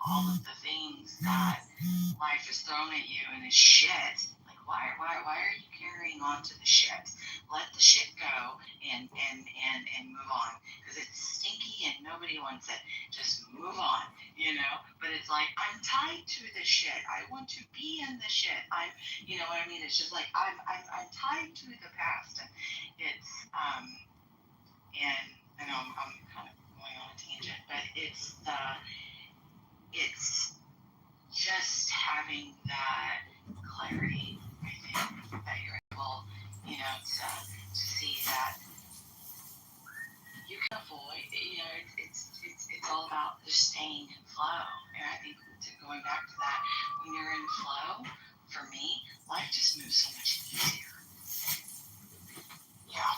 all of the things that life is thrown at you and the shit. Like, why are you carrying on to the shit? Let the shit go and move on, because it's stinky and nobody wants it. Just move on, But it's like, I'm tied to the shit. I want to be in the shit. You know what I mean? It's just like I'm tied to the past, and it's and I know I'm kind of going on a tangent, but it's just having that clarity, I think, that you're able, to see that you can avoid, it's all about just staying in flow. And I think going back to that, when you're in flow, for me, life just moves so much easier. Yeah.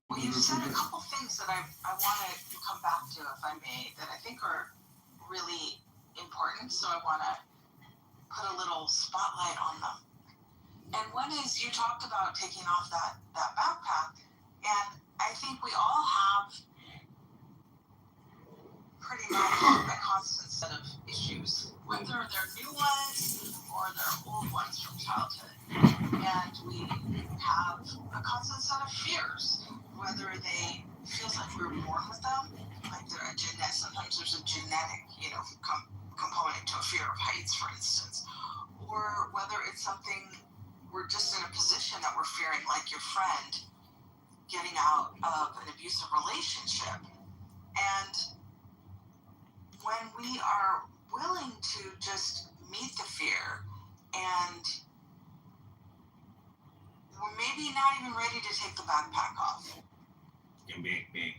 Well, you said a couple things that I want to come back to, if I may, that I think are really important. So I want to put a little spotlight on them. And one is, you talked about taking off that backpack, and I think we all have pretty much a constant set of issues, whether they're new ones or they're old ones from childhood. And we have a constant set of fears, whether they feels like we were born with them, like they're a genetic. Sometimes there's a genetic, component to a fear of heights, for instance, or whether it's something we're just in a position that we're fearing, like your friend getting out of an abusive relationship. And when we are willing to just meet the fear, and we're maybe not even ready to take the backpack off. Me.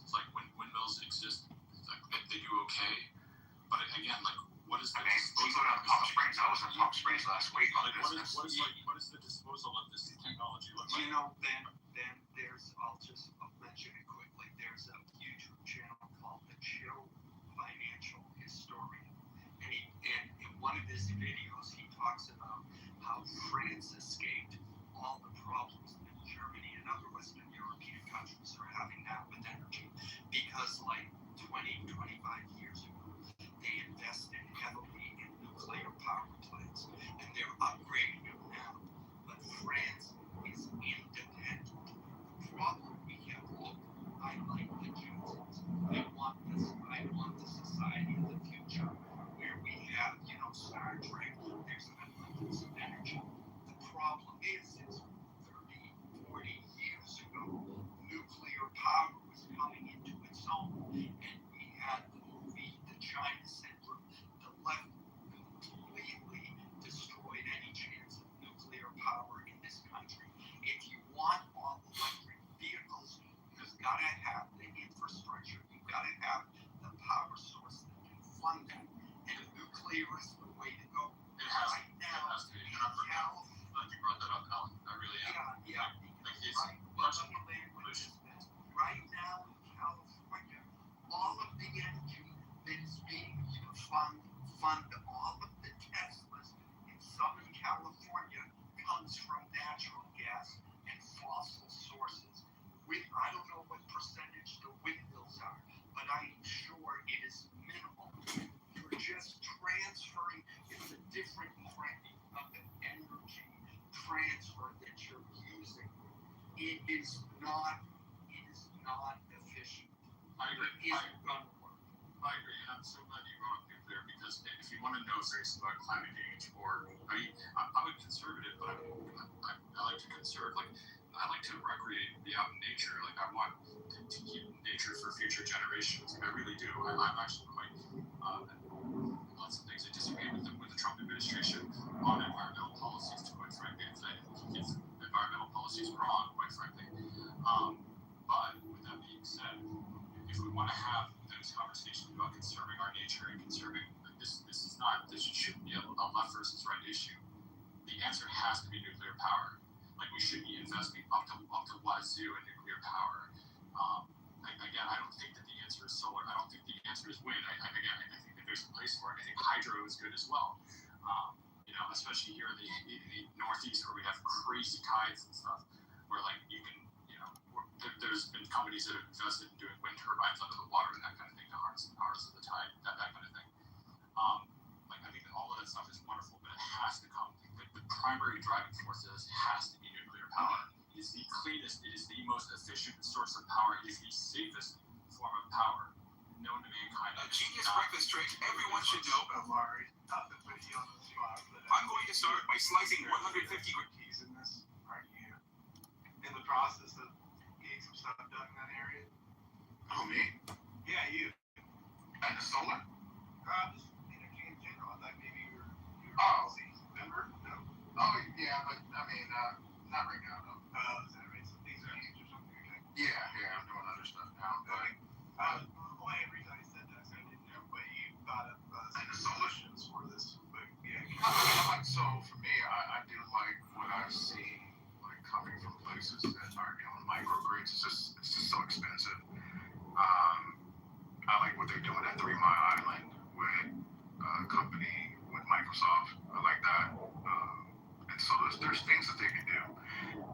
It's like when windmills exist, like they do okay. But again, like, what is the disposal of Palm Springs? I was in Palm Springs last week. What is the disposal of this technology look like? Then there's, I'll mention it quickly. There's a YouTube channel called The Chill Financial Historian, and in one of his videos he talks about how France escaped all the problems that Germany and other Western European countries are having now with energy, because like 25 years ago they invested heavily in nuclear power plants, and they're upgrading them now. But France is independent. The problem we have, I like the Johnsons. I want the society of the future where we have, Star Trek, there's an abundance of energy. The problem is 30, 40 years ago, nuclear power was coming into its own, and we had the movie The China Syndrome. The left completely destroyed any chance of nuclear power in this country. If you want all electric vehicles, you've got to have the infrastructure, you've got to have the power source that can fund that. And nuclear is the way to go. It has to be. And I'm glad you brought that up, Alan. I really am. Yeah. Right now in California, all of the energy that is being used to fund all of the Teslas in Southern California comes from natural gas and fossil sources. I don't know what percentage the windmills are, but I am sure it is minimal. You're just transferring. It's a different kind of energy transfer that you're using. It is not efficient. I agree. It isn't going to work. I agree, and I'm so glad you brought up nuclear, because if you want to know things about climate change, I'm a conservative, but I like to conserve. Like, I like to recreate, be out in nature. Like, I want to keep nature for future generations. I really do. I'm actually quite lots of things I disagree with the Trump administration on environmental policies. Quite frankly, I think he gets environmental policies wrong. Quite frankly, but with that being said, if we want to have those conversations about conserving our nature and conserving this shouldn't be a left versus right issue. The answer has to be nuclear power. Like, we should be investing up to wazoo in nuclear power. I again, I don't think that the answer is solar. I don't think the answer is wind. I think that there's a place for it. I think hydro is good as well. Especially here in the Northeast where we have crazy tides and stuff, where like you can, there's been companies that have invested in doing wind turbines under the water and that kind of thing to harness the tide, that kind of thing. I think that all of that stuff is wonderful, but it has to come. The primary driving force of this has to be nuclear power. It is the cleanest, it is the most efficient source of power, it is the safest form of power known to mankind. A genius breakfast trick everyone should know. Amari, not the video on the spot, but I'm going to start by slicing 150 keys in this. Are you in the process of getting some stuff done in that area? Oh, me? Yeah, you. And the solar? Just energy in general. I thought maybe you were busy. Remember? No. Oh, yeah, but I mean, not right now, no. Is that right? Some things are changed or something? Okay. Yeah, I'm doing other stuff now. But, Well, every time you said that, so I didn't know what you thought of and the solar? solutions for this. But yeah. So for me, I do like what I see, like coming from places that are, microgrids. It's just so expensive. I like what they're doing at 3 Mile Island with a company with Microsoft. I like that. And so there's things that they can do.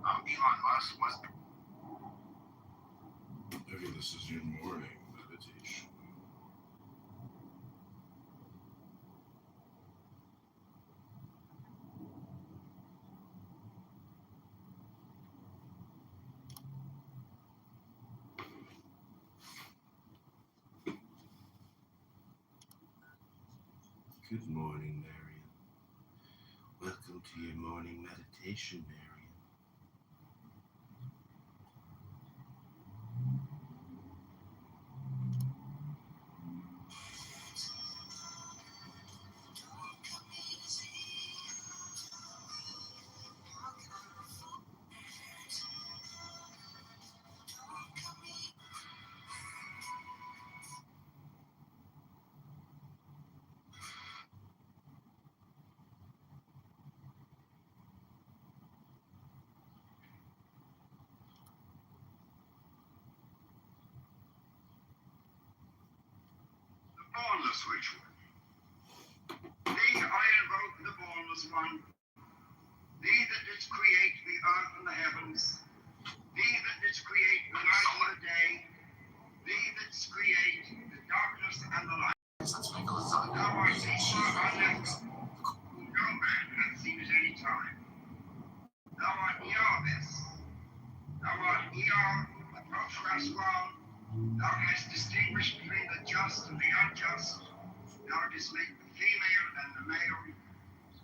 Elon Musk was. Okay, this is your morning meditation. Good morning, Marion. Welcome to your morning meditation, Marion. Bornless ritual. Thee I invoke the bornless one. Thee that didst create the earth and the heavens. Thee that didst create the night and the day. Thee that didst create the darkness and the light. Thou art Esau unnatural, whom no man hath seen at any time. Thou art Yahweh. Thou art Eon, the Prophras one. Thou hast distinguished between the just and the unjust. Thou didst make the female and the male.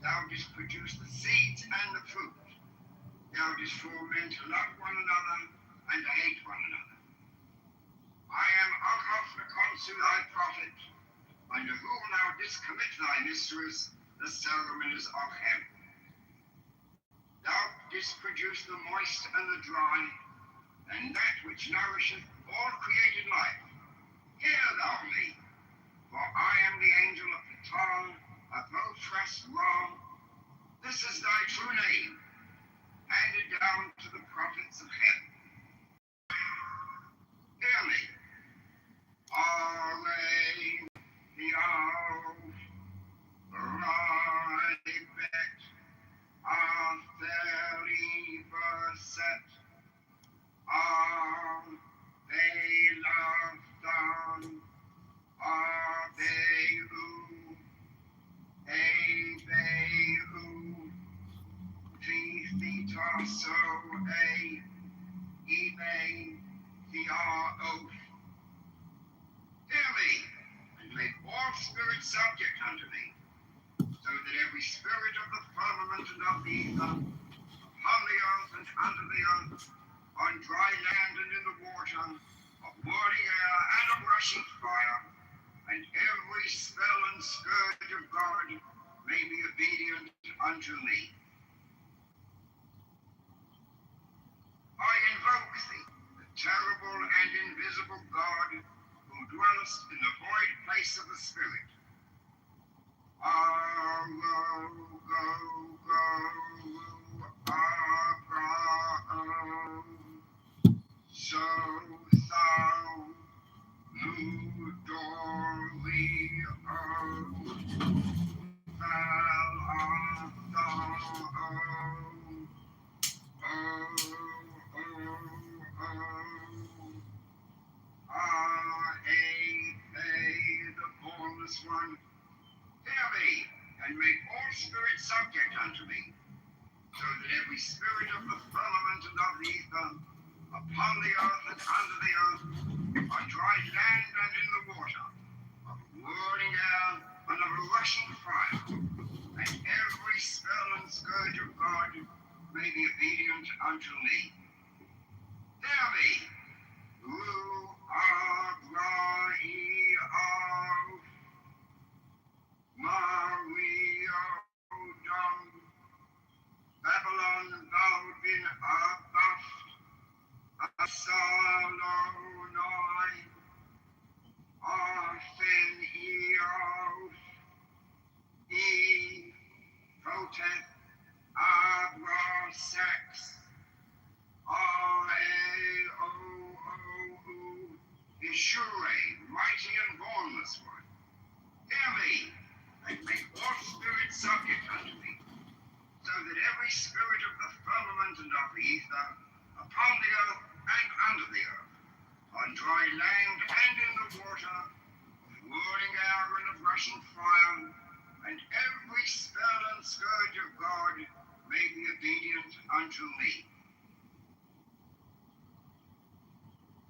Thou didst produce the seeds and the fruit. Thou didst form men to love one another and to hate one another. I am Achav the consul, thy prophet, unto whom thou didst commit thy mysteries, the ceremonies of heaven. Thou didst produce the moist and the dry, and that which nourisheth all created life. Hear thou me, for I am the angel of Kitover, of Prophras Ra. This is thy true name, handed down to the prophets of heaven. Hear me. Alleluia. Ribet. Atheri verset. Belaftan. Abeu. Ebeu. Theta so a. Ebe. Theos. Hear me, and make all spirits subject unto me, so that every spirit of the firmament and of the ether, upon the earth and under the earth, on dry land and in the water, of burning air and of rushing fire, and every spell and scourge of God may be obedient unto me. I invoke thee, the terrible and invisible God, who dwellest in the void place of the Spirit. So thou formless one, hear me, and make all spirits subject unto me, so that every spirit of the firmament and of the ether, upon the earth and under the earth, on dry land and in the water, of whirling air and of a rushing fire, and every spell and scourge of God may be obedient unto me. Hear me, who are Maria, Babylon, thou been abaft, Salonai, Arfen Eof, E, Proteth, Abra, Sex, R-A-O-O-U, Ishure, mighty and formless one. Hear me, and make all spirits subject unto me, so that every spirit of the firmament and of the ether, upon the earth and under the earth, on dry land and in the water, of whirling air and of rushing fire, and every spell and scourge of God may be obedient unto me.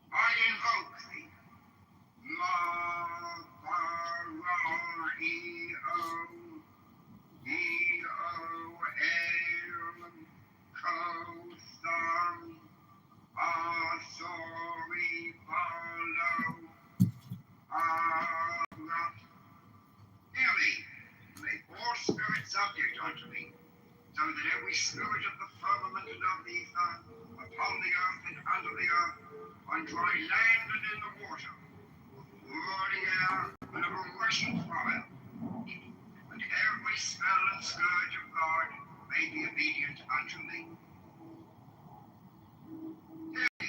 I invoke thee, Hear me, make all spirits subject unto me, so that every spirit of the firmament and of the ether, upon the earth and under the earth, on dry land and in the water, of whirling air and of a rushing fire, and every spell and scourge of God may be obedient unto me. Hear me.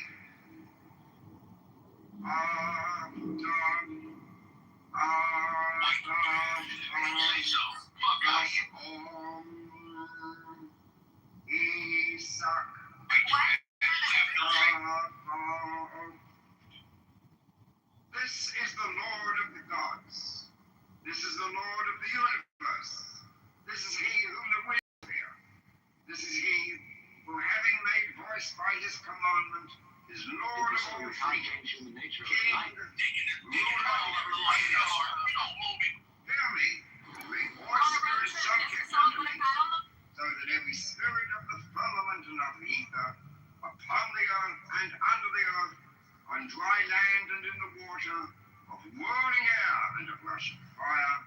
This is the Lord of the gods. This is the Lord of the universe. This is he whom the winds fear. This is he who, having made voice by his commandment, is Lord of all things, King, ruler over the universe. Hear me, make all spirits subject unto me, so that every spirit of the firmament and of the ether, upon the earth and under the earth, on dry land and in the water, of whirling air and of rushing fire,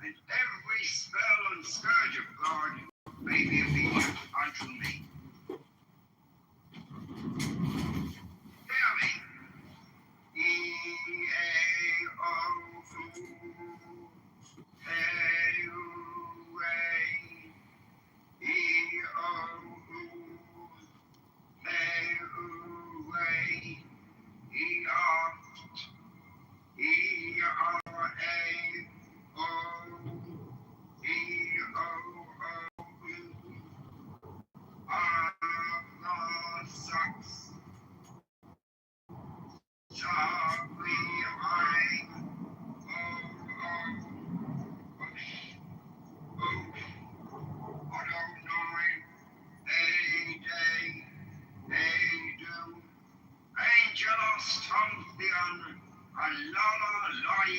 and every spell and scourge of God may be obedient unto me. Hear me. E-A-O-U, Hey-U-Ray, E-O-U, Hey-U-Ray, E-O-T, E-R-A-O, E-O-O-U, R-A-S-A-X, Angelos Tompion, Alala Lai,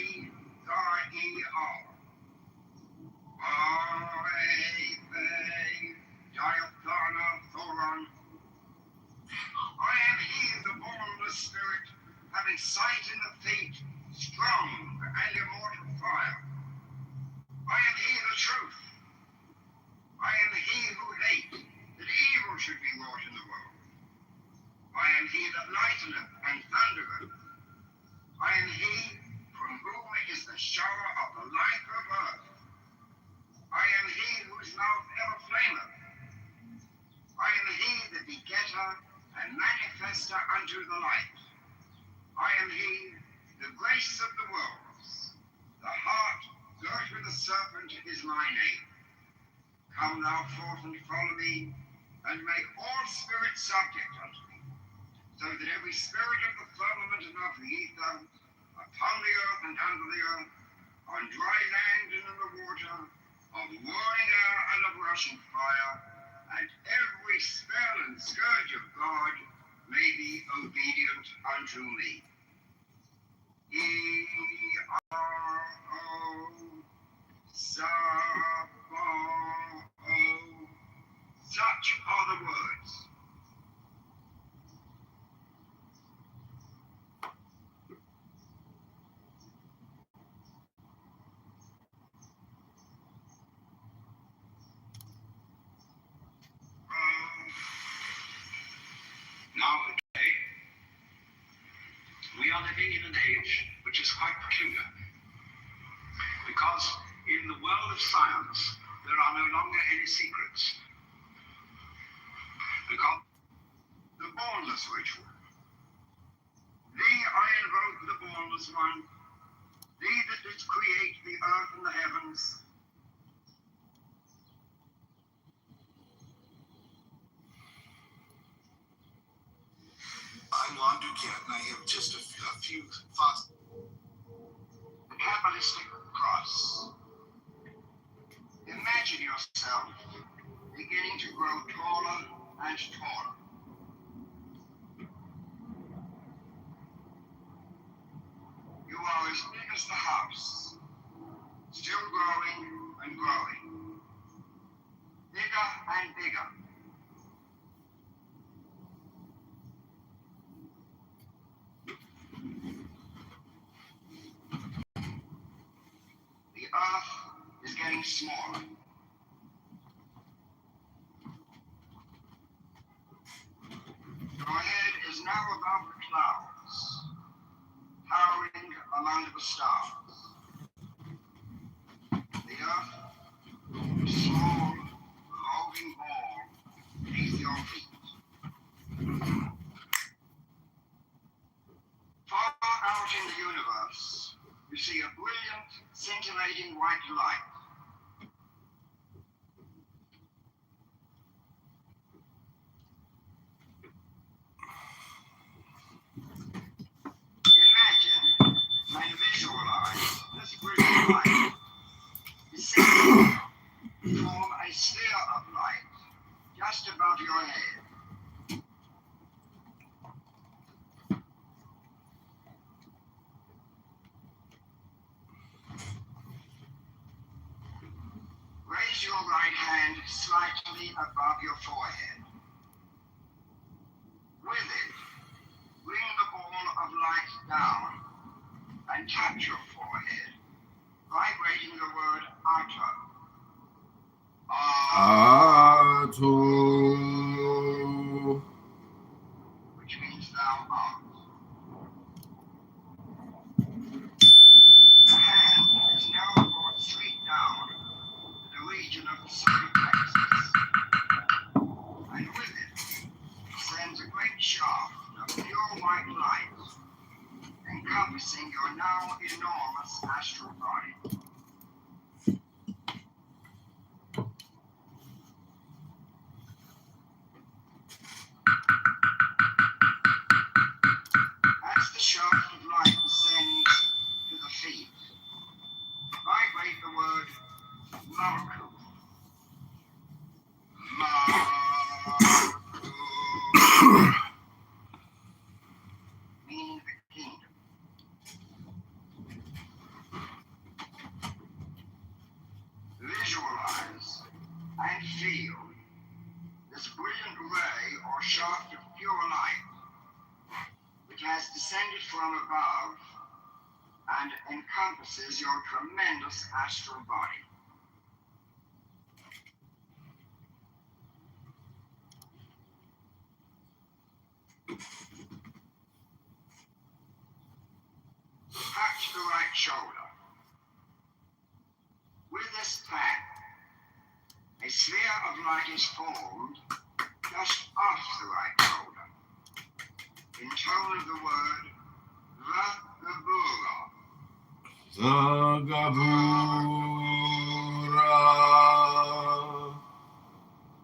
Gar-E-R. Diathana Thoron. I am he, the formless spirit, having sight in the feet, strong and immortal fire. I am he, the truth. I am he who hate, that evil should be wrought in the world. I am he that lighteneth and thundereth. I am he from whom is the shower of the life of earth. I am he whose mouth ever flameth. I am he the begetter and manifester unto the light. I am he, the grace of the worlds. The heart girt with the serpent is my name. Come thou forth and follow me, and make all spirits subject unto me, so that every spirit of the firmament and of the ether, upon the earth and under the earth, on dry land and in the water, of roaring air and of rushing fire, and every spell and scourge of God may be obedient unto me. E-R-O, Sa-Ba-O. Such are the words. Nowadays, we are living in an age which is quite peculiar, because in the world of science, there are no longer any secrets. Because the bornless ritual. Thee I invoke the bornless one, thee that didst create the earth and the heavens. I'm Lon Duquette, and I have just a few thoughts. The Kabbalistic cross. Imagine yourself beginning to grow taller and taller. You are as big as the house, still growing and growing, bigger and bigger. The earth is getting smaller. Your head is now above the clouds, towering among the stars. The earth, a small, rolling ball beneath your feet. Far out in the universe, you see a brilliant, scintillating white light. Imagine and visualize this brilliant light descending to form a sphere of light just above your head. Raise your right hand slightly above your forehead. With it, bring the ball of light down and tap your forehead, vibrating the word Ato. Ato. Which means thou art. The hand is now brought straight down to the region of the solar plexus, and with it sends a great shaft of pure white light, encompassing your now enormous astral body. As the shaft of light descends to the feet, vibrate the word Malku. Malku. Meaning the kingdom. Visualize and feel this brilliant ray or shaft of pure light which has descended from above and encompasses your tremendous astral body. Touch the right shoulder. With this tap, a sphere of light is formed just off the right shoulder, in tone of the word Vagabura. Zagabura.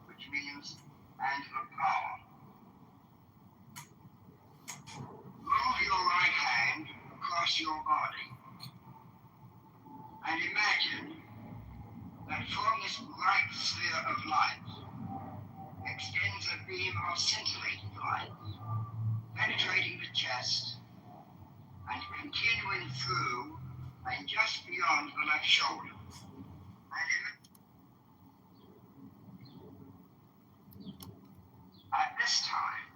Which means and the power. Move your right hand across your body. chest and continuing through and just beyond the left shoulder. At this time,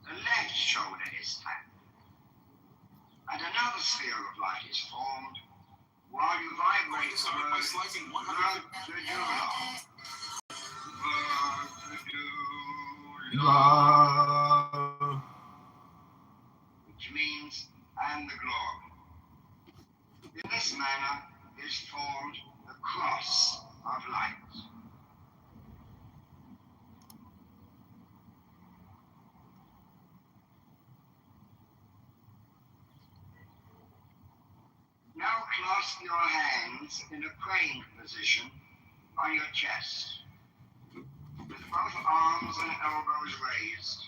the left shoulder is tapped, and another sphere of light is formed while you vibrate the word Love. which means and the glory. In this manner is formed the cross of light. Now clasp your hands in a praying position on your chest, with both arms and elbows raised,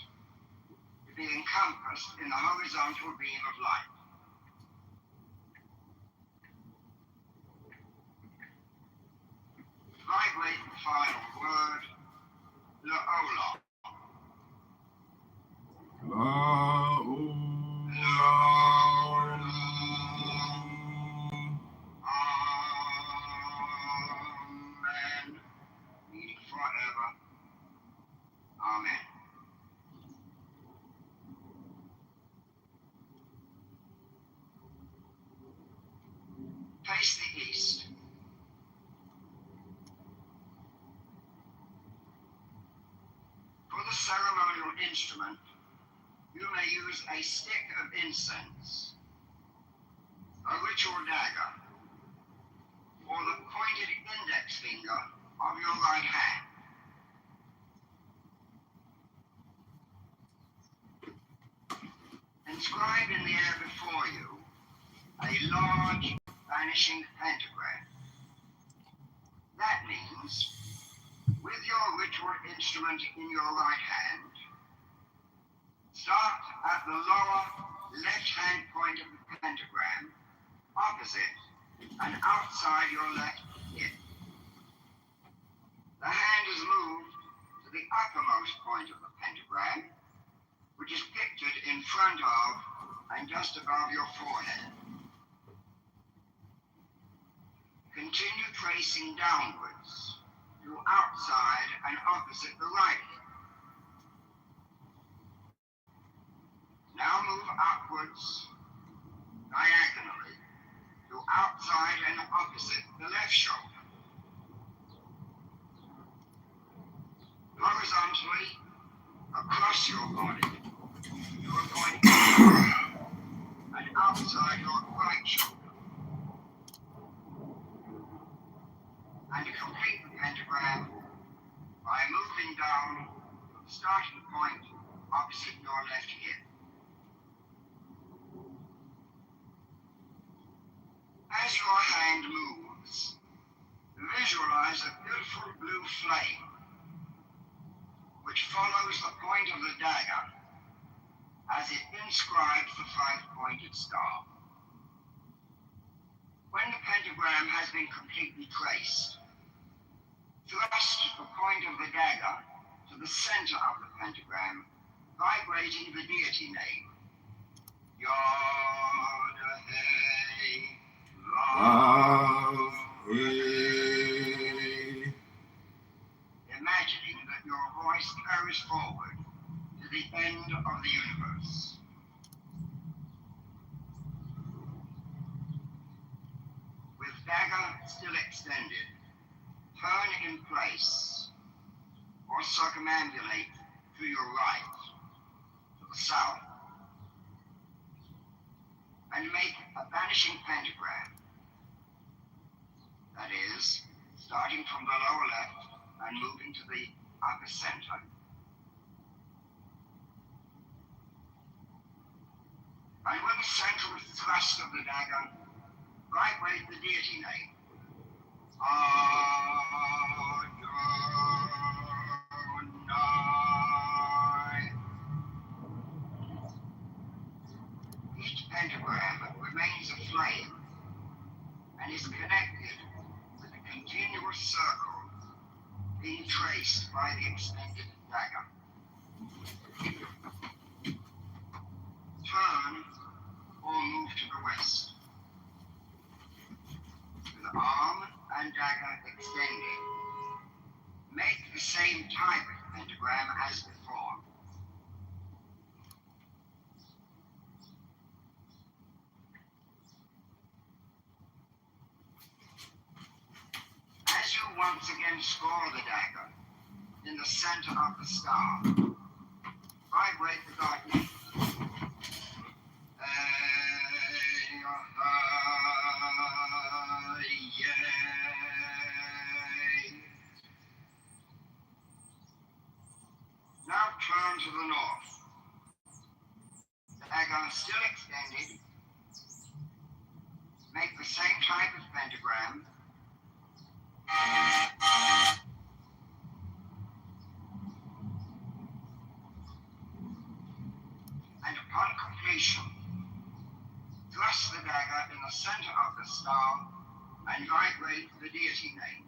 to be encompassed in the horizontal beam of light. Vibrate the final word, La'olam. Amen. Meaning forever. Amen. Face the east. For the ceremonial instrument, you may use a stick of incense, a ritual dagger, or the pointed index finger of your right hand. Inscribe in the air before you a large vanishing pentagram. That means, with your ritual instrument in your right hand, start at the lower left-hand point of the pentagram, opposite and outside your left hip. The hand is moved to the uppermost point of the pentagram, which is pictured in front of and just above your forehead. Continue tracing downwards to outside and opposite the right hip. Now move upwards diagonally to outside and opposite the left shoulder. Horizontally across your body to a point and outside your right shoulder. And to complete the pentagram by moving down to the starting point opposite your left hip. As your hand moves, visualize a beautiful blue flame which follows the point of the dagger as it inscribes the five-pointed star. When the pentagram has been completely traced, thrust the point of the dagger to the center of the pentagram, vibrating the deity name. Yod-Hey, imagining that your voice carries forward to the end of the universe. With dagger still extended, turn in place or circumambulate to your right, to the south, and make a vanishing pentagram. That is, starting from the lower left and moving to the upper center. And with the central thrust of the dagger, vibrate the deity name. Adonai. Each pentagram remains a flame and is connected with a continuous circle being traced by the extended dagger. Turn to the west. With arm and dagger extended, make the same type of pentagram as before. As you once again score the dagger in the center of the star, vibrate the god name. Now turn to the north. The dagger still extended. Make the same type of pentagram. And upon completion, thrust the dagger in the center of the star and vibrate the deity name.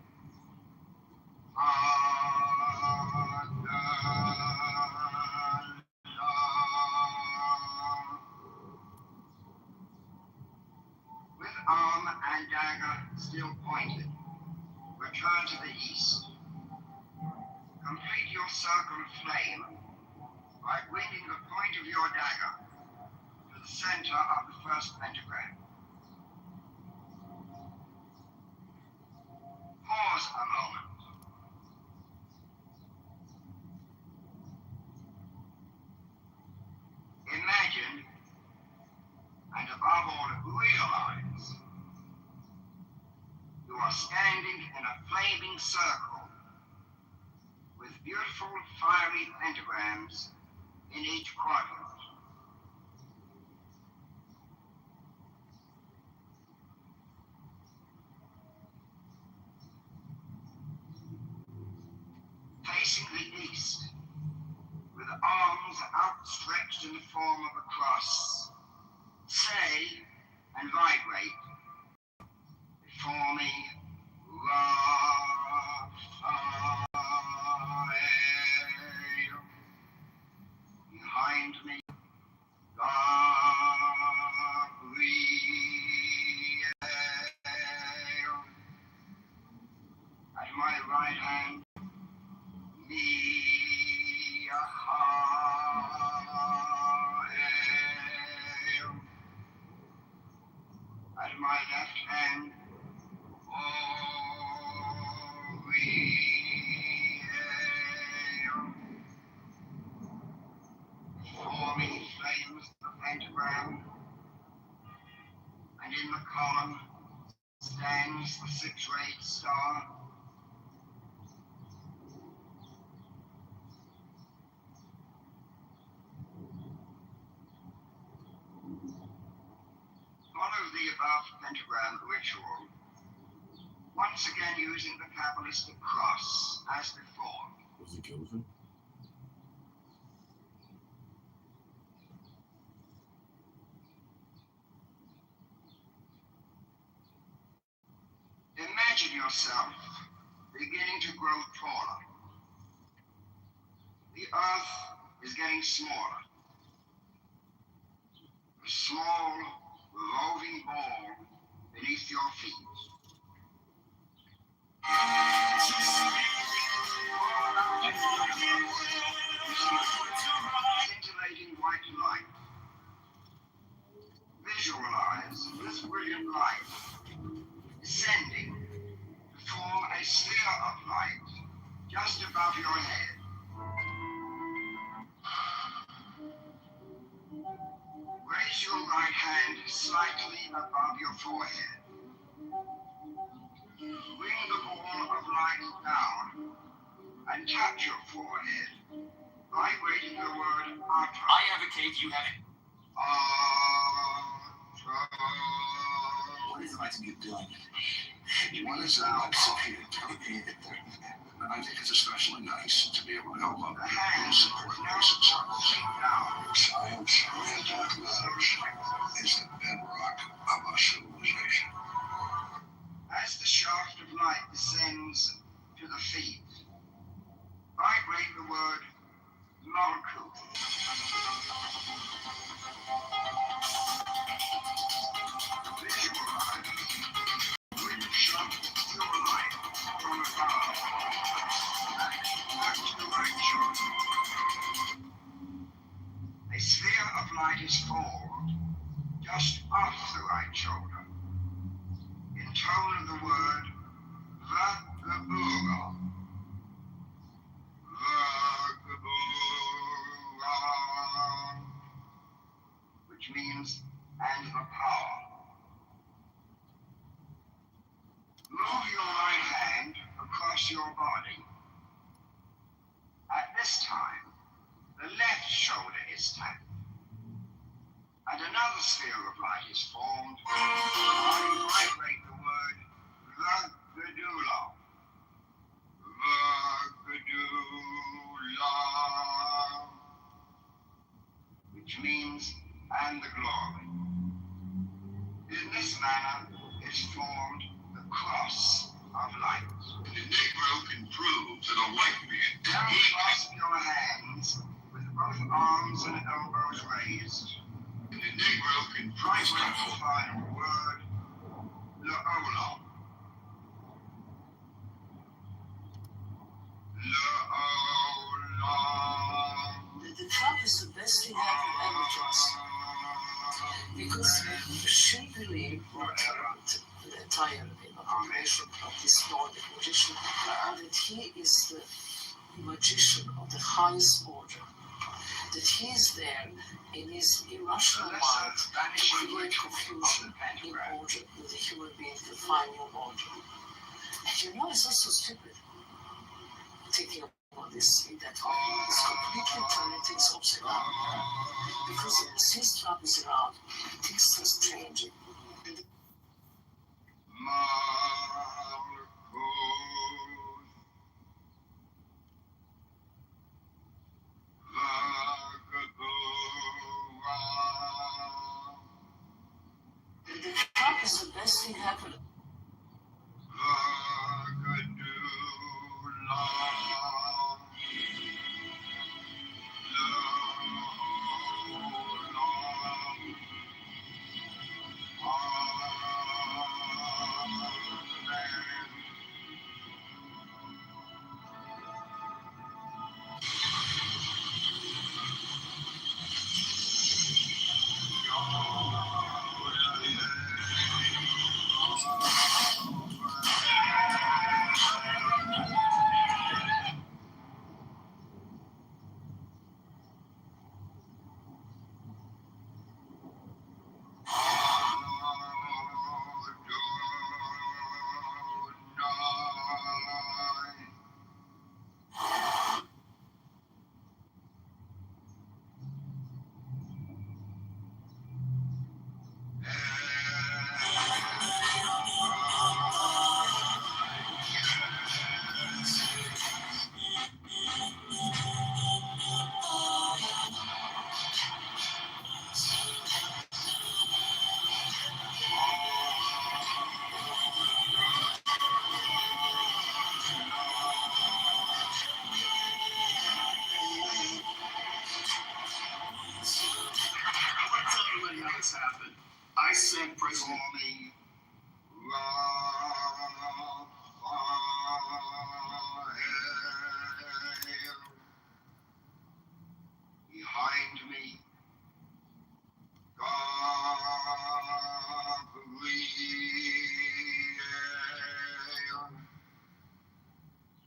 With arm and dagger still pointed, return to the east. Complete your circle of flame by bringing the point of your dagger to the center of the first pentagram. Pause a moment. Imagine, and above all realize, you are standing in a flaming circle with beautiful fiery pentagrams in each quadrant. Facing the east, with arms outstretched in the form of a cross, say and vibrate before me, Raphael. Behind me, Gabriel. At my right hand, Michael. At my left hand, Oriel. Before me flames the pentagram, and in the column stands the six-rayed star. Follow the above pentagram ritual, once again using the Kabbalistic cross as before. Was it Kitover? Imagine yourself beginning to grow taller. The earth is getting smaller. A small, revolving ball beneath your feet. Scintillating white light. Visualize this brilliant light descending to form a sphere of light just above your head. Raise your right hand slightly above your forehead. Bring the ball of light down and tap your forehead, vibrating the word Atra. I advocate you have it. What is it like to be doing? What is it like to be doing? I think it's especially nice to be able to help other people and support basic science. Science and mathematics is the bedrock of our civilization. As the shaft of light descends to the feet, vibrate the word Malkuth. just off the right shoulder, in tone of the word Vagabura. Vagabura, which means and the power. Move your right hand across your body. At this time, the left shoulder is tapped, and another sphere of light is formed while you vibrate the word Vagadula. Vagadula, which means and the glory. In this manner is formed the cross of light. The Negro can prove to the white man Now clasp your hands with both arms and elbows raised. the Negro can Right prove with the final word, La'ola. La'ola. The Trump is the best thing happened ever to us. Because she believed what the entire operation of this Nordic magician, that he is the magician of the highest order. That he is there in his irrational mind to create confusion in order with the human being to find new order. And you know, it's not so stupid thinking about this in that way. It's completely turning things upside down. Because since Trump is around, things are changing. The Trump is the best thing happened. I sent President behind me, Gabriel.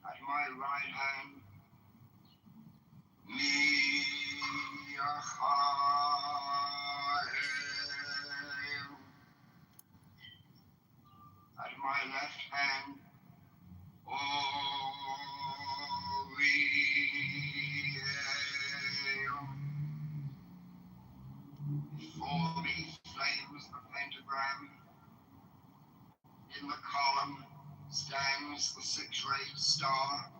At my right hand, Michael. At my left hand, Oriel. Before me flames the pentagram. In the column stands the six-rayed star.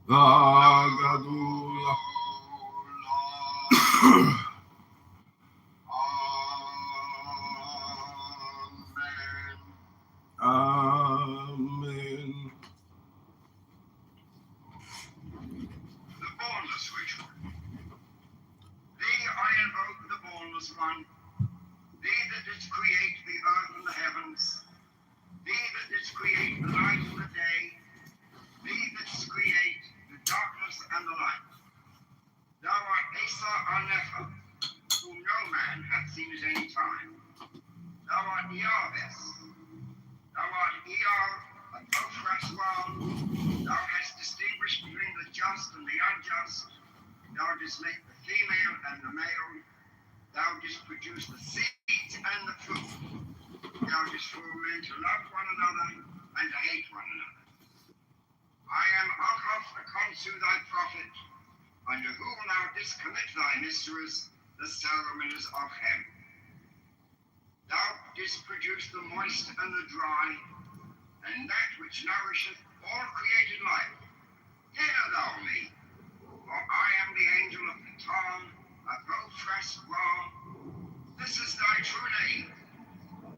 Vagadula. Amen. The Bornless Ritual. Thee I invoke, the Bornless One, thee that didst create the earth and the heavens, thee that didst create the night and the day, thee that didst create the darkness and the light. Thou art Asa Arnefa, whom no man hath seen at any time. Thou art Yahweh. Thou art Ear, a Tophras one. Thou hast distinguished between the just and the unjust. Thou didst make the female and the male. Thou didst produce the seeds and the fruit. Thou didst form men to love one another and to hate one another. I am Achav the Konsu, thy prophet, unto whom thou didst commit thy mysteries, the ceremonies of heaven. Thou didst produce the moist and the dry, and that which nourisheth all created life. Hear thou me, for I am the angel of the Tom, of Ophras Ra. This is thy true name,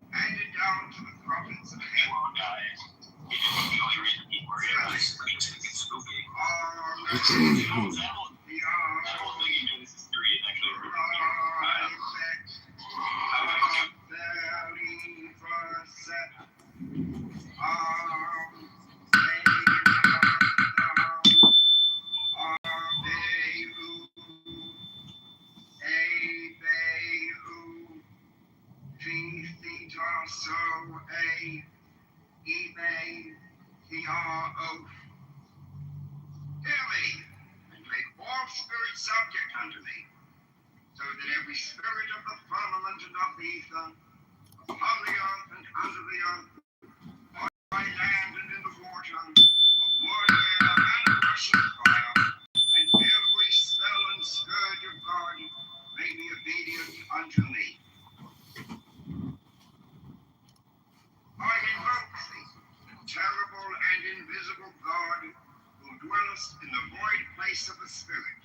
handed down to the prophets of heaven. Well, guys, the only reason people are here is to get spooky. That whole thing, you know, this is 3 is actually a Hear me, and make all spirits subject unto me, so that every spirit of the firmament and of the ether, upon the earth and under the earth, on dry land and in the water, of wood, air, and of rushing fire, and every spell and scourge of God may be obedient unto me. I invoke thee, the terrible and invisible God, who dwellest in the void place of the Spirit.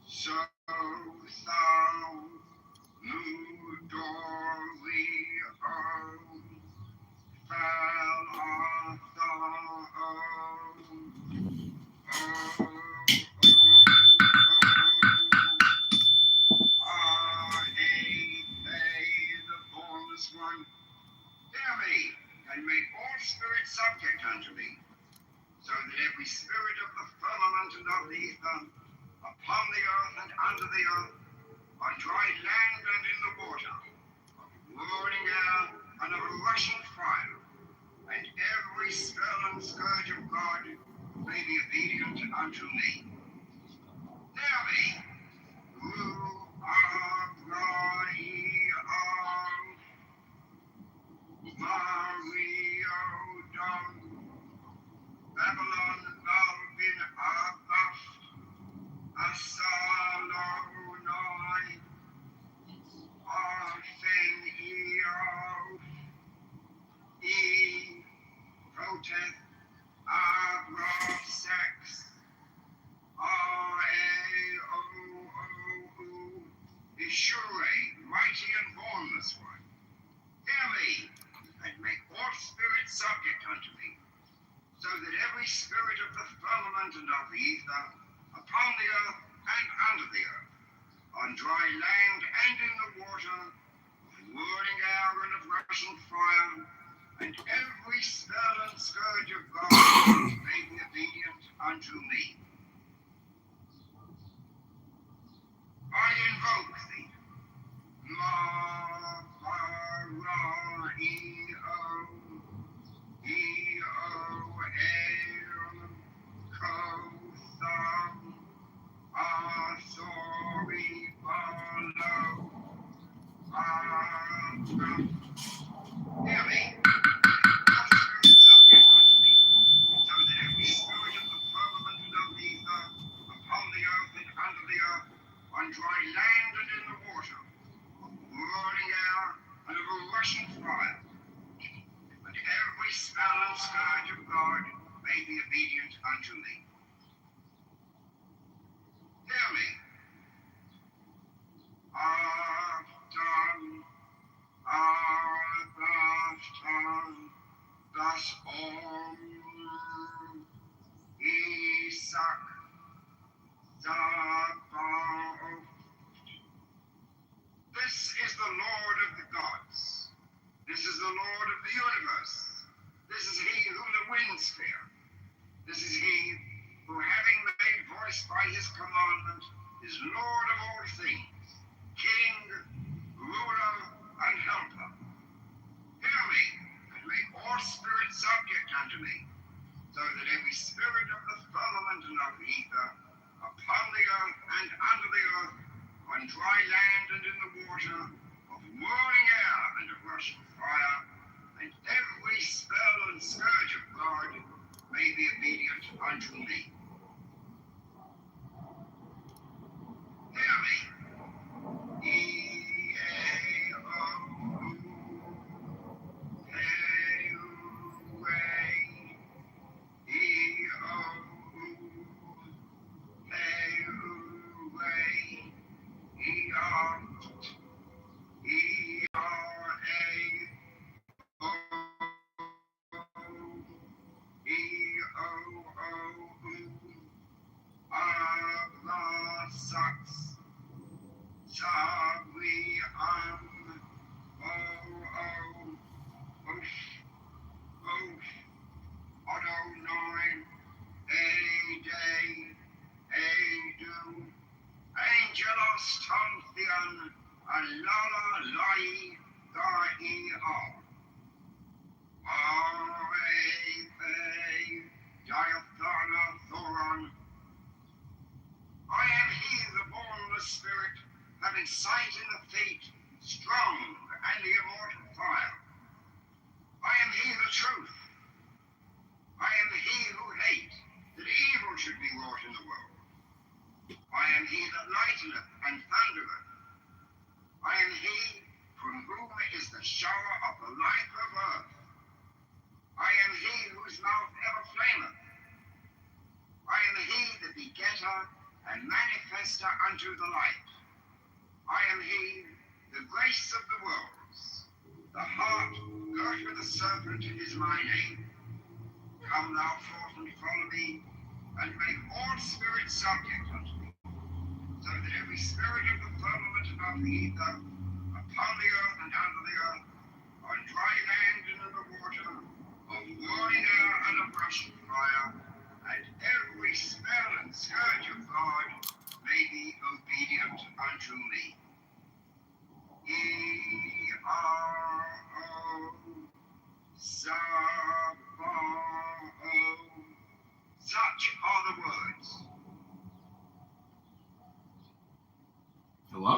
So thou one, hear me, and make all spirits subject unto me, so that every spirit of the firmament and of the ether, upon the earth and under the earth, on dry land and in the water, of roaring air and of rushing fire, and every spell and scourge of God may be obedient unto me. Hear me, who are Mario Dom, Babylon Balvin Abaf, Asalonoi, Arfen Eo, E, Proteth, Abra Sex, R-A-O-O-U, Ishure, mighty and bornless one. Hear me, and make all spirits subject unto me, so that every spirit of the firmament and of the ether, upon the earth and under the earth, on dry land and in the water, of whirling air and of rushing fire, and every spell and scourge of God may be obedient unto me. I invoke thee, hear me. Subject unto me, so that every spirit of the firmament and of the ether, upon the earth and under the earth, on dry land and in the water, of roaring air and of a rushing fire, and unto me. Hear me. Das Isaac, Sabaoth. This is the Lord of the gods. This is the Lord of the universe. This is he whom the winds fear. This is he who, having made voice by his commandment, is Lord of all things, King, ruler, and helper. Hear me, and make all spirits subject unto me, so that every spirit of the firmament and of the ether, upon the earth and under the earth, on dry land and in the water, of whirling air and of rushing fire, and every spell and scourge of God may be obedient unto me. Hear me. Angelos Tontheon Alala Lai Gaia. Diathana Thoron. I am he, the bornless spirit, having sight in the feet, strong and the immortal fire. I am he, the truth. I am he who hate, that evil should be wrought in the world. I am he that lighteneth and thundereth. I am he from whom is the shower of the life of earth. I am he whose mouth ever flameth. I am he the begetter and manifester unto the light. I am he, the grace of the worlds. The heart girt with a serpent is my name. Come thou forth and follow me, and make all spirits subject unto me, so that every spirit of the firmament and of the ether, upon the earth and under the earth, on dry land and in the water, of whirling air and of rushing fire, and every spell and scourge of God may be obedient unto me. Such are the words. Hello?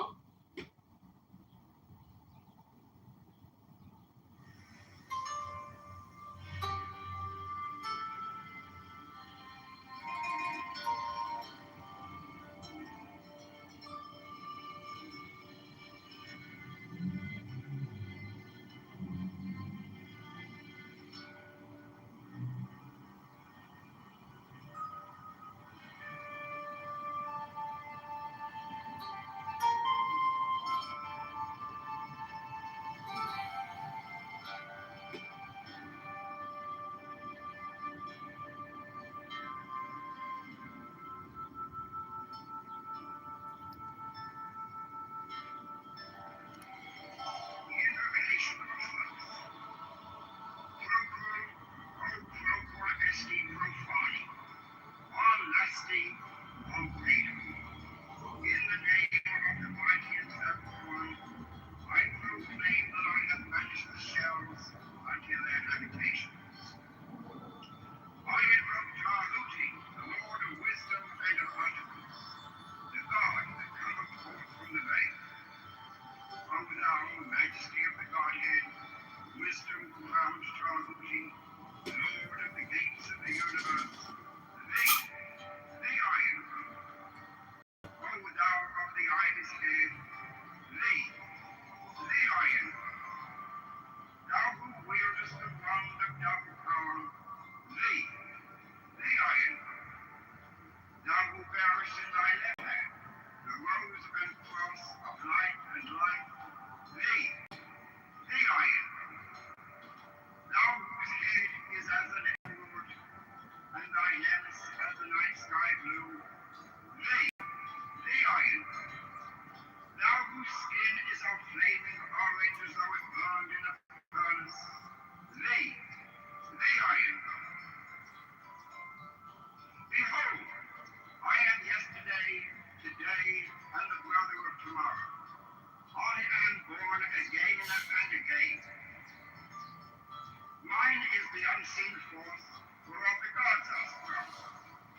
seen forth whereof the gods are sprung,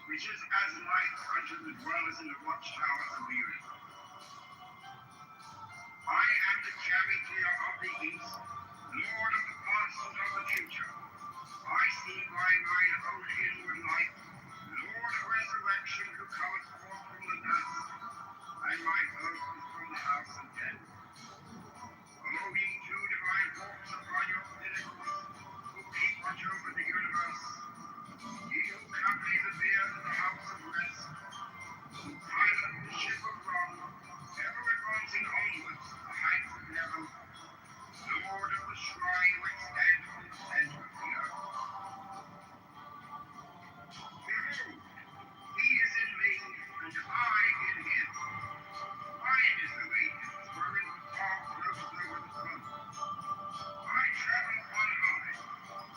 which is as light unto the dwellers in the watchtowers of the universe. I am the charioteer of the east, lord of the past and of the future. I see by mine own inward light, Lord of resurrection, who cometh forth from the dust, and my birth is from the house of death. O ye two divine hawks upon your pinnacles, who keep watch over the universe, ye who company the beard of the house of rest, who pilot the ship of wrong, ever advancing onwards to the heights of heaven, Lord of the shrine which stands in the center of the earth. Behold, he is in me, and I in him. Mine is the radiance wherein the fog floats over the sun. I travel on high.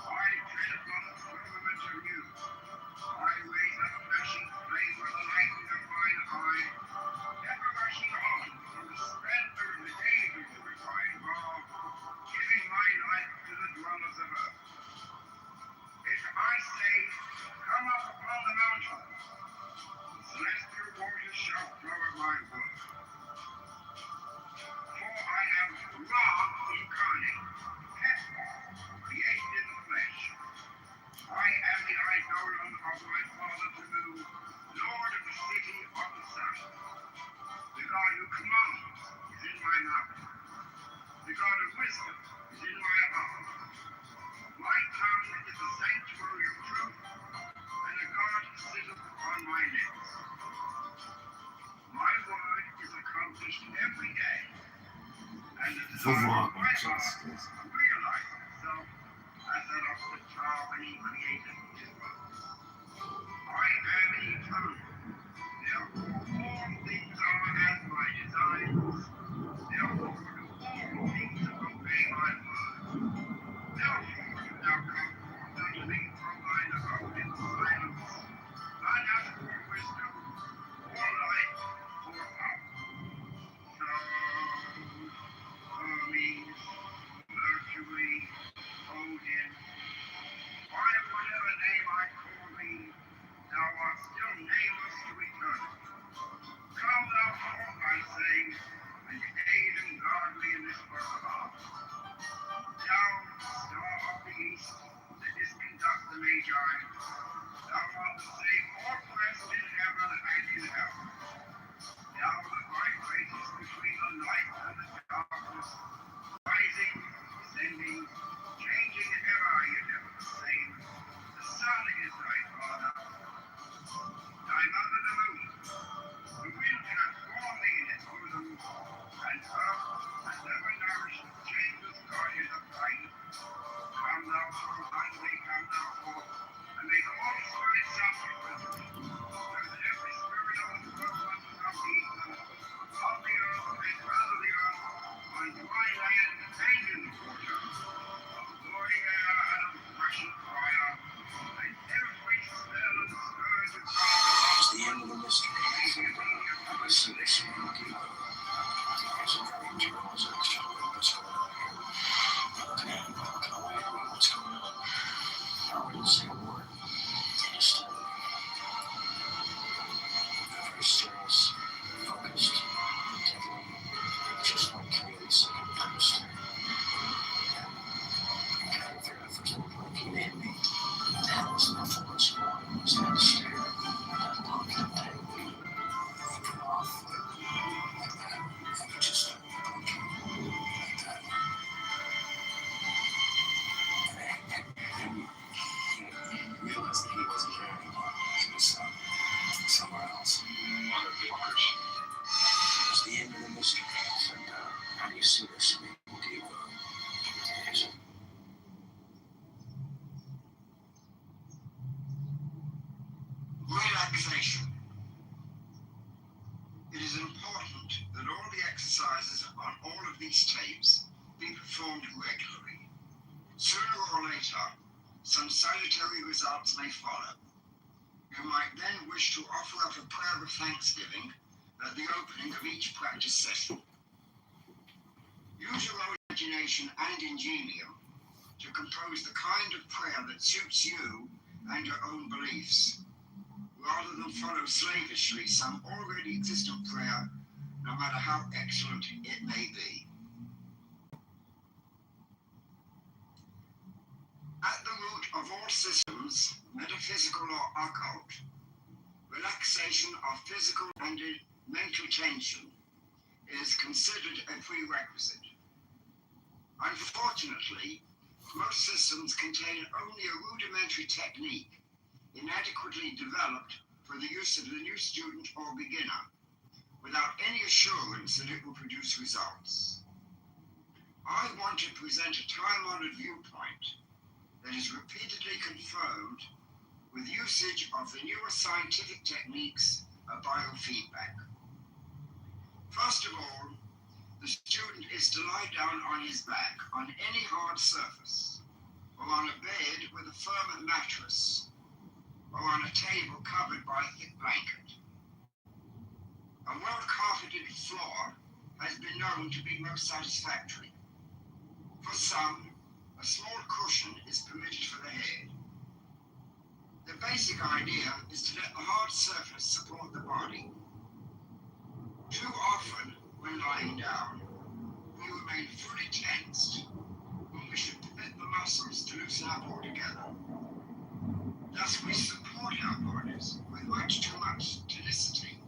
I tread upon the firmament anew. I raise up flashing flame with the lightning of mine eye, ever rushing on in the splendor of the day glorified law, giving my light to the dwellers of earth. If I say, come up upon the mountain, celestial waters shall flow at my word. For I am Ra incarnate, Hepha, created in the flesh. I am the eidolon of my father Tamu, lord of the city of the sun. The God who commands is in my mouth. The God of wisdom is in my heart. My tongue is the sanctuary of truth, and a God sitteth upon my lips. My word is accomplished every day, and the desire of my heart realizes itself as that of the child when he created his world. I am eternal, therefore all things are as my desires, therefore do all things obey my word. Therefore do thou come forth unto me from thine abode in silence, and ask for wisdom, for light, for power. So, Hermes, Mercury, Odin, by whatever name I call thee, thou art still nameless to eternity. Come thou forth, I say, and aid and guard me in this work of art. Thou, star of the east, that didst conduct the Magi, thou art the same all-blessed in heaven and in hell. Thou that vibratest between the light and the darkness, rising, descending, changing ever, are you never the same. The sun is thy father, thy mother the moon. The wind transformed thee in its bosom, and earth, as ever nourished, changeless guardian of light. Come thou forth, unway, come thou forth, and make all spirits subsequent to thee, so that every spirit of the world unto come heathen, of the earth and under the earth, on dry land and in the water, of glowing air and of rushing fire, and every spell and scourge of God. It's the end of the mystery. I see this one. It's a very terrible section. What's going on here? Okay, I'm walking away. What's going on? I didn't say a word. I just started. Very serious, focused, deadly, just like creating second chemistry. And I figured the first one he made me. And that was nothing but squat. It was that stare. That look, that thing. Looking off. And just like that. And he realized that he wasn't there anymore. He was somewhere else. Motherfuckers. It was the end of the mystery. And how do you see this? Relaxation. It is important that all the exercises on all of these tapes be performed regularly. Sooner or later, some salutary results may follow. You might then wish to offer up a prayer of thanksgiving at the opening of each practice session. Use your own imagination and ingenium to compose the kind of prayer that suits you and your own beliefs, rather than follow slavishly some already existent prayer, no matter how excellent it may be. At the root of all systems, metaphysical or occult, relaxation of physical and mental tension is considered a prerequisite. Unfortunately, most systems contain only a rudimentary technique inadequately developed for the use of the new student or beginner, without any assurance that it will produce results. I want to present a time-honored viewpoint that is repeatedly confirmed with usage of the newer scientific techniques of biofeedback. First of all, the student is to lie down on his back on any hard surface, or on a bed with a firm mattress, or on a table covered by a thick blanket. A well-carpeted floor has been known to be most satisfactory. For some, a small cushion is permitted for the head. The basic idea is to let the hard surface support the body. Too often, when lying down, we remain fully tensed when we should permit the muscles to loosen up altogether. Thus, we support our bodies with much too much tonicity,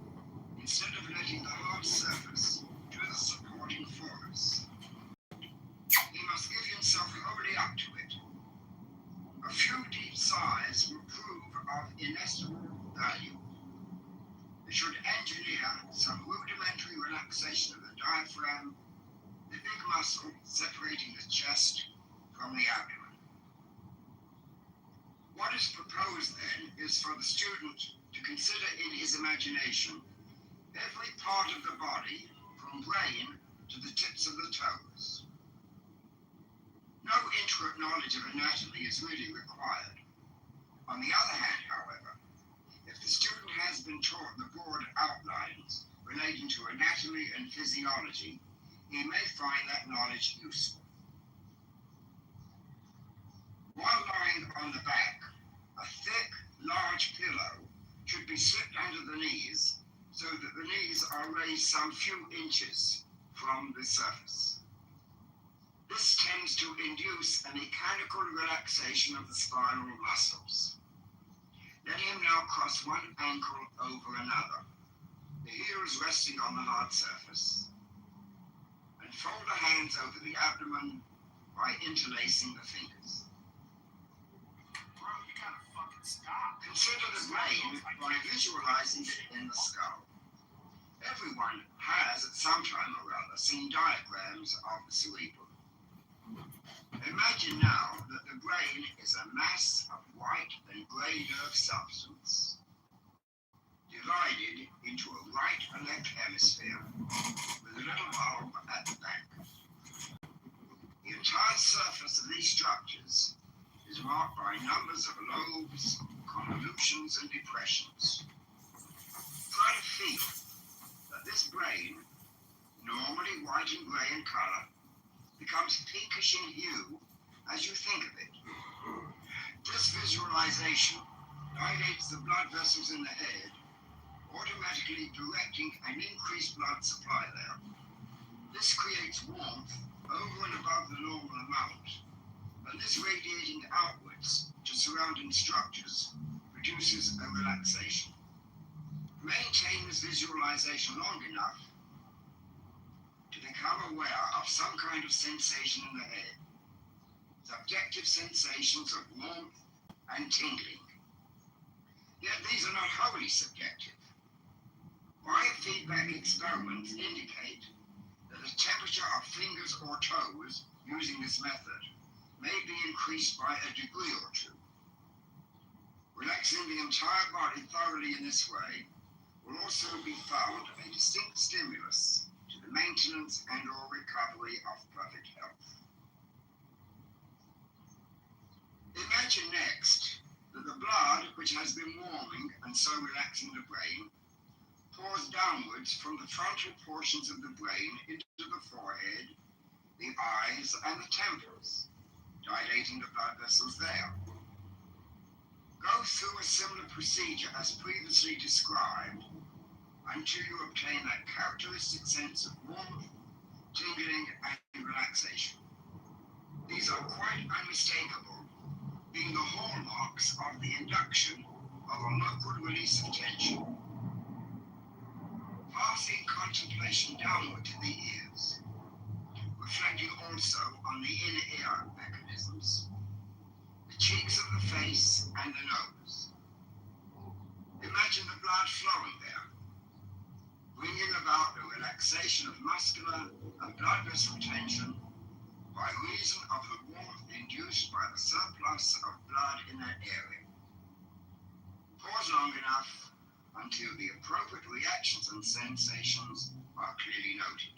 instead of letting the hard surface do the supporting for us. He must give himself wholly up to it. A few deep sighs will prove of inestimable value. We should engineer some rudimentary relaxation of the diaphragm, the big muscle separating the chest from the abdomen. What is proposed then is for the student to consider in his imagination every part of the body, from brain to the tips of the toes. No intricate knowledge of anatomy is really required. On the other hand, however, if the student has been taught the broad outlines relating to anatomy and physiology, he may find that knowledge useful. While lying on the back, a thick, large pillow should be slipped under the knees so that the knees are raised some few inches from the surface. This tends to induce a mechanical relaxation of the spinal muscles. Let him now cross one ankle over another, the heels resting on the hard surface, and fold the hands over the abdomen by interlacing the fingers. Bro, you gotta fucking stop. Consider the brain by visualizing it in the skull. Everyone has, at some time or other, seen diagrams of the cerebrum. Imagine now that the brain is a mass of white and grey nerve substance, divided into a right and left hemisphere, with a little bulb at the back. The entire surface of these structures is marked by numbers of lobes, convolutions, and depressions. Try to feel that this brain, normally white and grey in colour, becomes pinkish in hue as you think of it. This visualization dilates the blood vessels in the head, automatically directing an increased blood supply there. This creates warmth over and above the normal amount, and this radiating outwards to surrounding structures produces a relaxation. Maintain this visualization long enough to become aware of some kind of sensation in the head, subjective sensations of warmth and tingling. Yet these are not wholly subjective. Biofeedback experiments indicate that the temperature of fingers or toes using this method may be increased by a degree or two. Relaxing the entire body thoroughly in this way will also be found a distinct stimulus to the maintenance and or recovery of perfect health. Imagine next that the blood, which has been warming and so relaxing the brain, pours downwards from the frontal portions of the brain into the forehead, the eyes, and the temples, dilating stimulating the blood vessels there. Go through a similar procedure as previously described until you obtain that characteristic sense of warmth, tingling, and relaxation. These are quite unmistakable, being the hallmarks of the induction of a local release of tension. Passing contemplation downward to the ears, reflecting also on the inner ear mechanisms, the cheeks of the face and the nose. Imagine the blood flowing there, bringing about the relaxation of muscular and blood vessel tension by reason of the warmth induced by the surplus of blood in that area. Pause long enough until the appropriate reactions and sensations are clearly noted.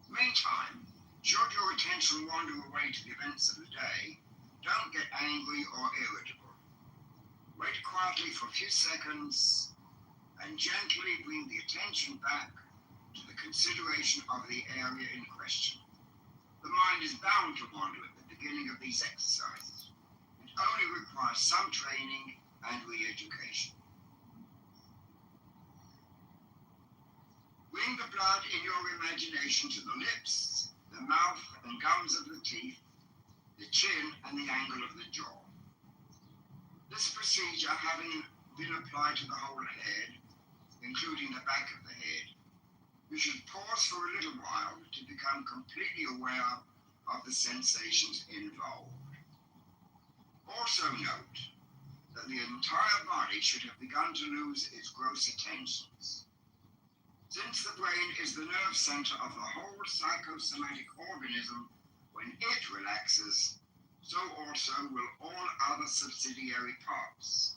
Meantime, should your attention wander away to the events of the day, don't get angry or irritable. Wait quietly for a few seconds and gently bring the attention back to the consideration of the area in question. The mind is bound to wander at the beginning of these exercises. It only requires some training and re-education. Bring the blood in your imagination to the lips, the mouth and gums of the teeth, the chin and the angle of the jaw. This procedure having been applied to the whole head, including the back of the head, you should pause for a little while to become completely aware of the sensations involved. Also note that the entire body should have begun to lose its grosser tensions. Since the brain is the nerve center of the whole psychosomatic organism, when it relaxes, so also will all other subsidiary parts.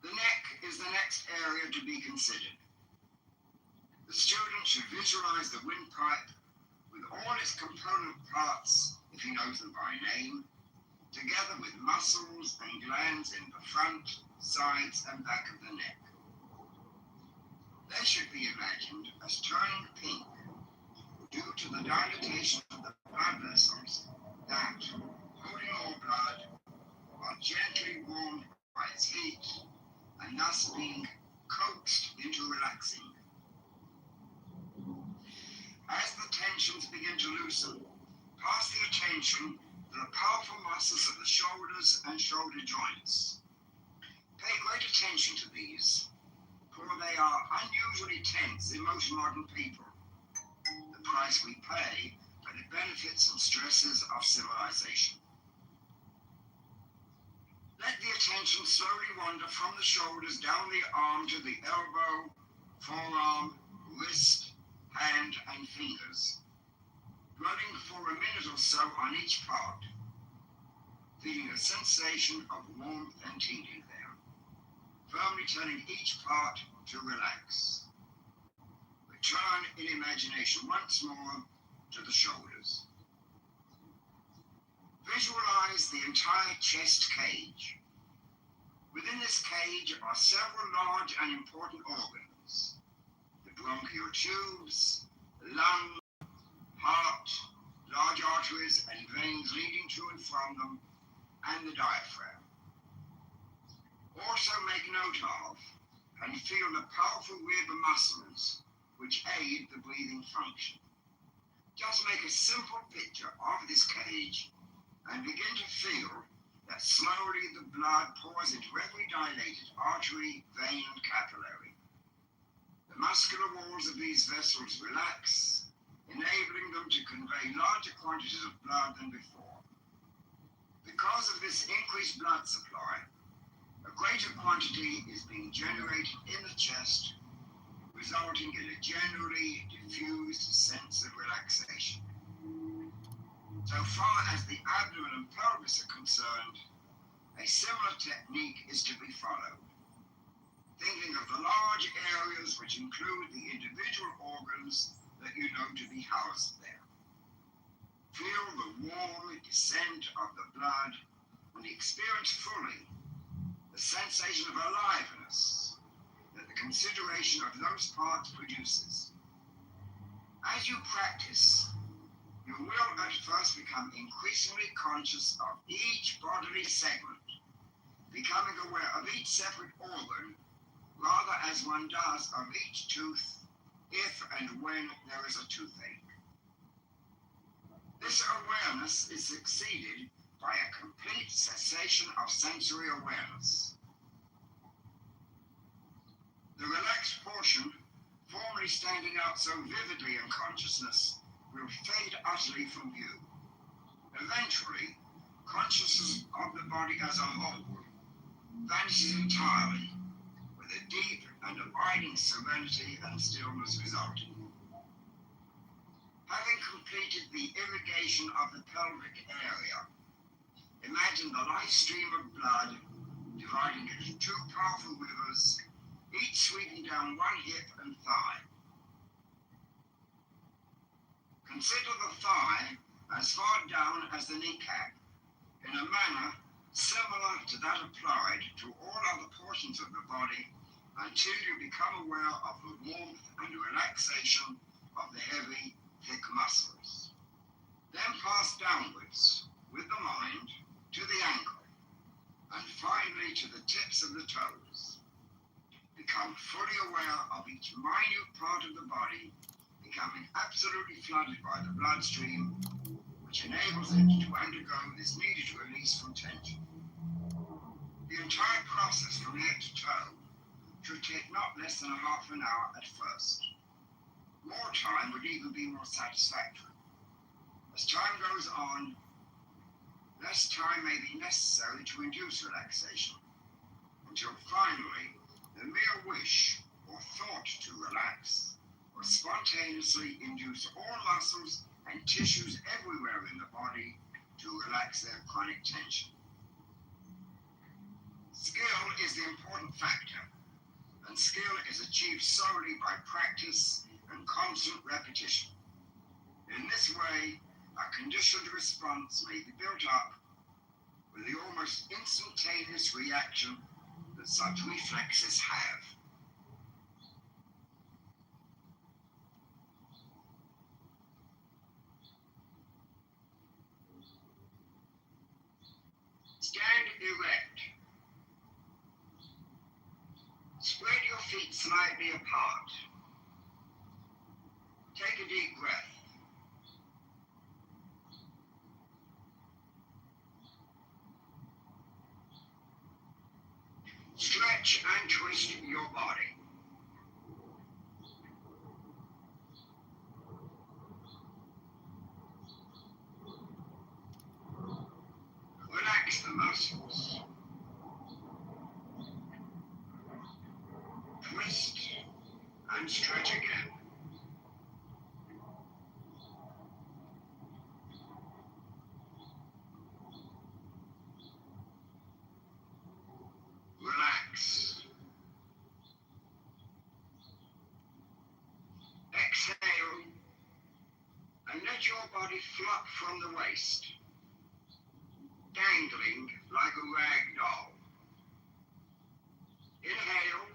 The neck is the next area to be considered. The student should visualize the windpipe with all its component parts, if he knows them by name, together with muscles and glands in the front, sides, and back of the neck. They should be imagined as turning pink due to the dilatation of the blood vessels that, holding all blood, are gently warmed by its heat and thus being coaxed into relaxing. As the tensions begin to loosen, pass the attention to the powerful muscles of the shoulders and shoulder joints. Pay great attention to these, for they are unusually tense in most modern people. The price we pay for the benefits and stresses of civilization. Let the attention slowly wander from the shoulders down the arm to the elbow, forearm, wrist, hand, and fingers, dwelling for a minute or so on each part, feeling a sensation of warmth and tingling there, firmly telling each part to relax. Return in imagination once more to the shoulders. Visualize the entire chest cage. Within this cage are several large and important organs: the bronchial tubes, the lung, heart, large arteries and veins leading to and from them, and the diaphragm. Also make note of and feel the powerful rib muscles which aid the breathing function. Just make a simple picture of this cage and begin to feel that slowly the blood pours into every dilated artery, vein, and capillary. The muscular walls of these vessels relax, enabling them to convey larger quantities of blood than before. Because of this increased blood supply, a greater quantity is being generated in the chest, resulting in a generally diffused sense of relaxation. So far as the abdomen and pelvis are concerned, a similar technique is to be followed. Thinking of the large areas which include the individual organs that you know to be housed there. Feel the warm descent of the blood and experience fully the sensation of aliveness that the consideration of those parts produces. As you practice, you You will at first become increasingly conscious of each bodily segment, becoming aware of each separate organ, rather as one does of each tooth, if and when there is a toothache. This awareness is succeeded by a complete cessation of sensory awareness. The relaxed portion, formerly standing out so vividly in consciousness, will fade utterly from view. Eventually, consciousness of the body as a whole vanishes entirely, with a deep and abiding serenity and stillness resulting. Having completed the irrigation of the pelvic area, imagine the life stream of blood dividing into two powerful rivers, each sweeping down one hip and thigh. Consider the thigh as far down as the kneecap, in a manner similar to that applied to all other portions of the body, until you become aware of the warmth and relaxation of the heavy, thick muscles. Then pass downwards with the mind to the ankle, and finally to the tips of the toes. Become fully aware of each minute part of the body, becoming absolutely flooded by the bloodstream, which enables it to undergo this needed release from tension. The entire process from head to toe should take not less than a half an hour at first. More time would even be more satisfactory. As time goes on, less time may be necessary to induce relaxation, until finally the mere wish or thought to relax will spontaneously induce all muscles and tissues everywhere in the body to relax their chronic tension. Skill is the important factor, and skill is achieved solely by practice and constant repetition. In this way, a conditioned response may be built up with the almost instantaneous reaction that such reflexes have. Stand erect. Spread your feet slightly apart. Take a deep breath. Stretch and twist your body. Relax the muscles. Twist and stretch again. Relax. Exhale and let your body flop from the waist, dangling like a rag doll. Inhale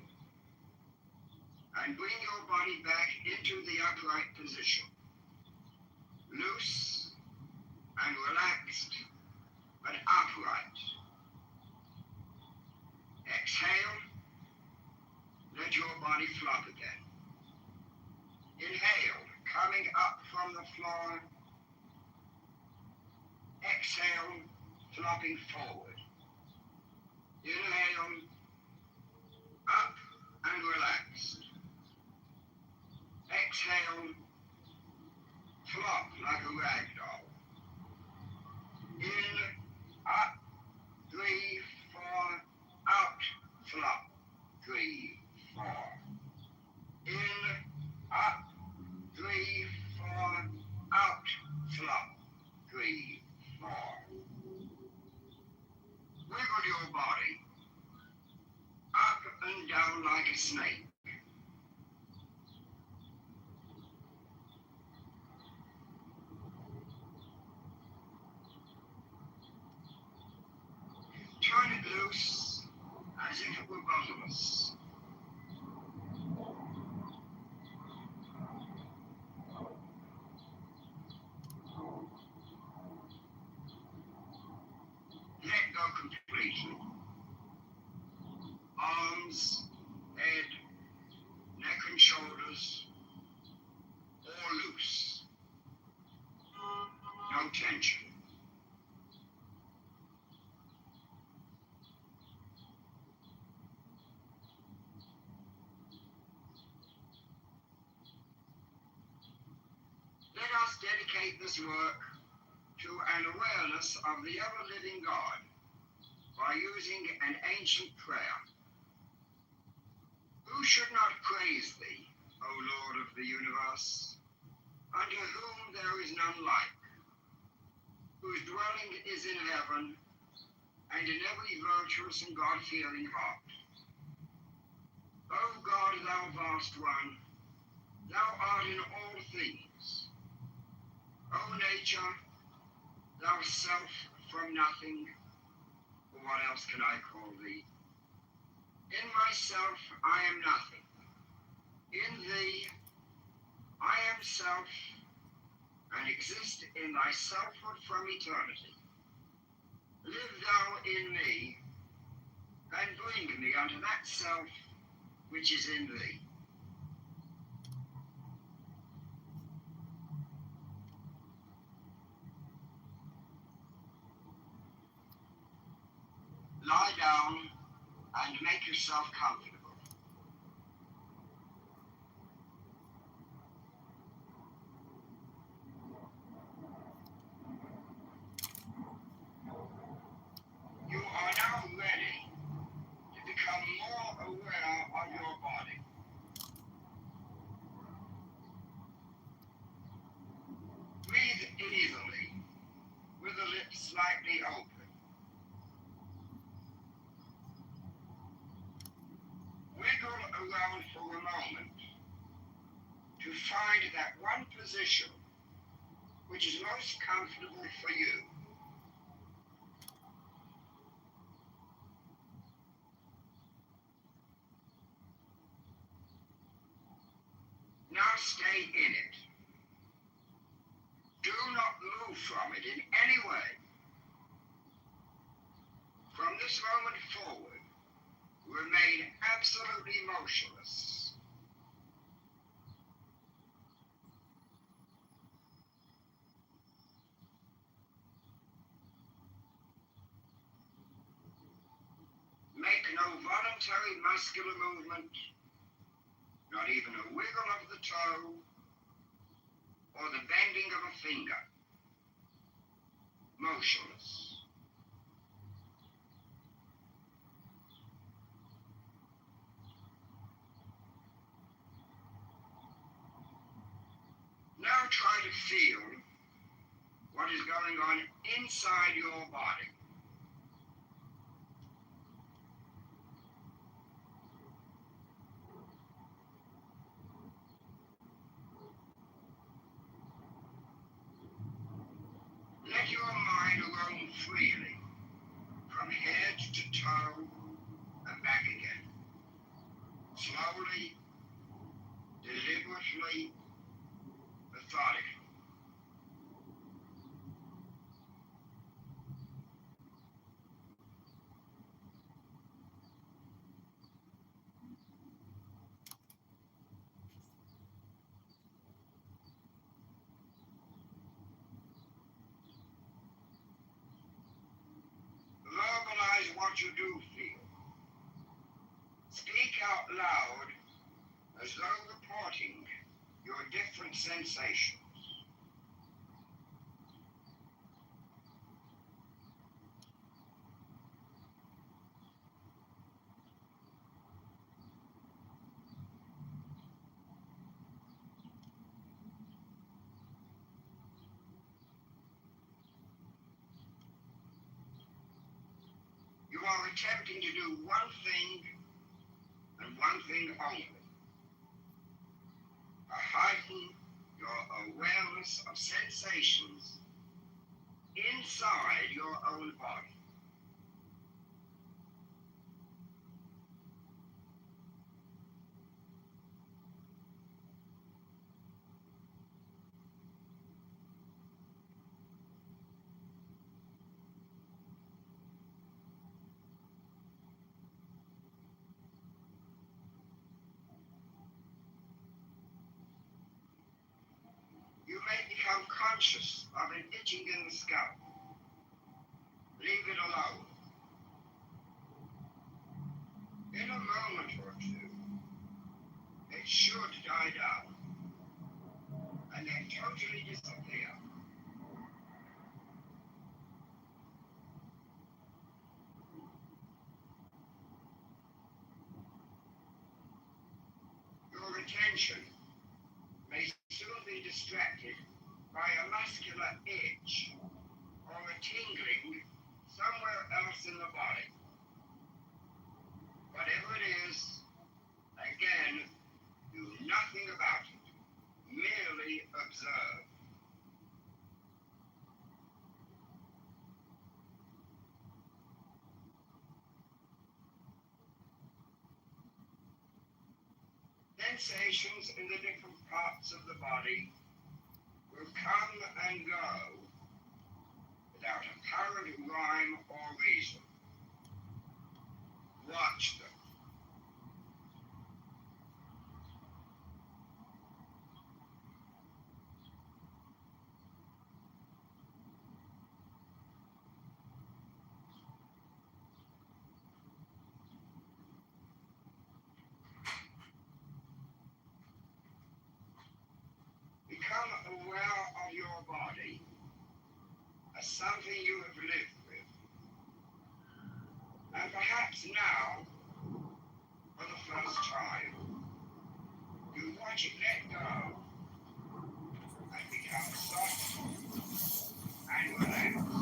and bring your body back into the upright position. Loose and relaxed, but upright. Exhale, let your body flop again. Inhale, coming up from the floor. Exhale, flopping forward. Inhale, up and relaxed. Exhale, flop like a rag doll. In, up, 3, 4, out, flop, 3, 4. In, up, 3, 4, out, flop, 3, 4. Wiggle your body, up and down like a snake. Turn it loose as if it were boneless. dimension. Let us dedicate this work to an awareness of the ever-living God by using an ancient prayer. Who should not praise thee, O Lord of the universe, unto whom there is none like, whose dwelling is in heaven and in every virtuous and God-fearing heart. O God, thou vast one, thou art in all things. O nature, thou self from nothing, what else can I call thee? In myself I am nothing. In thee I am self, and exist in thy selfhood from eternity. Live thou in me, and bring me unto that self which is in thee. Lie down and make yourself comfortable. You are now ready to become more aware of your body. Breathe easily, with the lips slightly open. Wiggle around for a moment to find that one position which is most comfortable for you. Now stay in it. Do not move from it in any way. From this moment forward, remain absolutely motionless. Make no voluntary muscular movement, not even a wiggle of the toe or the bending of a finger. Motionless. Now try to feel what is going on inside your body. Let your mind roam freely from head to toe and back again. Slowly, deliberately, methodically. Verbalize what you do feel. Speak out loud as though reporting your different sensations. You are attempting to do one thing and one thing only. Heighten your awareness of sensations inside your own body. You may become conscious of an itching in the scalp, leave it alone. In a moment or two, it should die down and then totally disappear. Your attention may soon be distracted by a muscular itch or a tingling somewhere else in the body. Whatever it is, again, do nothing about it. Merely observe. Sensations in the different parts of the body will come and go without apparent rhyme or reason. Watch them. Become aware of your body as something you have lived with. And perhaps now, for the first time, you watch it let go and become soft and relaxed.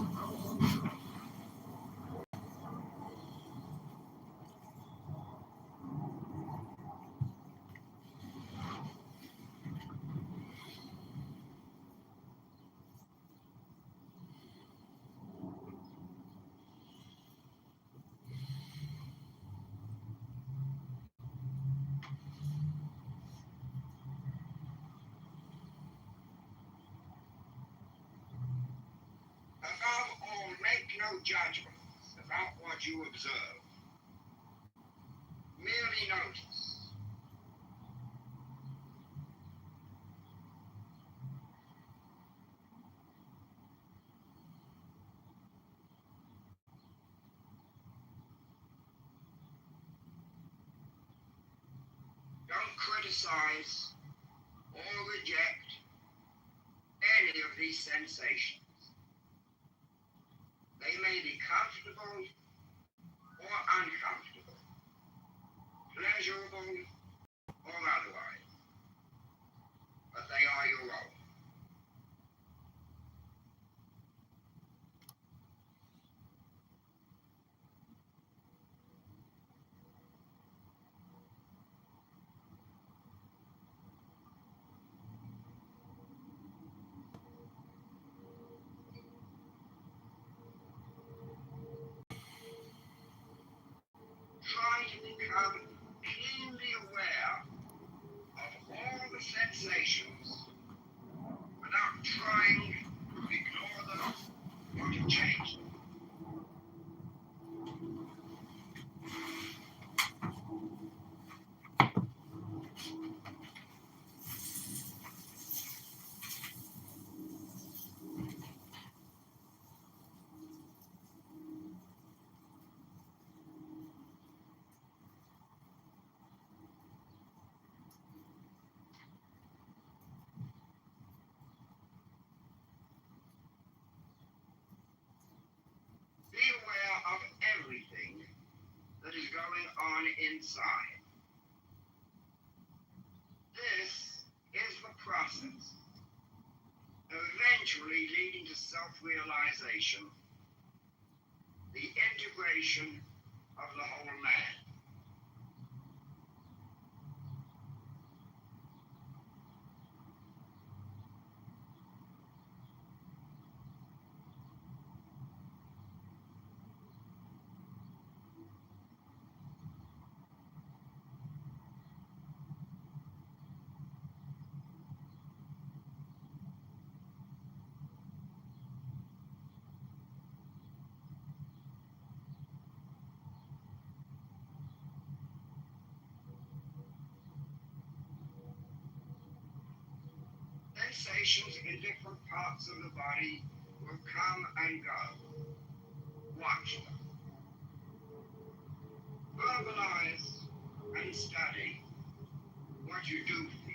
Above all, make no judgments about what you observe. Merely notice. Don't criticize or reject any of these sensations. They may be comfortable or uncomfortable, pleasurable or otherwise, but they are your own. Try to become keenly aware of all the sensations without trying to ignore them or to change them. Be aware of everything that is going on inside. This is the process, eventually leading to self-realization, the integration of the whole man. sensations in different parts of the body will come and go. Watch them. Verbalize and study what you do feel.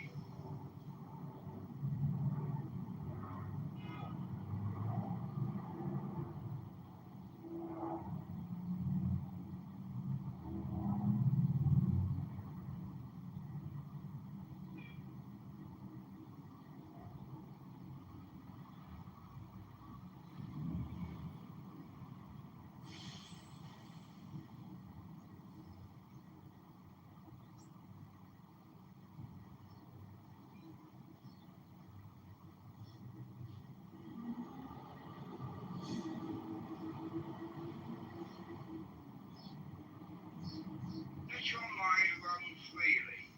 Let your mind roam freely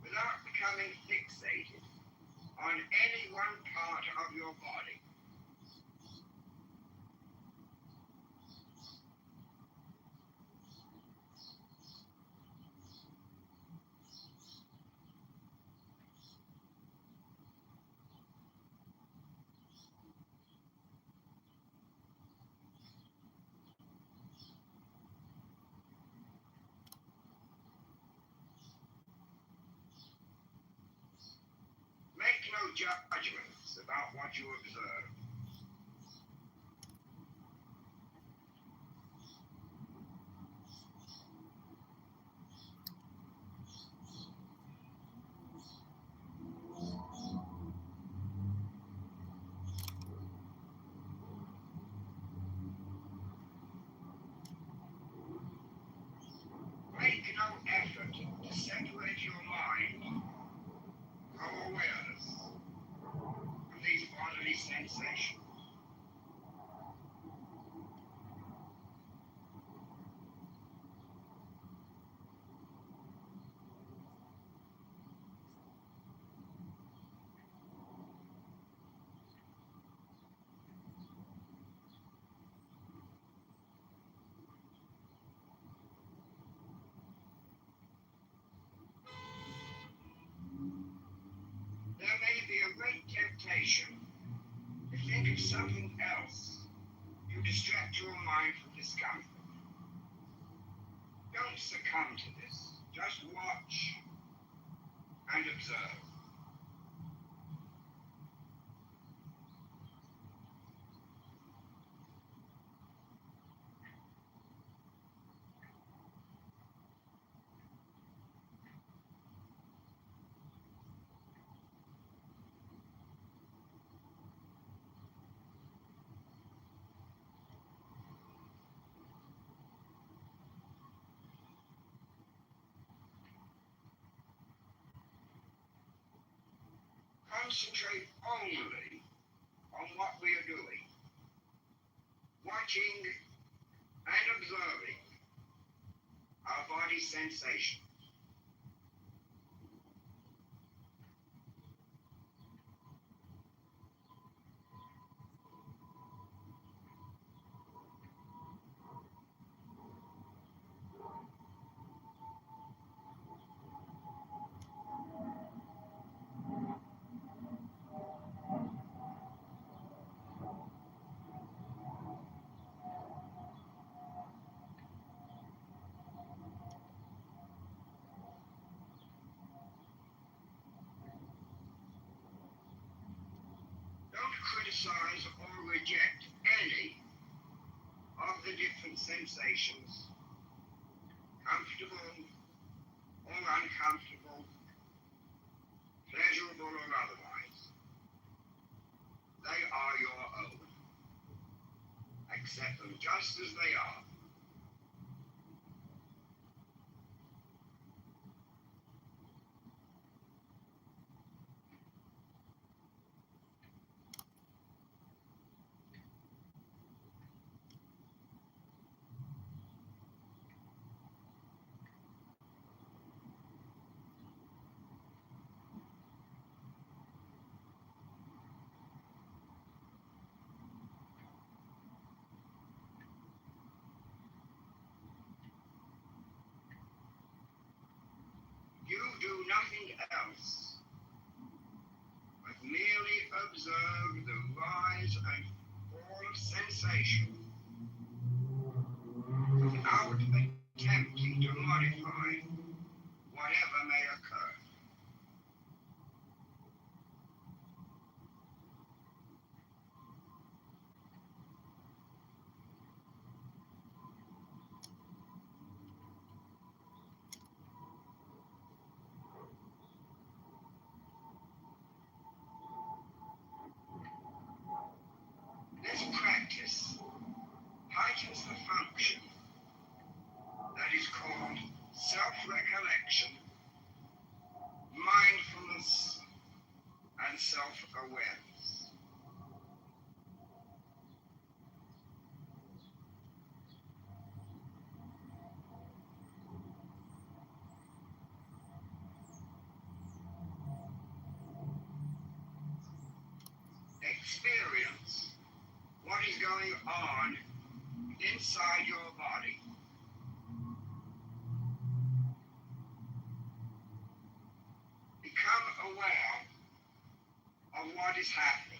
without becoming fixated on any one part of your body. Make no judgments about what you observe. Make no effort to separate your mind, your awareness, from these bodily sensations. There may be a great temptation to think of something else. You distract your mind from discomfort. Don't succumb to this. Just watch and observe. Concentrate only on what we are doing, watching and observing our body sensations. Don't criticize or reject any of the different sensations, comfortable or uncomfortable, pleasurable or otherwise. They are your own. Accept them just as they are. You do nothing else but merely observe the rise and fall of sensation without attempting to modify whatever may occur. This practice heightens the function that is called self-recollection, mindfulness, and self-awareness. Experience what is going on inside your body. Become aware of what is happening.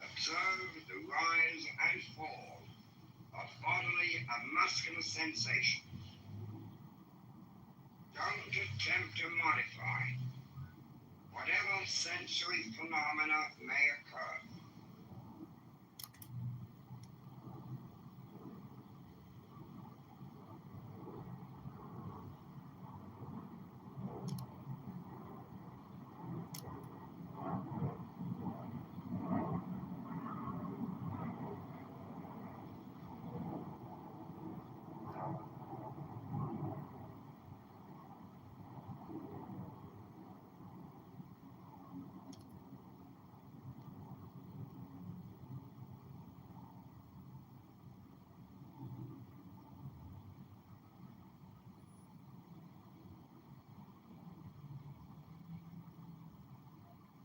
Observe the rise and fall of bodily and muscular sensations. Don't attempt to modify whatever sensory phenomena may occur.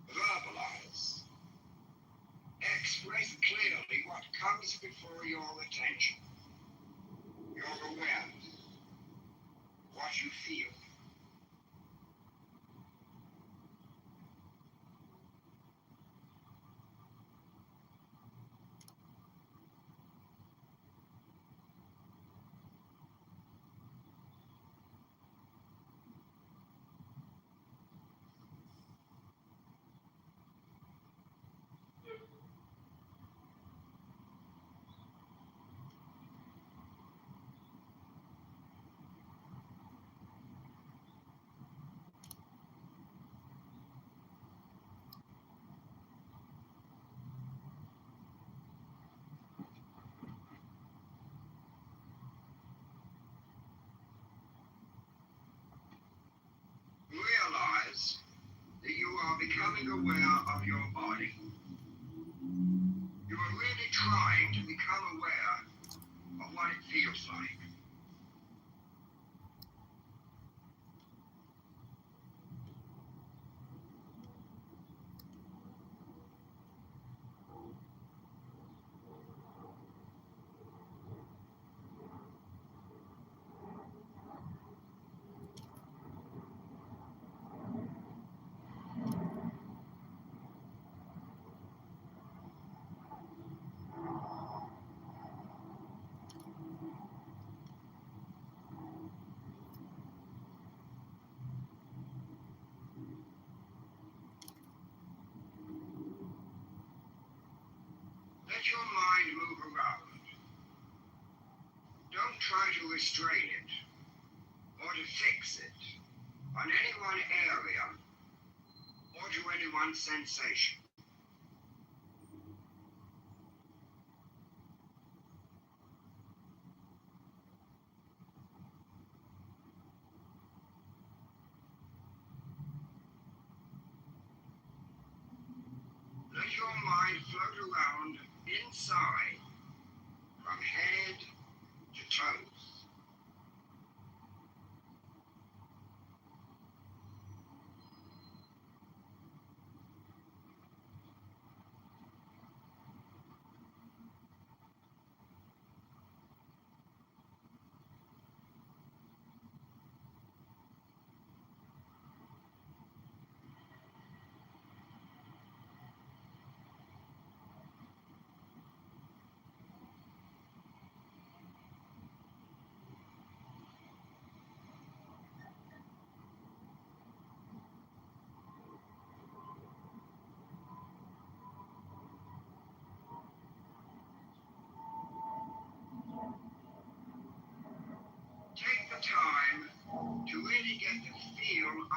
Verbalize. Express clearly what comes before your attention, your awareness, what you feel. Realize that you are becoming aware of your body. You are really trying to become aware of what it feels like. Let your mind move around. Don't try to restrain it or to fix it on any one area or to any one sensation. Let your mind float around inside from head to toes.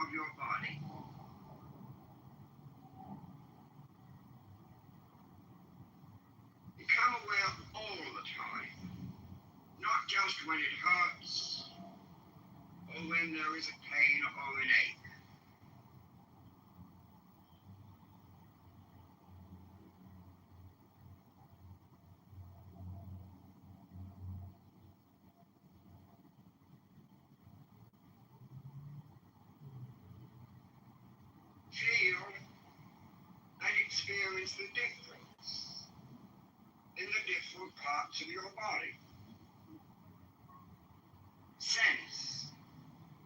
of your body. Become aware all the time, not just when it hurts or when there is a pain or an ache. Feel and experience the difference in the different parts of your body. Sense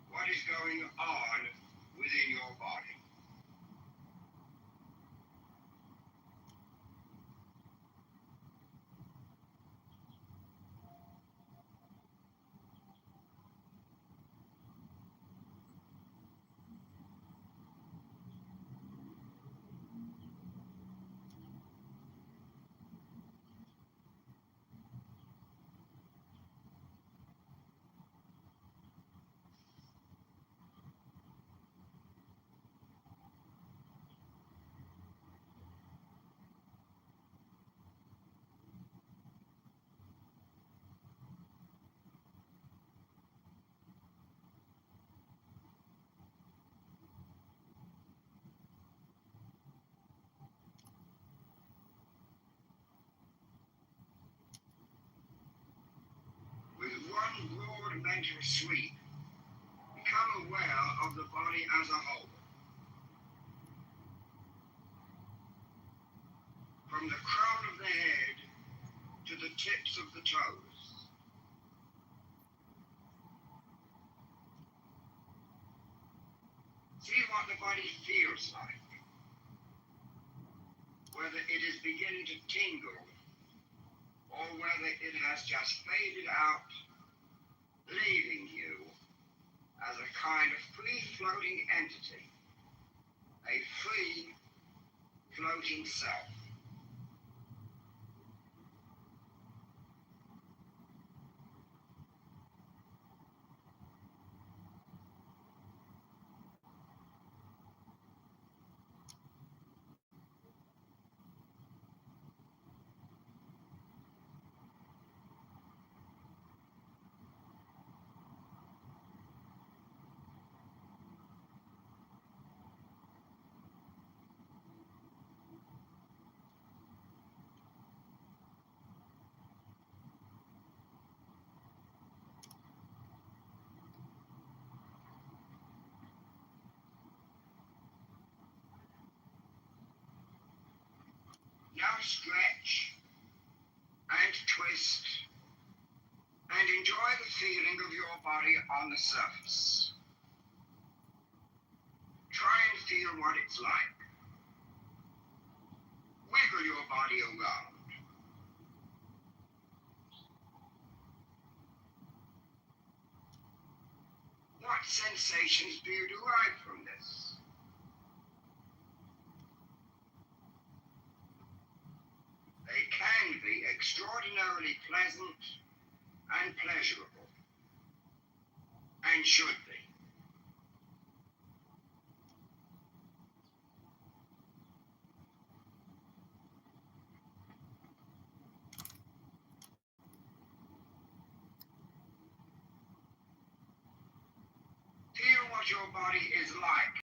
what is going on within your body. With one broad mental sweep, become aware of the body as a whole. From the crown of the head to the tips of the toes. See what the body feels like. Whether it is beginning to tingle or whether it has just faded out, leaving you as a kind of free-floating entity, a free floating self. Now stretch and twist and enjoy the feeling of your body on the surface. Try and feel what it's like. Wiggle your body around. What sensations do you derive from this? They can be extraordinarily pleasant and pleasurable, and should be. Feel what your body is like,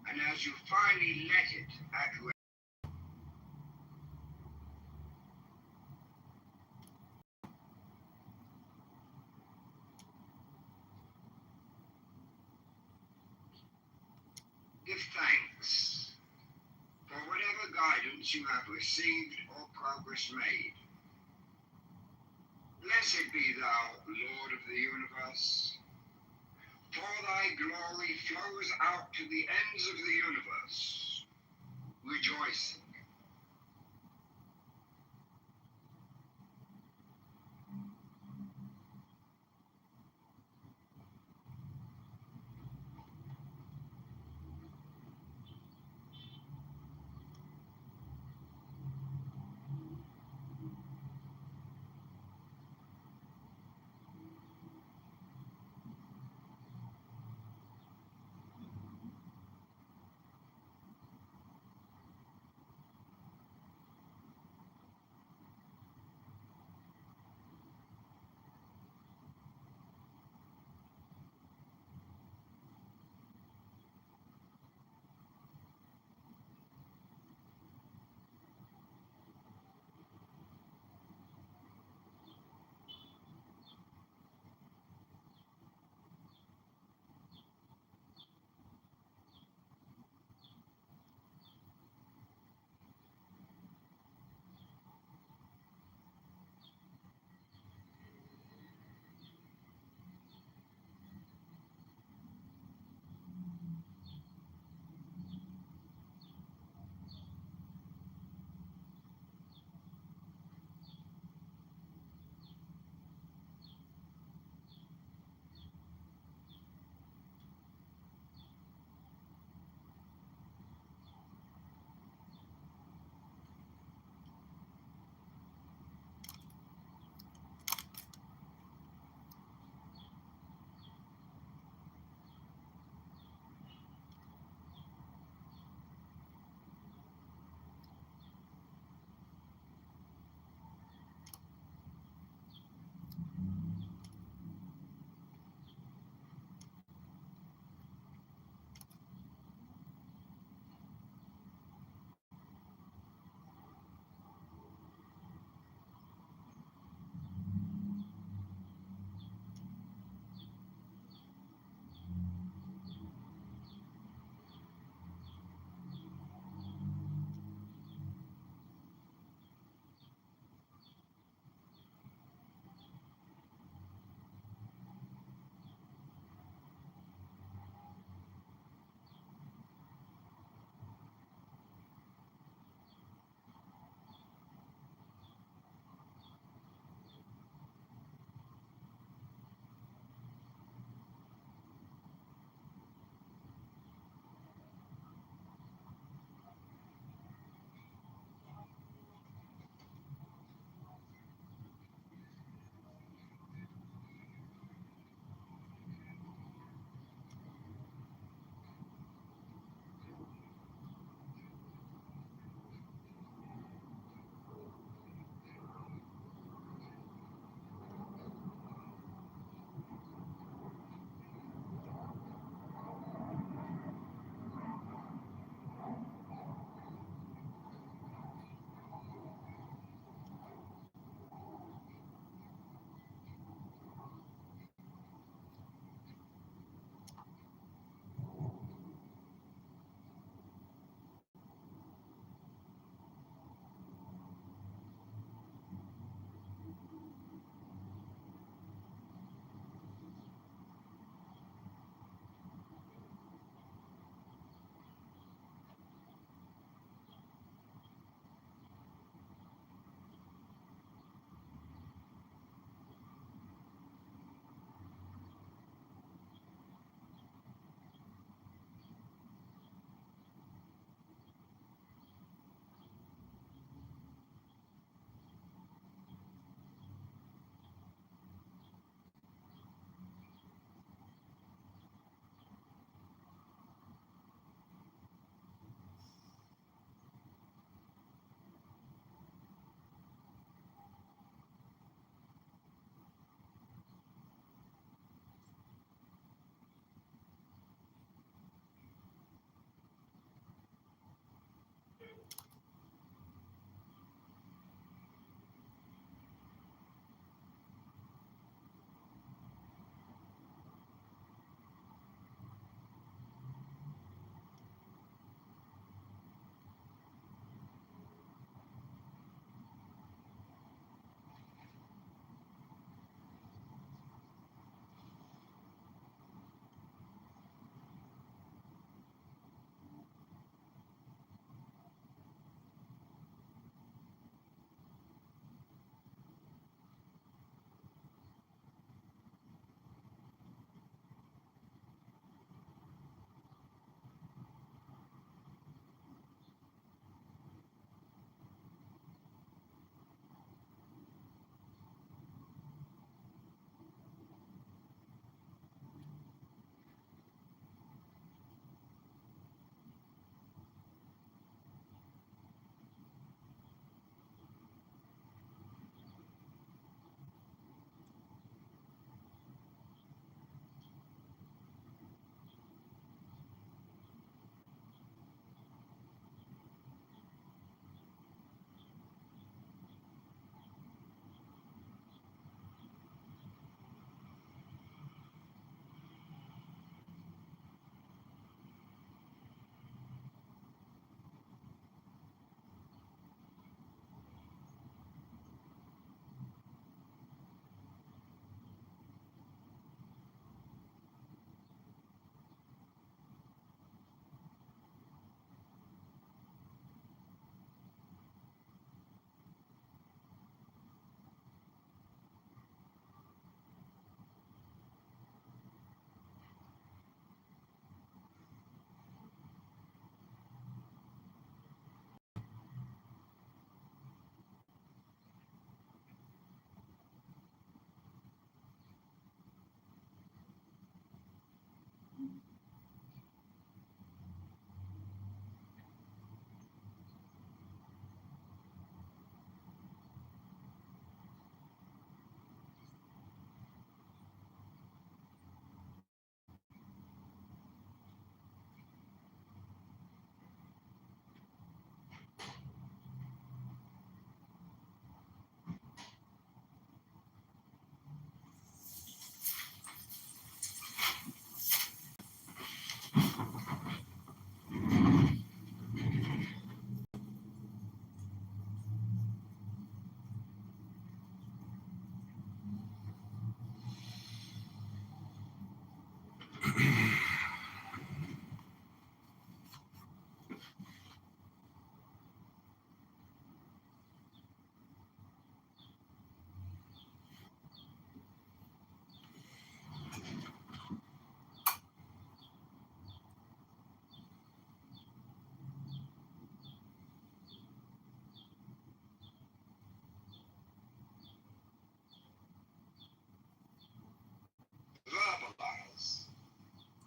and as you finally let it at rest, give thanks for whatever guidance you have received or progress made. Blessed be thou, Lord of the universe, for thy glory flows out to the ends of the universe, rejoicing.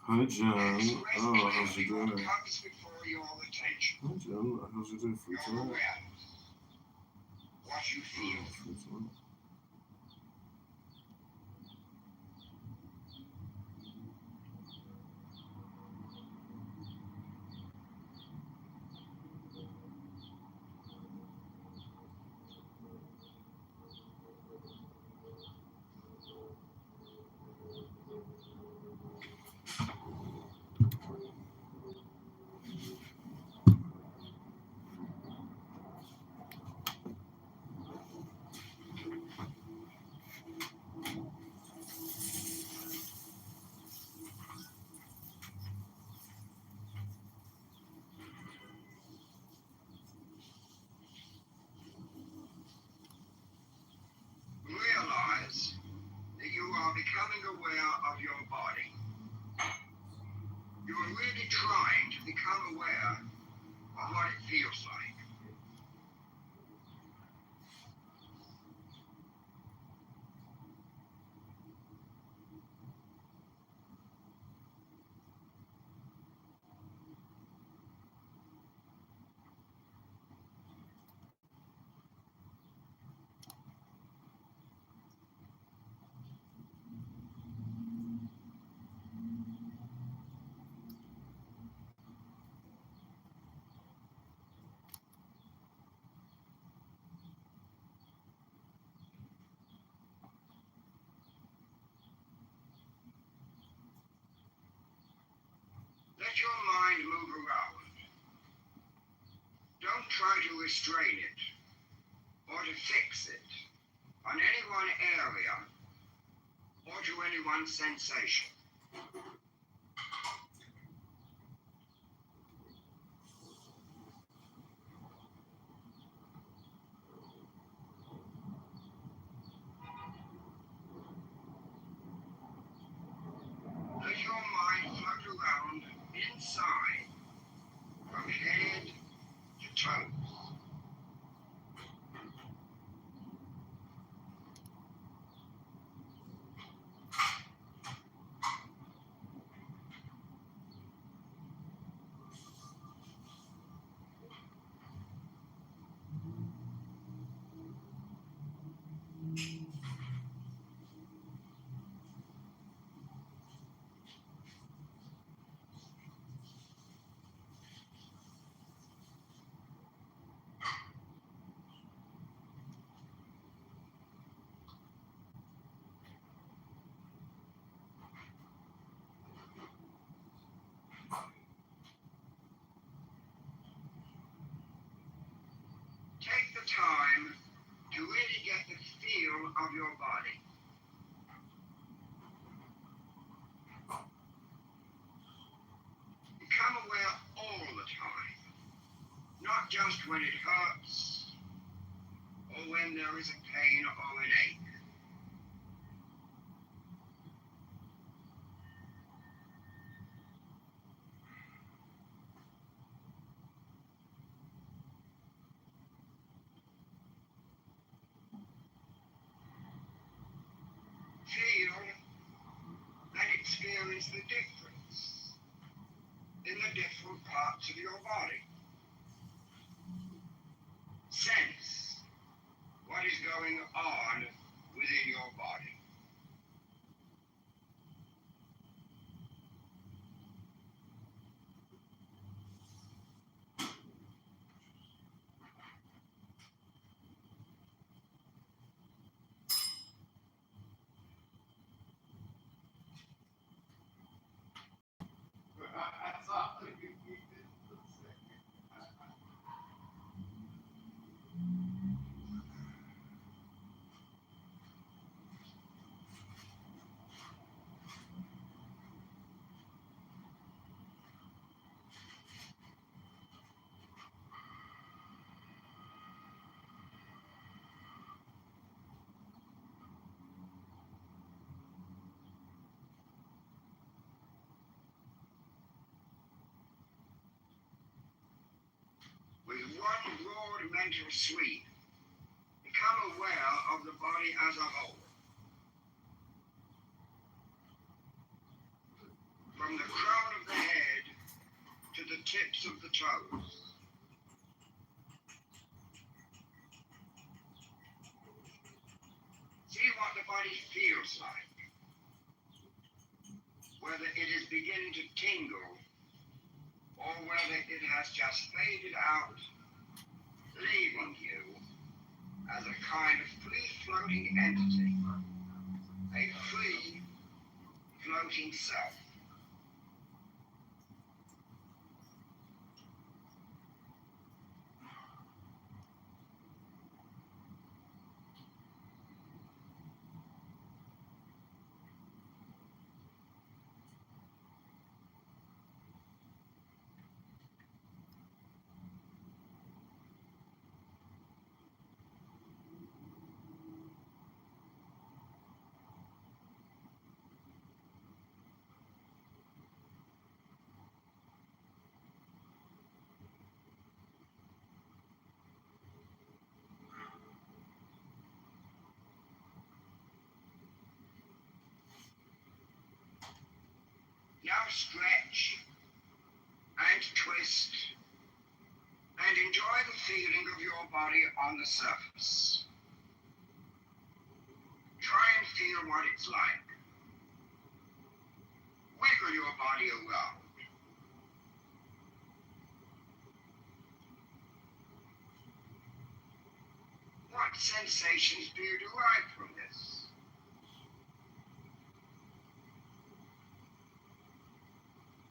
Hi, John. Express Oh, how's it clearly what going? comes before your attention, Hi, John. How's it going? Free your tonight? awareness, what you feel. Oh, free tonight. Realize that you are becoming aware of your body. You are really trying to become aware of what it feels like. Let your mind move around. Don't try to restrain it or to fix it on any one area or to any one sensation. Let your mind float around inside from head to toe. Take the time to really get the feel of your body. Become aware all the time, not just when it hurts or when there is a pain or an ache. Feel and experience the difference in the different parts of your body. Sense what is going on within your body. With one broad mental sweep, become aware of the body as a whole. From the toes. See what the body feels like. Whether it is beginning to tingle or whether it has just faded out, leaving you as a kind of free-floating entity, a free floating self. Now stretch and twist and enjoy the feeling of your body on the surface. Try and feel what it's like. Wiggle your body around. What sensations do you derive from this?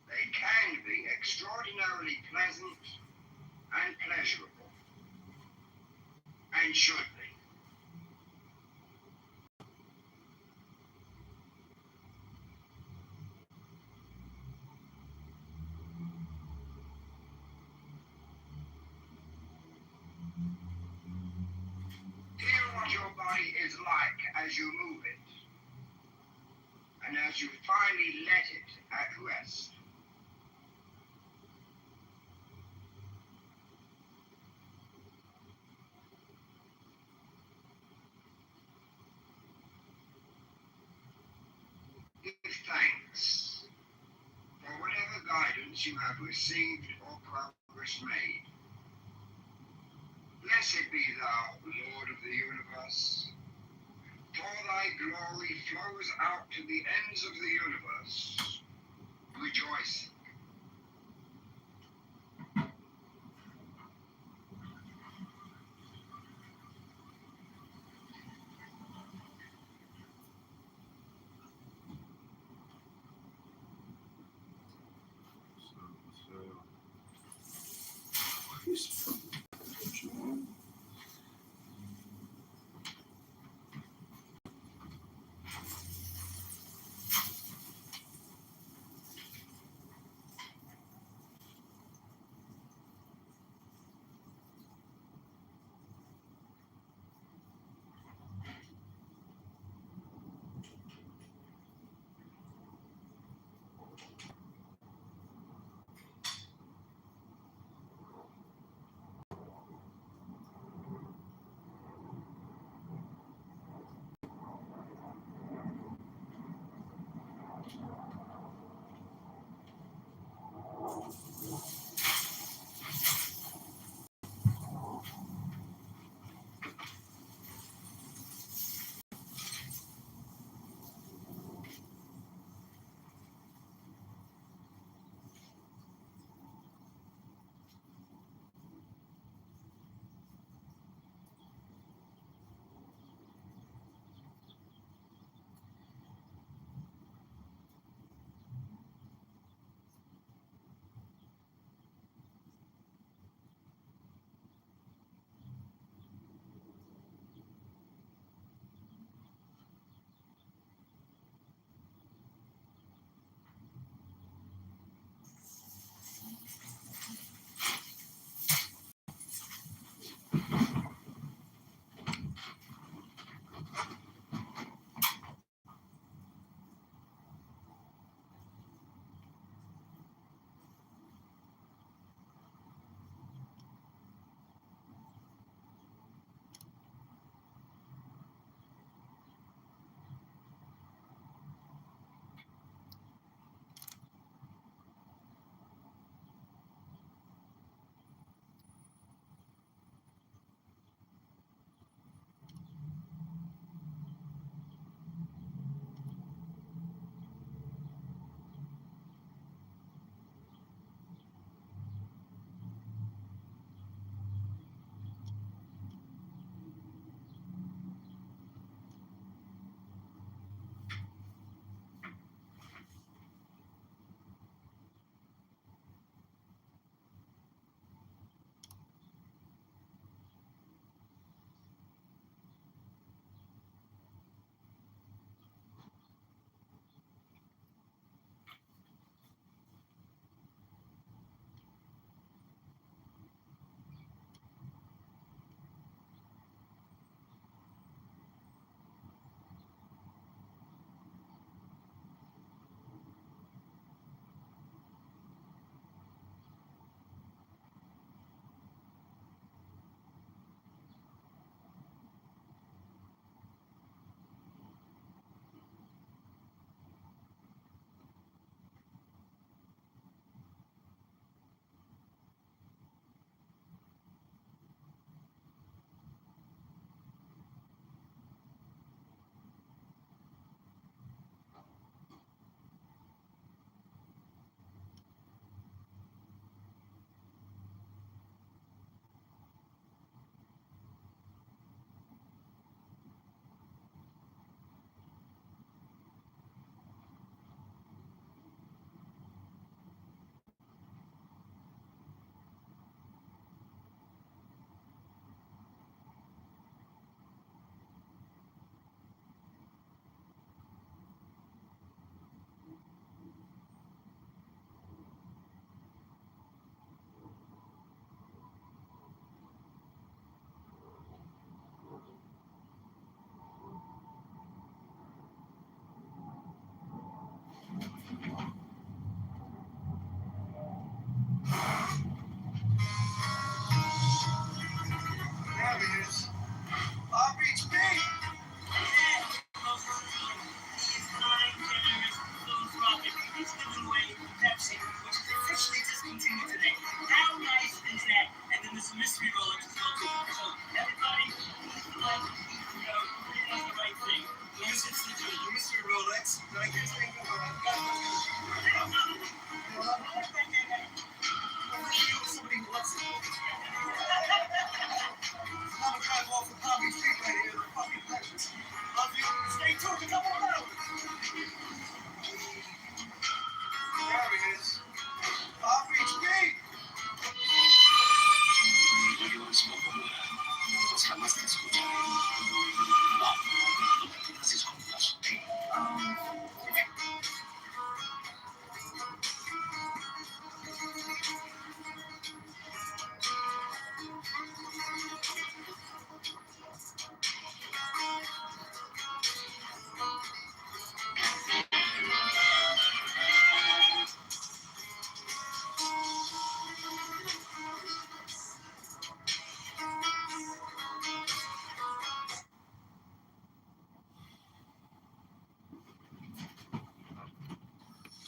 They can be extraordinarily pleasant and pleasurable, and should be. Feel what your body is like as you move it, and as you finally let it at rest. Give thanks for whatever guidance you have received or progress made. Blessed be thou, Lord of the universe, for thy glory flows out to the ends of the universe. Rejoicing.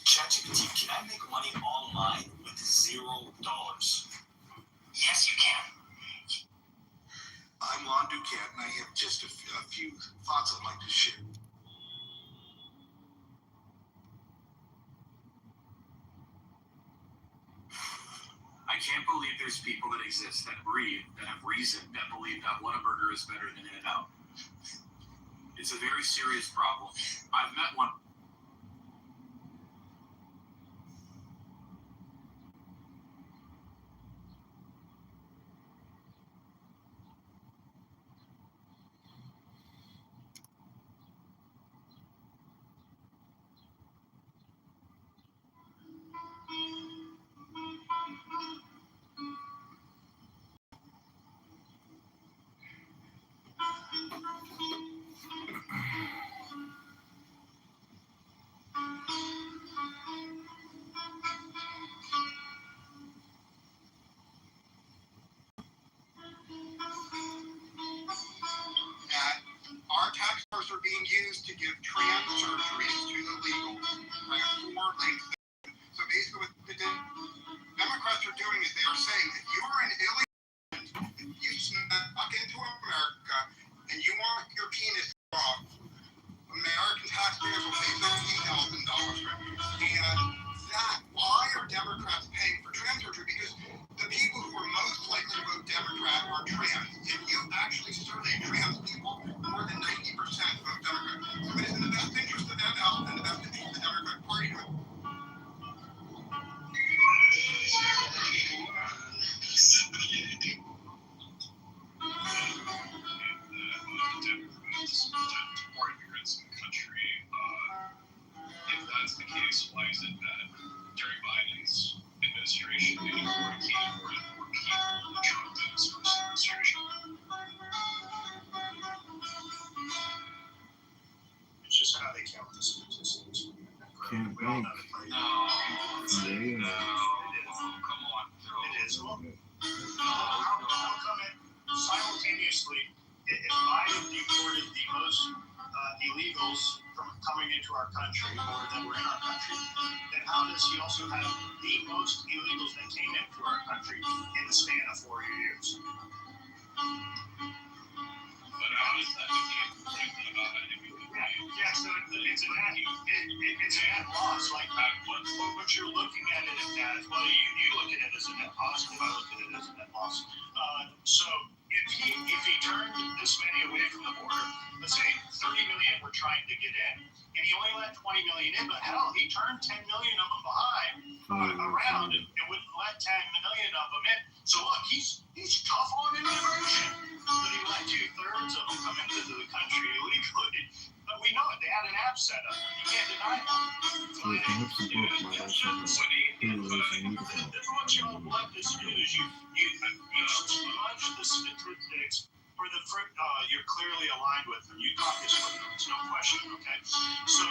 ChatGPT, can I make money online with $0? Yes, you can. I'm Lon Duquette, and I have just a few thoughts I'd like to share. I can't believe there's people that exist, that breathe, that have reason, that believe that Whataburger is better than In-N-Out. It's a very serious problem. I've met one. That our tax dollars are being used to give trans surgeries to the legal. I have 4 links. So basically what the Democrats are doing is they are saying if you are an illegal, you snuck into America and you want your penis off, American taxpayers will pay $15,000 for it. And that, why are Democrats paying for trans surgery? Because the people who are most likely to vote Democrat are trans. If you actually survey trans people, more than 90% vote Democrat. So it is in the best interest of them health and the best interest of the Democratic Party to More immigrants in the country. If that's the case, why is it that during Biden's administration, they deported more people than Trump did his first administration? It's just how they count the statistics. Can't We all bank. know the play. No, come on. It is. Well, how come it simultaneously, if Biden deported the most illegals from coming into our country or that were in our country, then how does he also have the most illegals that came into our country in the span of 4 years? But how does that become pregnant about anything? Yeah, so it's a net loss. Like what you're looking at it as, well, you look at it as a net positive. I look at it as a net loss. So if he turned this many away from the border, let's say 30 million were trying to get in, and he only let 20 million in, but hell, he turned 10 million of them behind around and wouldn't let 10 million of them in. So look, he's tough on immigration, but he let 2/3 of them come into the country illegally. But we know it. They had an app set up. You can't deny that. So perhaps the book might also help who lives in need of help. That's what you all love to do is you smudge the statistics for the fruit you're clearly aligned with them. You caucus with them. There's no question. Okay. So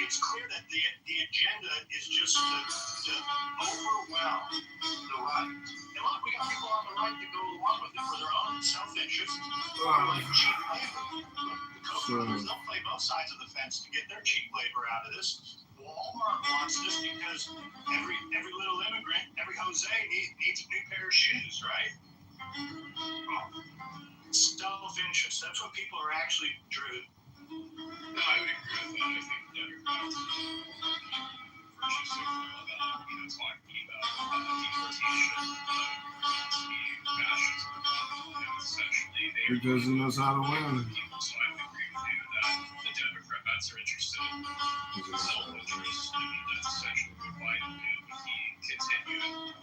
it's clear that the agenda is just to overwhelm the right. And look, we got people on the right to go along with it for their own self-interest. Like cheap labor. The Koch brothers, they'll play both sides of the fence to get their cheap labor out of this. Walmart wants this because every little immigrant, every Jose needs a new pair of shoes, right? Self-interest. That's what people are actually driven. No, I would agree with that. I think Democrats virtue signal about, talking about deportation of fascism. Essentially, they Because he knows how to win. people. So I would agree with you that the Democrats are interested in self-interest. I mean, that's essentially what Biden did with the continued,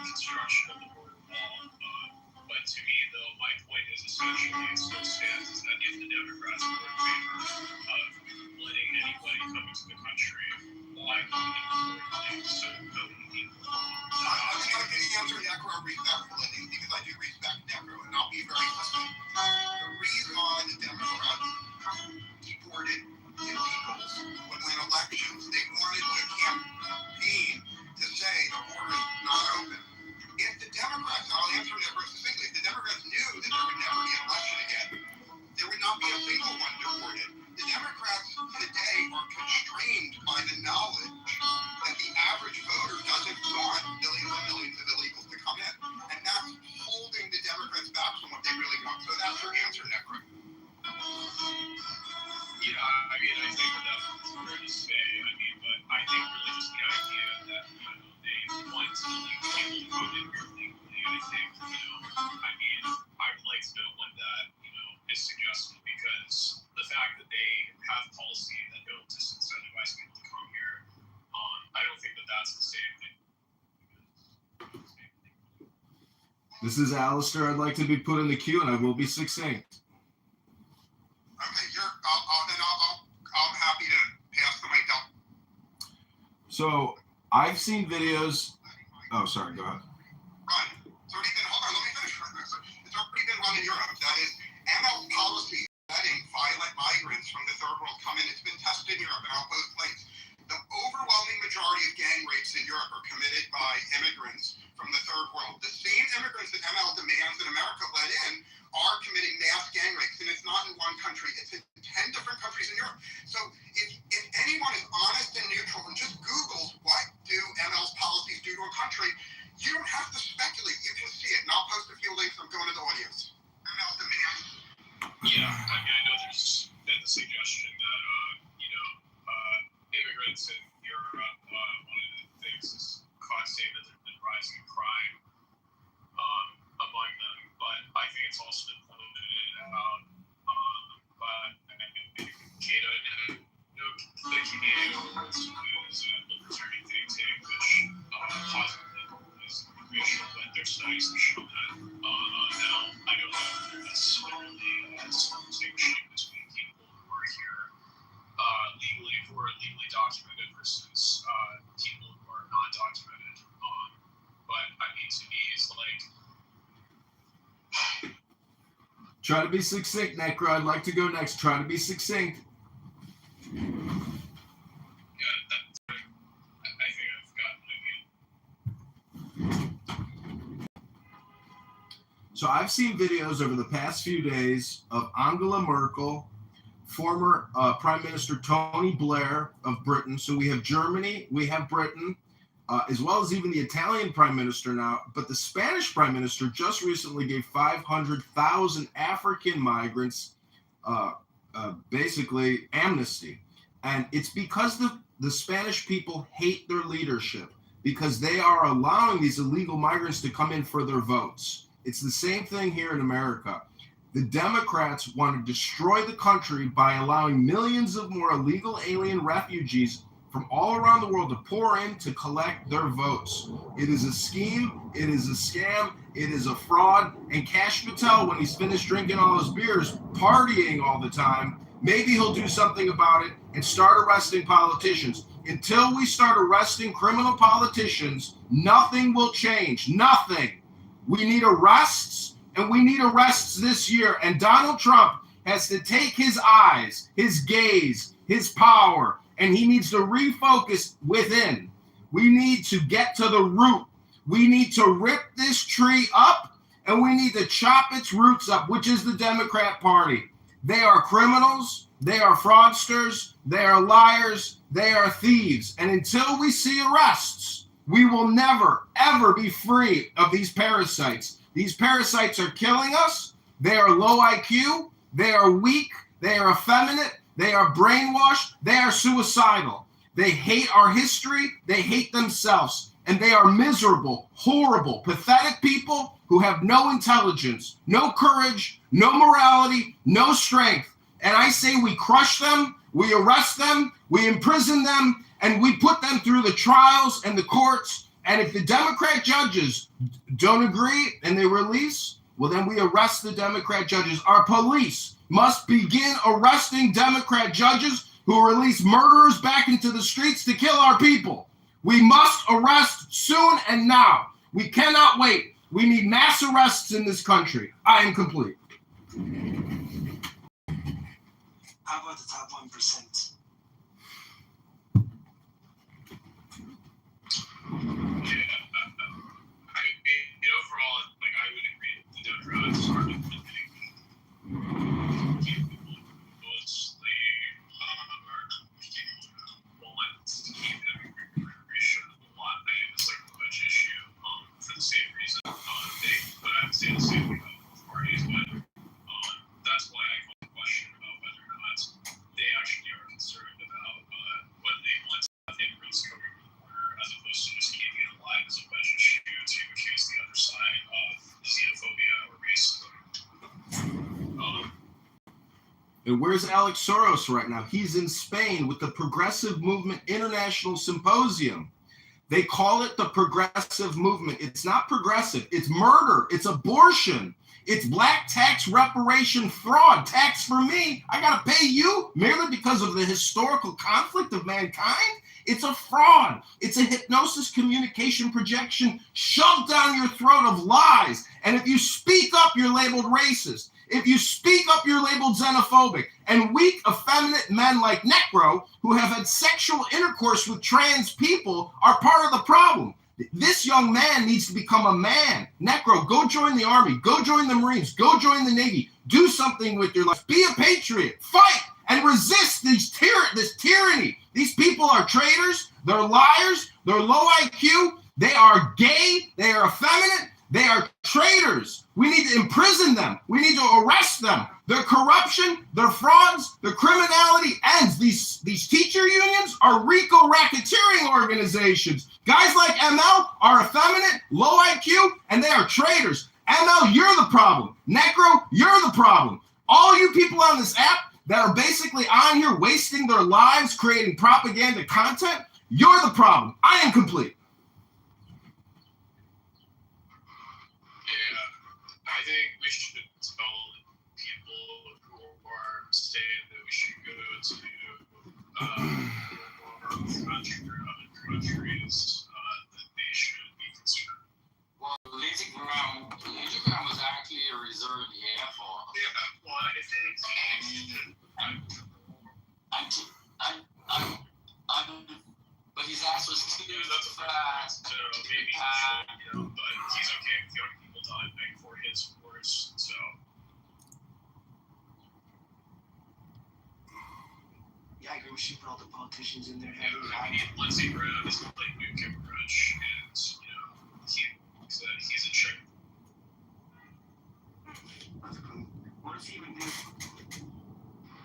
construction of the border wall. But to me, though, my point is essentially it still stands is that if the Democrats were in favor of letting anybody come into the country, why wouldn't so many people? I think I can answer Necro respectfully because I do respect Necro, and I'll be very specific. The reason why the Democrats deported illegals when we had elections, they wanted the campaign to say the border is not open. If the Democrats, I'll answer Necro succinctly, if the Democrats knew that there would never be an election again, there would not be a single one deported. The Democrats today are constrained by the knowledge that the average voter doesn't want millions and millions of illegals to come in. And that's holding the Democrats back from what they really want. So that's your answer, Necro. Yeah, I mean, I think that's fair to say. I mean, but I think really just the idea that, they want to leave people to vote in illegally. I think, I mean, I would like to know when that, is suggested because the fact that they have policy that don't disincentivize people to come here, I don't think that that's the same thing. This is Alistair. I'd like to be put in the queue, and I will be succinct. Okay, I'm happy to pass the mic down. So I've seen videos. Oh, sorry. Go ahead. Run. It's already been. Hold on. Let me finish. It's already been run in Europe. That is ML's policy letting violent migrants from the third world come in. It's been tested in Europe, and I'll post links. The overwhelming majority of gang rapes in Europe are committed by immigrants from the third world. The same immigrants that ML demands that America let in are committing mass gang rapes, and it's not in one country. It's in 10 different countries in Europe. So if anyone is honest and neutral and just Googles what do ML's policies do to a country, you don't have to speculate. You can see it. And I'll post a few links. I'm going to the audience. ML demands. Yeah, I mean, I know there's been the suggestion that, immigrants in Europe, one of the things is saying that there's been rising crime among them, but I think it's also been pointed out by the Canadian who's a libertarian think tank, which positively is immigration, but their studies have shown that now I don't know if there's necessarily a distinction between people who are here legally, who are legally documented versus people who are not documented. But I mean, to me, it's like. Try to be succinct, Necro. I'd like to go next. Try to be succinct. Yeah, that's right. I think I've gotten an idea. So I've seen videos over the past few days of Angela Merkel, former Prime Minister Tony Blair of Britain. So we have Germany, we have Britain, as well as even the Italian Prime Minister now. But the Spanish Prime Minister just recently gave 500,000 African migrants basically amnesty. And it's because the Spanish people hate their leadership, because they are allowing these illegal migrants to come in for their votes. It's the same thing here in America. The Democrats want to destroy the country by allowing millions of more illegal alien refugees from all around the world to pour in to collect their votes. It is a scheme, it is a scam, it is a fraud, and Kash Patel, when he's finished drinking all his beers, partying all the time, maybe he'll do something about it and start arresting politicians. Until we start arresting criminal politicians, nothing will change, nothing. We need arrests, and we need arrests this year, and Donald Trump has to take his eyes, his gaze, his power, and he needs to refocus within. We need to get to the root. We need to rip this tree up, and we need to chop its roots up, which is the Democrat Party. They are criminals. They are fraudsters. They are liars. They are thieves. And until we see arrests, we will never, ever be free of these parasites. These parasites are killing us. They are low IQ. They are weak. They are effeminate. They are brainwashed. They are suicidal. They hate our history. They hate themselves. And they are miserable, horrible, pathetic people who have no intelligence, no courage, no morality, no strength. And I say we crush them, we arrest them, we imprison them, and we put them through the trials and the courts. And if the Democrat judges don't agree and they release, well, then we arrest the Democrat judges. Our police must begin arresting Democrat judges who release murderers back into the streets to kill our people. We must arrest soon and now. We cannot wait. We need mass arrests in this country. I am complete. How about the top 1%? Overall, like I would agree, the Democrats are admitting people mostly want to keep immigration alive. It's like a budget issue for the same reason. I would say the same thing about both parties, but that's why I call the question about whether or not they actually are concerned about whether they want to have immigrants coming over the border as opposed to just keeping it alive as a budget issue to accuse the other side of xenophobia or racism. And where's Alex Soros right now? He's in Spain with the Progressive Movement International Symposium. They call it the progressive movement. It's not progressive. It's murder. It's abortion. It's black tax reparation fraud. Tax for me. I got to pay you merely because of the historical conflict of mankind. It's a fraud. It's a hypnosis communication projection shoved down your throat of lies. And if you speak up, you're labeled racist. If you speak up, you're labeled xenophobic. And weak, effeminate men like Necro, who have had sexual intercourse with trans people, are part of the problem. This young man needs to become a man. Necro, go join the army. Go join the Marines. Go join the Navy. Do something with your life. Be a patriot. Fight and resist this tyranny. These people are traitors. They're liars. They're low IQ. They are gay. They are effeminate. They are traitors. We need to imprison them. We need to arrest them. Their corruption, their frauds, their criminality ends. These teacher unions are RICO racketeering organizations. Guys like ML are effeminate, low IQ, and they are traitors. ML, you're the problem. Necro, you're the problem. All you people on this app that are basically on here wasting their lives creating propaganda content, you're the problem. I am complete. I think we should tell people who are saying that we should go to other countries that they should be concerned. Well, Lindsey Graham was actually a reserve in the Air Force. Yeah, well, I think but his ass was too fat. So maybe but he's okay with young people dying for his wars. So yeah, I agree. We should put all the politicians in there. we need Lindsey Graham is like Newt Gingrich, and he's a chick. What does he even do?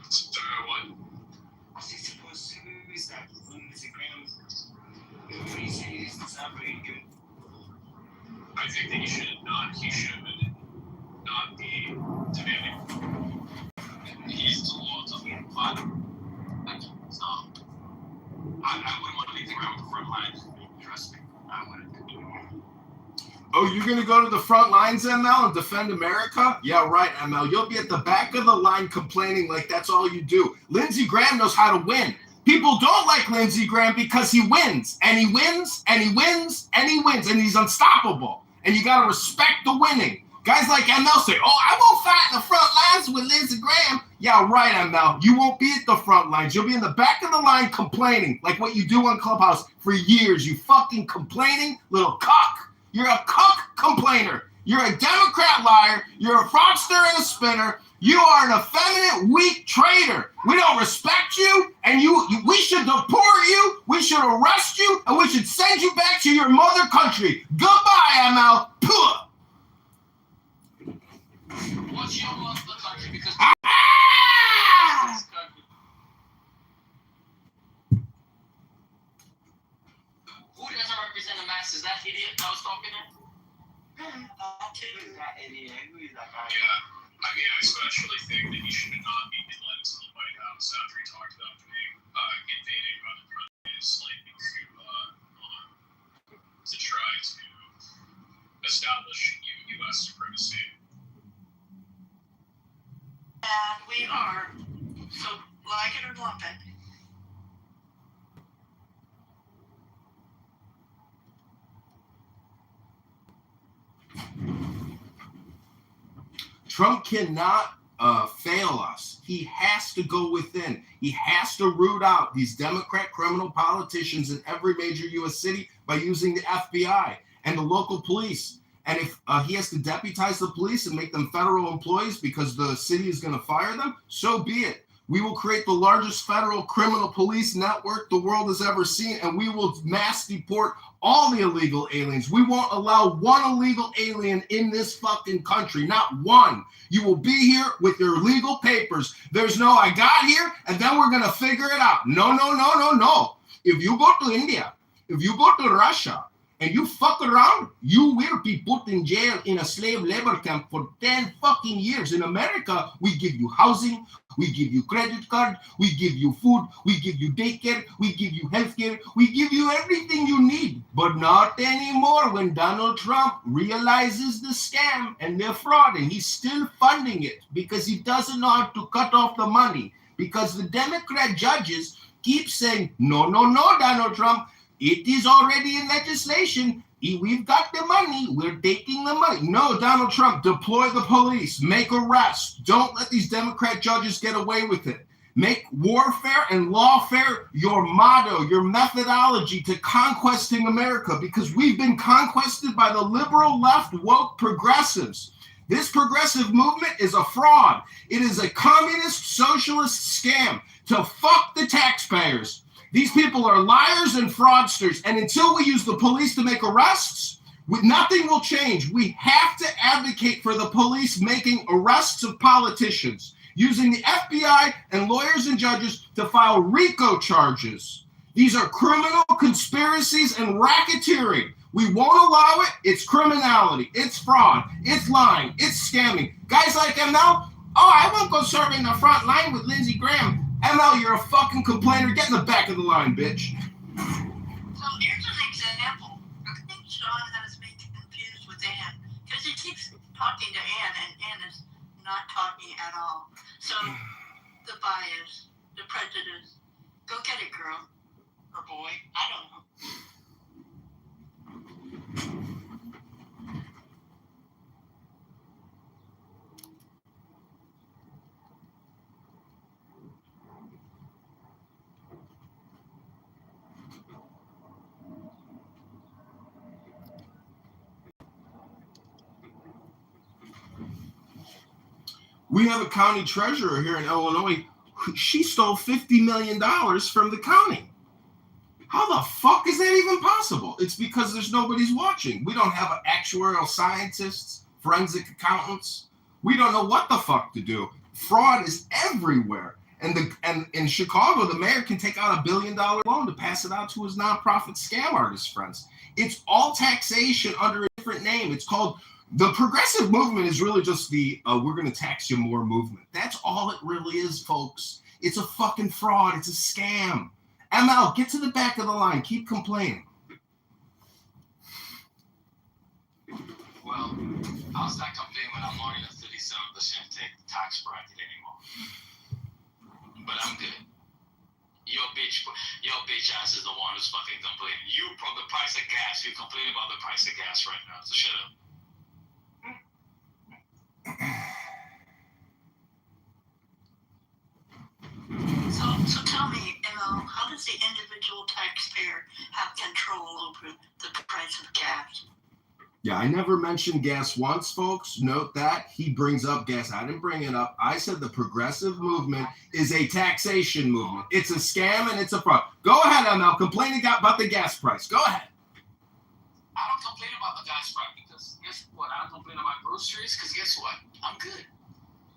So what? What's he supposed to do? Is that Lindsey Graham? What he says is not very good. I think that he should not be demanding. He's too old to be fun. So I wouldn't want anything around the front lines. Trust me, I wouldn't. Oh, you're going to go to the front lines, ML, and defend America? Yeah, right, ML. You'll be at the back of the line complaining like that's all you do. Lindsey Graham knows how to win. People don't like Lindsey Graham because he wins, and he wins, and he wins, and he wins, and he's unstoppable. And you got to respect the winning. Guys like ML say, oh, I won't fight in the front lines with Lindsey Graham. Yeah, right, ML. You won't be at the front lines. You'll be in the back of the line complaining like what you do on Clubhouse for years. You fucking complaining little cuck. You're a cuck complainer. You're a Democrat liar. You're a fraudster and a spinner. You are an effeminate, weak traitor. We don't respect you, and we should deport you. We should arrest you, and we should send you back to your mother country. Goodbye, ML. Puh. What's your mother country? Because And we are, so like it or lump it. Trump cannot fail us. He has to go within. He has to root out these Democrat criminal politicians in every major U.S. city by using the FBI and the local police. And if he has to deputize the police and make them federal employees because the city is going to fire them, so be it. We will create the largest federal criminal police network the world has ever seen, and we will mass deport all the illegal aliens. We won't allow one illegal alien in this fucking country, not one. You will be here with your legal papers. There's no, I got here, and then we're going to figure it out. No, no, no, no, no. If you go to India, if you go to Russia, and you fuck around, you will be put in jail in a slave labor camp for 10 fucking years. In America, we give you housing, we give you credit card, we give you food, we give you daycare, we give you healthcare, we give you everything you need. But not anymore when Donald Trump realizes the scam and the fraud, and he's still funding it because he doesn't know how to cut off the money. Because the Democrat judges keep saying, no, no, no, Donald Trump, it is already in legislation. We've got the money. We're taking the money. No, Donald Trump, deploy the police. Make arrests. Don't let these Democrat judges get away with it. Make warfare and lawfare your motto, your methodology to conquesting America, because we've been conquested by the liberal left woke progressives. This progressive movement is a fraud. It is a communist socialist scam to fuck the taxpayers. These people are liars and fraudsters, and until we use the police to make arrests, nothing will change. We have to advocate for the police making arrests of politicians, using the FBI and lawyers and judges to file RICO charges. These are criminal conspiracies and racketeering. We won't allow it. It's criminality. It's fraud. It's lying. It's scamming. Guys like ML, I won't go serve in the front line with Lindsey Graham. ML, you're a fucking complainer. Get in the back of the line, bitch. So here's an example. I think Sean has me confused with Ann because he keeps talking to Ann, and Ann is not talking at all. So the bias, the prejudice, go get it, girl or boy. I don't know. We have a county treasurer here in Illinois. She stole $50 million from the county. How the fuck is that even possible? It's because there's nobody's watching. We don't have actuarial scientists, forensic accountants. We don't know what the fuck to do. Fraud is everywhere. And in Chicago, the mayor can take out $1 billion loan to pass it out to his nonprofit scam artist friends. It's all taxation under a different name. It's called the progressive movement is really just the we're going to tax you more movement. That's all it really is, folks. It's a fucking fraud. It's a scam. ML, get to the back of the line. Keep complaining. Well, how's that complaining when I'm not in a 37% tax bracket anymore? But I'm good. Your bitch ass is the one who's fucking complaining. You, from the price of gas, you're complaining about the price of gas right now. So shut up. So tell me, how does the individual taxpayer have control over the price of gas? Yeah, I never mentioned gas once, folks. Note that. He brings up gas. I didn't bring it up. I said the progressive movement is a taxation movement. It's a scam and it's a fraud. Go ahead, ML. Complain about the gas price. Go ahead. I don't complain about the gas price because guess what? I don't complain about groceries because guess what? I'm good.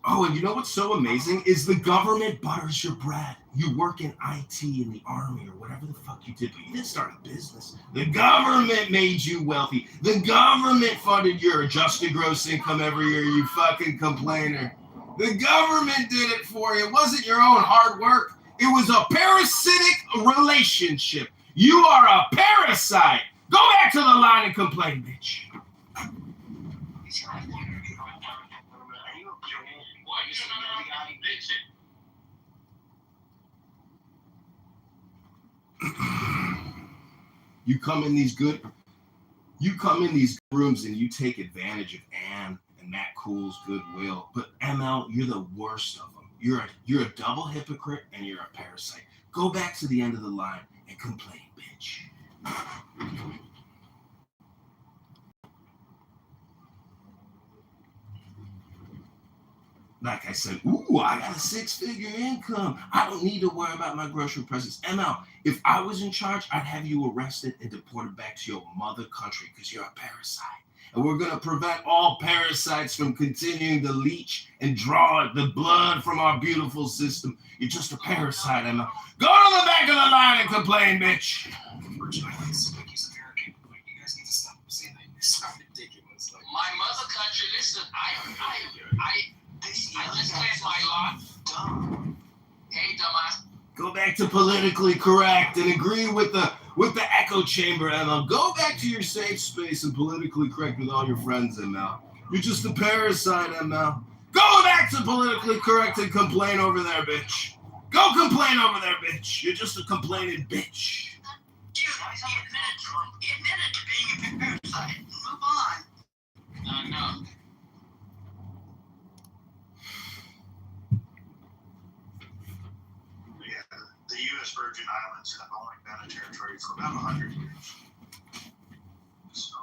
Oh, and you know what's so amazing is the government butters your bread. You work in IT in the army or whatever the fuck you did, but you didn't start a business. The government made you wealthy. The government funded your adjusted gross income every year, you fucking complainer. The government did it for you. It wasn't your own hard work. It was a parasitic relationship. You are a parasite. Go back to the line and complain, bitch. I bitch it. You come in these rooms and you take advantage of Ann and Matt Cool's goodwill. But ML, you're the worst of them. You're a double hypocrite and you're a parasite. Go back to the end of the line and complain, bitch. Like I said, ooh, I got a 6-figure income. I don't need to worry about my grocery prices. ML, if I was in charge, I'd have you arrested and deported back to your mother country because you're a parasite. And we're going to prevent all parasites from continuing to leach and draw the blood from our beautiful system. You're just a parasite, ML. Go to the back of the line and complain, bitch. Virgin Islands, like he's American. Like, you guys need to stop saying that. It's so ridiculous. Like, My mother country, listen, I just cleared my lot. Hey, dumbass. Go back to politically correct and agree with the echo chamber, ML. Go back to your safe space and politically correct with all your friends, ML. You're just a parasite, ML. Go back to politically correct and complain over there, bitch. Go complain over there, bitch. You're just a complaining bitch. Dude, he admitted to being a parasite. Move on. No. The U.S. Virgin Islands have only been a territory for about 100 years. So,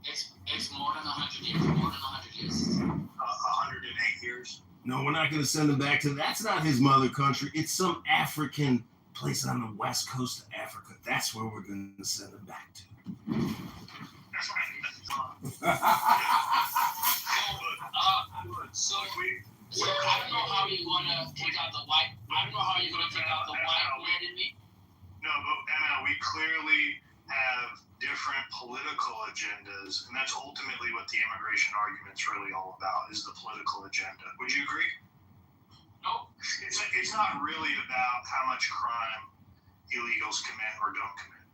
It's more than 100 years. More than 100 years. 108 years. No, we're not going to send him back to. That's not his mother country. It's some African place on the west coast of Africa. That's where we're going to send him back to. So I don't know how you're gonna take out the white. I don't know how you're gonna take out the white man in me. No, but ML, we clearly have different political agendas, and that's ultimately what the immigration argument's really all about, is the political agenda. Would you agree? No. It's not really about how much crime illegals commit or don't commit.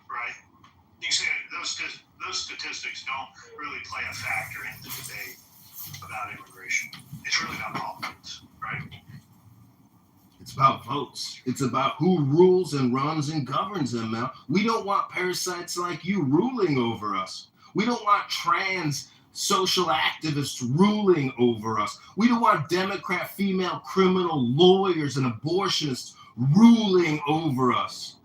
Right? You say those statistics don't really play a factor in the debate about immigration. It's really about politics, right? It's about votes. It's about who rules and runs and governs them now. We don't want parasites like you ruling over us. We don't want trans social activists ruling over us. We don't want Democrat female criminal lawyers and abortionists ruling over us.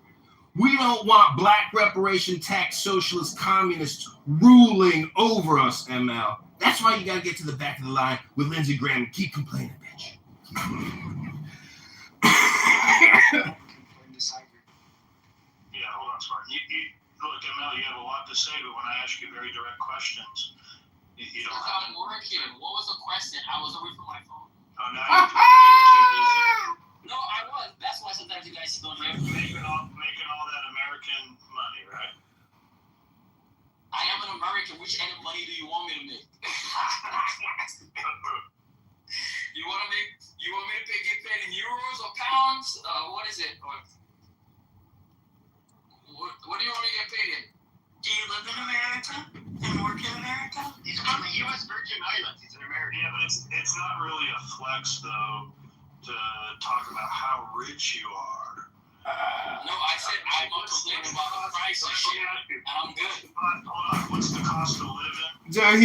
We don't want black reparation tax socialist communists ruling over us, ML. That's why you got to get to the back of the line with Lindsey Graham and keep complaining, bitch. Yeah, hold on, Spartan. Look, ML, you have a lot to say, but when I ask you very direct questions, you don't have I'm working. What was the question? I was away from my phone. Oh, now you're too busy. No, I was. That's why sometimes you guys don't hear me. Making all that American money, right? I am an American. Which kind of money do you want me to make? You want me to get paid in euros or pounds? What is it? What do you want me to get paid in? Do you live in America and work in America? He's from the U.S. Virgin Islands. He's an American. Yeah, but it's not really a flex, though, to talk about how rich you are. No, I said I'm not complaining about the price and shit, and I'm good. Hold on. What's the cost of living? How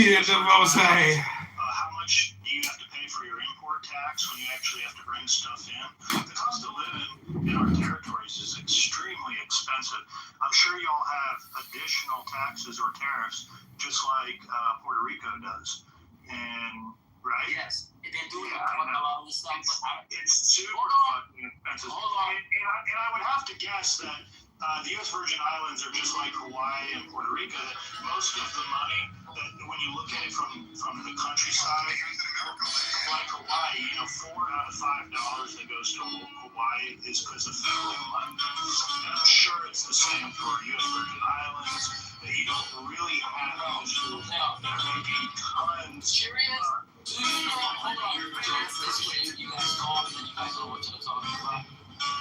Much do you have to pay for your import tax when you actually have to bring stuff in? The cost of living in our territories is extremely expensive. I'm sure y'all have additional taxes or tariffs, just like Puerto Rico does. And right? Yes, they're doing a lot of this stuff, but it's super fucking expensive. Hold on. And I would have to guess that the U.S. Virgin Islands are just like Hawaii and Puerto Rico. That most of the money, that when you look at it from the countryside, like Hawaii, $4 out of $5 that goes to Hawaii is because of federal money. And I'm sure it's the same for U.S. Virgin Islands. That you don't really have those that are making tons. Serious? Do you know? Hold on. This way, you guys call me and you guys know what you're talking about.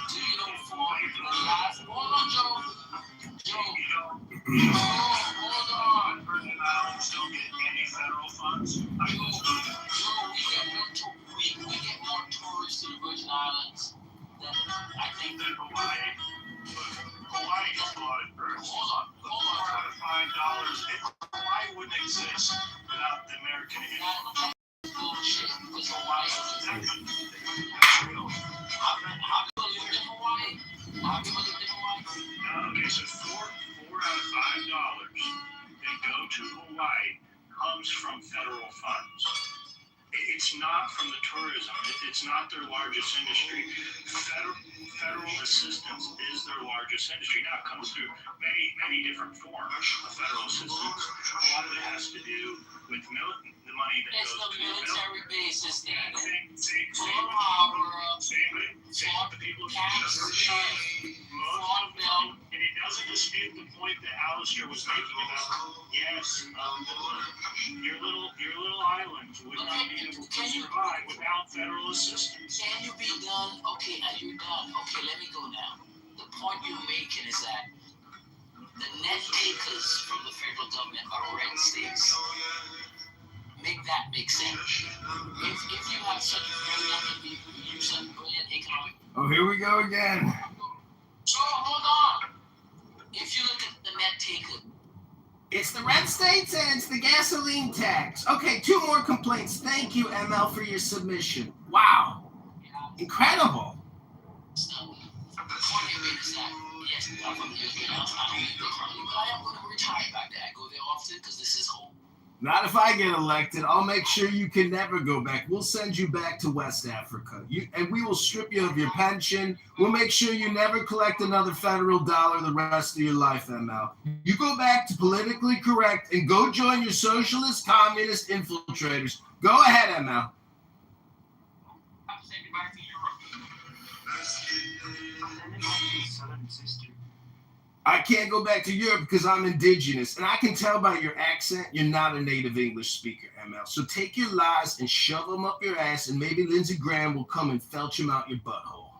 Do you know for the last? Hold on, Joe. Hold on. Virgin Islands don't get any federal funds. Joe, Okay, so $4 out of $5 that go to Hawaii comes from federal funds. It's not from the tourism. It's not their largest industry. Federal assistance is their largest industry. Now, it comes through many different forms of federal assistance. A lot of it has to do with the money that goes to the military bases. Same with the people of Canada. And it doesn't dispute the point that Alistair was making about, yes, your little islands would not be able to survive without federal assistance. Can you be done? Okay, are you done? Okay, let me go now. The point you're making is that the net takers from the federal government are red states. Make that make sense. If you have such brilliant people, you such brilliant economic. Oh, here we go again. So hold on. If you look at the net taker. It's the red states and it's the gasoline tax. Okay, 2 more complaints. Thank you, ML, for your submission. Wow. Incredible. So, the point you made is that, yes, I'm from the UK now, I don't need the economy, but I am going to retire back there. I go there often because this is home. Not if I get elected. I'll make sure you can never go back. We'll send you back to West Africa. And we will strip you of your pension. We'll make sure you never collect another federal dollar the rest of your life, ML. You go back to politically correct and go join your socialist, communist infiltrators. Go ahead, ML. I'll send you back to Europe. I can't go back to Europe because I'm indigenous, and I can tell by your accent you're not a native English speaker, ML. So take your lies and shove them up your ass, and maybe Lindsey Graham will come and felch them out your butthole.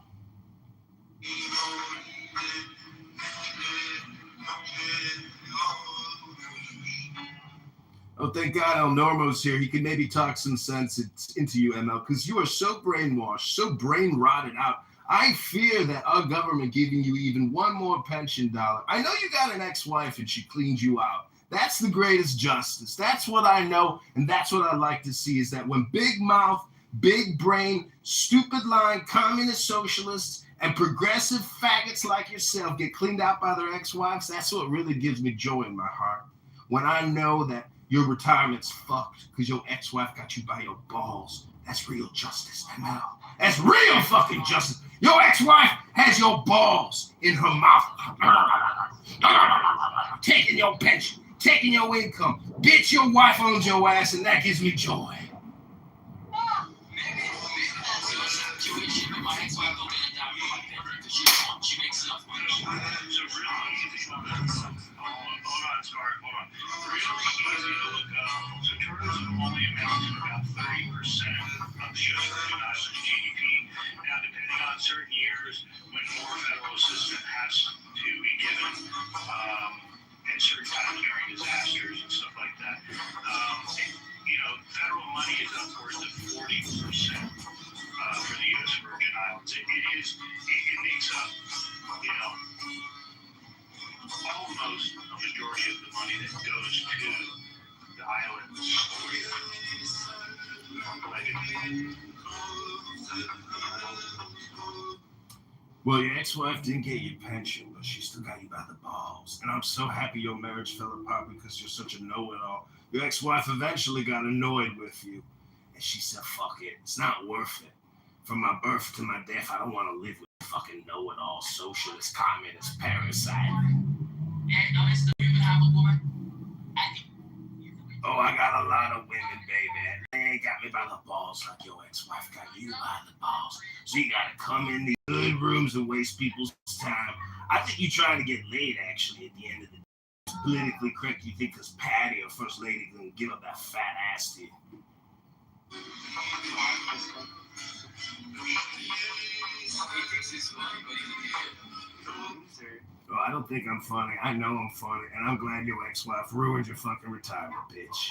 Oh, thank God El Normo's here. He can maybe talk some sense into you, ML, because you are so brainwashed, so brain rotted out. I fear that our government giving you even one more pension dollar. I know you got an ex-wife and she cleaned you out. That's the greatest justice. That's what I know, and that's what I like to see, is that when big mouth, big brain, stupid line, communist socialists, and progressive faggots like yourself get cleaned out by their ex-wives, that's what really gives me joy in my heart. When I know that your retirement's fucked because your ex-wife got you by your balls. That's real justice, ML. That's real fucking justice. Your ex-wife has your balls in her mouth. Taking your pension, taking your income. Bitch, your wife owns your ass, and that gives me joy. Maybe that's your situation, but my ex-wife don't get a dime from my pension because she makes enough money. So really easy to look up. Hold on, sorry, hold on. Really easy to look up. So tourism only amounts to about 30% of the U.S. Virgin Islands GDP. Now, depending on certain years, when more federal assistance has to be given, and certain kind of during disasters and stuff like that, federal money is upwards of 40% for the U.S. Virgin Islands. It makes up, almost a majority of the money that goes to the islands. Well, your ex-wife didn't get your pension, but she still got you by the balls. And I'm so happy your marriage fell apart because you're such a know-it-all. Your ex-wife eventually got annoyed with you, and she said, fuck it, it's not worth it. From my birth to my death, I don't want to live with a fucking know-it-all socialist, communist, parasite. And notice the women have a woman. Oh, I got a lot of women, baby. They ain't got me by the balls like your ex-wife got you by the balls. So you gotta come in these good rooms and waste people's time. I think you're trying to get laid, actually, at the end of the day. It's politically correct. You think because Patty or First Lady gonna give up that fat ass to you. Oh, I don't think I'm funny. I know I'm funny, and I'm glad your ex-wife ruined your fucking retirement, bitch.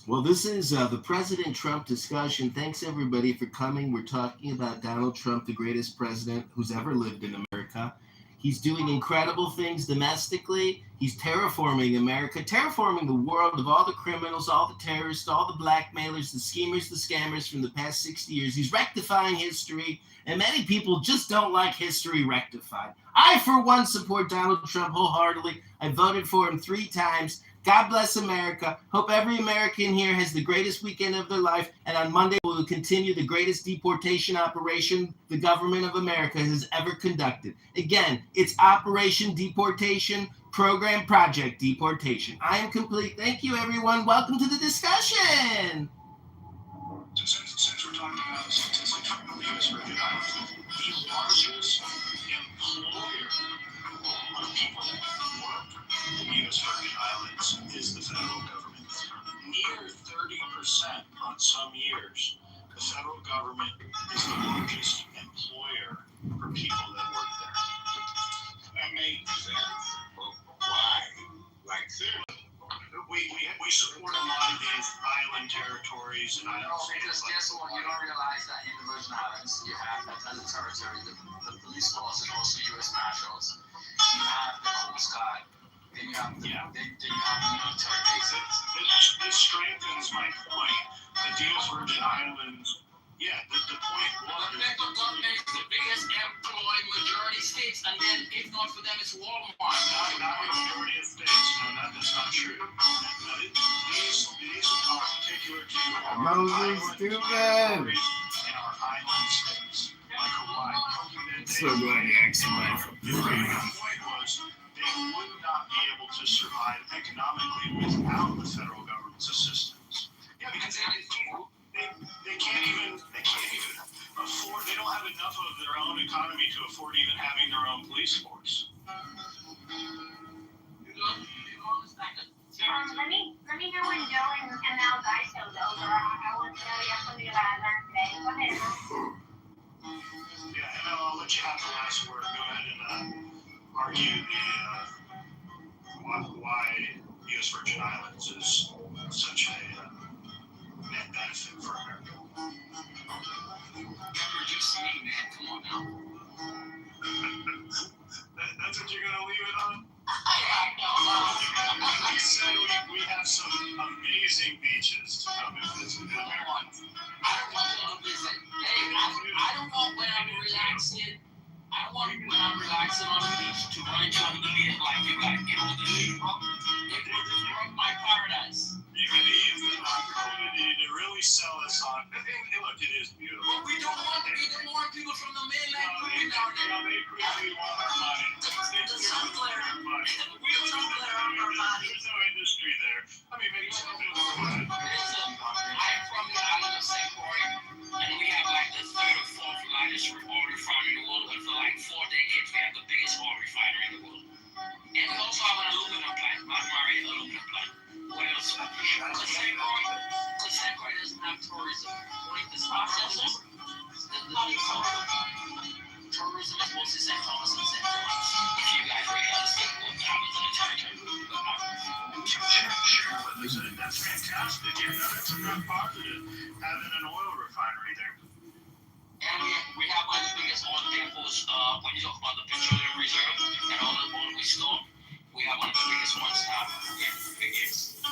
Well, this is the President Trump discussion. Thanks, everybody, for coming. We're talking about Donald Trump, the greatest president who's ever lived in America. He's doing incredible things domestically. He's terraforming America, terraforming the world of all the criminals, all the terrorists, all the blackmailers, the schemers, the scammers from the past 60 years. He's rectifying history, and many people just don't like history rectified. I, for one, support Donald Trump wholeheartedly. I voted for him 3 times. God bless America. Hope every American here has the greatest weekend of their life. And on Monday, we will continue the greatest deportation operation the government of America has ever conducted. Again, it's Operation Deportation, Program Project Deportation. I am complete. Thank you, everyone. Welcome to the discussion. Since we're talking about statistics from the U.S. Virgin Islands, the largest employer of people that work in the U.S. Virgin Islands is the federal government. Near 30% on some years, the federal government is the largest employer for people that work there. That makes sense. Well, why? Like, seriously. We support a lot of these island territories and island because guess what? You don't realize that in the Virgin Islands, you have as a territory, the police force is also U.S. Marshals. You have the Coast Guard. Then you have the military bases. This strengthens my point. The U.S. Virgin Islands, the point was... The federal government is the biggest employer in majority states, and then if not for them, it's Walmart. Not a majority of states. No, that's not true. These are particular to our island territories and our island states, like Hawaii. So glad you asked me. The point was they would not be able to survive economically without the federal government's assistance. Yeah, because they can't even afford. They don't have enough of their own economy to afford even having their own police force. Let me know when Joe and Mel guys go over. I want to know something that I learned today. Go ahead. Yeah, and I'll let you have the last word. Go ahead and argue why U.S. Virgin Islands is such a net benefit for America. You're just me, man. Come on now. That's what you're gonna leave it on? I We said we have some amazing beaches to come and visit. don't want to visit. Hey, I don't want when I'm relaxing. I don't want when I'm relaxing on the beach to run into the lead like you got. It will disrupt my paradise. You can use the opportunity to really sell us on. Look, it is beautiful. But we don't want people from the mainland moving down there. They clearly want our money. The sun glare. We don't Sun glare on our bodies. There's no industry there. I mean, maybe some do. Listen, I'm from the island of St. Croix, and we have like the 3rd or 4th largest oil refinery in the world. And for like 4 decades, we have the biggest oil refinery in the world. And we also have an aluminum plant, Marie aluminum plant. What else? Because St. Croix doesn't have tourism. Only the processors, tourism is mostly St. Thomas and St. Croix. If you guys really understand what happens in the territory, but not Sure, but listen, that's fantastic. Yeah, no, that's a good positive, having an oil refinery there. And we have one of the biggest oil depots when you talk about the petroleum reserve and all the oil we store. We have one of the biggest ones now. Yeah, biggest.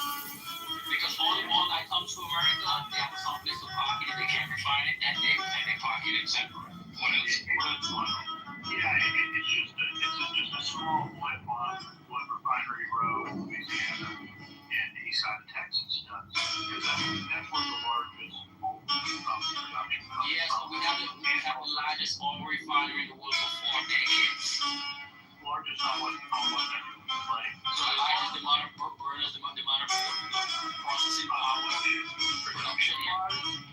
Because all the oil that comes to America, they have some place to park it. They can't refine it, and they park it in St. Croix. What else? Yeah, it's just a small blip on what Refinery Road, Louisiana, and the east side of Texas does. Because that's where the largest production comes Yes, but we have the largest oil refinery in the world for 4 decades. Largest on what like. So the largest amount of burners, the amount of processing power, production.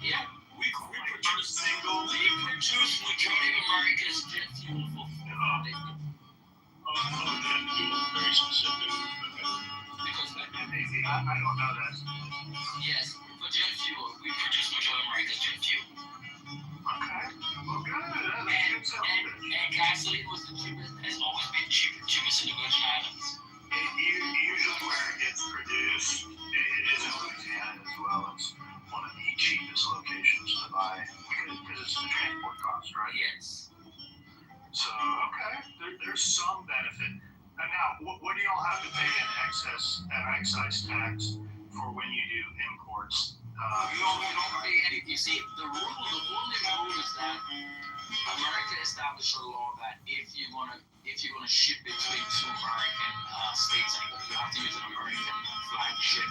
Yeah, we produce majority of America's jet fuel for 4 decades. Jet fuel, very specific. Because I don't know that. yes, for jet fuel, we produce majority of America's jet fuel. Okay, well, good. And gasoline was the cheapest, has always been cheapest in the Virgin Islands. Usually where it gets produced, it is in Louisiana as well. It's one of the cheapest locations to buy because it's the transport cost, right? Yes. So, okay, there's some benefit. And now, what do y'all have to pay in excess tax for when you do imports? You don't pay any. You see, the only rule is that America established a law that if you're gonna ship between two American states, you have to use an American flag ship.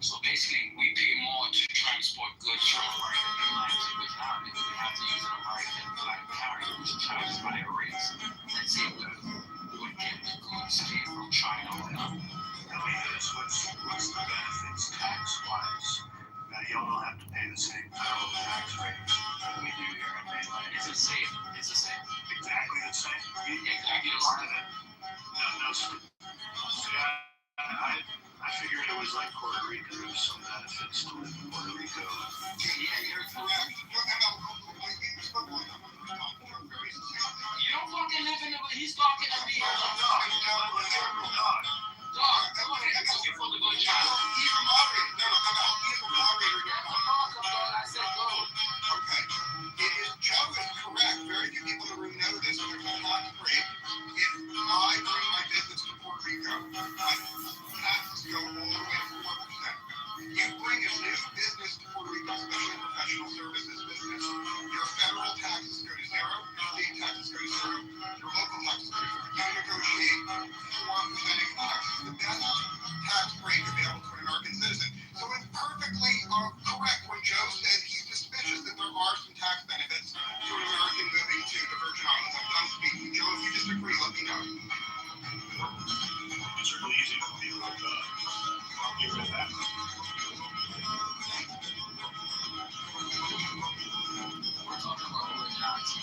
So basically, we pay more to transport goods from American mainland to Vietnam because we have to use an American flag carrier, which charges higher rates. Let's say we would get the goods came from China or whatnot. Tell me this, what's the benefits tax-wise? Now, y'all don't have to pay the same federal tax rates that we do here in mainland. It's the same. It's the same. Exactly the same. Exactly the Part same. of it. No, see, I figured it was like Puerto Rico. There's some benefits to live in Puerto Rico. Yeah, you're correct. You don't fucking live in the. He's talking to me. Dog, come on, it's looking for the good job. I said go. Okay. Joe is correct. Very few people in the room know this, but there's a tax break. If I bring my business to Puerto Rico, my taxes go all the way to 4%. You bring a new business to Puerto Rico, especially professional services business, your federal taxes go to zero, your state taxes go to zero, your local taxes go to zero. You negotiate 4% taxes, the best tax break available to an American citizen. So it's perfectly correct when Joe said he's suspicious that there are some tax benefits to an American moving to the Virgin Islands. I'm done speaking. Joe, if you disagree, let me know. It's really easy to feel like I'll give it that. We're talking about originality.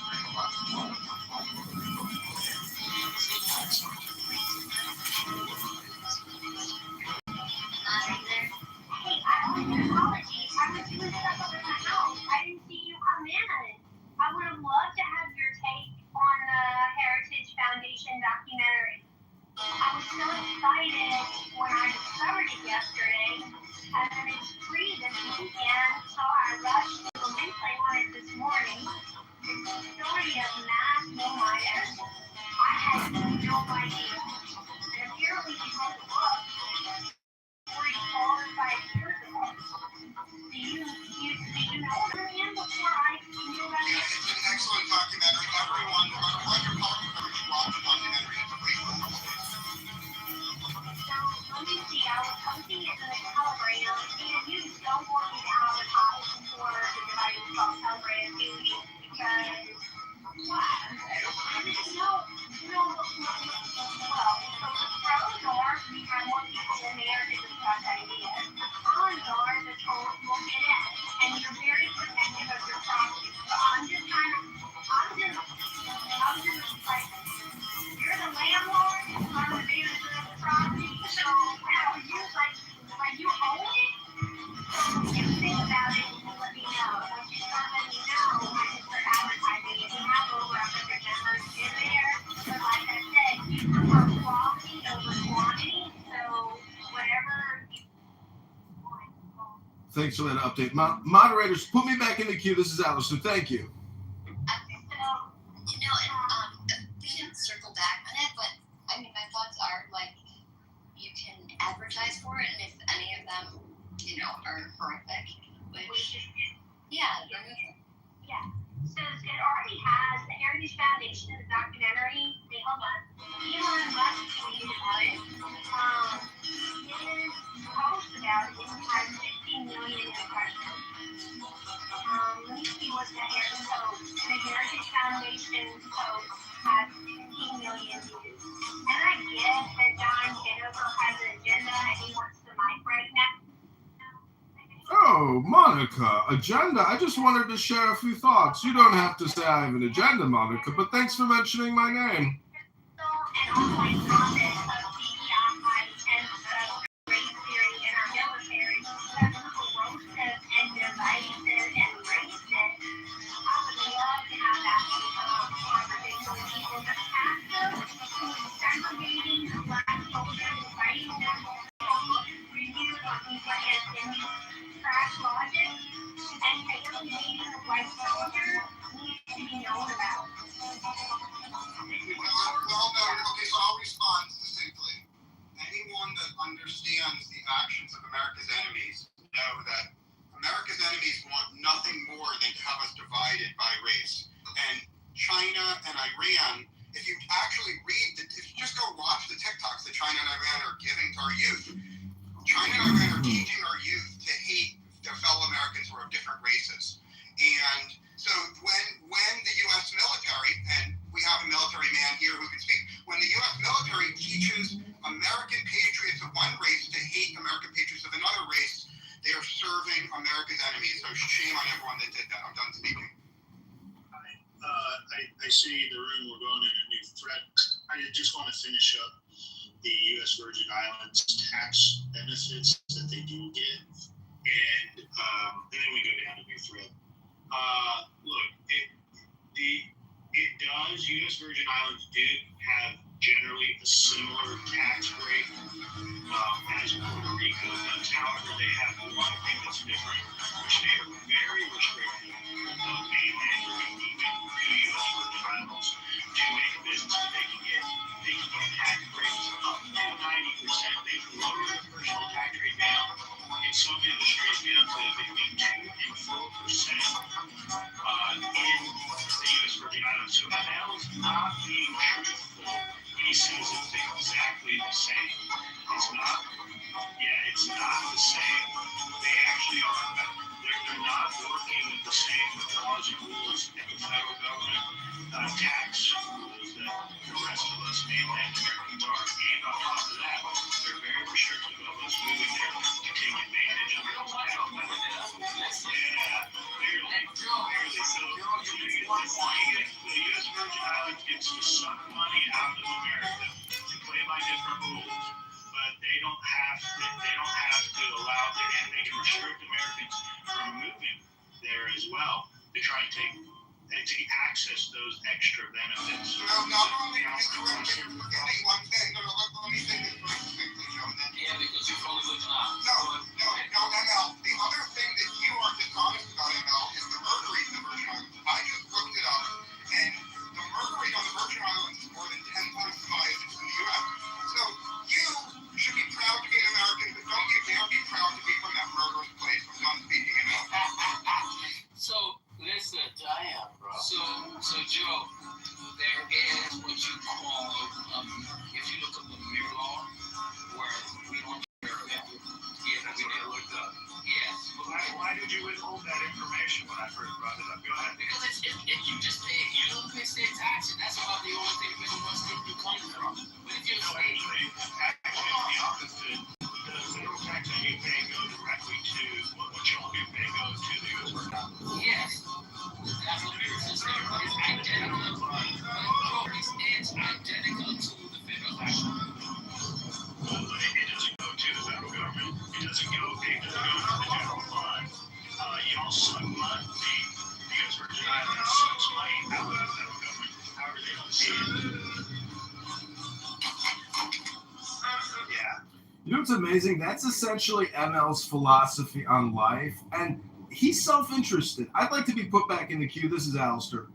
Hey, apologies. I was doing stuff over my house. I didn't see you come in. I would have loved to have your take on the Heritage Foundation documentary. I was so excited when I discovered it yesterday, and then it's free this weekend, so I rushed to the replay on it this morning. It's the story of mass miners. I had no idea. And apparently you wrote the book 4 years ago. Do you know her name before I knew about Yeah, it? it's an excellent documentary. Everyone, run your public coverage and watch the documentary. It's a great one. So let me see. I was posting it in the Telegram, and you don't want me to advertise for the device called Telegram, do you? Because what? No. Well, so the pros are we have more people in there to discuss ideas. The cons are the trolls will get in, and you're very protective of your property. So I'm just like, you're the landlord, I'm the manager of the property, so how are you, like you own it? So if you think about it, let me know. Once you start letting me know, I can start advertising it. We have over 100 members in there, but like I said, you prefer quality over quantity, so whatever you want. Thanks for that update. Moderators, put me back in the queue. This is Allison. Thank you. We didn't circle back on it, but I mean, my thoughts are like, you can advertise for it, and if any of them, are horrific, which, yeah, they're neutral. Yeah. So it already has the Heritage Foundation, the documentary. Hold on. Elon Musk tweeted about it. His post about it has 16 million impressions. Let me see what the Heritage Foundation post has 16 million views. And I guess that John Kitover has an agenda and he wants the mic right now. Oh, Monica, agenda. I just wanted to share a few thoughts. You don't have to say I have an agenda, Monica, but thanks for mentioning my name. And online comments of DEI and race theory in our military, that's corrosive and divisive and racist. I would love to have that conversation with people. The pastor who is segregating black soldiers and fighting them reviews on these like race. And China and Iran, if you actually if you just go watch the TikToks that China and Iran are giving to our youth, China and Iran are teaching our youth to hate their fellow Americans who are of different races. And so when the U.S. military, and we have a military man here who can speak, when the U.S. military teaches American patriots of one race to hate American patriots of another race, they are serving America's enemies. So shame on everyone that did that. I'm done speaking. I see the room. We're going in a new thread. I just want to finish up the U.S. Virgin Islands tax benefits that they do get, and then we go down a new thread. Look, it does. U.S. Virgin Islands do have generally a similar tax rate as Puerto Rico does. However, they have one thing that's different, which they are very restrictive of mainland moving to U.S. Virgin Islands to make business that they can get tax rates up to 90%. They've lowered the personal tax rate down in some industries down to between 2 and 4% in the U.S. Virgin Islands. So that is not being truthful. He says it's exactly the same. It's not. Yeah, it's not the same. They actually are. They're not working with the same laws and rules that the federal government tax rules that the rest of us mainland Americans are. And on top of that, they're very restrictive of us moving there to take advantage of those tax benefits. Yeah, barely. So the U.S. Virgin Islands gets to suck money out of America to play by different rules, but they don't have to allow, and they can restrict Americans from moving there as well to try and to access those extra benefits. No, not only is correct, you're forgetting one thing. No, let me say this very quickly, Joe. Yeah, because you're probably looking up. No, ML. The other thing that you are dishonest about, ML, is the murder rate in the Virgin Islands. I just looked it up, and the murder rate on the Virgin Islands is more than 10 times as high as it's in the U.S. So you should be proud to be an American, but don't you dare be proud to be from that murderous place. I'm done speaking, ML. So, listen, Diane, bro. So Joe, there is what you call, if you look up the mirror law, where we don't care about it. Yeah, that's what I looked up. Yes. Why did you withhold that information when I first brought it up? Go ahead. Because if you just pay, you don't pay state taxes. That's about the only thing that wants to you come from. But if you're Actually, the opposite. The federal tax that you pay goes directly to what you only pay goes to the U.S. Virgin Islands. yes, that's what it is. It's identical. It's identical to the federal tax. Well, it doesn't go to the federal government. It doesn't go to the general fund. Y'all suck money. The U.S. Virgin Islands sucks money out of the federal government. However, they don't see it. Yeah. You know what's amazing? That's essentially ML's philosophy on life, and he's self-interested. I'd like to be put back in the queue. This is Alistair.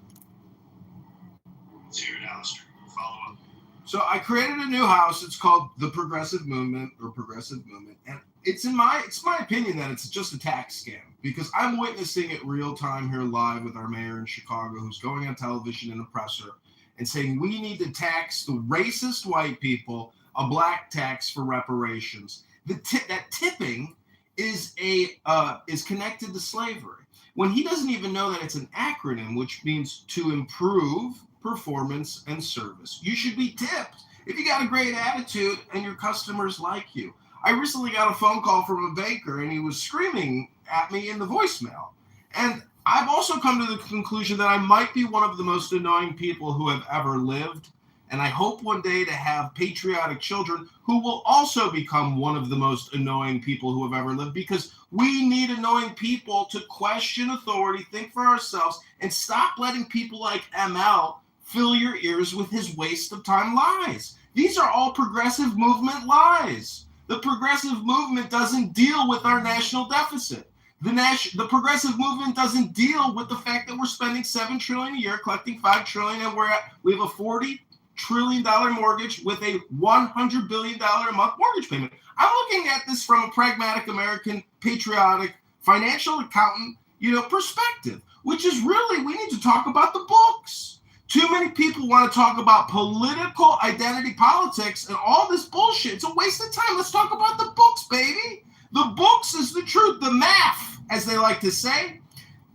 Let's hear it, Alistair. Follow up. So I created a new house. It's called the Progressive Movement, and it's my opinion that it's just a tax scam, because I'm witnessing it real time here live with our mayor in Chicago, who's going on television in a presser and saying we need to tax the racist white people a black tax for reparations. That tipping is connected to slavery, when he doesn't even know that it's an acronym, which means to improve performance and service. You should be tipped if you got a great attitude and your customers like you. I recently got a phone call from a banker, and he was screaming at me in the voicemail. And I've also come to the conclusion that I might be one of the most annoying people who have ever lived. And I hope one day to have patriotic children who will also become one of the most annoying people who have ever lived, because we need annoying people to question authority, think for ourselves, and stop letting people like ML fill your ears with his waste of time lies. These are all progressive movement lies. The progressive movement doesn't deal with our national deficit. The progressive movement doesn't deal with the fact that we're spending $7 trillion a year, collecting $5 trillion, and we have a $40 trillion mortgage with a $100 billion a month mortgage payment. I'm looking at this from a pragmatic American, patriotic, financial accountant, perspective. which is really, we need to talk about the books. Too many people want to talk about political identity politics and all this bullshit. It's a waste of time. Let's talk about the books, baby. The books is the truth, the math, as they like to say.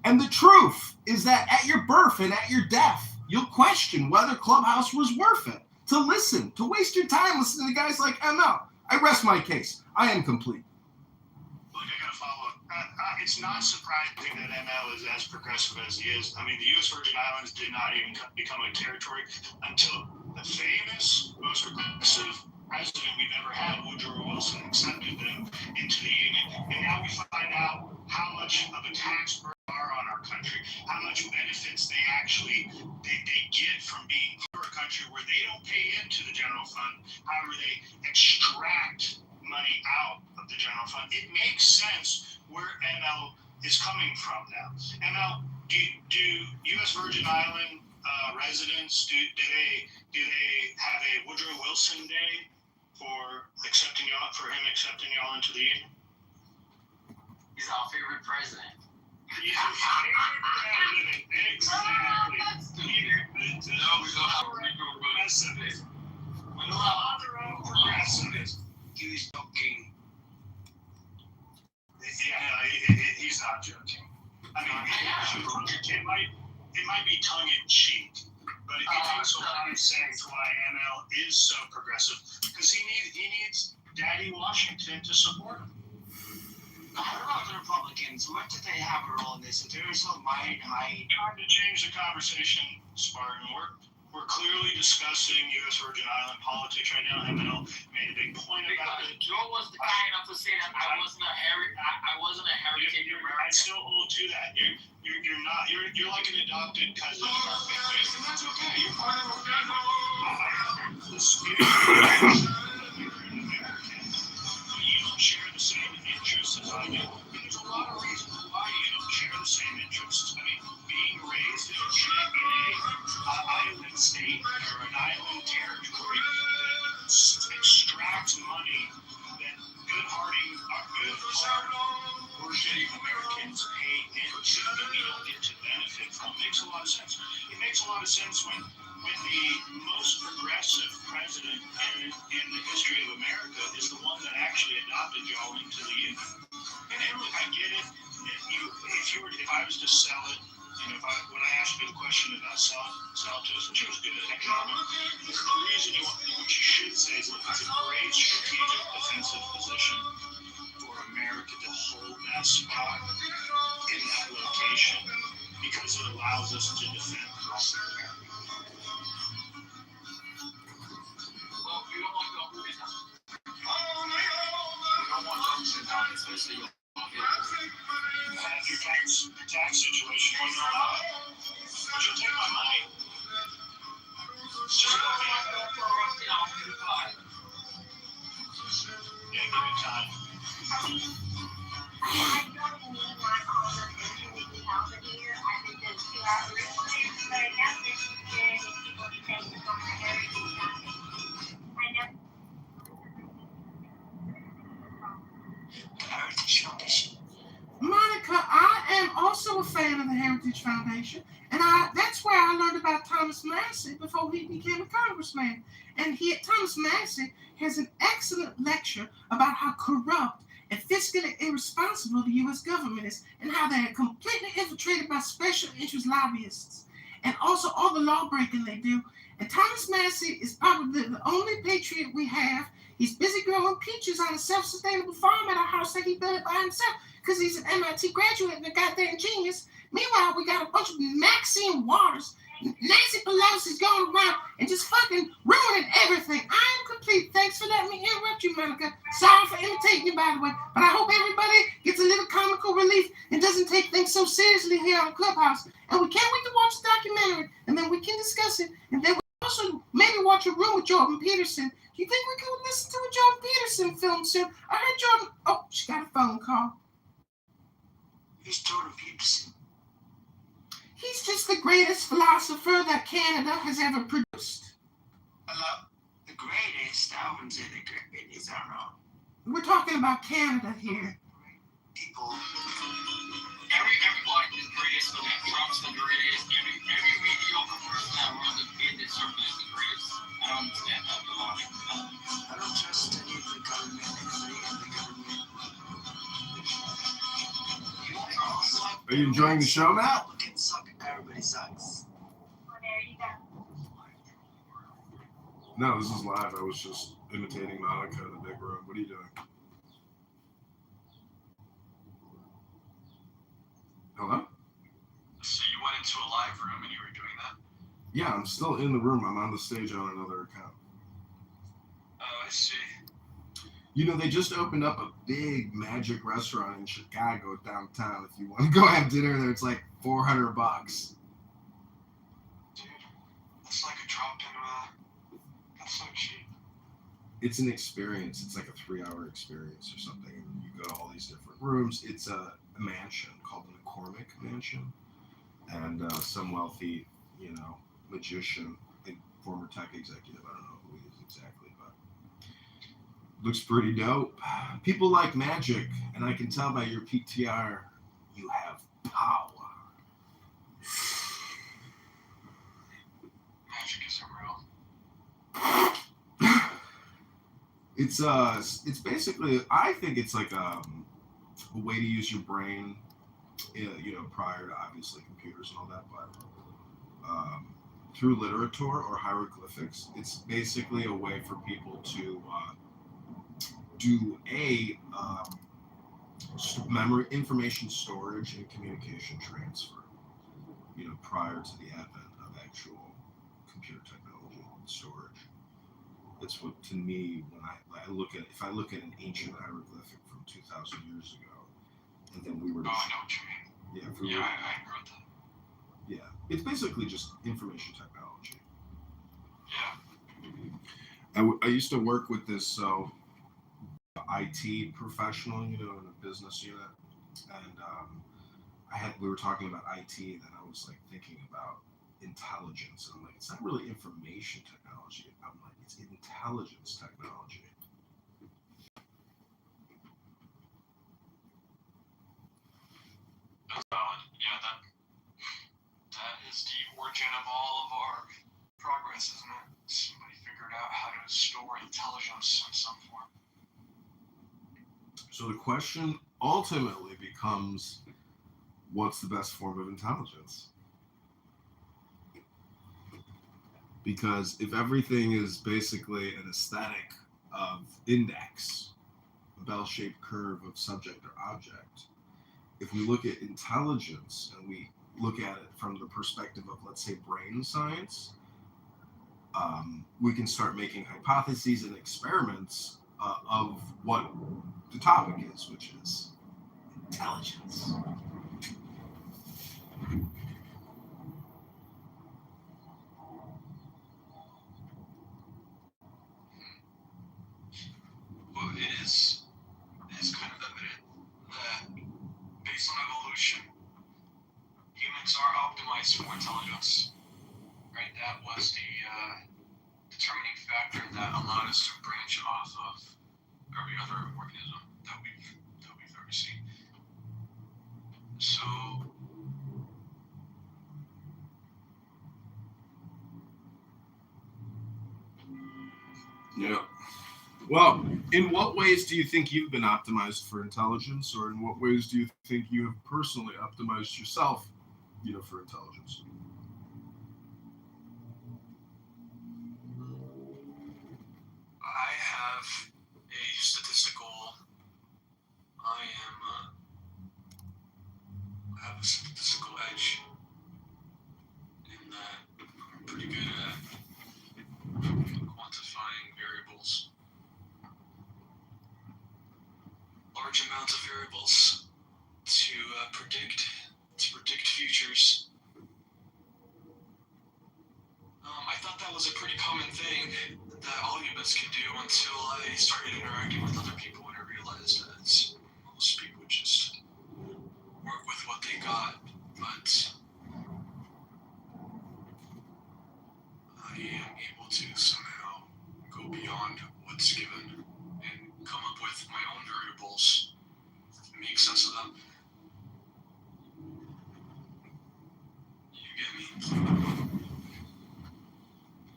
And the truth is that at your birth and at your death, you'll question whether Clubhouse was worth it. To listen, to waste your time listening to guys like ML. I rest my case. I am complete. Look, I gotta follow up. It's not surprising that ML is as progressive as he is. I mean, the U.S. Virgin Islands did not even become a territory until the famous, most progressive president we've ever had, Woodrow Wilson, accepted them into the Union. And now we find out how much of a tax burden are on our country, how much benefits they actually they get from being part of a country where they don't pay into the general fund. However, they extract money out of the general fund. It makes sense where ML is coming from now. ML, do U.S. Virgin Island residents, do they have a Woodrow Wilson Day for him accepting y'all into the Union? He's our favorite president. He's our favorite president. Exactly. No, we don't have a progressive. We don't have their own progressive. He was joking. Yeah, he's not joking. I mean, it might be tongue in cheek, but it takes a lot of sense why ML is so progressive, because he needs Daddy Washington to support him. What about the Republicans? What do they have a role in this? If there is no mind hide. Trying to change the conversation, Spartan. We're clearly discussing U.S. Virgin Island politics right now. ML made a big point about it. Joe was the kind enough to say that I wasn't a heritage American. I still hold to that. You're not. You're like an adopted cousin. That's okay. You're part of the spirit. You don't share the same interests as I do. And there's a lot of reasons why you don't share the same interests. I mean, being raised in an island state or an island territory that extracts money that good-hearted, working Americans pay into that we don't get to benefit from makes a lot of sense. It makes a lot of sense when the most progressive president in the history of America is the one that actually adopted y'all into the Union. And look, I get it. If I was to sell it, when I asked you the question about sell it to us, and she was good at economics, the reason what you should say is, look, it's a great strategic defensive position for America to hold that spot in that location because it allows us to defend across America. Well, we don't want to go through this. We don't want to sit down, especially your tax situation wouldn't allow it. But you'll take my money. Yeah, give me time. I don't need my conversation to be held here. I've been doing 2 hours, but I guess it's good if people think it's on the heritage topic. I know. Heritage Foundation. Monica, I am also a fan of the Heritage Foundation, and that's where I learned about Thomas Massey before he became a congressman. And Thomas Massey has an excellent lecture about how corrupt and fiscally irresponsible the U.S. government is, and how they are completely infiltrated by special interest lobbyists, and also all the law breaking they do. And Thomas Massey is probably the only patriot we have. He's busy growing peaches on a self-sustainable farm at a house that he built by himself, because he's an MIT graduate and a goddamn genius. Meanwhile, we got a bunch of Maxine Waters. Nancy Pelosi's going around and just fucking ruining everything. I am complete. Thanks for letting me interrupt you, Monica. Sorry for imitating you, by the way. But I hope everybody gets a little comical relief and doesn't take things so seriously here on Clubhouse. And we can't wait to watch the documentary, and then we can discuss it. And then we also maybe watch a room with Jordan Peterson. Do you think we could listen to a Jordan Peterson film soon? I heard Jordan. Oh, she got a phone call. Who's Jordan Peterson? He's just the greatest philosopher that Canada has ever produced. Hello? The greatest? I wouldn't say the greatest. I don't know. We're talking about Canada here. People. Every white is greatest for that. Trump's the greatest. Every mediocre person that runs a bid that circulates the greatest. I don't understand that logic. I don't trust any of the government, anybody in the government. Are you enjoying the show, Matt? Republicans suck, everybody sucks. Well, there you go. No, this is live. I was just imitating Monica in the big room. What are you doing? Hello? So you went into a live room and you were doing that? Yeah, I'm still in the room. I'm on the stage on another account. Oh, I see. You know, they just opened up a big magic restaurant in Chicago downtown. If you want to go have dinner there, it's like $400. Dude, that's like a drop in, that's so cheap. It's an experience. It's like a 3-hour experience or something. And you go to all these different rooms. It's a mansion called the McCormick Mansion. And some wealthy, magician and former tech executive, I don't know who he is exactly, but looks pretty dope. People like magic, and I can tell by your PTR, you have power. Magic isn't real. It's basically, I think it's like a way to use your brain, prior to obviously computers and all that, but through literature or hieroglyphics, it's basically a way for people to do memory, information storage, and communication transfer. Prior to the advent of actual computer technology and storage. It's what, to me, when I look at, if I look at an ancient hieroglyphic from 2,000 years ago, and then we were to, I know what you mean. yeah, I agree with that. Yeah, it's basically just information technology. Yeah. I used to work with this IT professional, in a business unit, and we were talking about IT, and then I was like thinking about intelligence, and I'm like, it's not really information technology. I'm like, it's intelligence technology. That's valid. Yeah, that is the origin of all of our progress, isn't it? Somebody figured out how to store intelligence in some form. So the question ultimately becomes, what's the best form of intelligence? Because if everything is basically an aesthetic of index, a bell-shaped curve of subject or object, if we look at intelligence and we look at it from the perspective of, let's say, brain science, we can start making hypotheses and experiments of what the topic is, which is intelligence. Well, it is kind of evident that based on evolution, humans are optimized for intelligence, right? That was the determining factor that allowed us to branch off of every other organism that we've ever seen. So yeah. Well, in what ways do you think you've been optimized for intelligence, or in what ways do you think you have personally optimized yourself, for intelligence? I have a statistical. I have a statistical edge in that I'm pretty good at quantifying variables, large amounts of variables, to predict futures. I thought that was a pretty common thing that all humans can do until I started interacting with other people, and I realized that most people just work with what they got, but I am able to somehow go beyond what's given and come up with my own variables, make sense of them.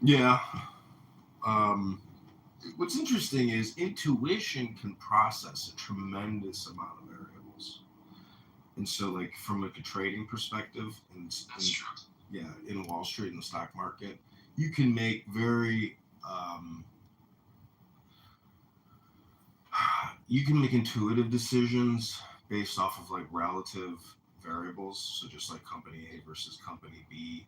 Yeah. What's interesting is intuition can process a tremendous amount of variables. And so, like, from like a trading perspective, That's true. Yeah, in Wall Street and the stock market, you can make very you can make intuitive decisions based off of like relative variables. So just like company A versus company B,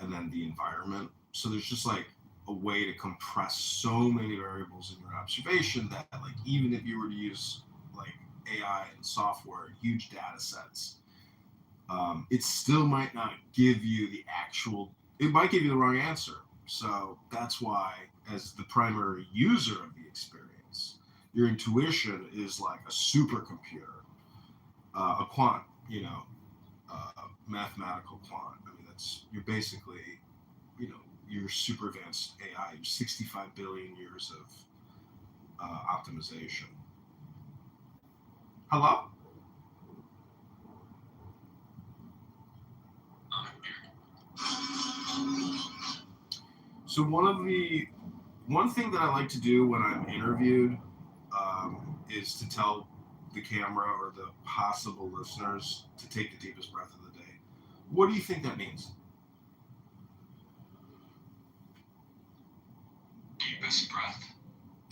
and then the environment. So there's just like a way to compress so many variables in your observation that like even if you were to use like AI and software, huge data sets, it still might not give you the actual, it might give you the wrong answer. So that's why, as the primary user of the experience, your intuition is like a supercomputer, a quant, mathematical quant. I mean, you're basically, your super advanced AI, your 65 billion years of optimization. Hello? So one thing that I like to do when I'm interviewed is to tell the camera or the possible listeners to take the deepest breath of the day. What do you think that means? Deepest breath?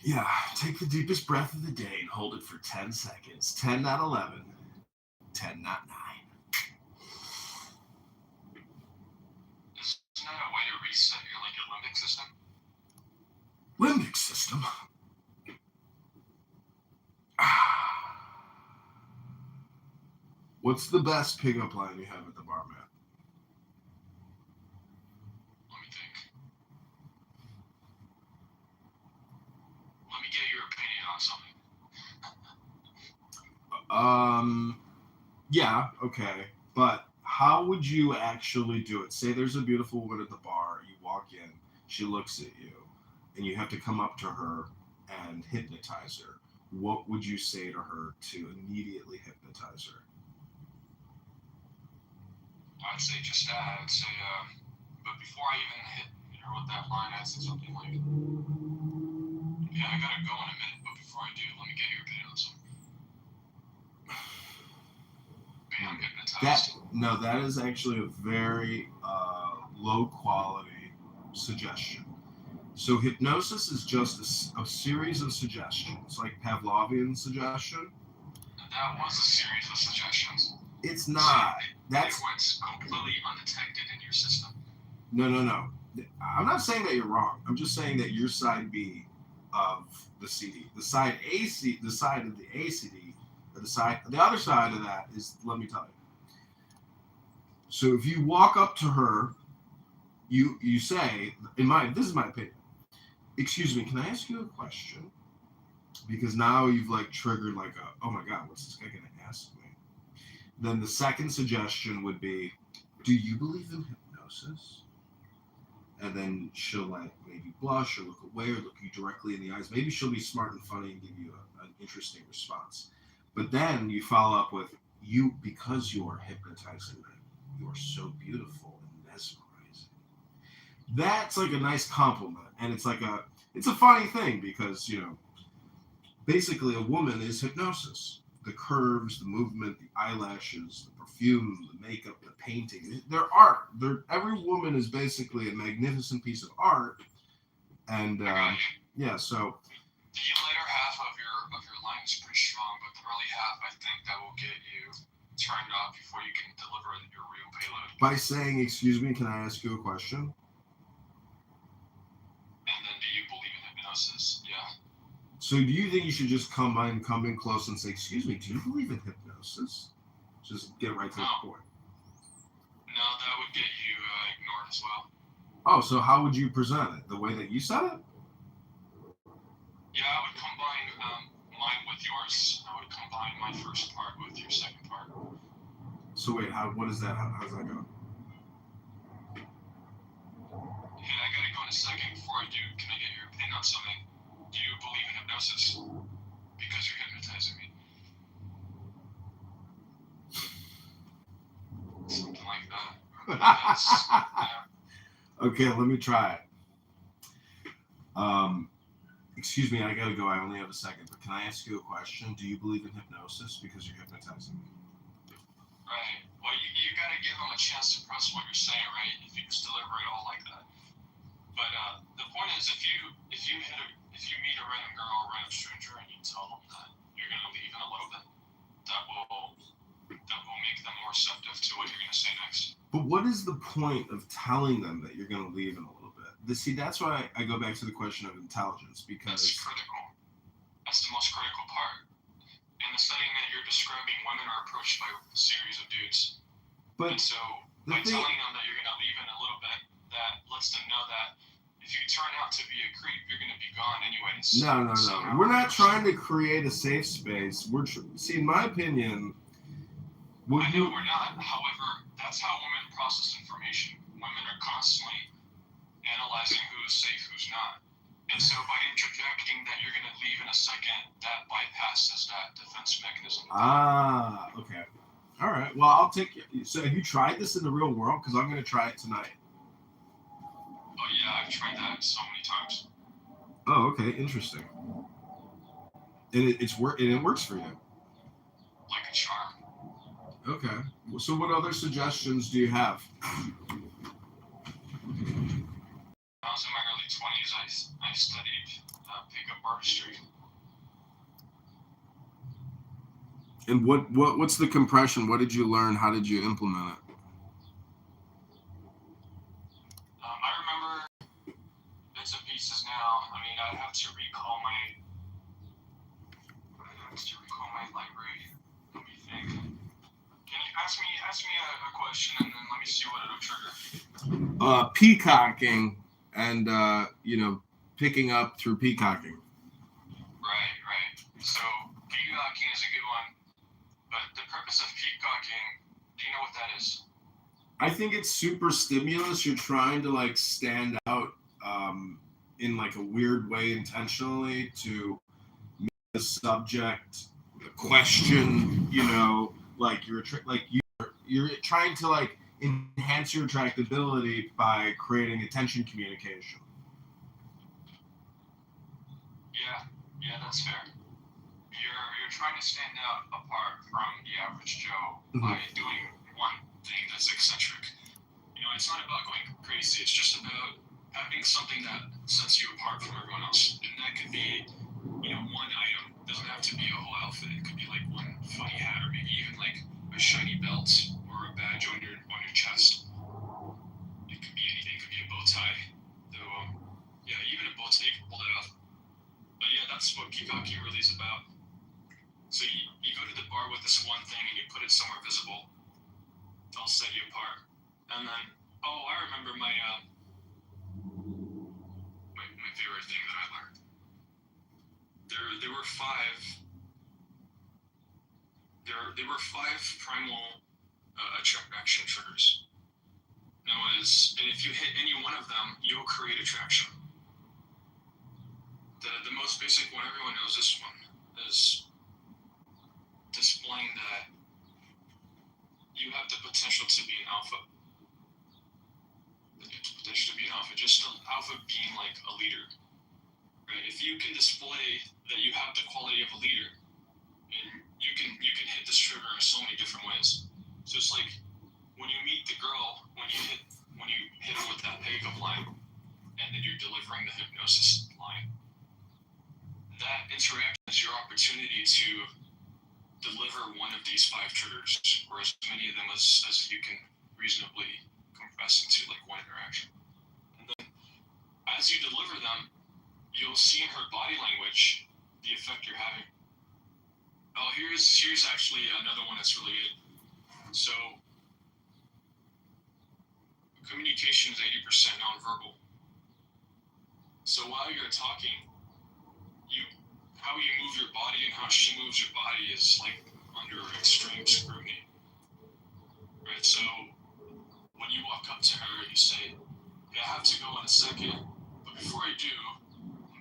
Yeah, take the deepest breath of the day and hold it for 10 seconds. 10, not 11. 10, not 9. Isn't that a way to reset your limbic system? Limbic system? What's the best pickup line you have at the bar, Matt? Let me think. Let me get your opinion on something. Yeah, okay. But how would you actually do it? Say there's a beautiful woman at the bar, you walk in, she looks at you, and you have to come up to her and hypnotize her. What would you say to her to immediately hypnotize her? I'd say just that. I'd say, but before I even hit her with that line, I'd say something like, yeah, I gotta go in a minute, but before I do, let me get your opinion on something. Bam, hypnotized. That is actually a very low quality suggestion. So hypnosis is just a series of suggestions, like Pavlovian suggestion. That was a series of suggestions. It's not. It went completely undetected in your system. No. I'm not saying that you're wrong. I'm just saying that your side B of the CD, the side AC, the side of the ACD, or the other side of that is, let me tell you. So if you walk up to her, you say, this is my opinion. Excuse me, can I ask you a question? Because now you've like triggered like oh my God, what's this guy gonna ask me? Then the second suggestion would be, do you believe in hypnosis? And then she'll like maybe blush or look away or look you directly in the eyes. Maybe she'll be smart and funny and give you an interesting response. But then you follow up with, because you are hypnotizing me, you are so beautiful and mesmerizing. That's like a nice compliment. And it's a funny thing because, basically a woman is hypnosis. The curves, the movement, the eyelashes, the perfume, the makeup, the painting. They're art. Every woman is basically a magnificent piece of art. And yeah, so the later half of your line is pretty strong, but the early half, I think that will get you turned off before you can deliver your real payload. By saying, excuse me, can I ask you a question? And then, do you believe in hypnosis? Yeah. So do you think you should just come in close and say, excuse me, do you believe in hypnosis? Just get right to the point. No, that would get you ignored as well. Oh, so how would you present it? The way that you said it? Yeah, I would combine mine with yours. I would combine my first part with your second part. So wait, what is that? How does that go? Hey, I gotta go in a second. Before I do, can I get your opinion on something? Do you believe in hypnosis? Because you're hypnotizing me. Something like that. Okay, let me try it. Excuse me, I gotta go. I only have a second, but can I ask you a question? Do you believe in hypnosis? Because you're hypnotizing me. Right. Well, you gotta give them a chance to press what you're saying, right? If you just deliver it all like that. But the point is, if you meet a random girl or a random stranger and you tell them that you're gonna leave in a little bit, that will make them more receptive to what you're gonna say next. But what is the point of telling them that you're gonna leave in a little bit? See, that's why I go back to the question of intelligence, because it's critical. That's the most critical part. In the setting that you're describing, women are approached by a series of dudes. And so by telling them that you're gonna leave in a little bit, that lets them know that if you turn out to be a creep, you're going to be gone anyways. No. We're not trying to create a safe space. See, in my opinion... I know we're not. However, that's how women process information. Women are constantly analyzing who is safe, who's not. And so by interjecting that you're going to leave in a second, that bypasses that defense mechanism. Okay. All right. Well, I'll take it. So have you tried this in the real world? Because I'm going to try it tonight. Oh, yeah, I've tried that so many times. Oh, okay, interesting. And it works for you. Like a charm. Okay. So what other suggestions do you have? When I was in my early 20s, I studied pickup artistry. And what's the compression? What did you learn? How did you implement it? I remember bits and pieces now. I mean, I have to recall my library. Let me think. Can you ask me a question and then let me see what it'll trigger? Peacocking and picking up through peacocking. Right. So peacocking is a good one, but the purpose of peacocking, do you know what that is? I think it's super stimulus. You're trying to like stand out in like a weird way intentionally to make the subject a question. Like you're trying to like enhance your attractability by creating attention communication. Yeah, that's fair. You're trying to stand out apart from the average Joe by doing one thing that's eccentric. It's not about going crazy. It's just about having something that sets you apart from everyone else. And that could be, one item. It doesn't have to be a whole outfit. It could be like one funny hat or maybe even like a shiny belt or a badge on your chest. It could be anything. It could be a bow tie. Though, even a bow tie you can pull it off. But yeah, that's what peacocking really is about. So you go to the bar with this one thing and you put it somewhere visible. They'll set you apart. And then, I remember my favorite thing that I learned. There were five primal attraction triggers. And if you hit any one of them, you'll create attraction. The most basic one, everyone knows this one, is displaying that you have the potential to be an alpha. Just an alpha being like a leader. Right? If you can display that you have the quality of a leader, and you can hit this trigger in so many different ways. So it's like when you meet the girl, when you hit her with that pickup line, and then you're delivering the hypnosis line. That interaction is your opportunity to deliver one of these five triggers, or as many of them as you can reasonably compress into like one interaction. And then as you deliver them, you'll see in her body language the effect you're having. Oh, here's actually another one that's really good. So communication is 80% nonverbal. So while you're talking, how you move your body and how she moves your body is like under extreme scrutiny. Right? So when you walk up to her and you say, "Hey, I have to go in a second, but before I do,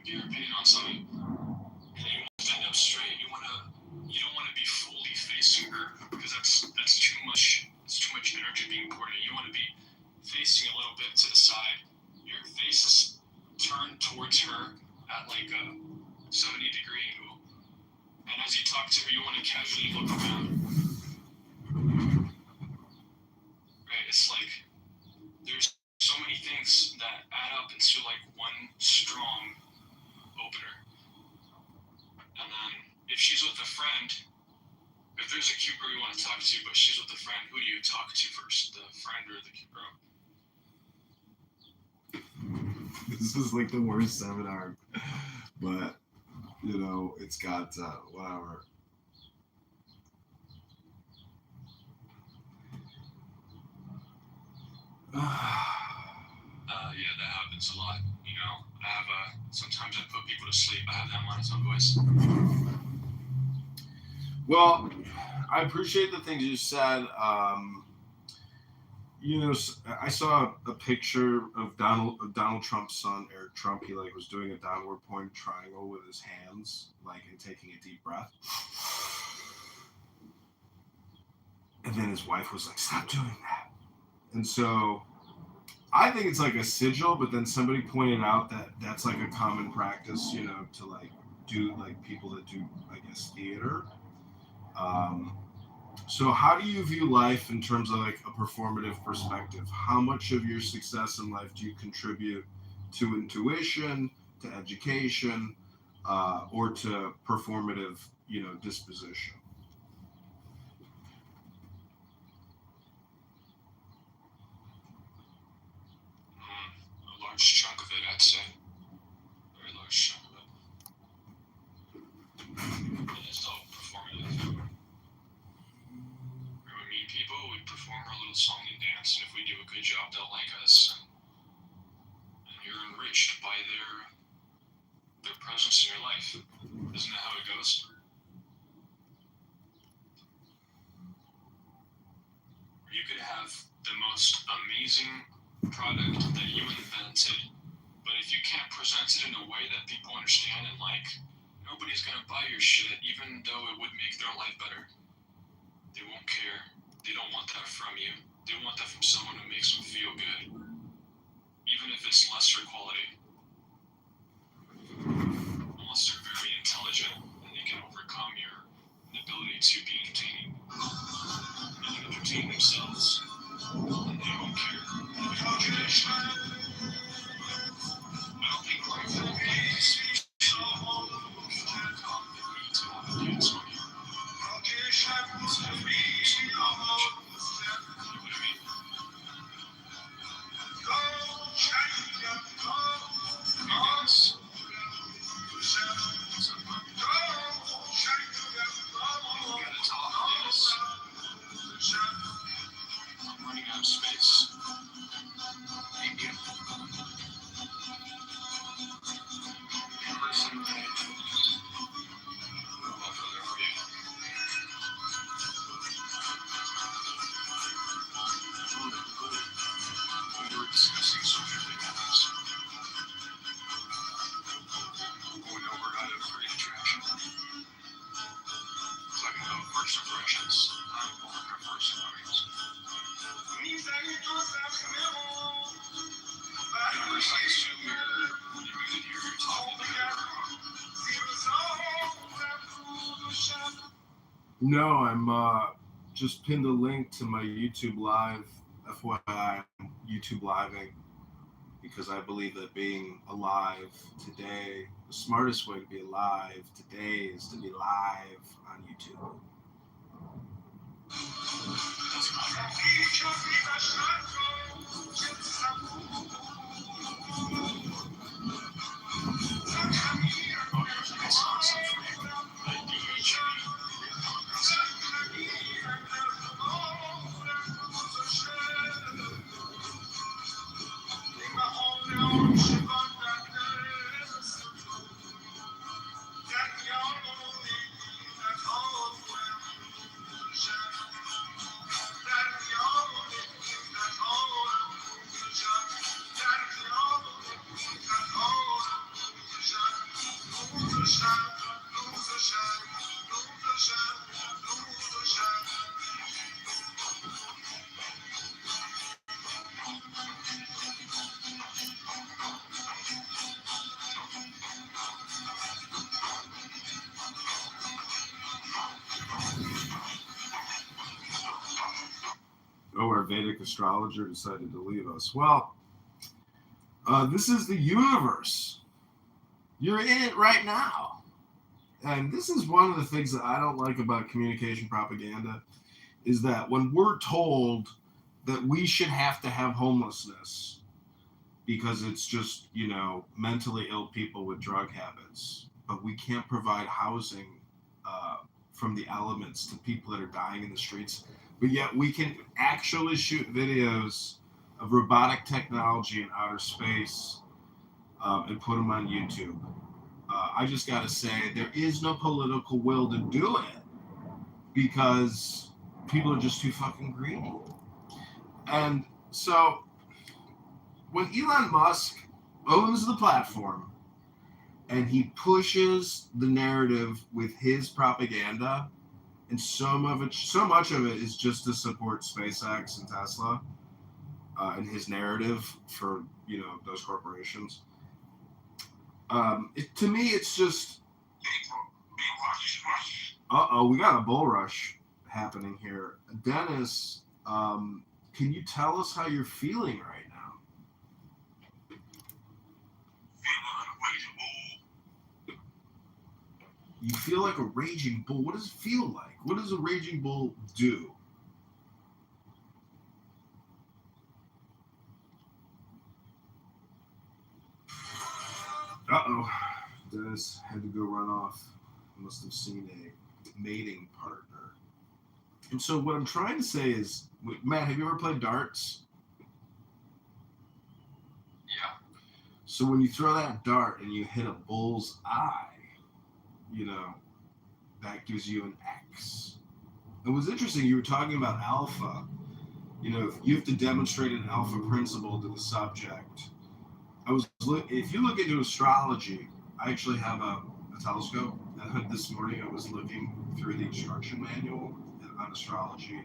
get your opinion on something." And you want to stand up straight. You don't want to be fully facing her because that's too much. It's too much energy being poured in. You want to be the side. Your face is turned towards her at like a 70-degree angle. And as you talk to her, you want to casually look around. Right? It's like there's so many things that add up into like one strong opener. And then if she's with a friend, if there's a cute girl you want to talk to, but she's with a friend, who do you talk to first, the friend or the cute girl? This is like the worst seminar, but you know, it's got whatever. Yeah, that happens a lot. You know, I have sometimes I put people to sleep. I have that monotone voice. Well, I appreciate the things you said. You know, I saw a picture of Donald Trump's son, Eric Trump. He like was doing a downward pointed triangle with his hands, like, and taking a deep breath. And then his wife was like, "Stop doing that." And so I think it's like a sigil, but then somebody pointed out that that's like a common practice, you know, to like do like people that do, I guess, theater. So how do you view life in terms of like a performative perspective? How much of your success in life do you contribute to intuition, to education, or to performative, you know, disposition? A large chunk of it, I'd say. Very large chunk of it. It's all performative. When we meet people, we perform our little song and dance, and if we do a good job, they'll like us. And you're enriched by their presence in your life. Isn't that how it goes? You could have the most amazing product that you invented, but if you can't present it in a way that people understand and like, nobody's gonna buy your shit, even though it would make their life better. They won't care. They don't want that from you. They want that from someone who makes them feel good, even if it's lesser quality. Unless they're very intelligent and they can overcome your inability to be entertaining. They can entertain themselves, and they don't care. I don't think life will be I'm running out of space. Thank you. No, I'm just pinned a link to my YouTube live. FYI, I'm YouTube living because I believe that being alive today, the smartest way to be alive today is to be live on YouTube. our Vedic astrologer decided to leave us. Well, this is the universe. You're in it right now. And this is one of the things that I don't like about communication propaganda, is that when we're told that we should have to have homelessness because it's just, mentally ill people with drug habits, but we can't provide housing from the elements to people that are dying in the streets, but yet we can actually shoot videos of robotic technology in outer space and put them on YouTube. I just got to say, there is no political will to do it because people are just too fucking greedy. And so when Elon Musk owns the platform and he pushes the narrative with his propaganda, and so much of it is just to support SpaceX and Tesla and his narrative for those corporations. To me, it's just. We got a bull rush happening here. Dennis, can you tell us how you're feeling right now? You feel like a raging bull. What does it feel like? What does a raging bull do? Uh-oh. Dennis had to go run off. Must have seen a mating partner. And so what I'm trying to say is, Matt, have you ever played darts? Yeah. So when you throw that dart and you hit a bull's eye, that gives you an X. It was interesting, you were talking about alpha. You have to demonstrate an alpha principle to the subject. If you look into astrology, I actually have a telescope. This morning I was looking through the instruction manual on astrology.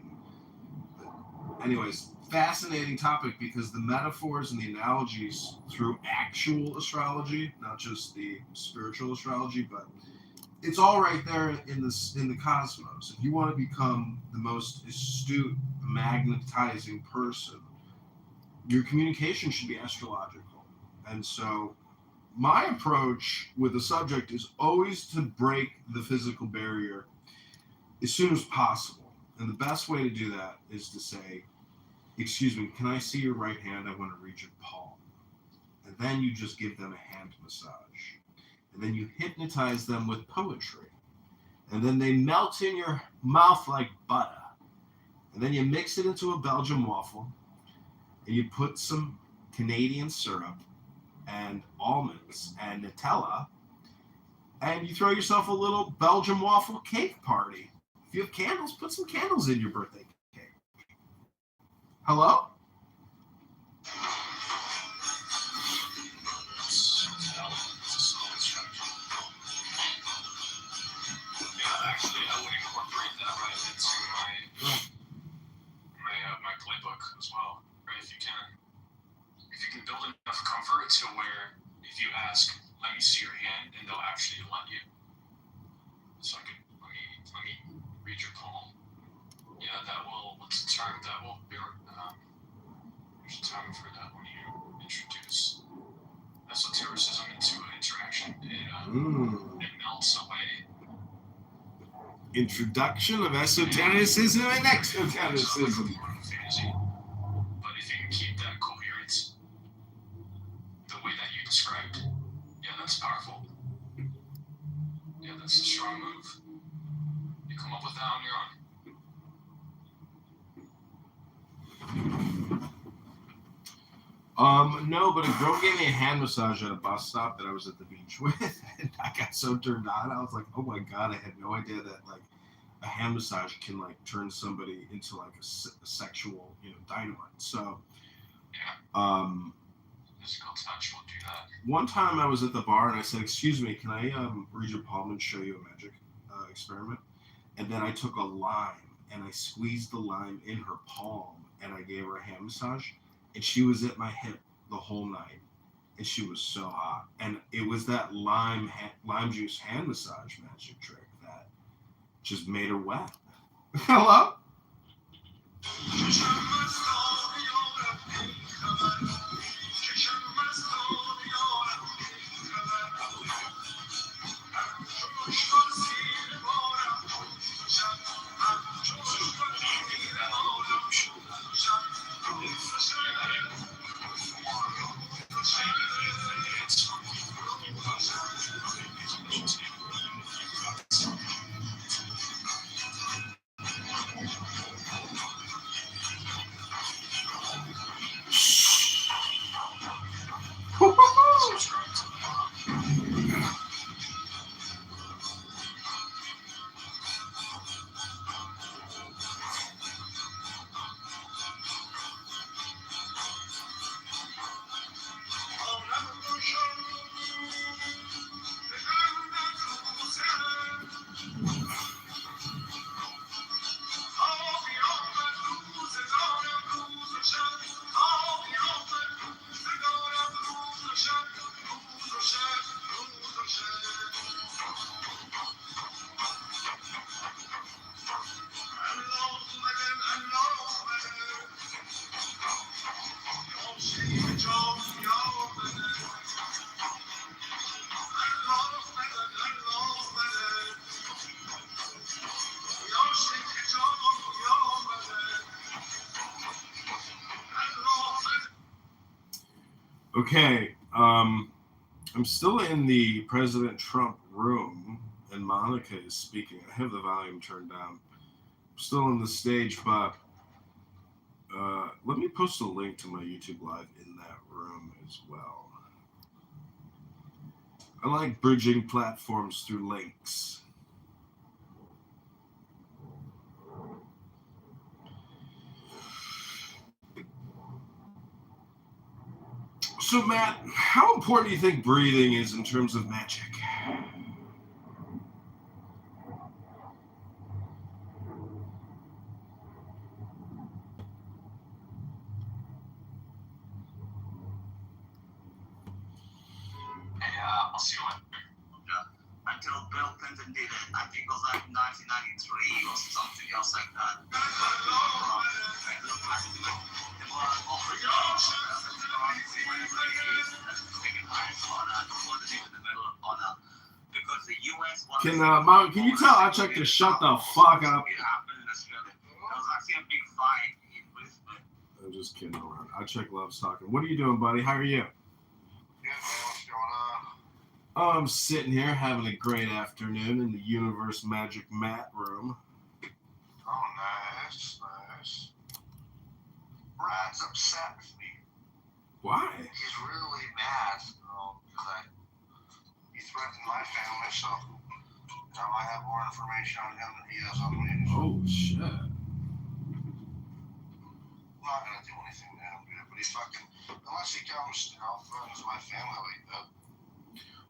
Anyways, fascinating topic because the metaphors and the analogies through actual astrology, not just the spiritual astrology, but it's all right there in the cosmos. If you want to become the most astute, magnetizing person, your communication should be astrological. And so my approach with the subject is always to break the physical barrier as soon as possible. And the best way to do that is to say, excuse me, can I see your right hand? I want to read your palm. And then you just give them a hand massage. And then you hypnotize them with poetry. And then they melt in your mouth like butter. And then you mix it into a Belgian waffle. And you put some Canadian syrup and almonds and Nutella. And you throw yourself a little Belgian waffle cake party. If you have candles, put some candles in your birthday cake. Hello? Actually, I would incorporate that right into my playbook as well, right? If you can build enough comfort to where if you ask, let me see your hand, and they'll actually let you. So let me read your palm. Yeah, what's the term that will be, there's a term for that when you introduce esotericism into an interaction. It melts away. Introduction of esotericism and exotericism. But if you can keep that coherence, the way that you described, yeah, that's powerful. Yeah, that's a strong move. You come up with that on your own. No, but a girl gave me a hand massage at a bus stop that I was at the beach with, and I got so turned on. I was like, oh my God, I had no idea that like a hand massage can like turn somebody into like a sexual, dynamite. So, Physical touch will do that. One time I was at the bar and I said, excuse me, can I read your palm and show you a magic experiment? And then I took a lime and I squeezed the lime in her palm and I gave her a hand massage. And she was at my hip the whole night, and she was so hot. And it was that lime juice hand massage magic trick that just made her wet. Hello? Okay, I'm still in the President Trump room, and Monica is speaking. I have the volume turned down. I'm still on the stage, but let me post a link to my YouTube Live in that room as well. I like bridging platforms through links. So, Matt, how important do you think breathing is in terms of magic? I'll see you later. Until Bill Clinton did it, I think it was like 1993 or something else like that. Because the US Mom, can you tell Achek to shut the fuck up? It happened in Australia. There was actually a big fight in Brisbane. I'm just kidding around. Achek loves talking. What are you doing, buddy? How are you? Good, man. What's going on? Oh, I'm sitting here having a great afternoon in the Universe Magic Matt room. Oh, nice, nice. Brad's upset with me. Why? He's really mad, because he threatened my family, so now I have more information on him than he has on me. Oh, shit. I'm not gonna do anything to him, dude, but he fucking, unless he comes, threatens my family like that.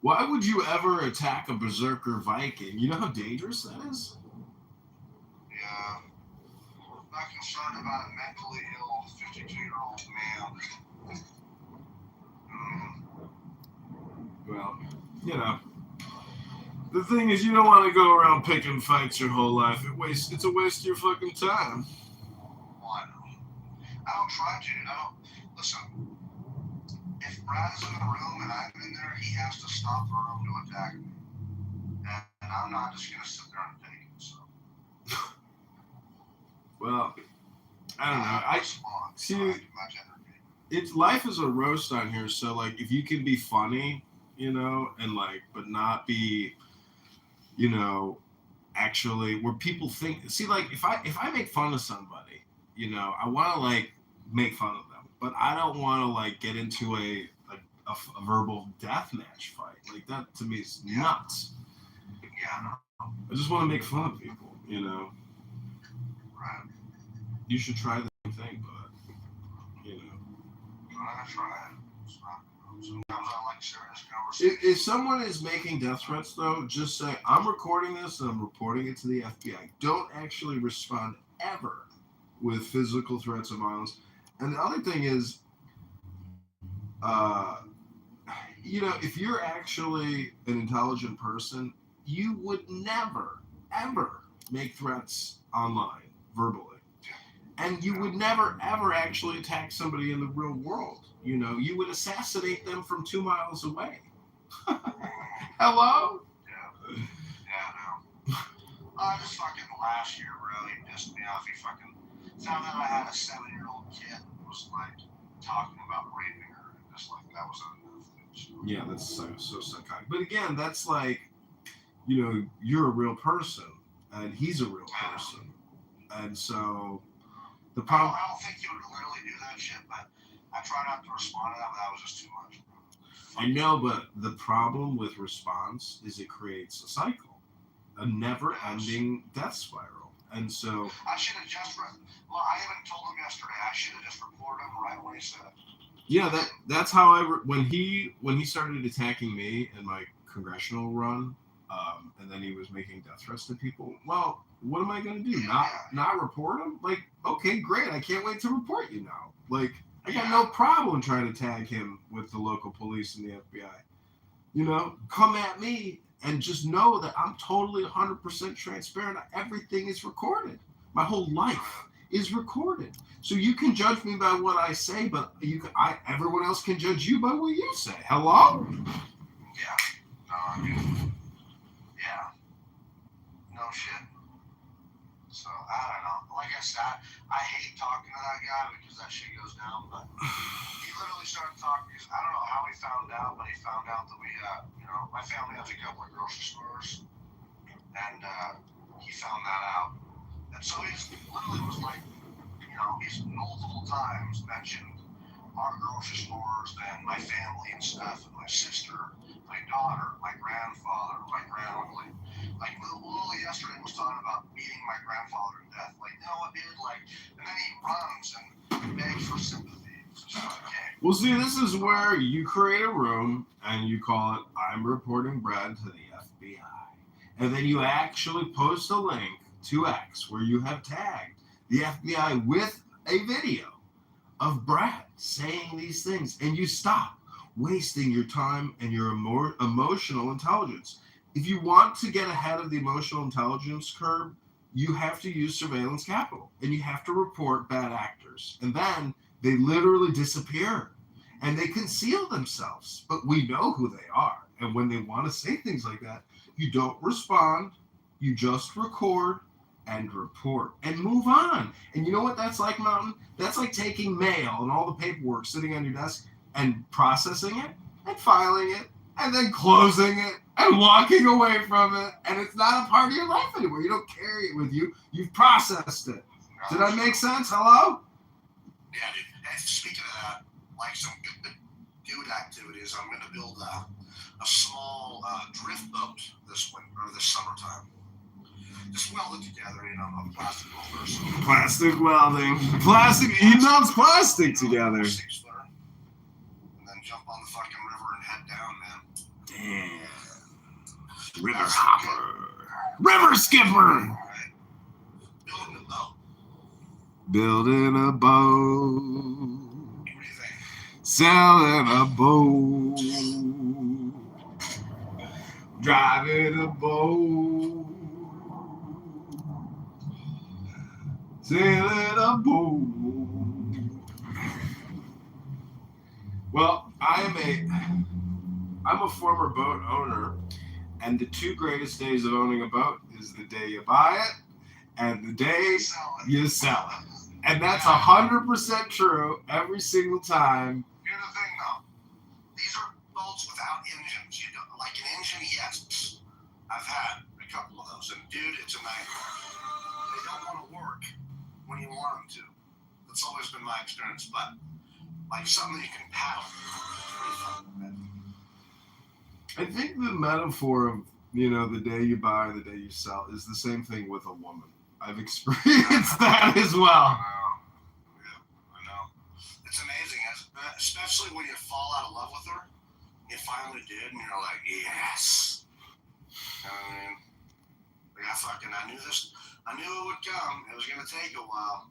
Why would you ever attack a berserker Viking? You know how dangerous that is? Yeah. I'm not concerned about a mentally ill 52-year-old man. Well, you know. The thing is, you don't want to go around picking fights your whole life. It's a waste of your fucking time. Well, I don't try to. Listen, if Brad is in the room and I'm in there, he has to stop the room to attack me. And I'm not just going to sit there and take it. So. Well, I don't know. I see. It's life is a roast on here, so like if you can be funny, and like, but not be, actually where people think. See, like if I make fun of somebody, I want to like make fun of them, but I don't want to like get into a verbal death match fight. Like that to me is nuts. Yeah. I just want to make fun of people, Right. You should try the same thing, but I try it. Sometimes I like serious conversations. If someone is making death threats, though, just say, I'm recording this and I'm reporting it to the FBI. Don't actually respond ever with physical threats of violence. And the other thing is, if you're actually an intelligent person, you would never, ever make threats online, verbally. And you would never, ever actually attack somebody in the real world. You would assassinate them from 2 miles away. Hello? Yeah, no. Just fucking last year really pissed me off. He fucking found out I had a 7-year-old kid who was like talking about raping her. And just like, that was enough. Yeah, that's so psychotic. But again, that's like, you're a real person, and he's a real person. And so... I don't think you would literally do that shit, but I try not to respond to that, but that was just too much. I know, but the problem with response is it creates a cycle, a never-ending death spiral. And so... I should have just... Well, I even told him yesterday. I should have just reported him right when he said it. Yeah, that's how when he started attacking me in my congressional run, and then he was making death threats to people. Well, what am I going to do? Not report him? Like, okay, great. I can't wait to report you now. Like, I got no problem trying to tag him with the local police and the FBI. Come at me and just know that I'm totally 100% transparent. Everything is recorded. My whole life is recorded. So you can judge me by what I say, but everyone else can judge you by what you say. Hello? Yeah. Yeah. No shit. So, I don't know. like I said, I hate talking to that guy because that shit goes down. But he literally started talking because I don't know how he found out, but he found out that we had, my family has a couple of grocery stores, and he found that out. And so he's literally was like, he's multiple times mentioned our grocery stores and my family and stuff, and my sister, my daughter, my grandfather, my granduncle. Like literally yesterday was talking about beating my grandfather to death. Like, what, dude? Like, and then he runs and begs for sympathy. It's just like, okay. Well, see, this is where you create a room and you call it "I'm reporting Brad to the FBI," and then you actually post a link to X where you have tagged the FBI with a video of Brad saying these things, and you stop wasting your time and your emotional intelligence. If you want to get ahead of the emotional intelligence curve, you have to use surveillance capital, and you have to report bad actors, and then they literally disappear and they conceal themselves, but we know who they are. And when they want to say things like that, you don't respond, you just record and report and move on. And you know what that's like, Mountain? That's like taking mail and all the paperwork sitting on your desk and processing it and filing it and then closing it and walking away from it. And it's not a part of your life anymore. You don't carry it with you. You've processed it. Did that make sense? Hello? Yeah, dude. And speaking of that, like some good activities, I'm going to build a small drift boat this winter or this summertime. Just weld it together, a plastic welder or something. Plastic welding. Plastic. He melts plastic together. 6-footer. And then jump on the fucking river and head down, man. Damn. River hopper. River skipper. Right. Building a boat. Building a boat. What do you think? Selling a boat. Driving a boat. Sailing a boat. Well, I'm a former boat owner, and the two greatest days of owning a boat is the day you buy it and the day you sell it. And that's 100% true every single time. Here's the thing, though. These are boats without engines. Like an engine, yes. I've had a couple of those, and dude, it's a nightmare. They don't want to work when you want them to. That's always been my experience. But like something you can paddle. I think the metaphor of, the day you buy, the day you sell is the same thing with a woman. I've experienced that as well. I know. It's amazing, especially when you fall out of love with her. You finally did, and you're like, yes. You know what I mean? Like, I knew this. I knew it would come. It was going to take a while.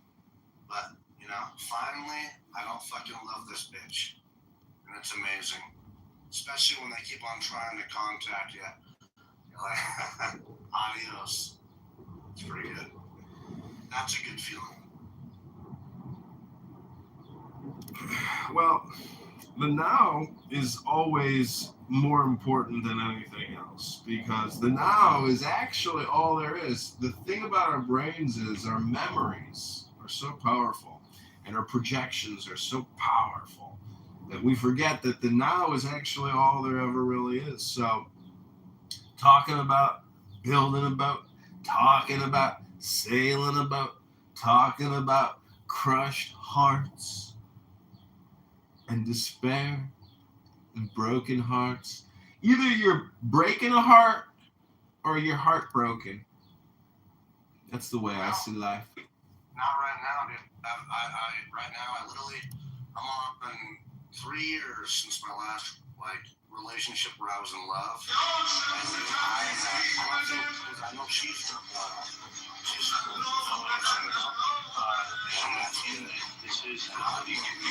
But, finally, I don't fucking love this bitch. And it's amazing. Especially when they keep on trying to contact you. You're like, adios. It's pretty good. That's a good feeling. Well, the now is always more important than anything else, because the now is actually all there is. The thing about our brains is our memories are so powerful and our projections are so powerful that we forget that the now is actually all there ever really is. So talking about building a boat, talking about sailing a boat, talking about crushed hearts and despair and broken hearts. Either you're breaking a heart or you're heartbroken. That's the way I see life. Not right now, dude. Right now, I'm on 3 years since my last relationship where I was in love. And I know she's this is how you can be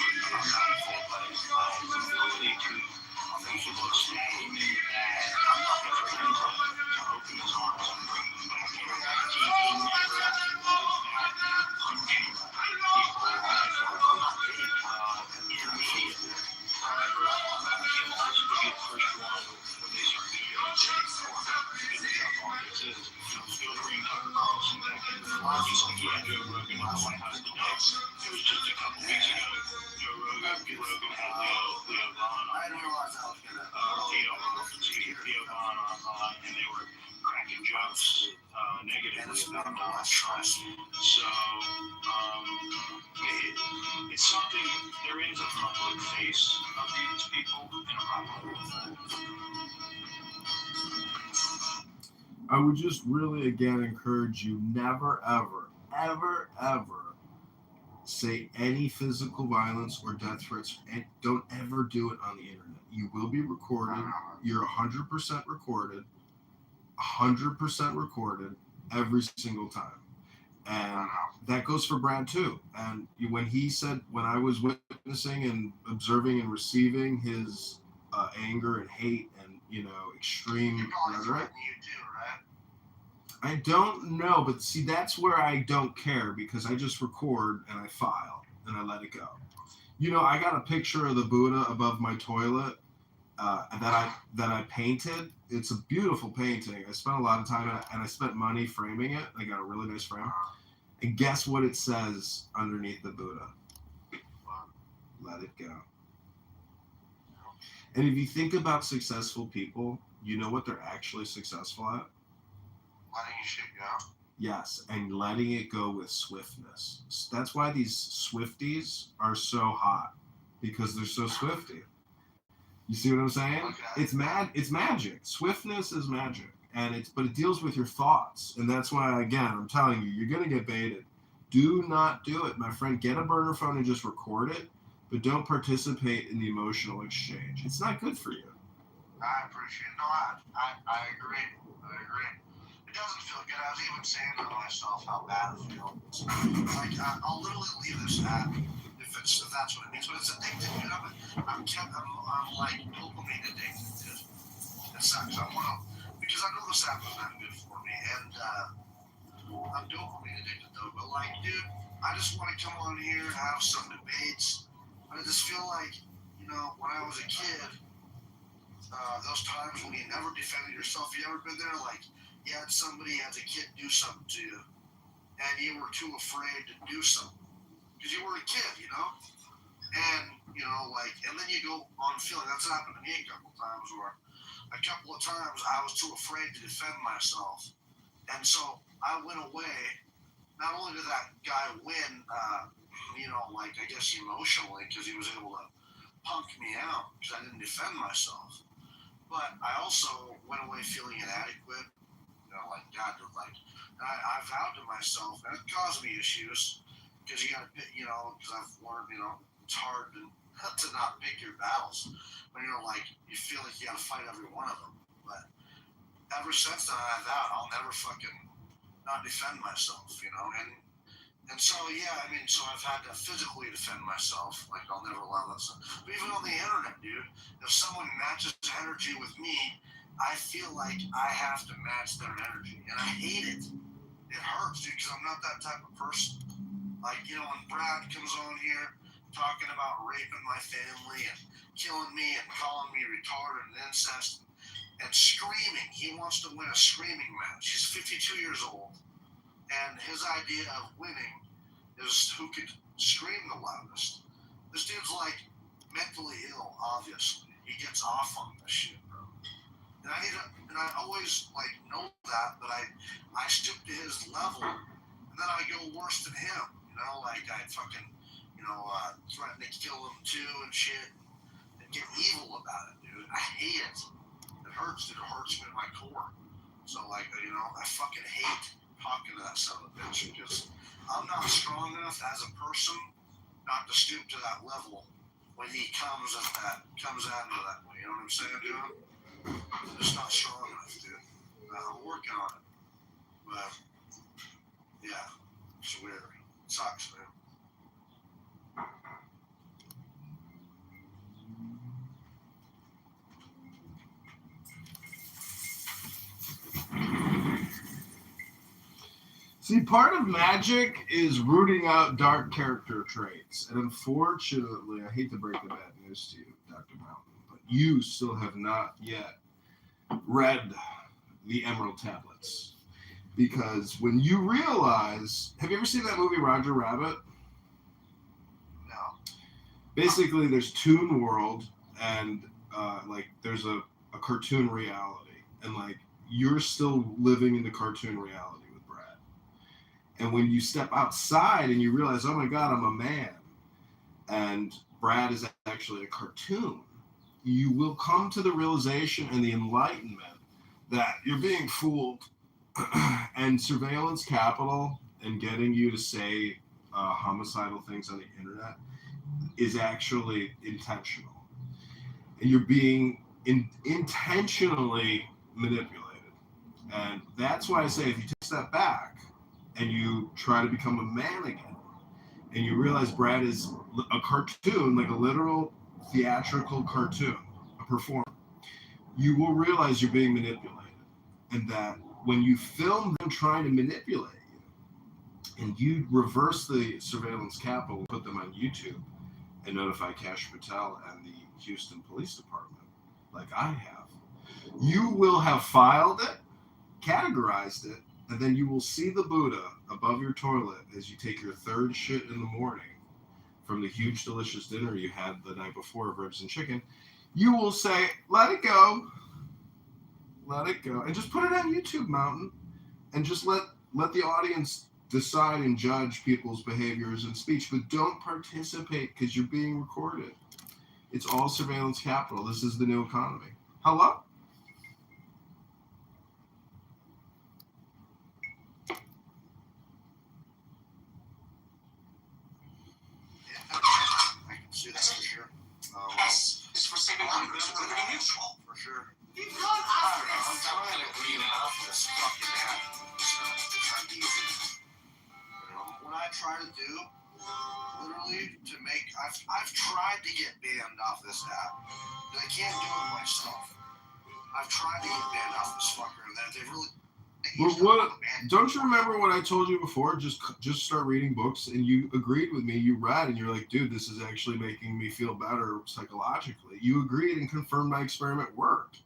that's been my life choice. So, it's something, there is a public face of these people, and I'm not going with that. I would just really, again, encourage you never, ever, ever, ever say any physical violence or death threats, and don't ever do it on the internet. You will be recorded. You're 100% recorded, 100% recorded every single time. And that goes for Brad too. And when he said, when I was witnessing and observing and receiving his anger and hate and, extreme rhetoric, I don't know, but see, that's where I don't care, because I just record and I file and I let it go. I got a picture of the Buddha above my toilet that I painted. It's a beautiful painting. I spent a lot of time and I spent money framing it. I got a really nice frame. And guess what it says underneath the Buddha? Let it go. And if you think about successful people, you know what they're actually successful at? Letting shit go. Yes, and letting it go with swiftness. That's why these Swifties are so hot, because they're so swifty. You see what I'm saying? Okay. It's magic. Swiftness is magic, but it deals with your thoughts, and that's why, again, I'm telling you, you're gonna get baited. Do not do it, my friend. Get a burner phone and just record it, but don't participate in the emotional exchange. It's not good for you. I appreciate it. No, I agree. It doesn't feel good. I was even saying to myself how bad it feels. Like, I'll literally leave this app if that's what it means. But it's addictive, dude. I'm like dopamine addicted, dude. It sucks. Because I know this app is not good for me, and I'm dopamine addicted though. But like, dude, I just want to come on here and have some debates. I just feel like, when I was a kid, those times when you never defended yourself, you ever been there? Like, you had somebody as a kid do something to you, and you were too afraid to do something because you were a kid, and and then you go on feeling. That's happened to me a couple of times I was too afraid to defend myself, and so I went away. Not only did that guy win, I guess emotionally, because he was able to punk me out because I didn't defend myself, but I also went away feeling inadequate. I vowed to myself, and it caused me issues, because you got to, because I've learned, it's hard to not pick your battles when you feel like you got to fight every one of them. But ever since then, I vowed I'll never fucking not defend myself, and so, so I've had to physically defend myself, I'll never allow that stuff. But even on the internet, dude, if someone matches energy with me, I feel like I have to match their energy, and I hate it. It hurts, dude, because I'm not that type of person. When Brad comes on here talking about raping my family and killing me and calling me retarded and incest and screaming, he wants to win a screaming match. He's 52 years old, and his idea of winning is who could scream the loudest. This dude's mentally ill, obviously. He gets off on this shit, bro. And I always know that, but I stoop to his level, and then I go worse than him. I fucking threaten to kill him too and shit, and get evil about it, dude. I hate it. It hurts, dude. It hurts me in my core. So I fucking hate talking to that son of a bitch, because I'm not strong enough as a person not to stoop to that level when he comes at me that way. You know what I'm saying, dude? I'm just not strong enough, dude. I'm working on it. But, yeah, it's weird. It sucks, man. See, part of magic is rooting out dark character traits. And unfortunately, I hate to break the bad news to you, Dr. Mountain, but you still have not yet read the Emerald Tablets. Because when you realize... Have you ever seen that movie, Roger Rabbit? No. Basically, there's Toon World, and there's a cartoon reality. And you're still living in the cartoon reality with Brad. And when you step outside and you realize, oh my God, I'm a man, and Brad is actually a cartoon, you will come to the realization and the enlightenment that you're being fooled, and surveillance capital and getting you to say homicidal things on the internet is actually intentional. And you're being intentionally manipulated. And that's why I say if you take a step back and you try to become a man again, and you realize Brad is a cartoon, like a literal theatrical cartoon, a performer, you will realize you're being manipulated. And that when you film them trying to manipulate you, and you reverse the surveillance capital, put them on YouTube, and notify Kash Patel and the Houston Police Department, like I have, you will have filed it, categorized it, and then you will see the Buddha above your toilet as you take your third shit in the morning from the huge, delicious dinner you had the night before of ribs and chicken. You will say, let it go. Let it go. And just put it on YouTube, Mountain. And just let the audience decide and judge people's behaviors and speech. But don't participate because you're being recorded. It's all surveillance capital. This is the new economy. Hello? I can see that for sure. S is for saving on liberty mutual. For sure. You've gone after it. I'm trying to clean up this fucking app. It's not easy. What I try to do, literally, to make, I've tried to get banned off this app, but I can't do it myself. I've tried to get banned off this fucker, and then they really. Well, don't you remember what I told you before? Just start reading books, and you agreed with me. You read, and you're like, dude, this is actually making me feel better psychologically. You agreed and confirmed my experiment worked.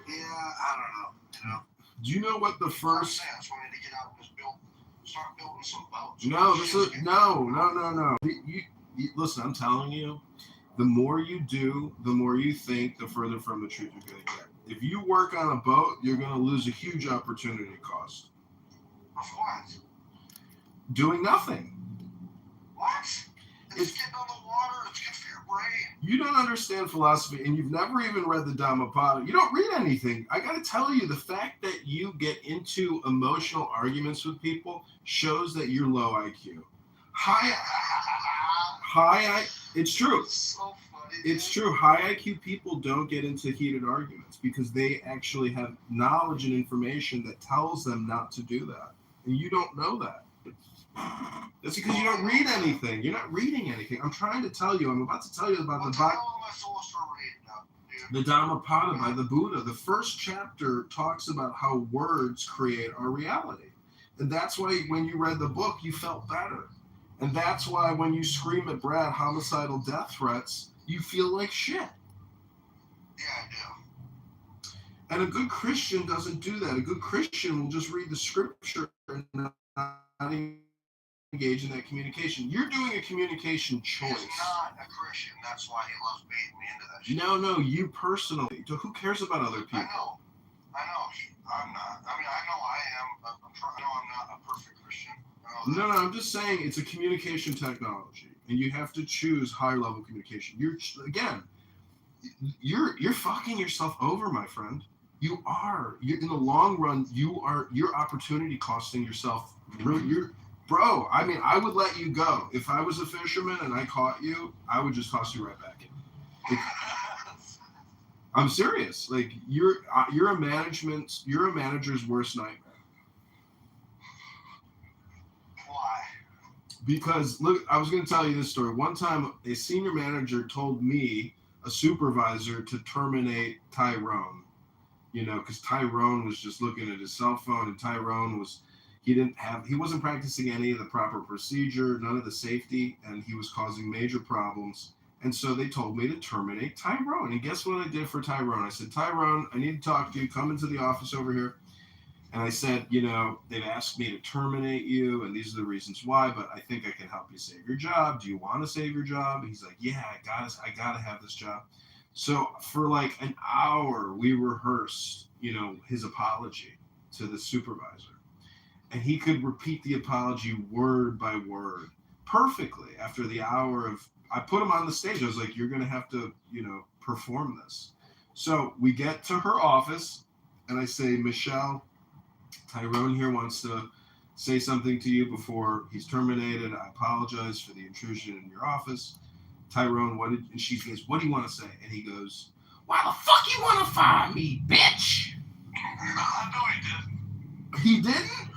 Yeah, I don't know. You know. Do you know what the first? I just wanted to get out and just start building some boats. No, this is no. You listen. I'm telling you, the more you do, the more you think, the further from the truth you're gonna get. If you work on a boat, you're gonna lose a huge opportunity cost. Of what? Doing nothing. What? It's getting on the water. It's good for your brain. You don't understand philosophy, and you've never even read the Dhammapada. You don't read anything. I got to tell you, the fact that you get into emotional arguments with people shows that you're low IQ. It's true. It's so funny. It's true. High IQ people don't get into heated arguments because they actually have knowledge and information that tells them not to do that. And you don't know that. That's because you don't read anything. You're not reading anything. I'm trying to tell you. I'm about to tell you about What the the hell am I supposed to read now, dude? the Dhammapada by the Buddha. The first chapter talks about how words create our reality. And that's why when you read the book, you felt better. And that's why when you scream at Brad homicidal death threats, you feel like shit. Yeah, I do. And a good Christian doesn't do that. A good Christian will just read the scripture and not engage in that communication. You're doing a communication choice. He's not a Christian. That's why he loves baiting me into that shit. No, you personally. So who cares about other people? I know. I'm not. I mean, I know I am, but I know I'm not a perfect Christian. No, I'm just saying it's a communication technology, and you have to choose higher level communication. You're fucking yourself over, my friend. You're in the long run. You're opportunity costing yourself. Bro. I mean, I would let you go if I was a fisherman and I caught you. I would just toss you right back in. I'm serious. Like you're a manager's worst nightmare. Why? Because look, I was going to tell you this story. One time, a senior manager told me, a supervisor, to terminate Tyrone. You know, because Tyrone was just looking at his cell phone, and Tyrone he wasn't practicing any of the proper procedure, none of the safety, and he was causing major problems. And so they told me to terminate Tyrone. And guess what I did for Tyrone? I said, Tyrone, I need to talk to you. Come into the office over here. And I said, you know, they've asked me to terminate you, and these are the reasons why, but I think I can help you save your job. Do you want to save your job? And he's like, yeah, I gotta have this job. So for like an hour, we rehearsed, you know, his apology to the supervisor. And he could repeat the apology word by word perfectly after the hour of, I put him on the stage. I was like, you're going to have to, you know, perform this. So we get to her office, and I say, Michelle, Tyrone here wants to say something to you before he's terminated. I apologize for the intrusion in your office. Tyrone, and she goes, what do you want to say? And he goes, why the fuck you want to fire me, bitch? No, he didn't. He didn't?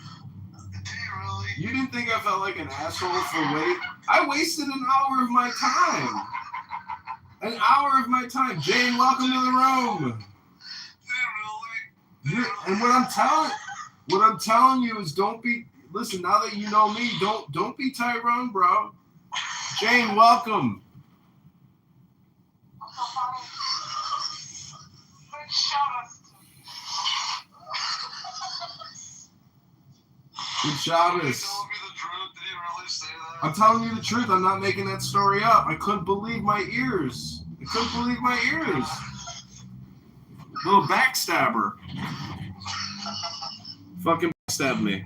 Did he really? You didn't think I felt like an asshole for wait? I wasted an hour of my time. An hour of my time. Jane, welcome to the room. Did he really? And what I'm telling you is don't be, listen, now that you know me, don't be Tyrone, bro. Jane, welcome. Good Shabbos. Did he tell me the truth? Did he really say that? I'm telling you the truth. I'm not making that story up. I couldn't believe my ears. Little backstabber. Fucking backstab me.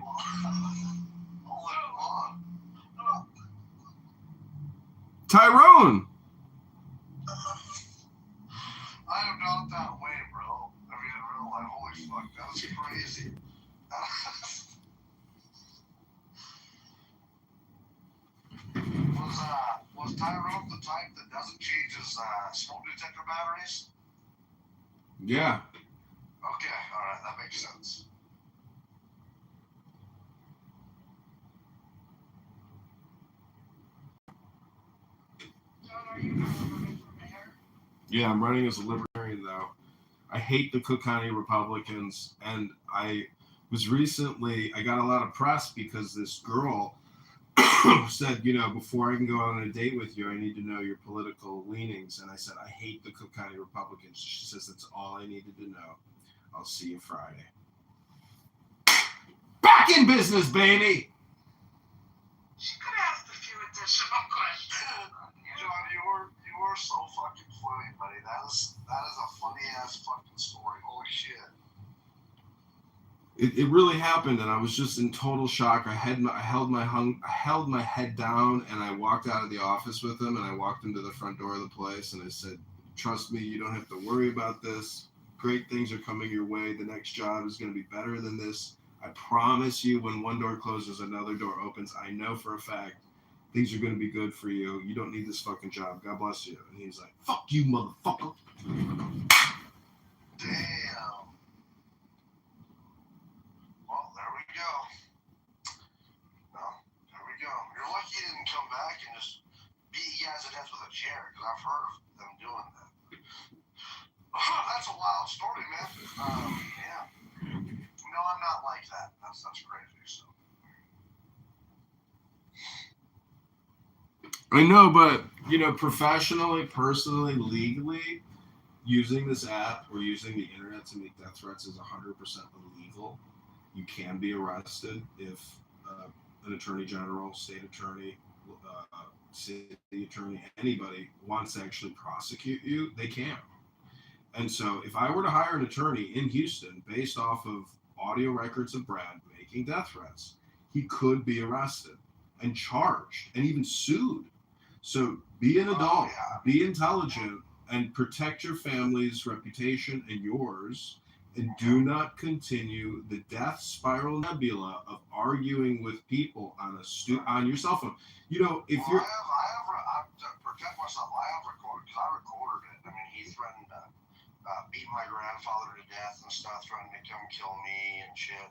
Tyrone. I am not that way, bro. I mean, in real life, holy fuck, that was crazy. Was Tyrone the type that doesn't change his smoke detector batteries? Yeah. Okay, alright, that makes sense. Yeah, I'm running as a Libertarian now. I hate the Cook County Republicans, and I got a lot of press because this girl said, you know, before I can go on a date with you, I need to know your political leanings. And I said, I hate the Cook County Republicans. She says, that's all I needed to know. I'll see you Friday. Back in business, baby. She could ask a few additional questions. John, you were so fucking funny, buddy. That is a funny ass fucking story. Holy shit. It really happened, and I was just in total shock. I held my head down, and I walked out of the office with him, and I walked him to the front door of the place, and I said, trust me, you don't have to worry about this. Great things are coming your way. The next job is going to be better than this. I promise you, when one door closes, another door opens. I know for a fact things are going to be good for you. You don't need this fucking job. God bless you. And he's like, fuck you, motherfucker. Damn. Well, there we go. No, there we go. You're lucky you didn't come back and just beat you guys to death with a chair, because I've heard of them doing that. That's a wild story, man. Yeah. No, I'm not like that. That's crazy. So. I know, but, you know, professionally, personally, legally, using this app or using the internet to make death threats is 100% illegal. You can be arrested if an attorney general, state attorney, city attorney, anybody wants to actually prosecute you, they can. And so if I were to hire an attorney in Houston based off of audio records of Brad making death threats, he could be arrested and charged and even sued. So be an adult, be intelligent, and protect your family's reputation and yours, and do not continue the death spiral nebula of arguing with people on your cell phone. You know, if you're... I have to protect myself. I have recorded, because I recorded it. I mean, he threatened to beat my grandfather to death and stuff, threatening to come kill me and shit.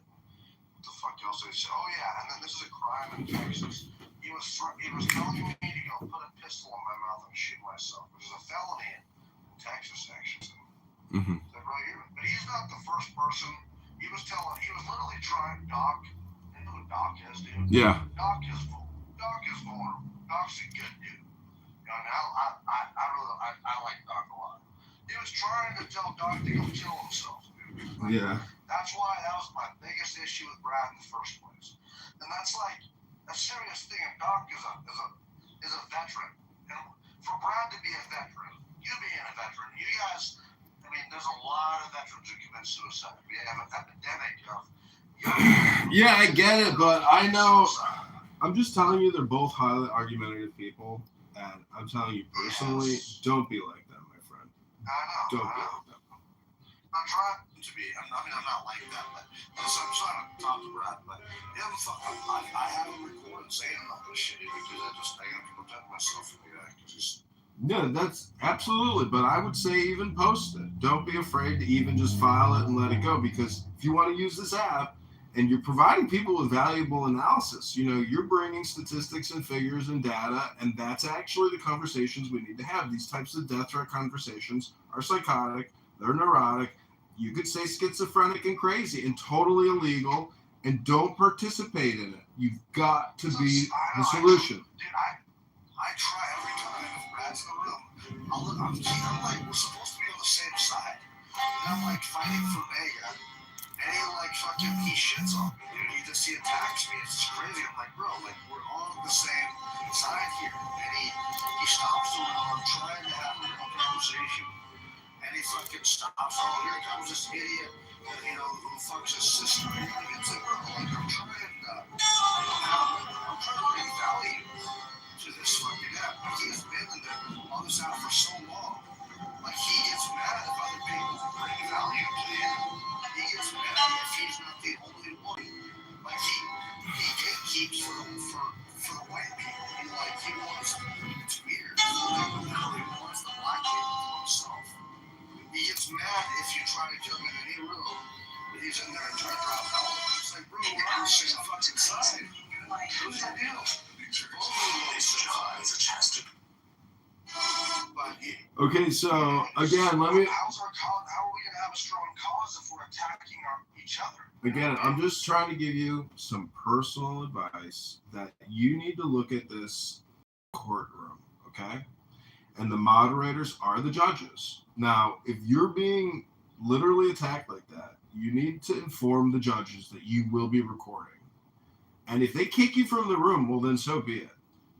What the fuck else? He said, oh yeah, and then this is a crime in Texas. He was telling me to go put a pistol in my mouth and shoot myself, which is a felony in Texas, actually. Mm-hmm. But he's not the first person. He was literally trying, Doc. You know who Doc is, dude? Yeah. Doc is vulnerable. Doc's a good dude. You know, I like Doc a lot. He was trying to tell Doc to go kill himself, dude. Yeah. That's why that was my biggest issue with Brad in the first place. And that's like a serious thing. And Doc is a veteran. And for Brad to be a veteran, you being a veteran, you guys, I mean, there's a lot of veterans who commit suicide. We have an epidemic of yeah, I get it, but I know, I'm just telling you, they're both highly argumentative people, and I'm telling you personally, don't be like them, my friend. I know. Don't be like them. I'm trying to be. I'm not like that, but I'm trying to talk to Brad. But yeah, I haven't recorded saying all this shit because I got to protect myself from the actors. Yeah, that's absolutely. But I would say even post it. Don't be afraid to even just file it and let it go. Because if you want to use this app and you're providing people with valuable analysis, you're bringing statistics and figures and data, and that's actually the conversations we need to have. These types of death threat conversations are psychotic. They're neurotic. You could say schizophrenic and crazy and totally illegal, and don't participate in it. You've got to be the solution. Dude, I try every time if Brad's in the room. I'm like, we're supposed to be on the same side. And I'm like fighting for Mega. And he shits on me. He attacks me. It's just crazy. I'm like, bro, we're on the same side here. And he stops the room. I'm trying to have a real conversation. And he fucking stops. Oh, here comes this idiot, who fucks his sister. It's like, bro, I'm trying to bring value to this fucking app. He has been on this app for so long. He gets mad if other people bring value to the app. He gets mad if he's not the only one. He gatekeeps for the white people. He wants, it's weird. He wants the black people to himself. He gets mad if you try to kill him in any room. He's in there and trying to drop out. It's like, bro, we're on the same fucking side. What's the deal? Okay, so again, let me. How are we gonna have a strong cause if we're attacking each other? Again, I'm just trying to give you some personal advice that you need to look at this courtroom, okay? And the moderators are the judges. Now, if you're being literally attacked like that, you need to inform the judges that you will be recording. And if they kick you from the room, well, then so be it.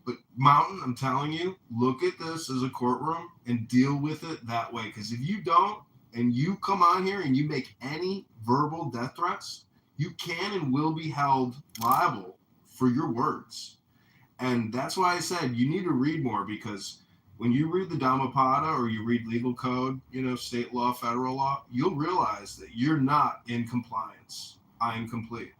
But Mountain, I'm telling you, look at this as a courtroom and deal with it that way. Because if you don't, and you come on here and you make any verbal death threats, you can and will be held liable for your words. And that's why I said you need to read more, because when you read the Dhammapada or you read legal code, state law, federal law, you'll realize that you're not in compliance. I am complete.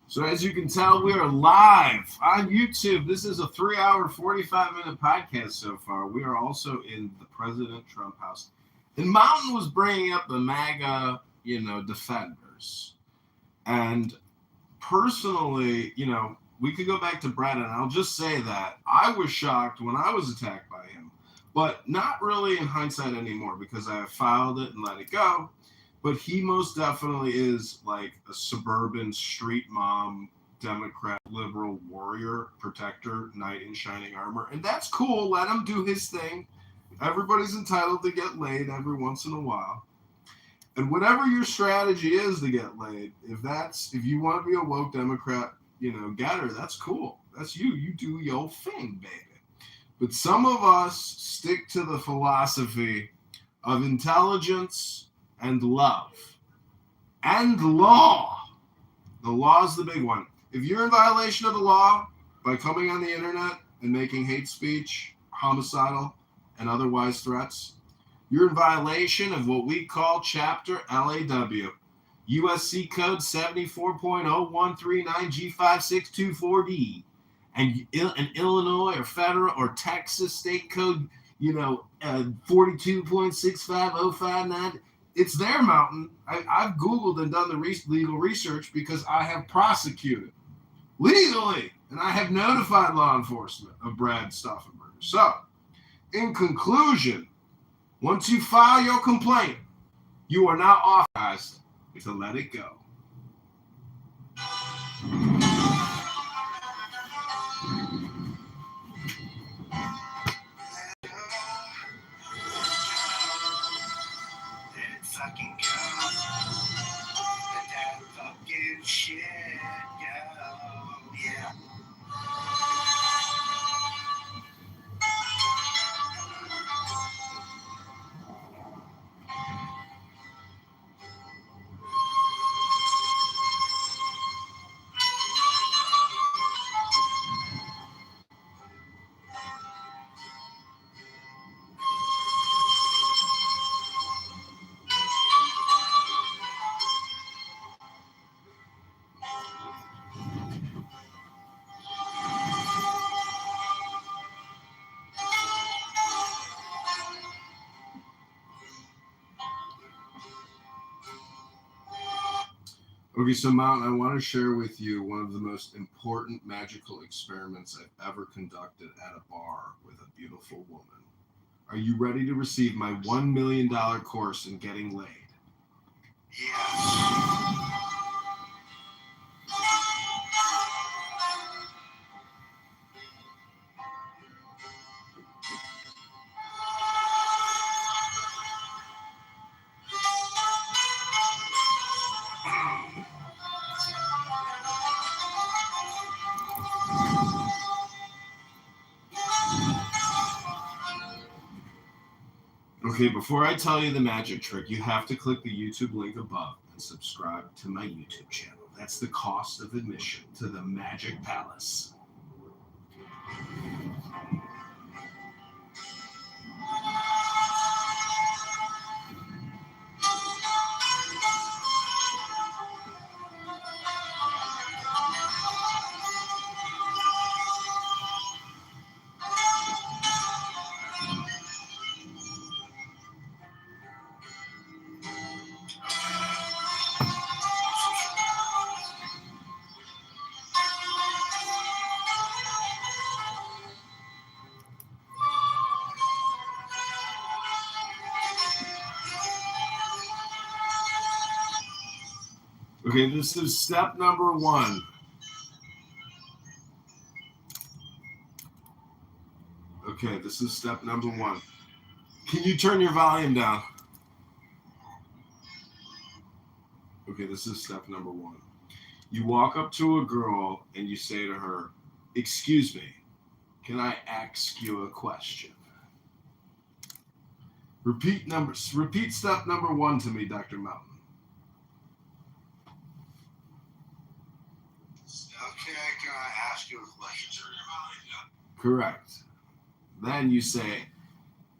So as you can tell, we are live on YouTube. This is a 3-hour, 45-minute podcast so far. We are also in the President Trump house. And Mountain was bringing up the MAGA, defenders. And personally, we could go back to Brad, and I'll just say that I was shocked when I was attacked by him. But not really in hindsight anymore, because I have filed it and let it go. But he most definitely is like a suburban street mom, Democrat, liberal warrior, protector, knight in shining armor. And that's cool. Let him do his thing. Everybody's entitled to get laid every once in a while. And whatever your strategy is to get laid, if you want to be a woke Democrat, getter, that's cool. That's you. You do your thing, baby. But some of us stick to the philosophy of intelligence and love and law. The law is the big one. If you're in violation of the law by coming on the internet and making hate speech, homicidal, and otherwise threats, you're in violation of what we call Chapter LAW, USC Code 74.0139G5624D, and in Illinois or federal or Texas State Code, 42.65059. It's their mountain. I've Googled and done the legal research because I have prosecuted legally, and I have notified law enforcement of Brad Stauffenberger. So, in conclusion, once you file your complaint, you are now authorized to let it go. Let it fucking go. Let that fucking shit go. Yeah. Okay, so Mountain, I want to share with you one of the most important magical experiments I've ever conducted at a bar with a beautiful woman. Are you ready to receive my $1 million course in getting laid? Yes. Okay, before I tell you the magic trick, you have to click the YouTube link above and subscribe to my YouTube channel. That's the cost of admission to the Magic Palace. Okay, this is step number 1. Okay, this is step number 1. Can you turn your volume down? Okay, this is step number 1. You walk up to a girl and you say to her, "Excuse me, can I ask you a question?" Repeat step number 1 to me, Dr. Mountain. Okay, can I ask you a question? Correct. Then you say,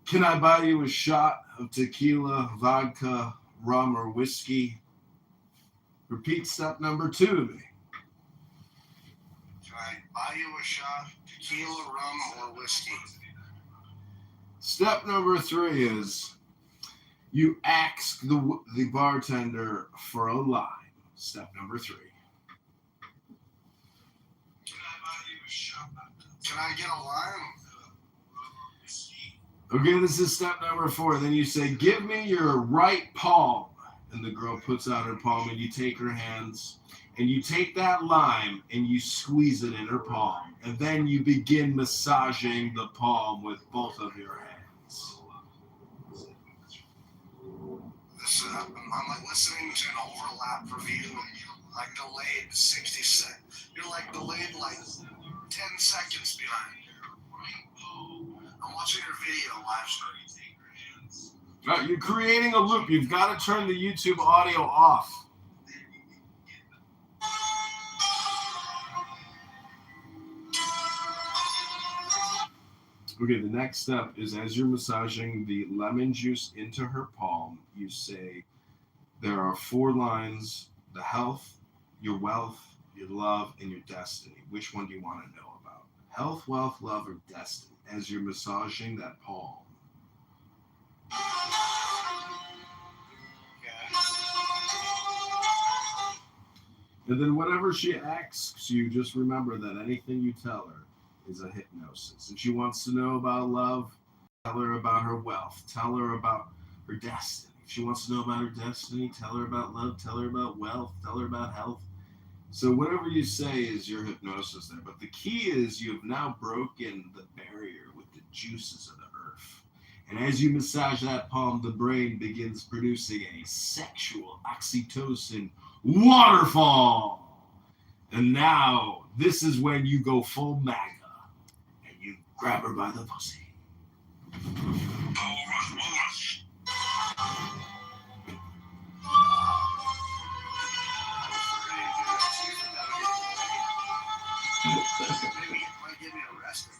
"Can I buy you a shot of tequila, vodka, rum, or whiskey?" Repeat step number 2 to me. Can I buy you a shot, tequila, rum, or whiskey? Step number 3 is you ask the bartender for a lime. Step number 3. Can I buy you a shot? Can I get a lime? Okay, this is step number 4. Then you say, "Give me your right palm." And the girl puts out her palm and you take her hands and you take that lime and you squeeze it in her palm. And then you begin massaging the palm with both of your hands. I'm like listening to an overlap review, like delayed 60 seconds. You're like delayed like 10 seconds behind. I'm watching your video live stream. You're creating a loop. You've got to turn the YouTube audio off. Okay, the next step is as you're massaging the lemon juice into her palm, you say, there are 4 lines: the health, your wealth, your love, and your destiny. Which one do you want to know about? Health, wealth, love, or destiny as you're massaging that palm. And then whatever she asks you, just remember that anything you tell her is a hypnosis. If she wants to know about love, tell her about her wealth. Tell her about her destiny. If she wants to know about her destiny, tell her about love. Tell her about wealth. Tell her about health. So whatever you say is your hypnosis there. But the key is you have now broken the barrier with the juices of the earth. And as you massage that palm, the brain begins producing a sexual oxytocin waterfall. And now this is when you go full MAGA and you grab her by the pussy. Maybe it might get me arrested.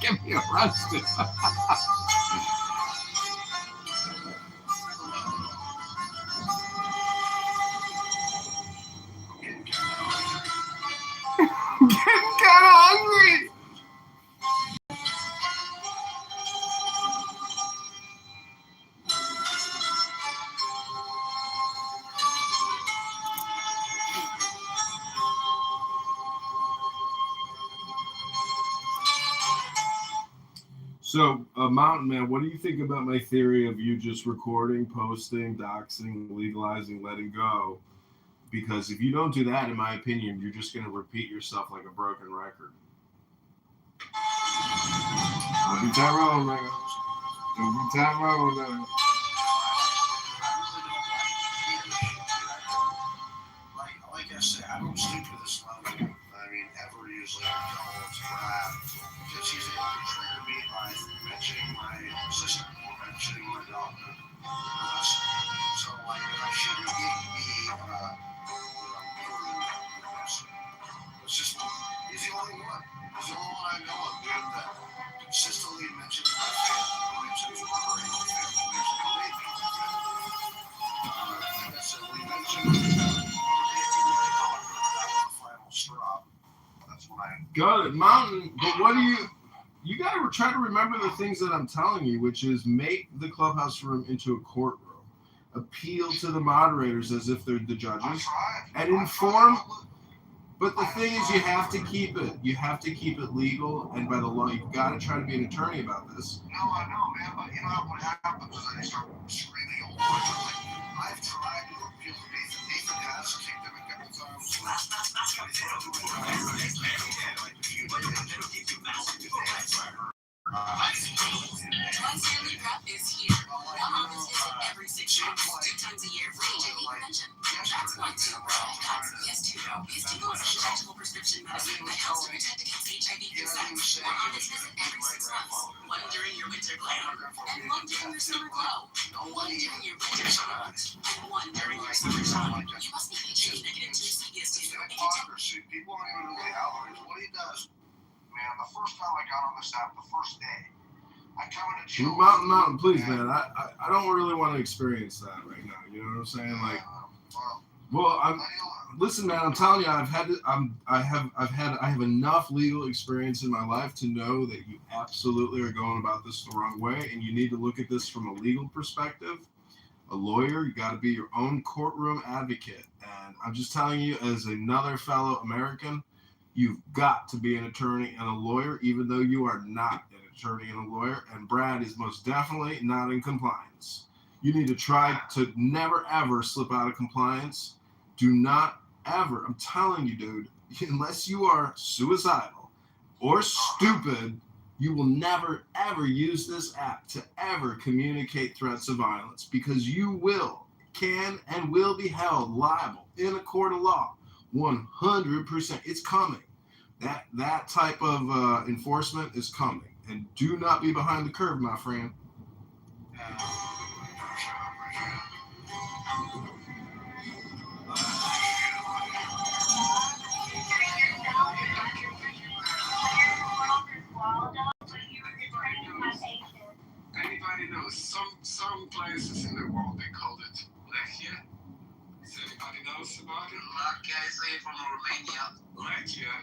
Get me arrested. Getting kind of hungry. So, Mountain Man, what do you think about my theory of you just recording, posting, doxing, legalizing, letting go? Because if you don't do that, in my opinion, you're just going to repeat yourself like a broken record. Don't be Tyrone, man. Don't be Tyrone, man. Like I said, I don't stick to this level. I mean, ever usually it's crap. Because he's able to trigger me by mentioning my sister or mentioning my daughter. So, like, I shouldn't be it's just, he's the only one. He's the only one I know of that consistently mentions my family, mentions my family, mentions the baby. Like I said, we mentioned straw. That's when I got it, Mountain. But what do you got to try to remember the things that I'm telling you, which is make the clubhouse room into a courtroom, appeal to the moderators as if they're the judges, and inform. But the thing is, you have to keep it. You have to keep it legal, and by the law, you've got to try to be an attorney about this. No, I know, man. But you know what happens is I start screaming all the time. I've tried to appeal to Nathan. Nathan has kicked him a couple times. Family Prep is here. One office visit every 6 months, 2 times a year for HIV prevention. That's 1, 2. That's yes, 2. Yestigo is an injectable prescription medicine that helps to protect against HIV through sex. One office visit every 6 months. One during your winter glam, and one during your summer glow. One during your winter shine, and one during your summer shine. You must be HIV negative to receive YES2 or Hypocrisy. People aren't even really outraged. What he does, man, the first time I got on this app, the first day, I come in a chill. Mountain, please, man. I don't really want to experience that right now. You know what I'm saying? Like, well, listen, man. I'm telling you, I have enough legal experience in my life to know that you absolutely are going about this the wrong way, and you need to look at this from a legal perspective. A lawyer, you got to be your own courtroom advocate. And I'm just telling you, as another fellow American, you've got to be an attorney and a lawyer, even though you are not an attorney and a lawyer. And Brad is most definitely not in compliance. You need to try to never, ever slip out of compliance. Do not ever, I'm telling you, dude, unless you are suicidal or stupid, You will never, ever use this app to ever communicate threats of violence because you can, and will be held liable in a court of law. 100%. It's coming. That type of enforcement is coming. And do not be behind the curve, my friend. Anybody knows? Some places in the world they called it Lechia. Does anybody knows about it? Lechia is from Romania. Lechia.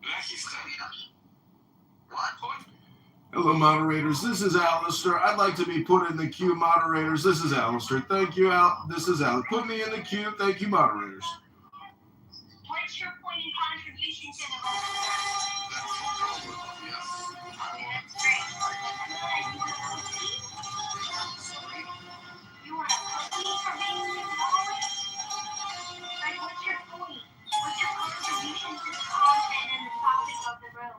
Lechia. What? Hello, moderators. This is Alistair. I'd like to be put in the queue, moderators. This is Alistair. Thank you, Al. This is Al. Put me in the queue. Thank you, moderators. What's your point in contribution to the vote? That's great. You want a cookie for being involved? Like, what's your point? What's your contribution to the content and the topic of the room?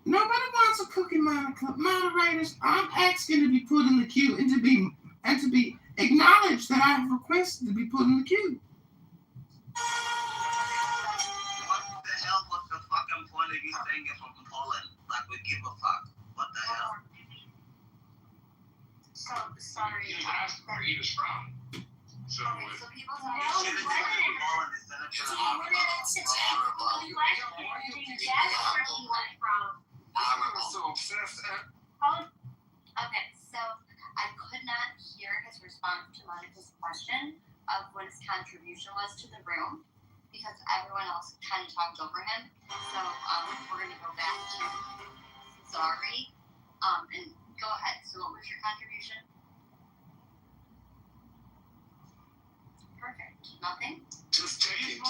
Nobody wants a cookie, Monica. Moderators, I'm asking to be put in the queue and to be acknowledged that I have requested to be put in the queue. What the hell was the fucking point of you saying it from Poland? Like we give a fuck. What the hell? So sorry. You just asked where he was from. So So people No, don't Should have taken it from Poland instead of just so obsessed. Okay, so I could not hear his response to Monica's question of what his contribution was to the room because everyone else kind of talked over him. So we're going to go back to Zari. And go ahead. So what was your contribution? Perfect. Nothing? Just checking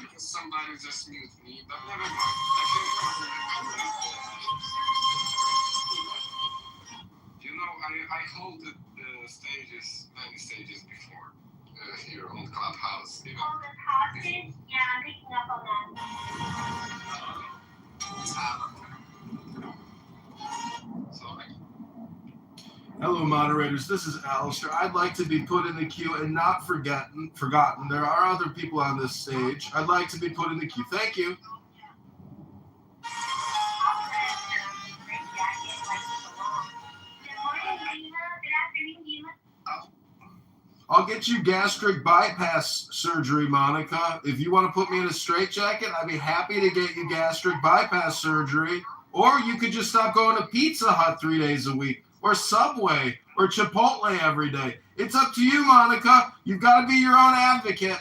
because somebody just muted me. But never mind. You know, I hold the stages, many stages before here on Clubhouse. Even Oh, the hostage? Yeah, I'm picking up on that. sorry. Hello, moderators. This is Alistair. I'd like to be put in the queue and not forgotten. There are other people on this stage. I'd like to be put in the queue. Thank you. I'll get you gastric bypass surgery, Monica. If you want to put me in a straitjacket, I'd be happy to get you gastric bypass surgery. Or you could just stop going to Pizza Hut 3 days a week, or Subway, or Chipotle every day. It's up to you, Monica. You've got to be your own advocate.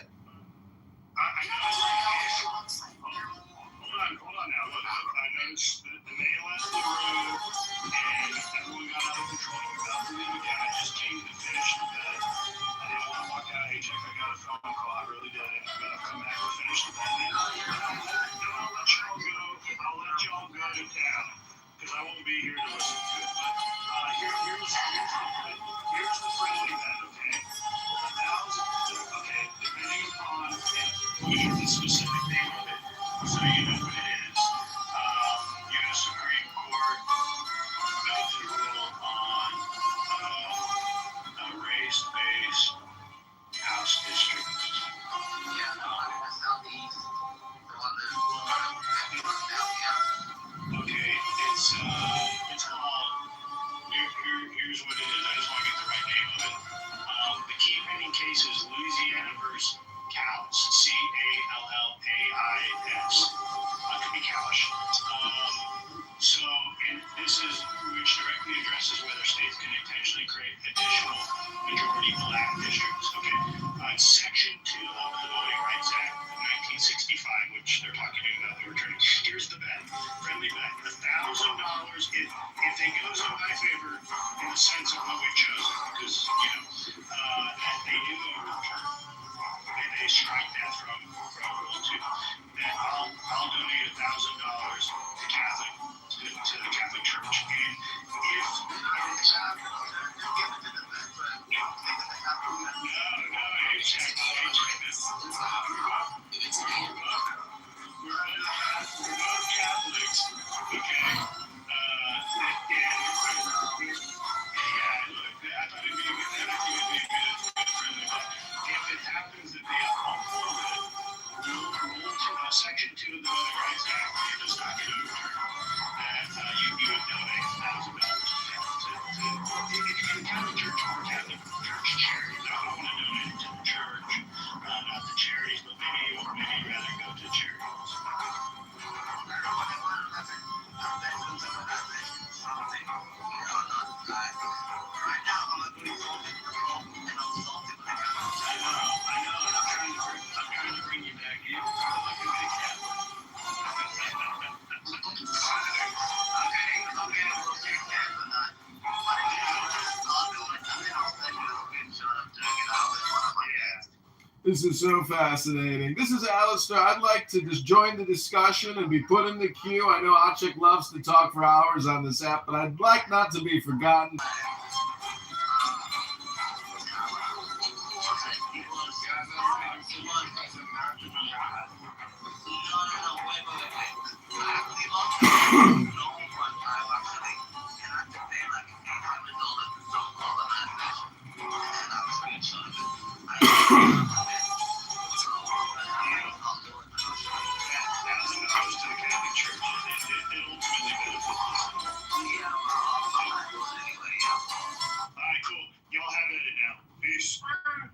Hold on now. Look, I noticed the mail left the room, and everyone got out of control. You're about to leave again. I just came to finish the bed. I didn't want to walk out. Hey, Jack, I got a phone call. I really did. I'm going to come back and finish the bed. Then I'll let y'all go. I'll let y'all go to town, because I won't be here to listen to it. But here's the friendly bet, okay? 1,000, okay, depending upon the specific name of it, so you know what it is. U.S. Supreme Court about to rule on race-based house districts. Yeah, the one in the southeast. The one that Okay, it's called. Here's what it is. I just want to get the right name of it. The key pending case is Louisiana versus Cows. Callais. Could be Calish. And this is which directly addresses whether states can intentionally create additional majority black districts. Okay. Section 2 of the Voting Rights Act of 1965, which they're talking about overturning. Here's the bet. Friendly bet. $1,000 if it goes in my favor in the sense of who we chose, because they do overturn and they strike that from Rule 2. Then I'll donate $1,000 to the Catholic Church. And if we're both Catholics, okay? This is so fascinating. This is Alistair. I'd like to just join the discussion and be put in the queue. I know Achik loves to talk for hours on this app, but I'd like not to be forgotten.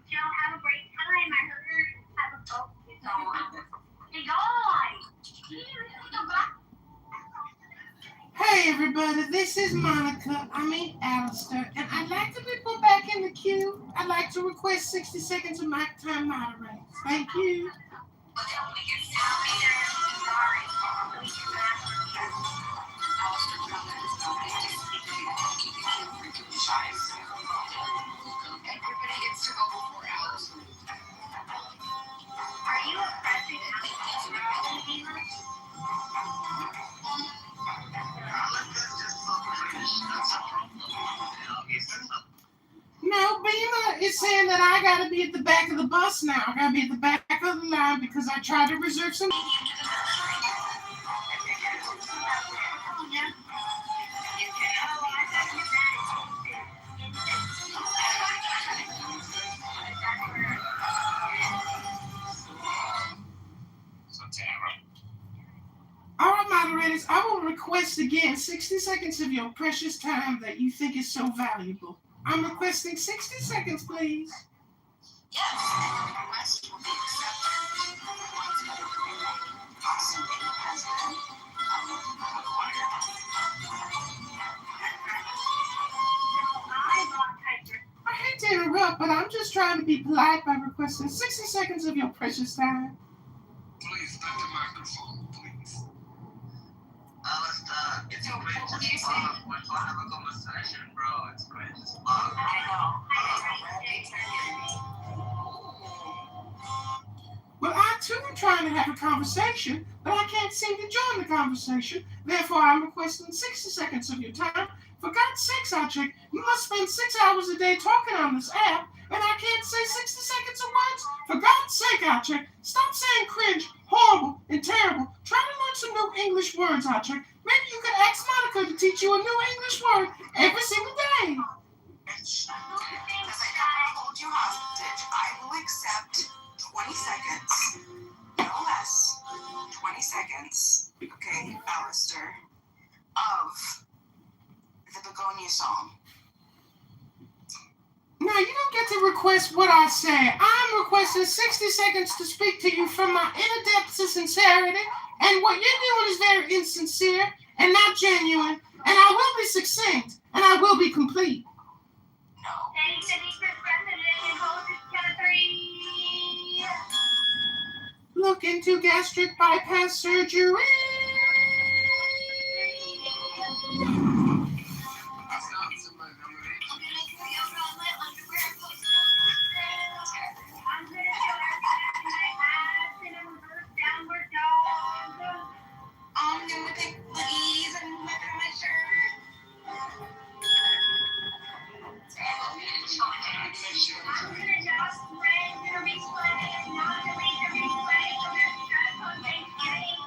Joe, have a great time. I heard you have a boat. Hey, guys. Hey everybody, this is Monica, Alistair, and I'd like to be put back in the queue. I'd like to request 60 seconds of mic time moderates. Thank you. Everybody gets to go before Alice. Are you a president? No, Beamer is saying that I gotta be at the back of the bus now. I gotta be at the back of the line because I tried to reserve some. All right, moderators, I will request again 60 seconds of your precious time that you think is so valuable. I'm requesting 60 seconds, please. Yes, the request will be accepted. I hate to interrupt, but I'm just trying to be polite by requesting 60 seconds of your precious time. Please, let the microphone, please. Alistair, it's So, great what to do you say? talk. We're trying to have a conversation, bro. It's great to talk. I know. Well, I too am trying to have a conversation, but I can't seem to join the conversation. Therefore, I'm requesting 60 seconds of your time. For God's sakes, Achik, you must spend 6 hours a day talking on this app, and I can't say 60 seconds at once. For God's sake, Achik, stop saying cringe, horrible, and terrible. Try to learn some new English words, Achik. Maybe you could ask Monica to teach you a new English word every single day. Because I never hold you hostage, I will accept 20 seconds, no less, 20 seconds, okay, Alistair, of the Begonia song. No, you don't get to request what I say. I'm requesting 60 seconds to speak to you from my inner depths of sincerity, and what you're doing is very insincere and not genuine, and I will be succinct, and I will be complete. No. Thanks, Mr. President, and hold this count of 3. Look into gastric bypass surgery. I'm going to show everything I have in a reverse downward dog. I'm gonna pick cookies and whip in my shirt. I'm going to just spread the replay and not delete the replay. So there's kind of Thanksgiving.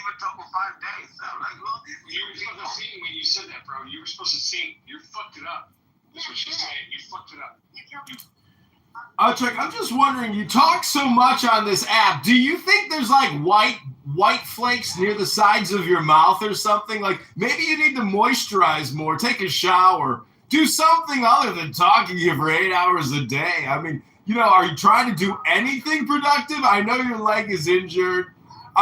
even total 5 days. I'm like, well, these You were supposed to sing when you said that, bro. You were supposed to sing. You fucked it up. That's what she's saying. You fucked it up. You killed me. Chuck, I'm just wondering, you talk so much on this app. Do you think there's like white flakes near the sides of your mouth or something? Like maybe you need to moisturize more, take a shower, do something other than talking to you for 8 hours a day. I mean, are you trying to do anything productive? I know your leg is injured.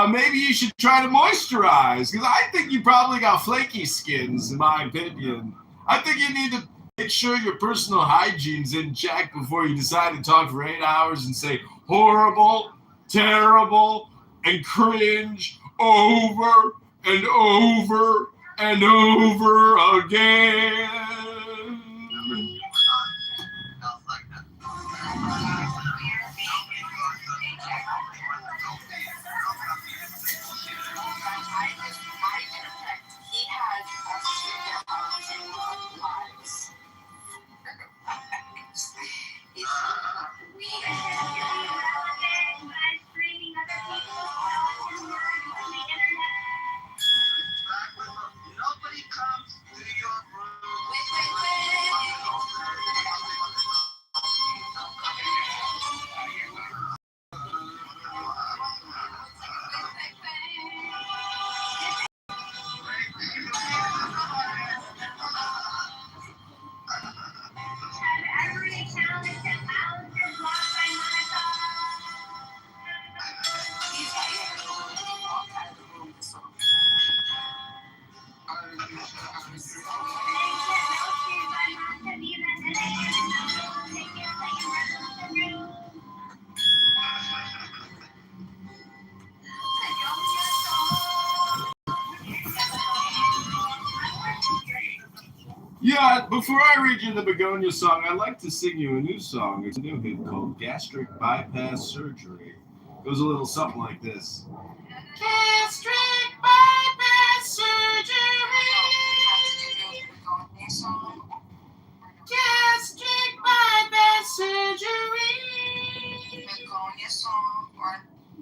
Maybe you should try to moisturize, because I think you probably got flaky skins, in my opinion. I think you need to make sure your personal hygiene's in check before you decide to talk for 8 hours and say horrible, terrible, and cringe over and over and over again. He has us figure out lives. We screaming other people on the internet. Nobody comes to your room. Have every account except Alex is blocked by Monica. He's not even walked out of the room this song. Yeah, before I read you the Begonia song, I'd like to sing you a new song. It's a new hit called Gastric Bypass Surgery. It goes a little something like this. Gastric bypass surgery. Gastric bypass surgery.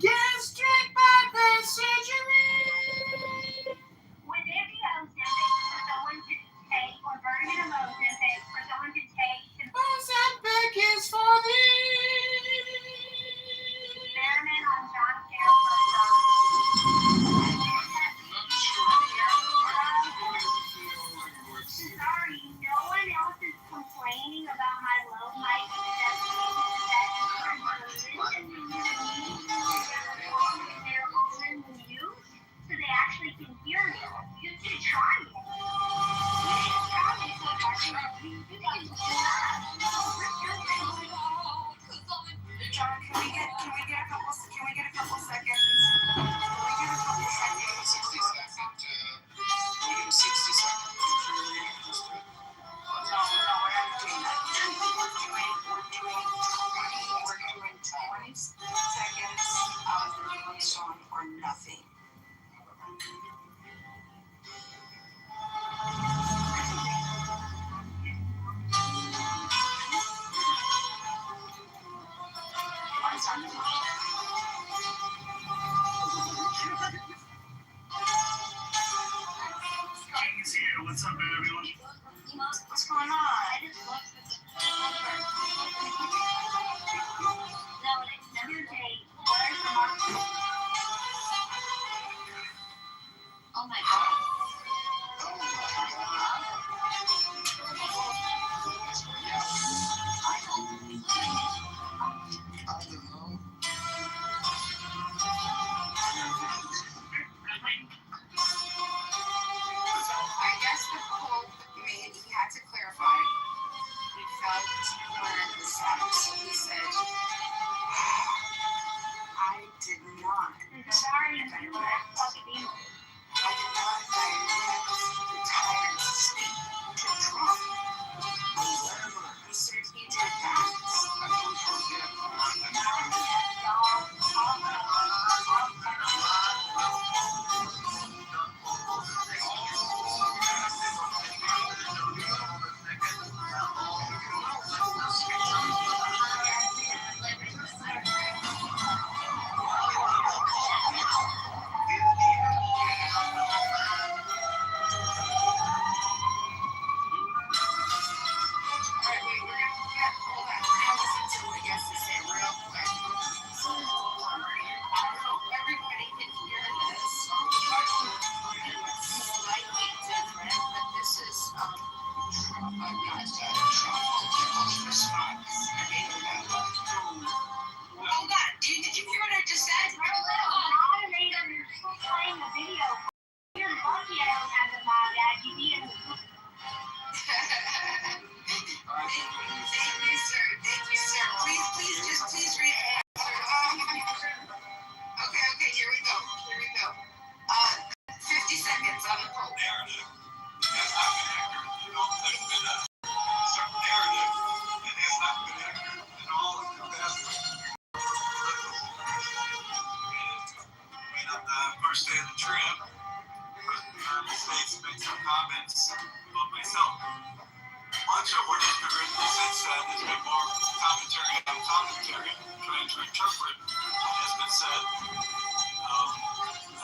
Gastric bypass surgery. Would there be Ozempic for someone to take, or version of Ozempic for someone to take to Ozempic is for thee. experiment on John Carroll? Sorry, no one else is complaining about my low mic they're on mute, so they actually can hear me. You should try it. John, can we get a couple seconds? Can we get a couple seconds? 60 seconds. 60 seconds. No, we're not doing that. We're doing 20 seconds of the Begonia song or nothing. What's up, everyone? What's going on? I just looked at the no, it's never date. Where's the market? Oh my god. I guess the Pope made, he had to clarify. He felt when sex, he said, I did not. Sorry, I'm fucking I did not United States make some comments about myself. Much of what has been written since then has been more commentary on commentary, trying to interpret what has been said.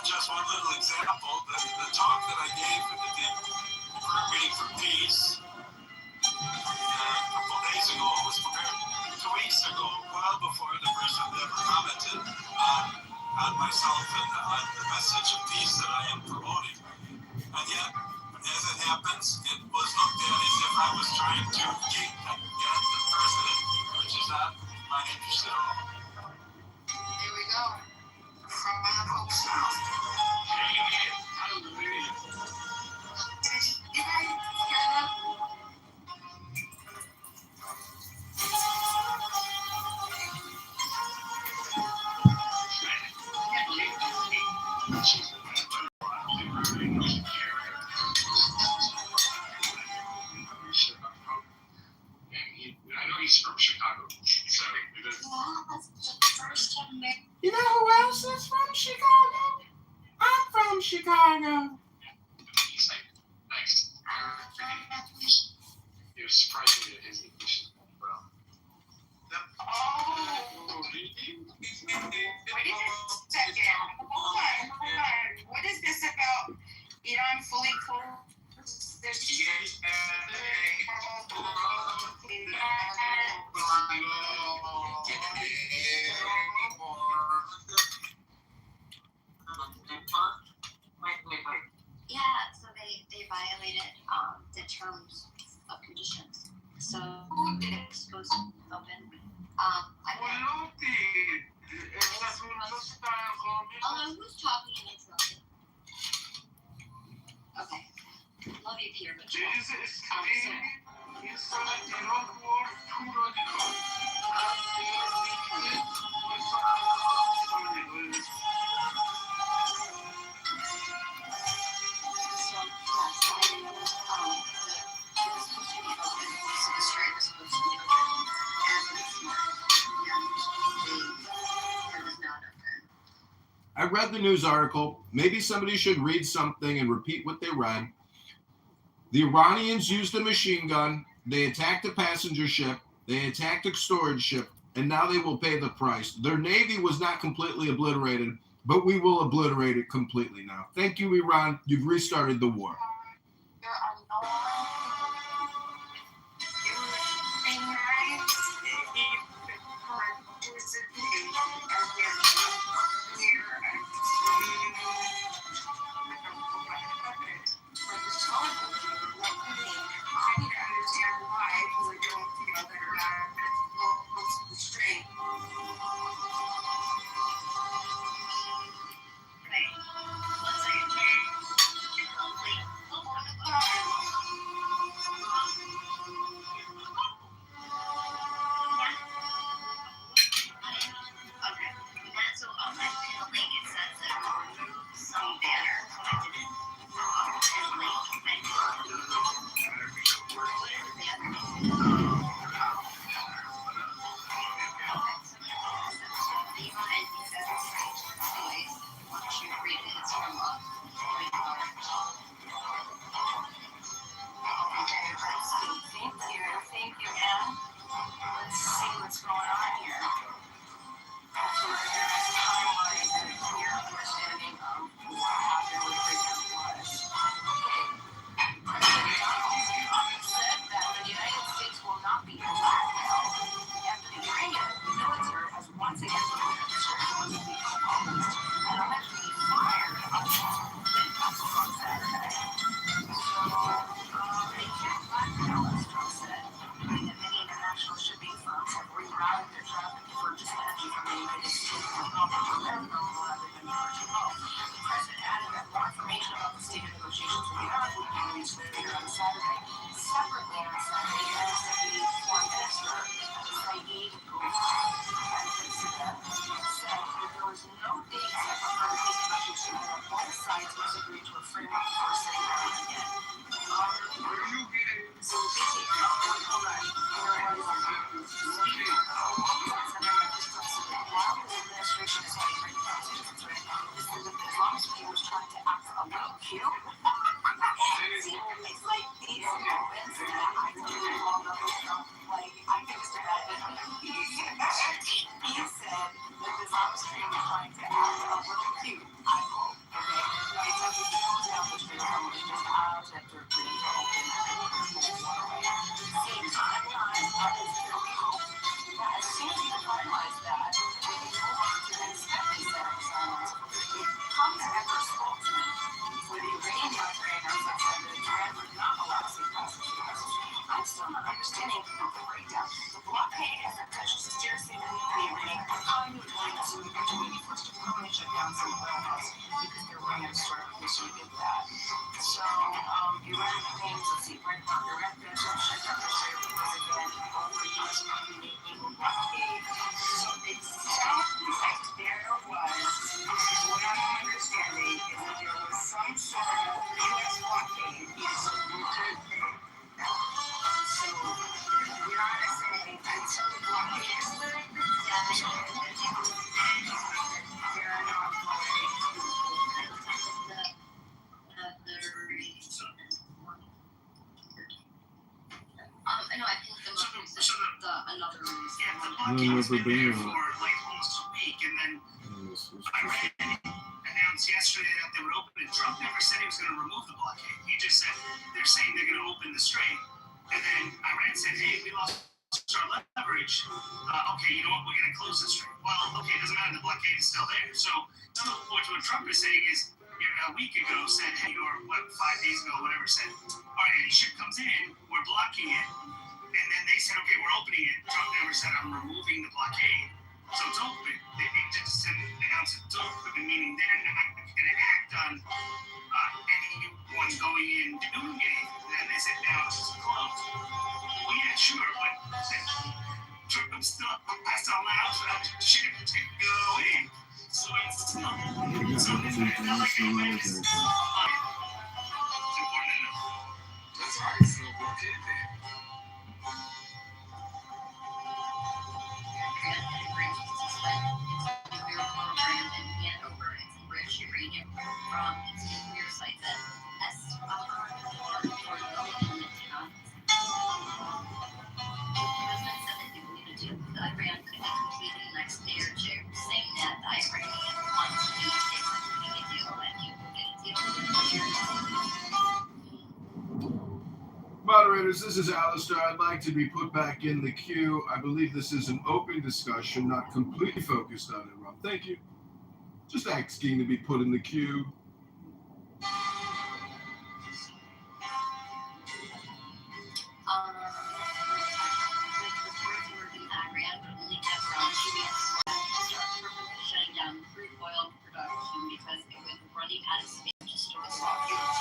Just one little example, the talk that I gave at the meeting for peace a couple days ago was prepared 2 weeks ago, well before the person ever commented on myself and on the message of peace that I am promoting. And yet, as it happens, it was looked at as if I was trying to get the president, which is not my interest at all. Here we go. From my folks now. Did you guys hear that? I know he's from Chicago, so it is. That's the first time You know who else is from Chicago? I'm from Chicago. He's like, nice. He was surprising that his English is well. Wait a second. Hold on. What is this about? Iran fully closed their Yeah, so they violated the terms of conditions. So it's supposed to open. Although who's talking and interrupting? Okay. Love you, Peter, but you I read the news article. Maybe somebody should read something and repeat what they read. The Iranians used a machine gun. They attacked a passenger ship. They attacked a storage ship. And now they will pay the price. Their navy was not completely obliterated, but we will obliterate it completely now. Thank you, Iran. You've restarted the war. There are no Thank you, Em. Let's see what's going on here. Hopefully there is a timeline and a clear understanding of what happened with Richard was. Okay. President Donald Trump said that the United States will not be blackmailed after the Iranian military has once again declared the components and allegedly fired on on Saturday. So, they can't blackmail us, Trump said. Many international shipping firms have rerouted their traffic for dispatching from the United States to America rather than Portugal. The president added that more information about the state of negotiations with Iran would be released later on Saturday. Separately on Sunday, U.S. Deputy Foreign Minister Saeed said that there was no date set for further peace negotiations and that both sides must agree to a framework for a safe again. So while the administration is having great conversations with Islamic was trying to act cute. It's like these moments that I don't even all know stuff. Like, I can just imagine a movie. He said that this off-stream is trying to act a little cute. I hope. Okay? It's like if you go down the street, someone is just out after a drink or open, see, timeline is really cool. Now, as soon as you finalize that, when you go on to the inspecting center assignments, it comes after spokesman. For the Iranian military announced that the Iran would not allow safe passage to the vessels. I'm still not understanding the breakdown. The blockade has the potential to steer signaling the Iranian economy, leading to the opportunity for us to permanently shut down some oil hubs because they're running out of starvation. So you get that. So, Iran claims, let's see, Iran plans to shut down the Strait of Hormuz again over U.S. illegal blockade. So it sounds like there was, what I'm understanding is that there was some sort of U.S. blockade. So you're not saying until the blockade is lifted, they're not going I know, I think the most recent, another reason. Yeah, the blockade has been there for like almost a week, and then Iran announced yesterday that they would open it. Trump never said he was going to remove the blockade. He just said they're saying they're going to open the strait, and then Iran said, "Hey, we lost our leverage. Okay, you know what? We're going to close the strait." Well, okay, it doesn't matter. The blockade is still there. So some of what Trump is saying is, a week ago said, hey, or 5 days ago, whatever, said, all right, any ship comes in, we're blocking it. And then they said, okay, we're opening it. Trump never said, I'm removing the blockade. So it's open. They just announced it's open, meaning they're not going to act on anyone going in doing anything. Then they said, now it's just closed. Well, yeah, sure, but Trump still has to allow for that ship to go in. So it's still, it's not like anybody is important to know. That's why it's still blockade there. Uranium from its nuclear sites at S-4 or the President said that they believe a deal with Iran could be completed in the next day or two, saying that the Iranian wants to get a deal and he will get a deal. Moderators, this is Alistair. I'd like to be put back in the queue. I believe this is an open discussion, not completely focused on Iran. Thank you. Just asking to be put in the queue. Shutting down crude oil production because it was running out of space to store fuels.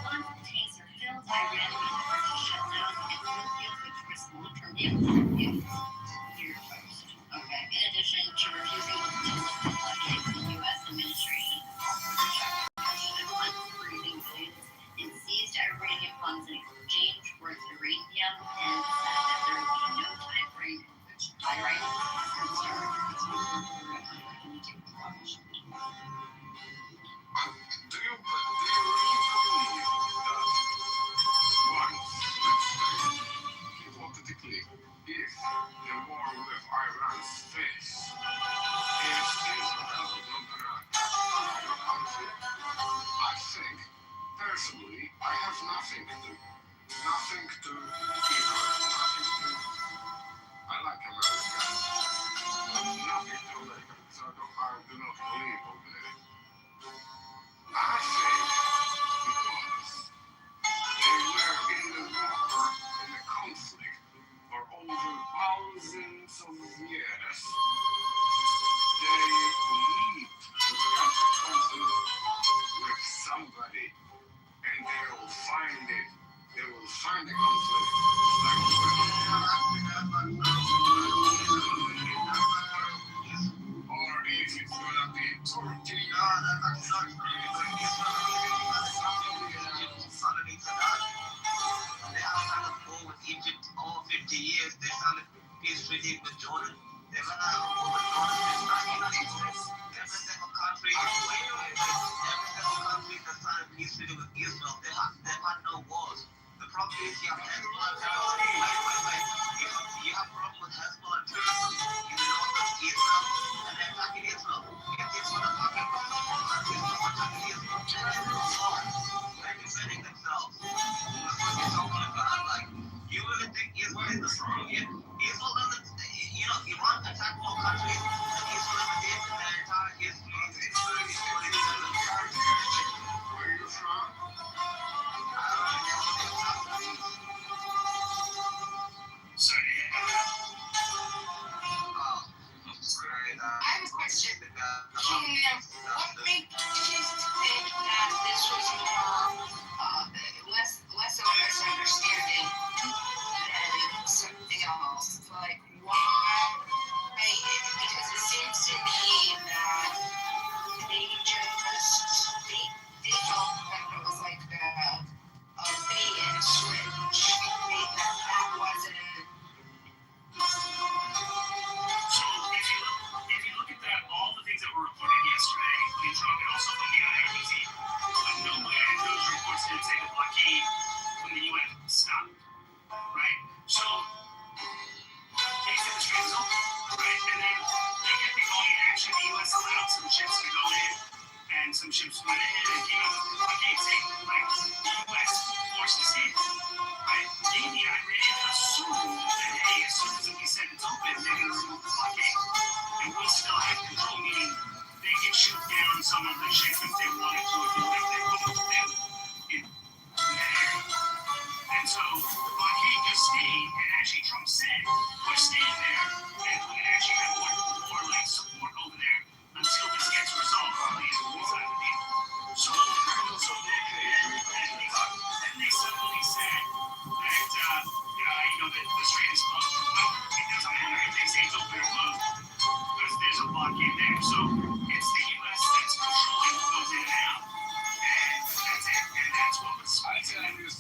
Once the tanks are filled, Iran will have to shut down and fuel fields, which risk long-term damage to your coast. Okay. In addition to refusing to lift the blockade, the U.S. administration also rejected unfreezing bids and seized Iranian funds in exchange for uranium and said that there will be no time frame in which Iran can start its nuclear production. Do you really believe that once, let's say, hypothetically, if the war with Iran fails, is Israel not gonna attack your country? I think, personally, I have nothing to I like America, but nothing to America, so I do not believe over there. I think because they were in the war, in the conflict, for over thousands of years, they need to have a conflict with somebody, and they will find it. They will find a conflict or if it's gonna be Turkey, They have had a war with Egypt over 50 years. They signed a peace treaty with Jordan. They've had a war with Jordan since 1996. Every single country, every single country that signed a history with Israel. They've had no wars. The problem is you have Hezbollah terrorism. You have problem with Hezbollah terrorism in the north of Israel, and they're attacking Israel. If Israel attacking Israel, they're defending themselves. That's what you're talking about. Like, you really think Israel is the problem? Israel doesn't, Iran attacked more countries than Israel ever did in their entire history. Where you from? Sorry. I have a question. What made you think that this was less of a misunderstanding than something else? Like, why? Because it seems to me that they felt that it was like a bait and switch. That wasn't. So if you look at that, all the things that were reported yesterday, and also from the IRGC, no way those reports didn't say the blockade from the UN stopped, right? So they said the strait is open, right? And then they kept it going in action. The US allowed some ships to go in, and some ships went in and came out with the blockade saying, like, the US forced us in, right? The Iran assumed that, hey, as soon as we said it's open, they're going to remove the blockade. And we still have control, meaning they can shoot down some of the ships if they wanted to, or do whatever they wanted to do in that area. And so the blockade just stayed, and actually Trump said, we're staying there, and we're going to actually have more like support over there until this gets resolved on the Israeli side of the deal. So then they suddenly said that, that the strait is closed. Well, it doesn't matter if they say it's open or closed, because there's a blockade there. So it's the U.S. that's controlling what goes in and out. And that's it. And that's what was spicy. It's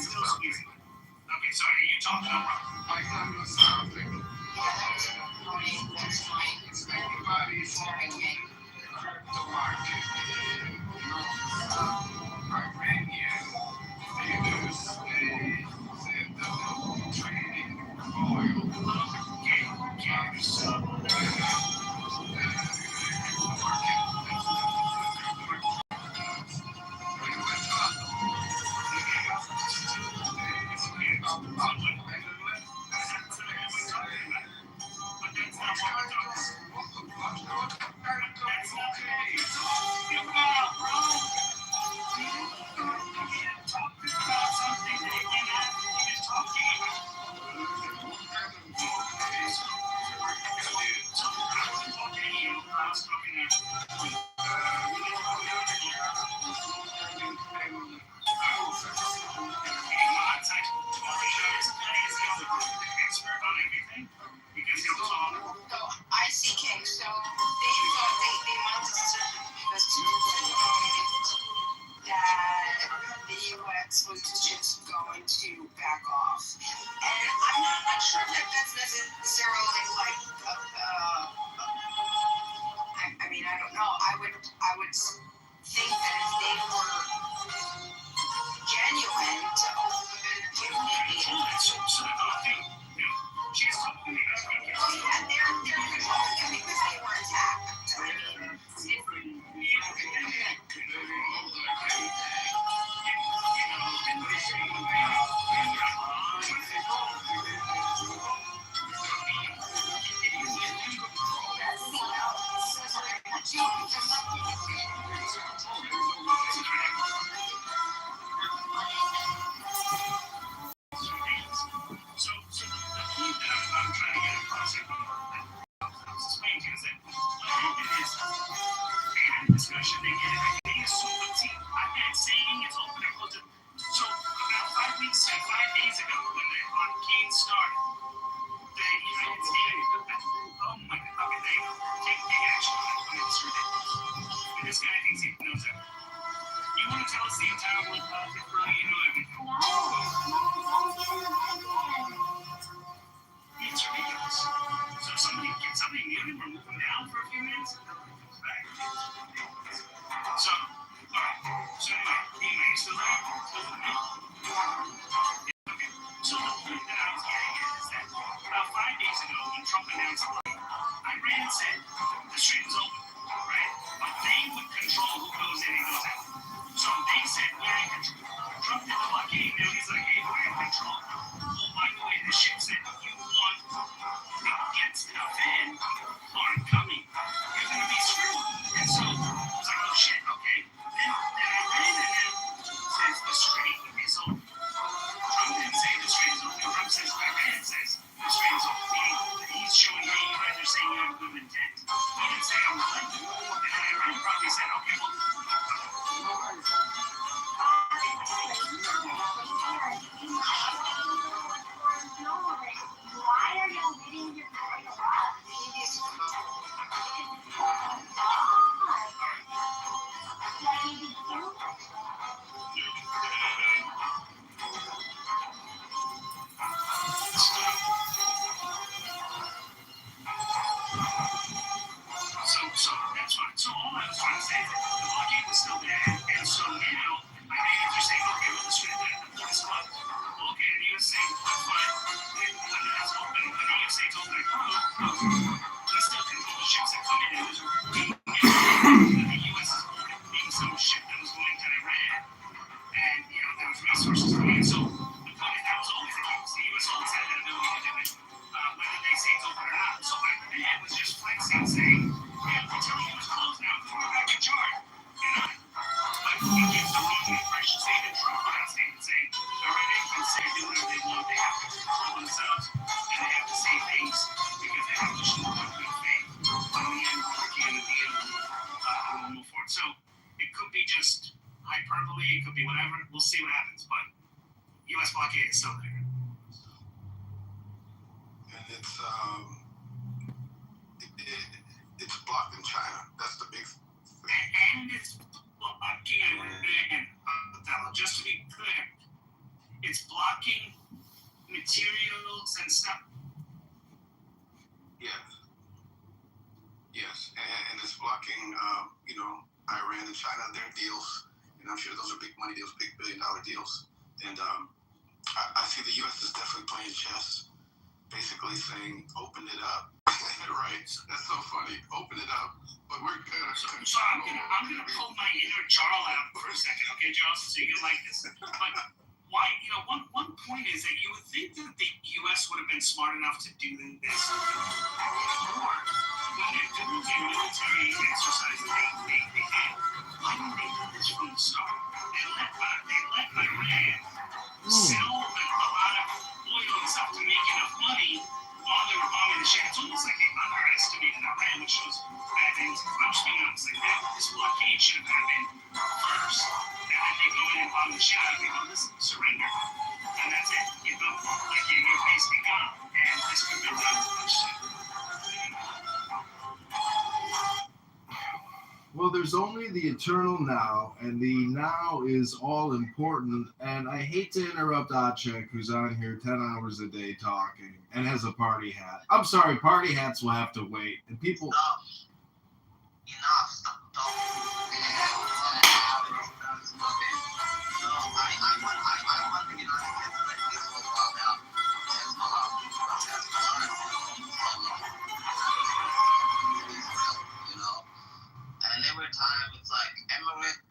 still spicy. Okay, sorry, you talking about I tell you something. Everybody's on the crypto market. Iranian leaders, they said that they're trading oil. Was just going to back off, and I'm not sure that that's necessarily like. I mean, I don't know. I would think that if they were genuine to open community. Well, yeah, they're controlling it because they were attacked. I mean, discussion they get it. They assume I've been saying it's open and closed. So about 5 days ago, when the blockade started, the United States, oh my God, they take action on it. It's ridiculous. And this guy thinks he knows everything. You want to tell us the entire world politics, bro? You know everything. It's ridiculous. So somebody mute him or move him down for a few minutes. So, all right. So verbally, it could be whatever. We'll see what happens. But U.S. blockade is still there. And it's blocked in China. That's the big thing. And it's blocking Iran. Just to be clear, it's blocking materials and stuff. Yes, and it's blocking, Iran and China, their deals, and I'm sure those are big money deals, big billion-dollar deals. And I see the U.S. is definitely playing chess, basically saying, open it up. Right? That's so funny. Open it up. But we're gonna. So I'm gonna pull my inner Jarl out for a second, okay, Jarl? So you can like this. But why? One point is that you would think that the U.S. would have been smart enough to do this before when they're doing their military exercise. They had. Why didn't they do this from the start? They let Iran sell a lot of oil and stuff to make enough money while they were bombing the shit. It's almost like they underestimated Iran, which shows bad things. I'm just being honest, like that. This blockade should have happened first, and then they go in and bomb the shit out of it. Listen, surrender, and that's it. Like you're basically gone, and this could have been done much sooner. Well, there's only the eternal now, and the now is all important. And I hate to interrupt Acek, who's on here 10 hours a day talking and has a party hat. I'm sorry, party hats will have to wait. And people. Enough. Stop. And every time it's like Emirates.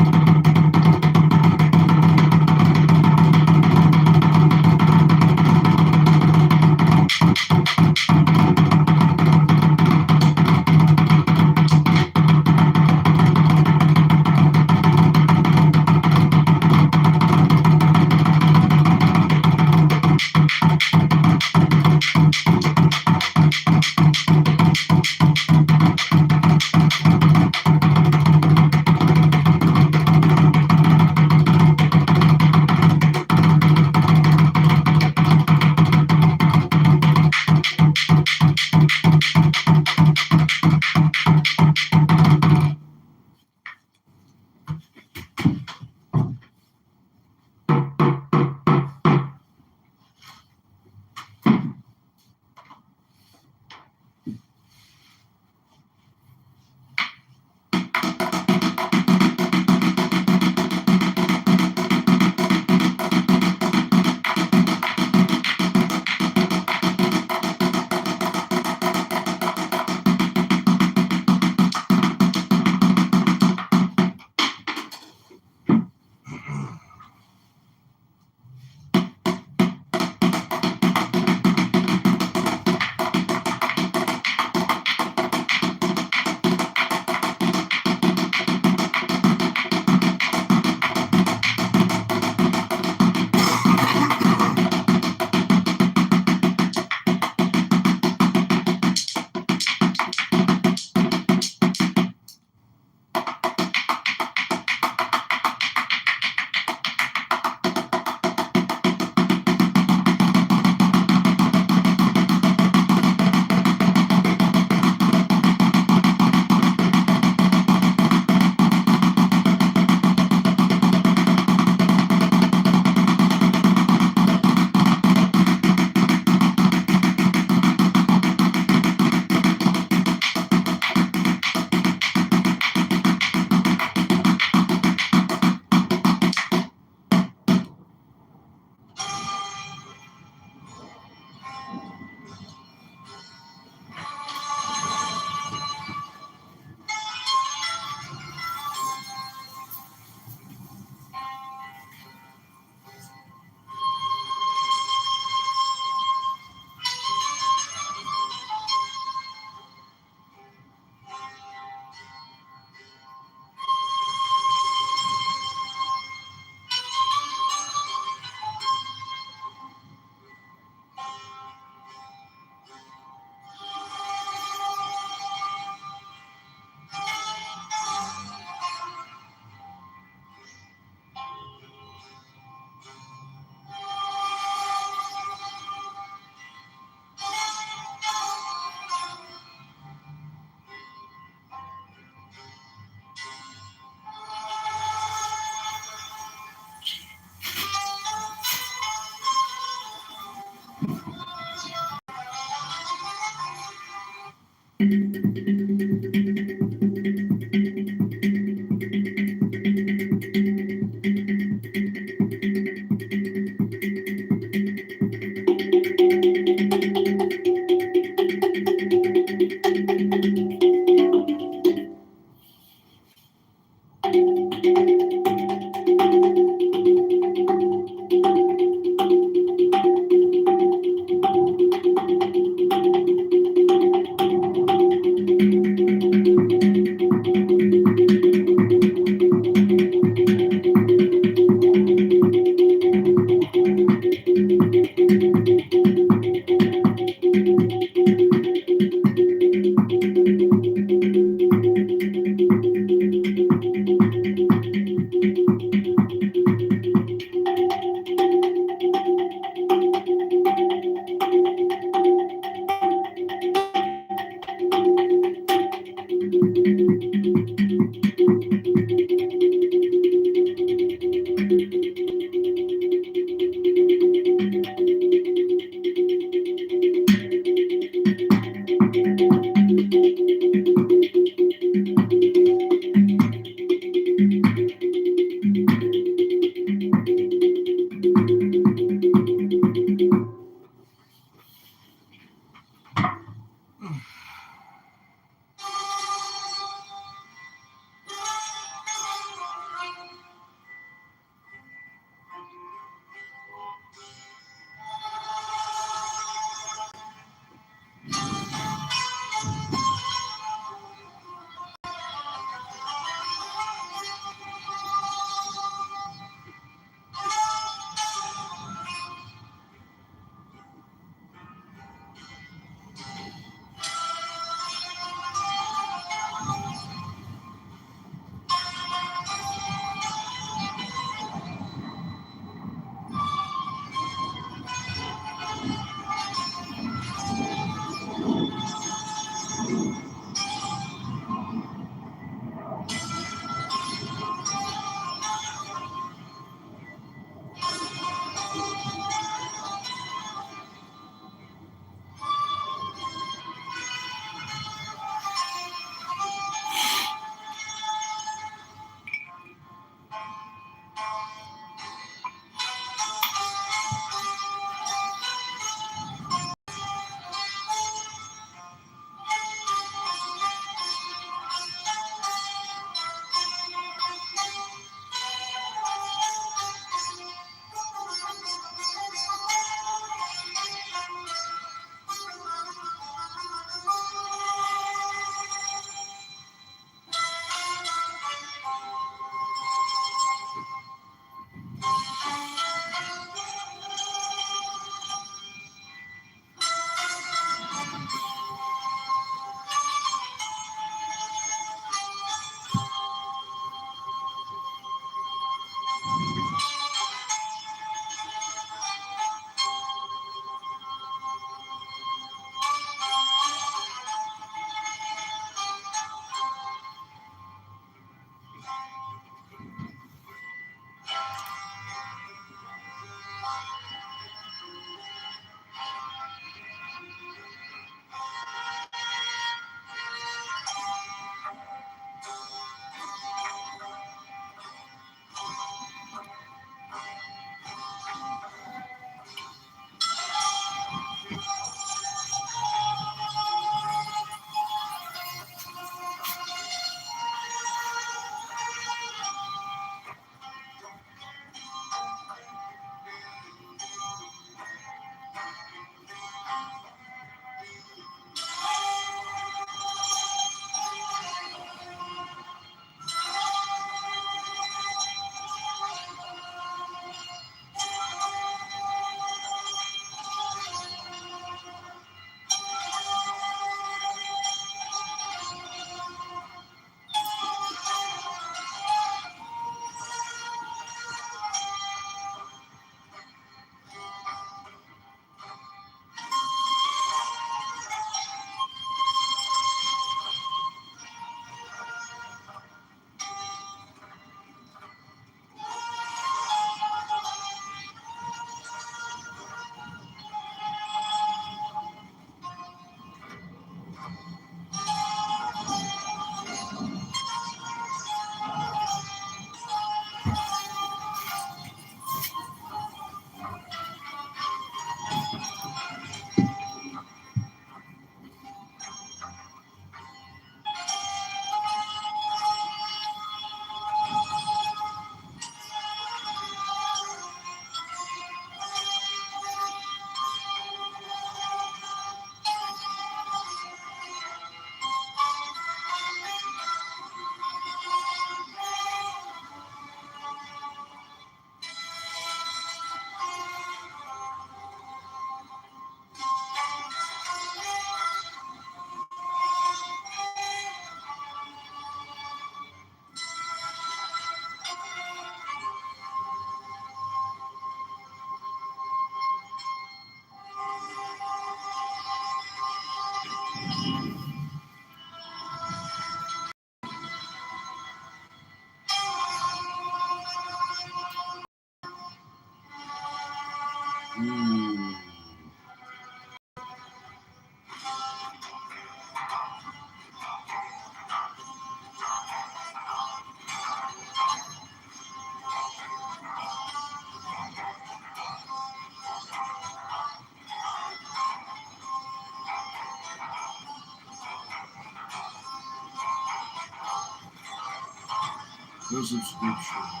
No subscription.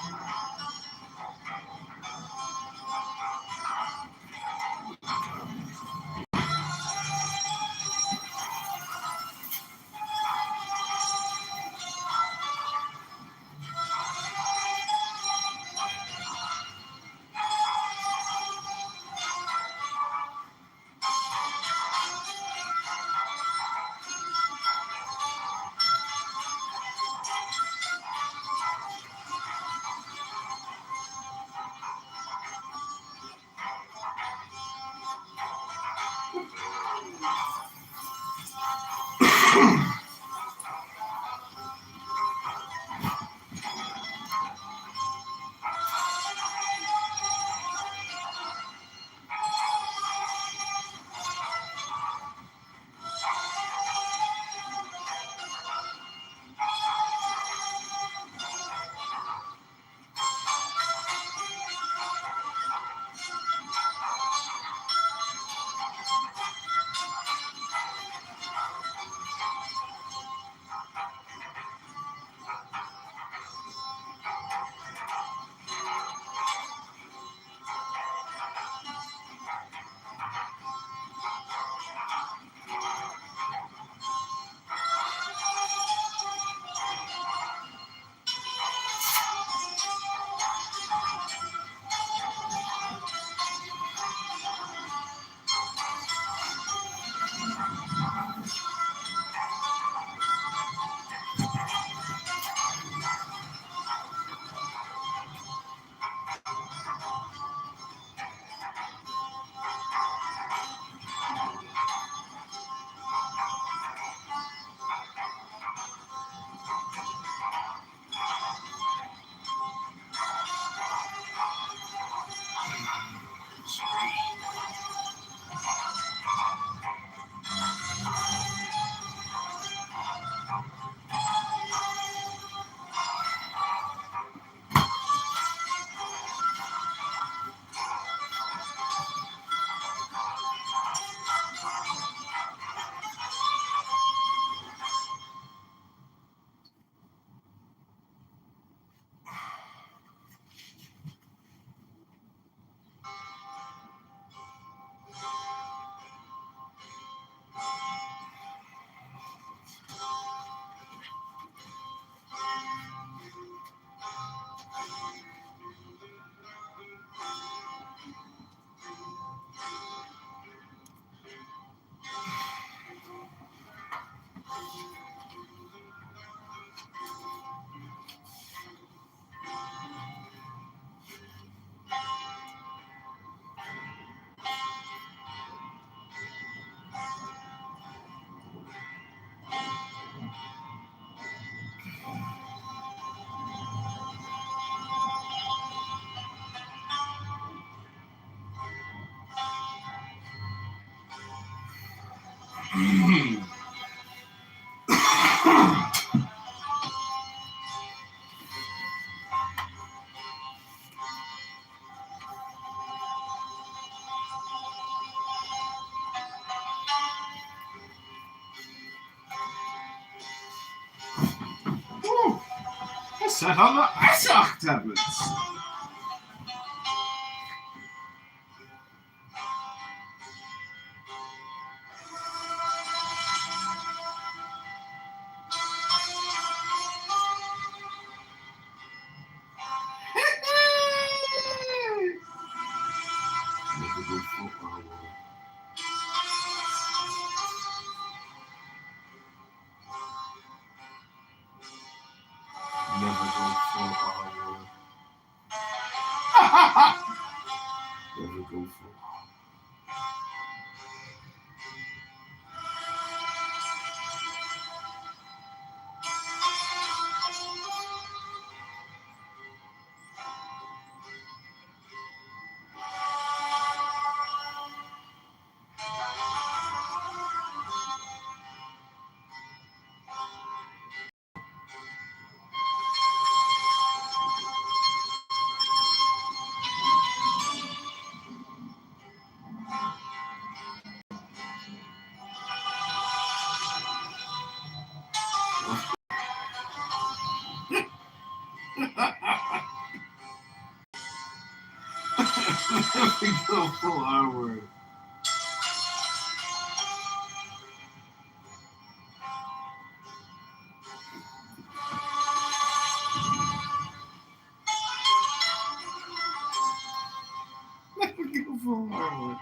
Set on the ice tablets. We go full R word. We go full R word.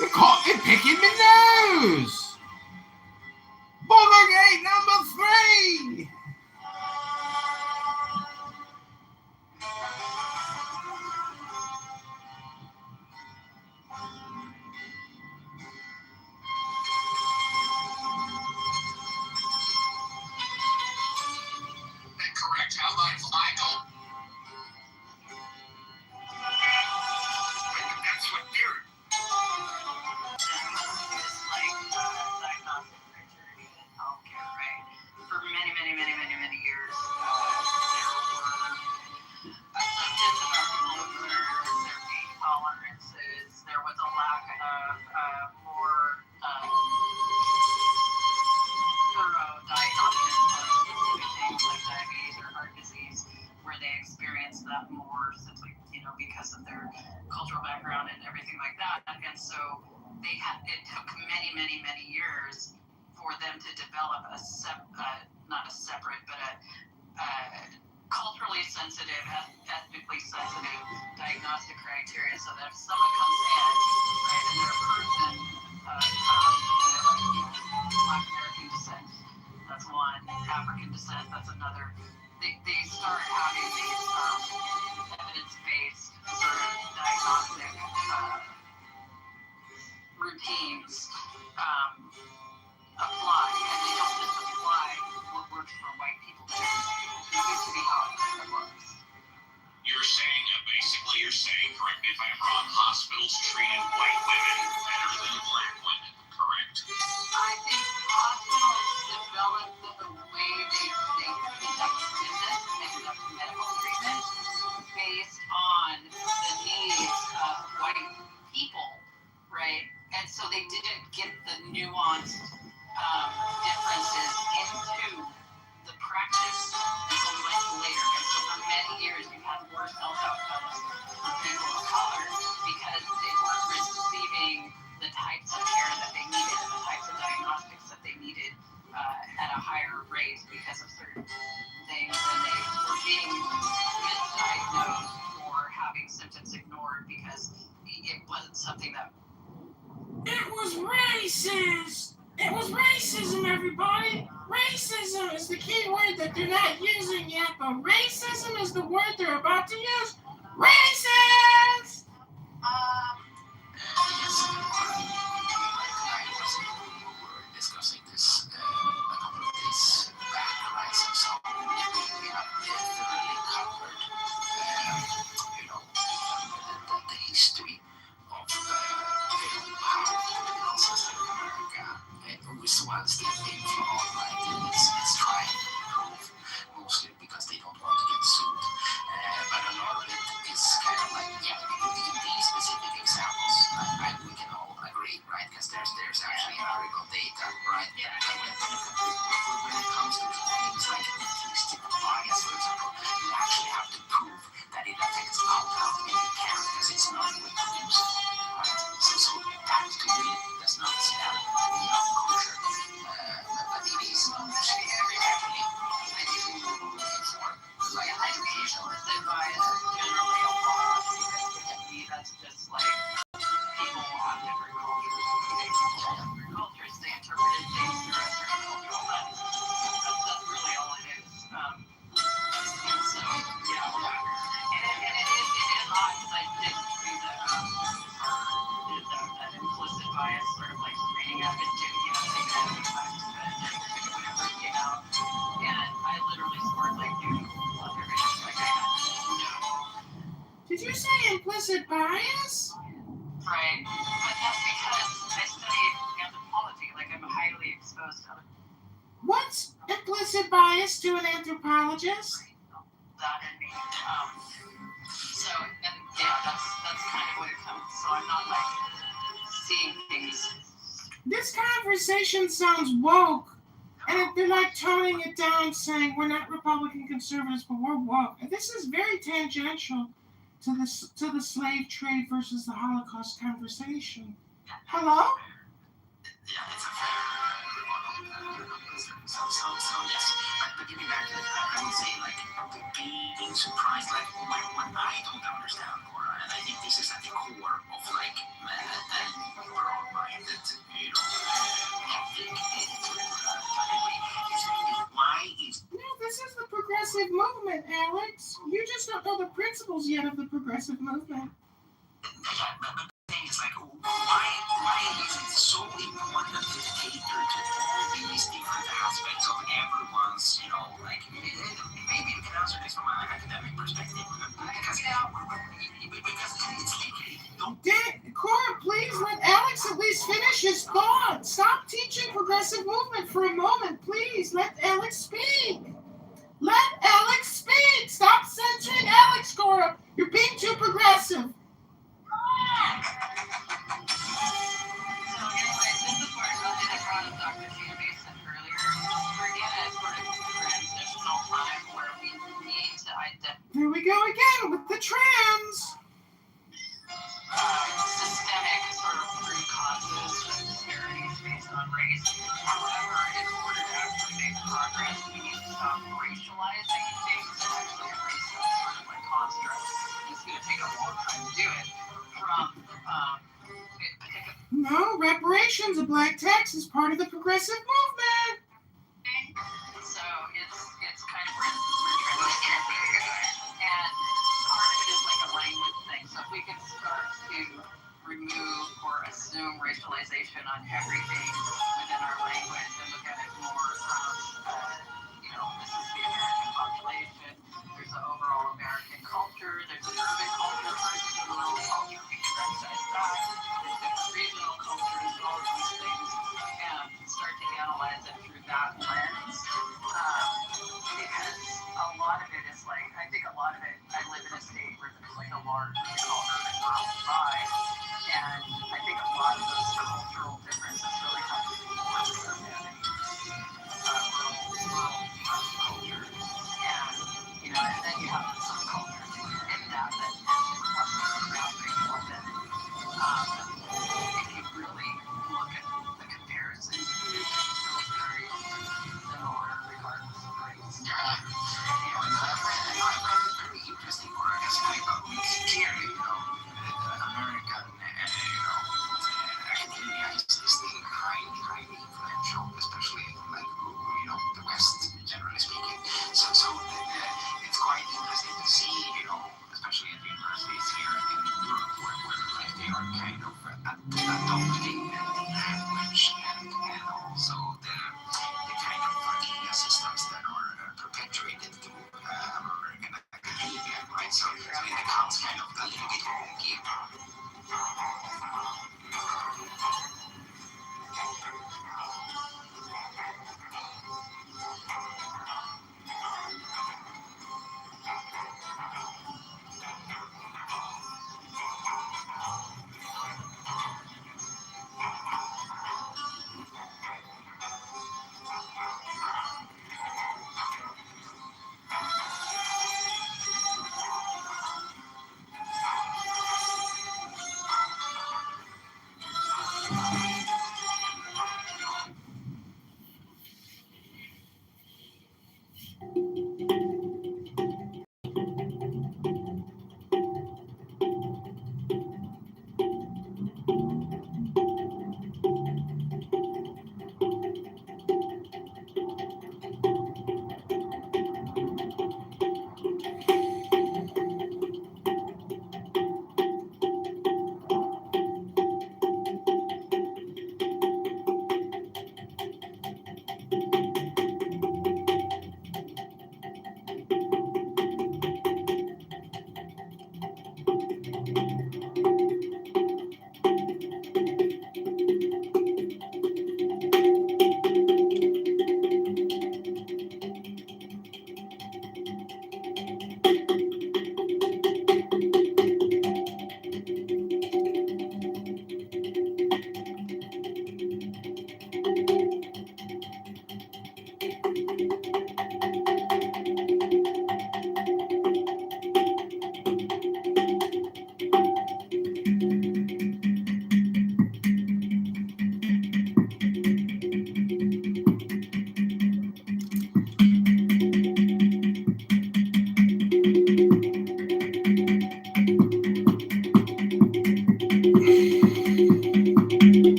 They caught me picking my nose. Boogergate number 3. Correct how life I go. That's what you're. It's like diagnostic criteria in healthcare, right? For many years, there were symptoms of alcoholism, there were pain tolerances, there was a lack of more thorough diagnosis of specific things like diabetes or heart disease, where they experienced that more simply, because of their cultural background and everything like that. And so it took many years for them to develop not a separate, but a culturally sensitive, ethnically sensitive diagnostic criteria, so that if someone comes in, right, and they're a person Black American descent, that's one, African descent, that's another, they start having these evidence-based sort of diagnostic routines apply, and they don't just apply what works for white people. It used to be how it works. You're saying, correct me if I'm wrong, hospitals treated white women better than black women, correct? I think hospitals developed the way they conduct business and conduct medical treatment based on the needs of white people, right? And so they didn't get the nuanced differences into the practice until much later. And so for many years, we had worse health outcomes for people of color because they weren't receiving the types of care that they needed and the types of diagnostics that they needed at a higher rate because of certain things, and they were being misdiagnosed or having symptoms ignored because it wasn't something that. It was racist! It was racism, everybody! Racism is the key word that they're not using yet, but racism is the word they're about to use. Racist! Discussing this a couple of days back, right? So we have thoroughly covered, the history of how the political system in America was once being flawed, right? It's trying to improve, mostly because they don't want to get sued. But a lot of it is kind of like, in these specific examples, we can all agree, right? Because there's actually empirical data, right? But when it comes to things like implicit bias, for example, you actually have to prove that it affects outcome, and you can't because it's not reproducible, right? So that to me does not stand, kosher. But it is usually happening. And if you look for like educational Bias is generally a loss because to me that's just like people have different cultures. They interpret things through a certain cultural lens. That's really all it is. And so, and it is odd because I did do that implicit bias, sort of like reading up and doing whenever it came out. And I literally scored like doing everything. Like I had no. Did you say implicit bias? Right, but that's because I studied anthropology, like I'm highly exposed to other. What's implicit bias to an anthropologist? That and me. So, and that's kind of what it comes. So I'm not like seeing things. This conversation sounds woke, and they're like toning it down, saying we're not Republican conservatives, but we're woke. And this is very tangential to the slave trade versus the Holocaust conversation. Hello? Yeah, it's a fair rebuttal. So yes, but getting back to it, I would say like being surprised, like what I don't understand, Cora, and I think this is at the core of like we're movement, Alex. You just don't know the principles yet of the progressive movement. But the thing is, like, why is it so important to cater to all these different aspects of everyone's, like, maybe you can answer this from an academic perspective, because it's legally, Cora, please let Alex at least finish his thought. Stop teaching progressive movement for a moment, please. Let Alex speak. Let Alex speak. Stop censoring Alex, Cora. You're being too progressive. Here we go again with the trans. Systemic sort of root causes of disparities based on race. However, in order to actually make progress, we need to stop racializing things and actually erase them sort of like constructs. It's going to take a long time to do it. No, reparations, a black tax is part of the progressive movement. So it's kind of and part of it is like a language thing. So if we could start to remove or assume racialization on everything within our language and look at it more from, this is the American population. There's the overall American culture. There's an urban culture versus a rural culture. We can recognize that. There's different regional cultures and all of these things, and start to analyze it through that lens. Because a lot of it is like, I think a lot of it, I live in a state where there's like a large urban rural divide, and I think a lot of those cultural differences really have to do with understanding rural culture, and then you have the subcultures in that clusters around people that, if you really look at the comparisons, it's still very similar regardless of race. very interesting for us. Clearly, American, academia is still highly influential, especially like, the West, generally speaking. So it's quite interesting to see, especially at universities here in Europe, where like they are kind of adopting the language and also the kind of idea systems that are perpetuated through American academia, right? So it becomes kind of a little bit wonky.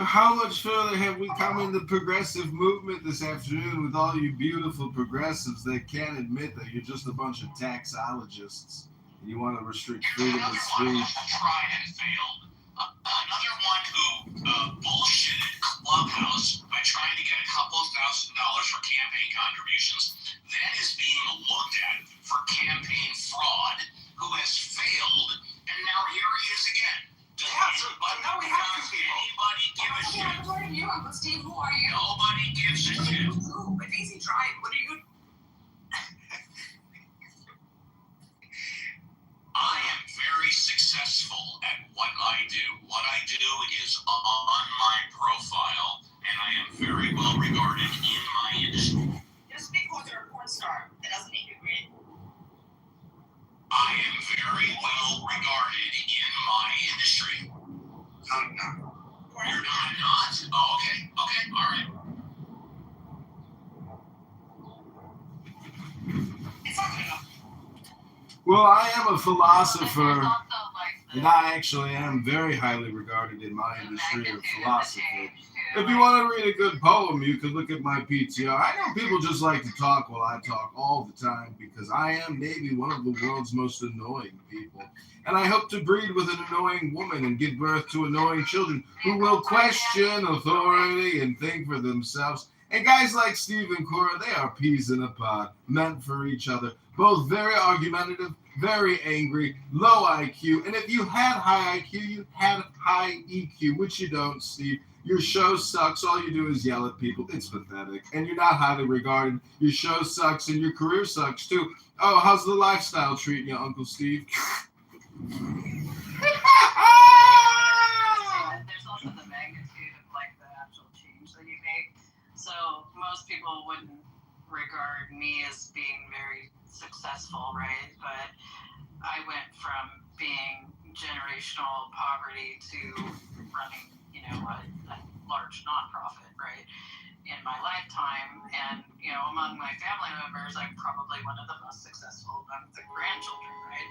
how much further have we come in the progressive movement this afternoon with all you beautiful progressives that can't admit that you're just a bunch of taxologists and you want to restrict freedom of speech? Tried and failed. Another one who bullshitted Clubhouse by trying to get a couple of $1,000s for campaign contributions, then is being looked at for campaign fraud, who has failed, and now here he is again. Now we have two people. Anybody give a shit? Who are you, Uncle Steve? Who are you? Nobody gives a shit. Who? But Daisy tried. What are you? I am very successful at what I do. What I do is on my profile, and I am very well regarded in my industry. Just because you're a porn star, that doesn't make you great. I am very well regarded in my industry. No. You're not? Oh, okay. Okay, all right. It's not good enough. Well, I am a philosopher, and I actually am very highly regarded in my industry of philosophy. If you want to read a good poem, you could look at my PTR. I know people just like to talk while I talk all the time because I am maybe one of the world's most annoying people. And I hope to breed with an annoying woman and give birth to annoying children who will question authority and think for themselves. And guys like Steve and Cora, they are peas in a pod, meant for each other. Both very argumentative, very angry, low IQ. And if you had high IQ, you had high EQ, which you don't, Steve. Your show sucks. All you do is yell at people. It's pathetic. And you're not highly regarded. Your show sucks and your career sucks too. Oh, how's the lifestyle treating you, Uncle Steve? There's also the magnitude of like the actual change that you make. So most people wouldn't regard me as being very successful, right? But I went from being generational poverty to running, a large nonprofit, right? In my lifetime, and among my family members, I'm probably one of the most successful among the grandchildren, right?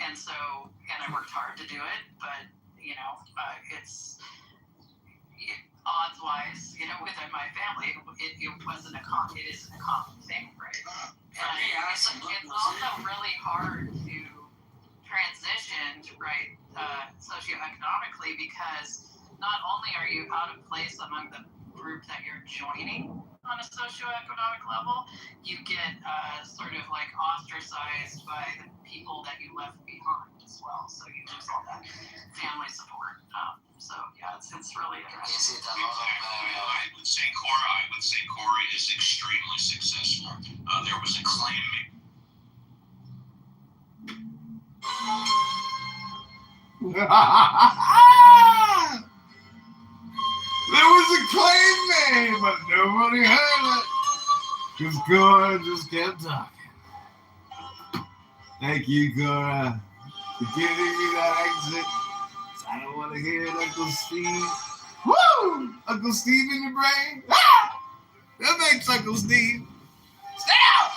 And I worked hard to do it, but it's odds-wise, within my family, it isn't a common thing, right? And it's also really hard to transition, right, socioeconomically, because not only are you out of place among the group that you're joining on a socioeconomic level, you get sort of like ostracized by the people that you left behind as well. So you lose all that family support. So yeah, it's really interesting. I would say Cora is extremely successful. There was a claim made. There was a claim made, but nobody heard it. Because Cora just kept talking. Thank you, Cora, for giving me that exit. I don't want to hear it, Uncle Steve. Woo! Uncle Steve in your brain? Ah! That makes Uncle Steve. Stop!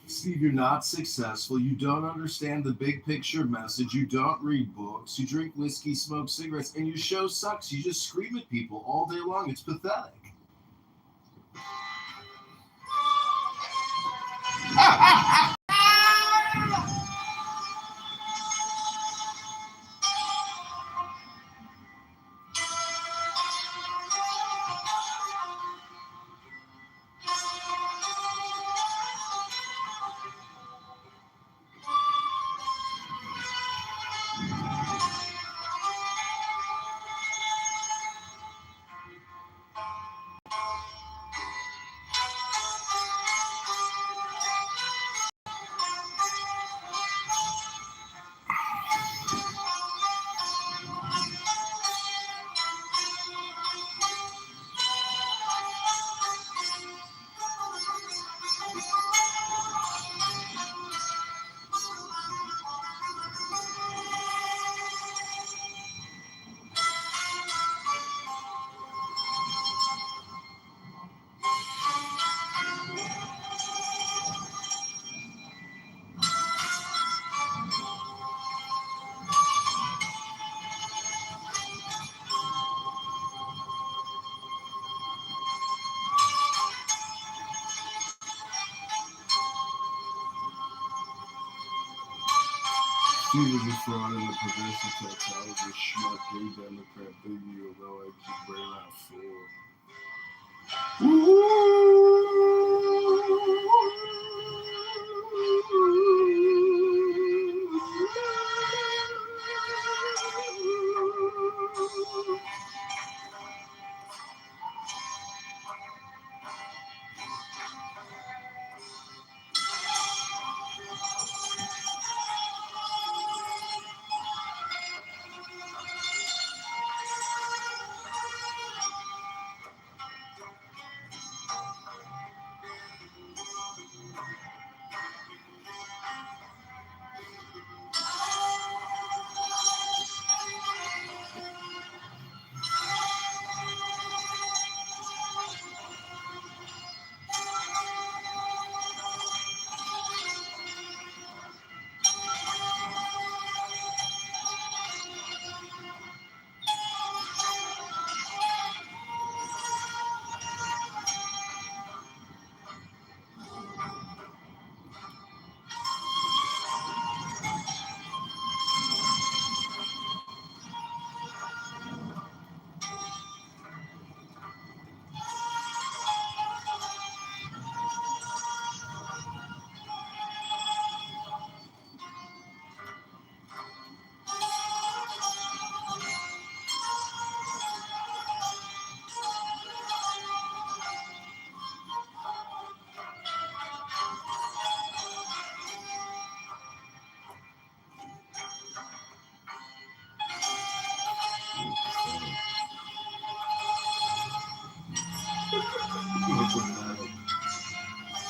Steve, you're not successful. You don't understand the big picture message. You don't read books. You drink whiskey, smoke cigarettes, and your show sucks. You just scream at people all day long. It's pathetic. Steve is a fraud and a progressive taxologist, schmuck, gay Democrat, biggie, although I keep bringing out four.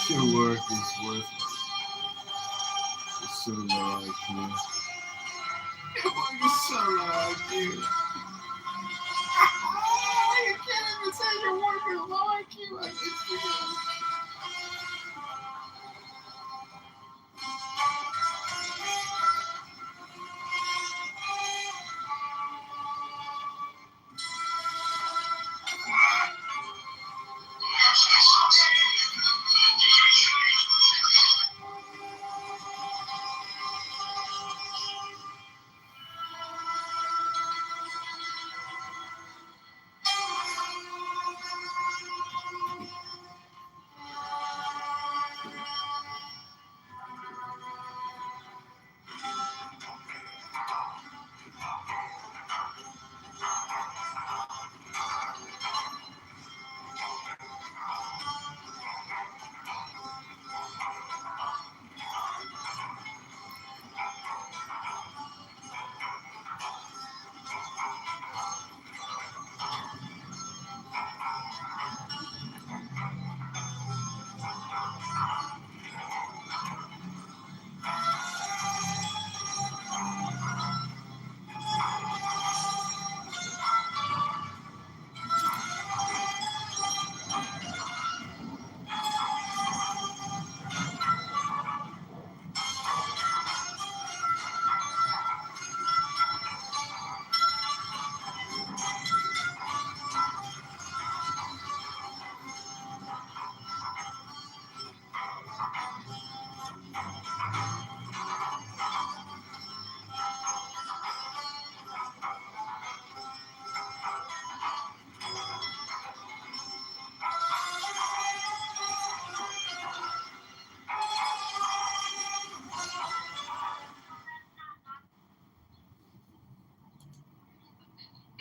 Your work is worthless. It's so low IQ. Your work is so low IQ. You can't even say your work is low IQ on Instagram.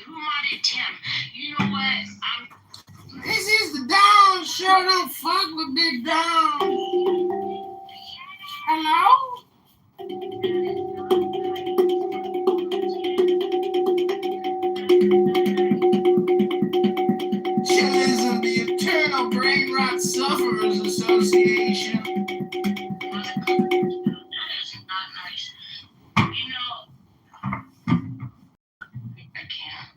Who modded Tim? You know what? This is the Down Show. Don't fuck with Big Down. Hello? Chillism, the Eternal Brain Rot Sufferers Association. That is not nice. You know, I can't.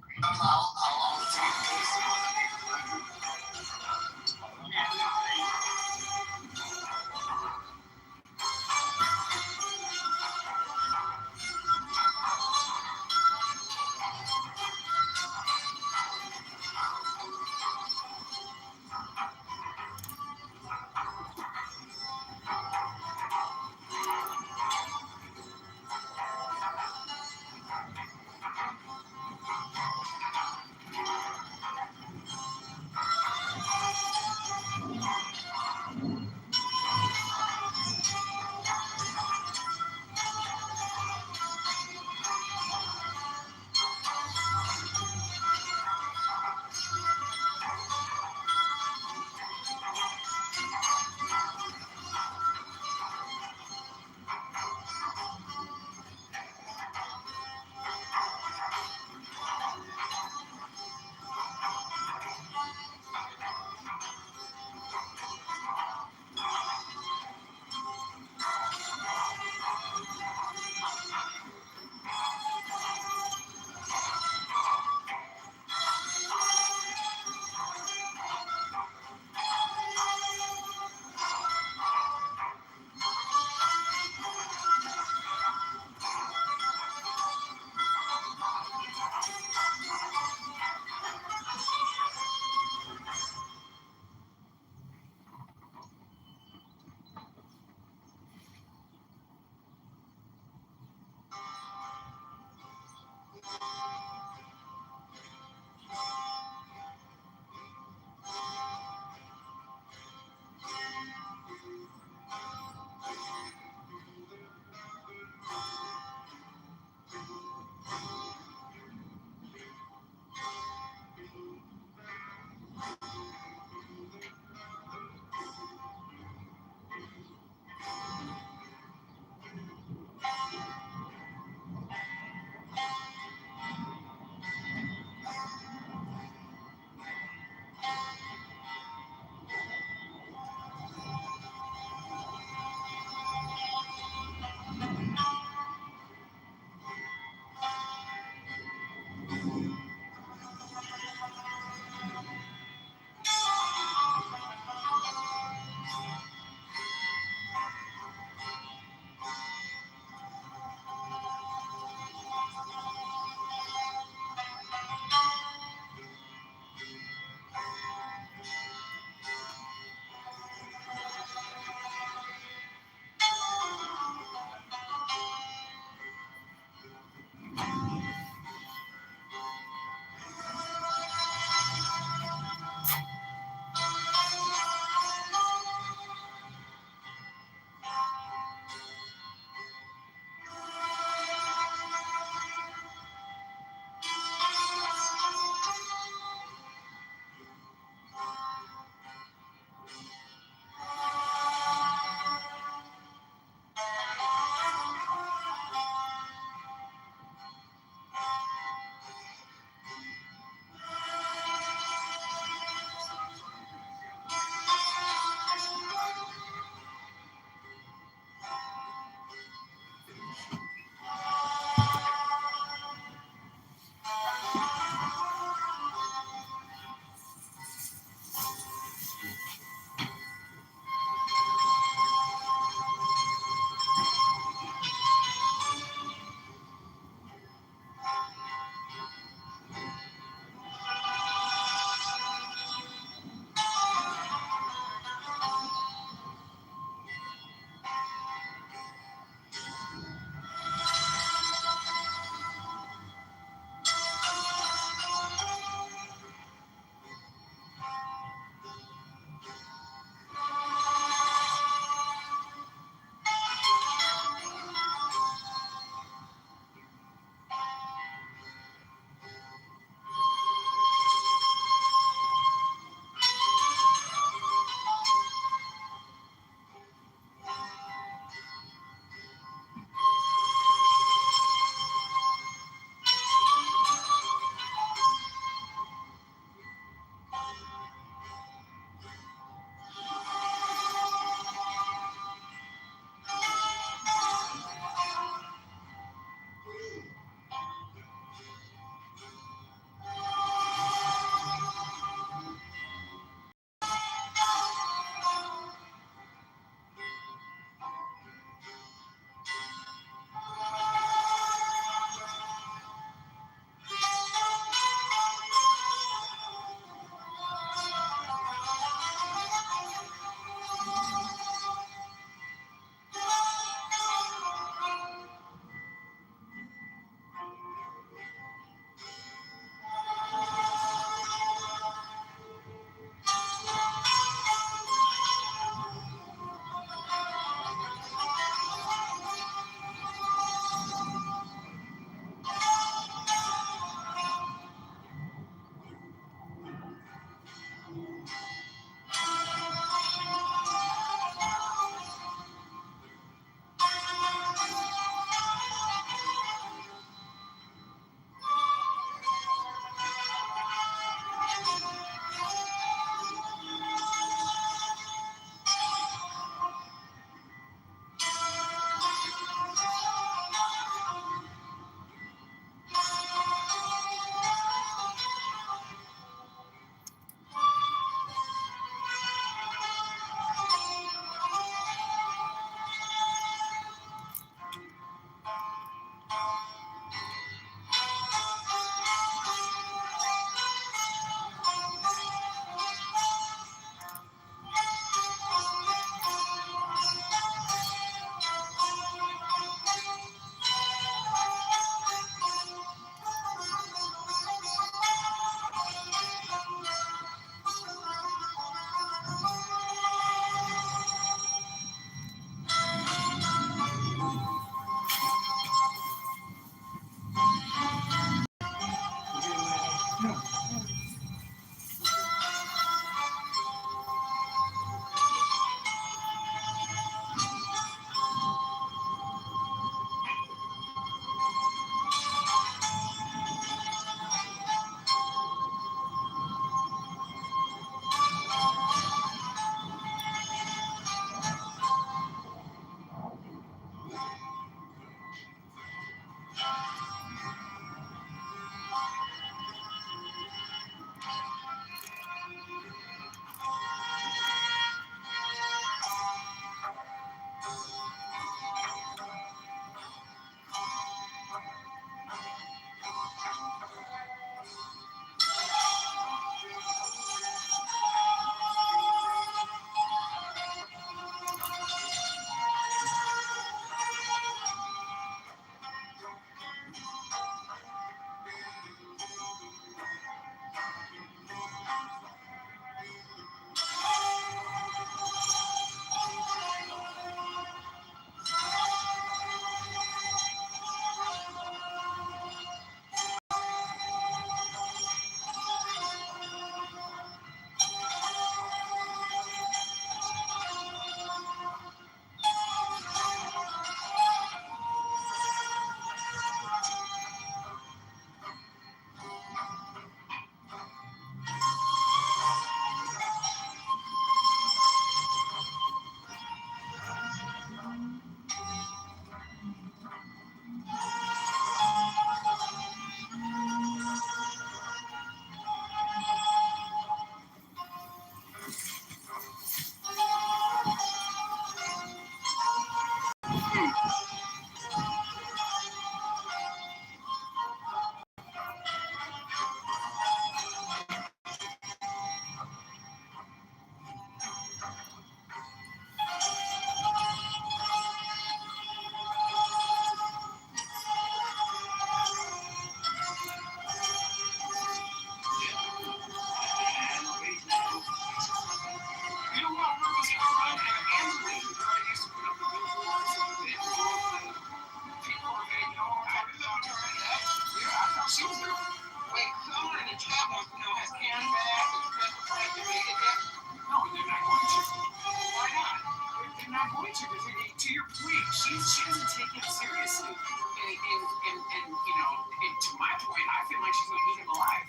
And you know, and to my point, I feel like she's going to eat him alive.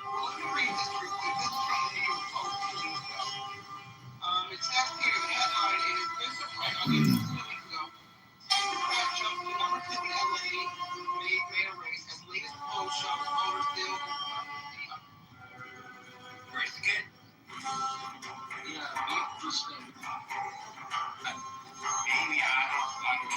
Well, let me read this through. This is from the New York Post. It says here the headline is Mr. Pratt, I'll get this 2 weeks ago. Mr. Pratt jumps to number 2 in LA made a race as latest poll shows voters still. Race again? Yeah, Amy, I don't like it.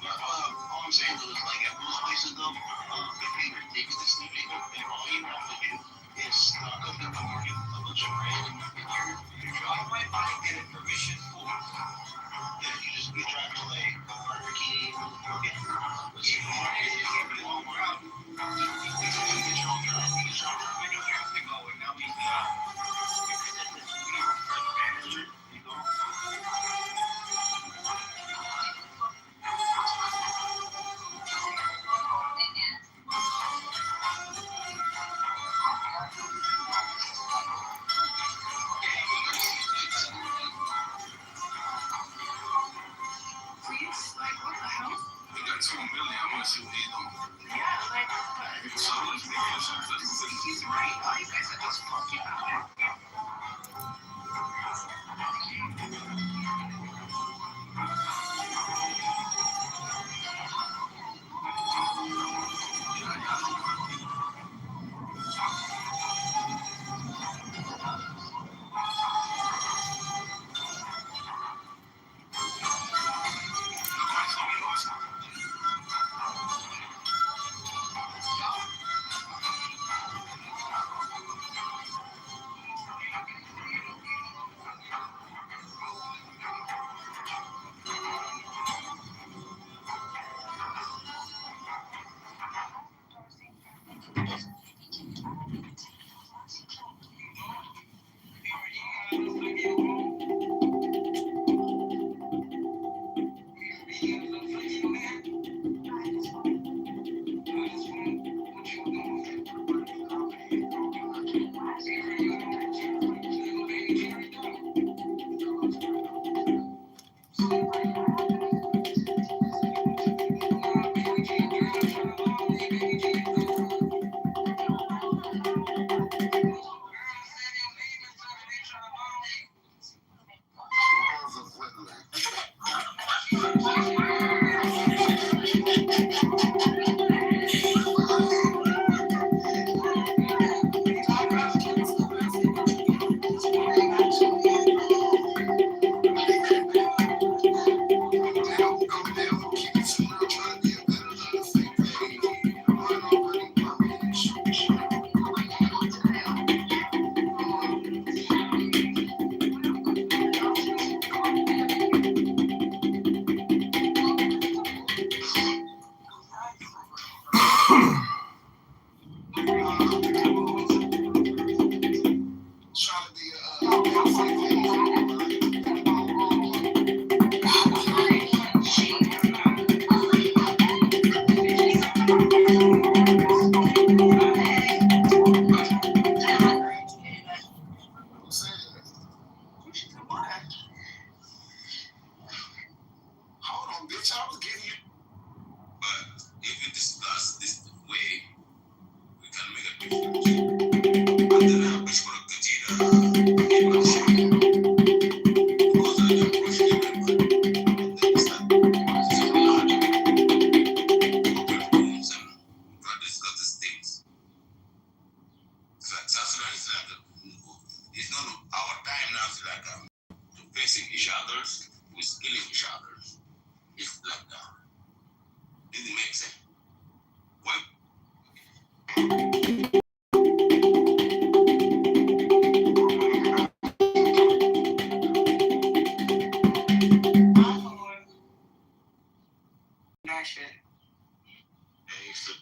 All I'm saying is, like, at most places, though, they pay ridiculous money, and all you have to do is stock up in the market with a bunch of bread, and you're driving right by and get permission for it. Yeah, you drive to, like, Burger King, or get Walmart. Many years ago, and now we Please, like, what the hell? we got 2 million. I want to see what they do. Yeah, like, So let's make it he's right. All you guys are just fucking out. facing each other, with killing each other. It's like that. Does it make sense? What? That shit. Hey, so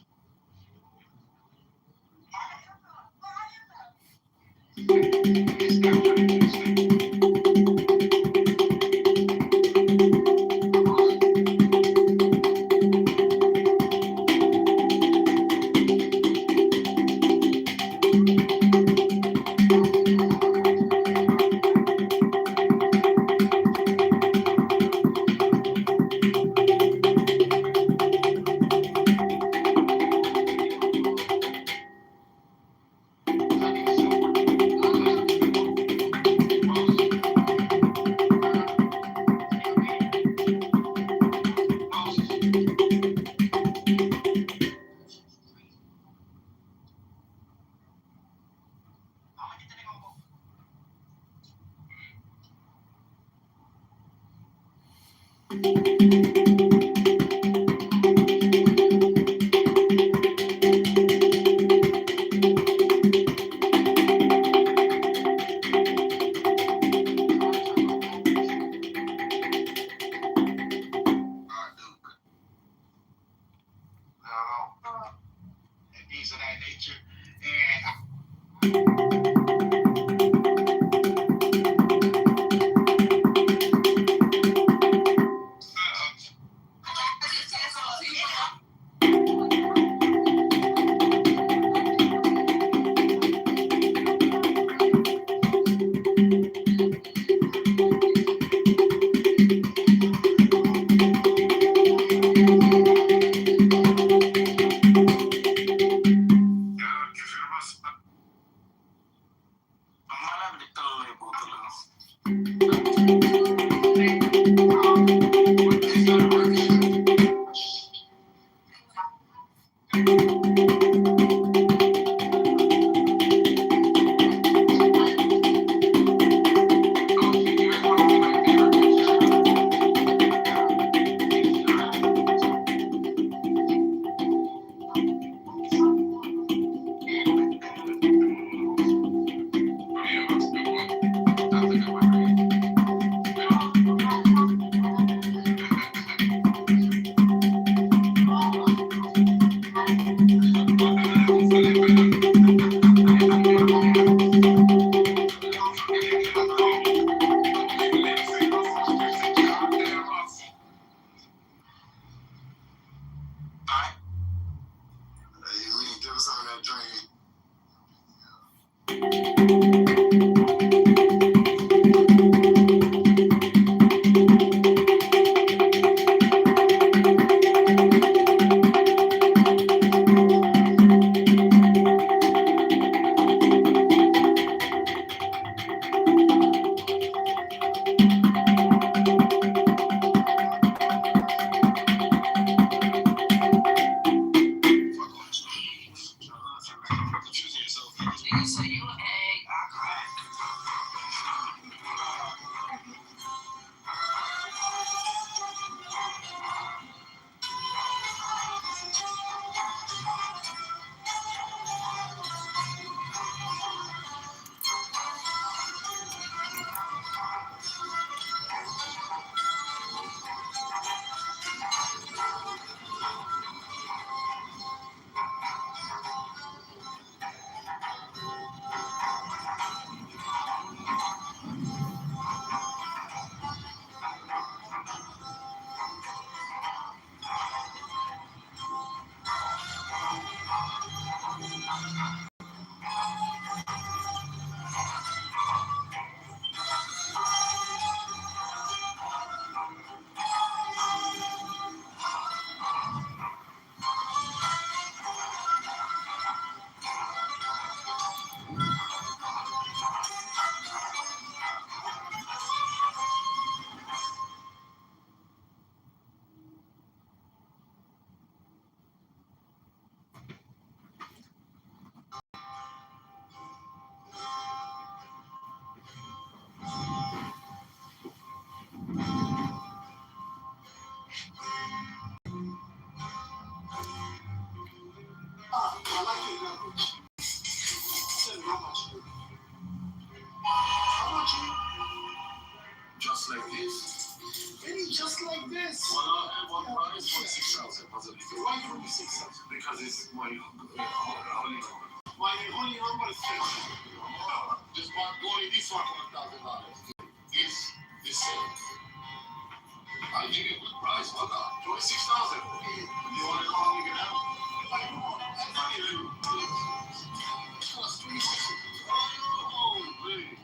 And things of that nature. And just like this. Maybe just like this. One price, 46,000. Why 46,000? Because it's my holy number. My holy number is 6. Just bought only this one for $1,000. It's the same. I'll give you a good price. What up? 26,000. You want to call me now? I give you. Plus 26,000. Oh, really?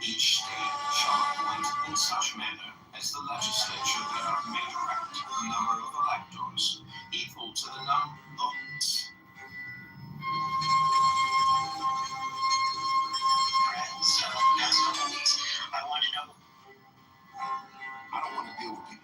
Each state shall appoint in such manner as the legislature thereof may direct the number of electors equal to the number of So, that's what it is. I want to know. I don't want to deal with people.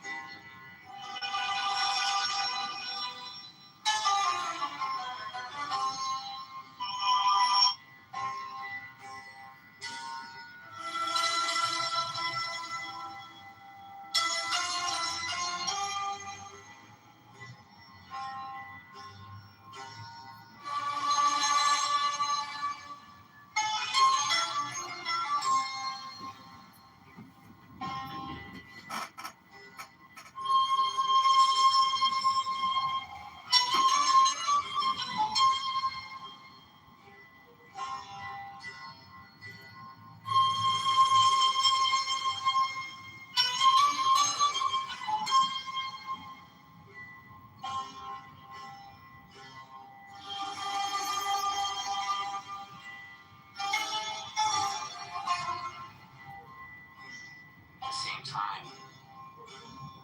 At the same time,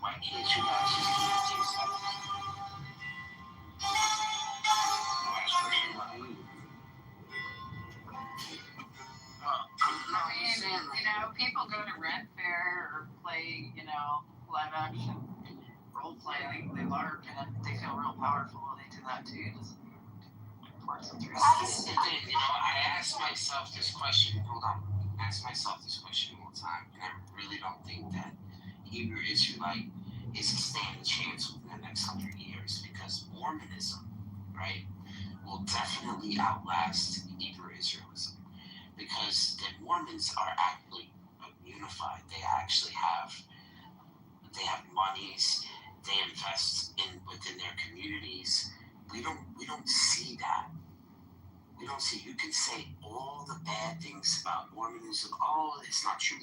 why can't you guys just keep it to yourself? Last question, what do you? People go to Red Fair or play, live action role play. They LARP and they feel real powerful. They do that too. I ask myself this question. Hold on. I ask myself this question all the time, and I really don't think that Hebrew Israelite is a standing chance within the next 100 years, because Mormonism, right, will definitely outlast Hebrew Israelism, because the Mormons are actually unified. They actually have monies. They invest within their communities. We don't see that. We don't see. You can say all the bad things about Mormonism. Oh, it's not true.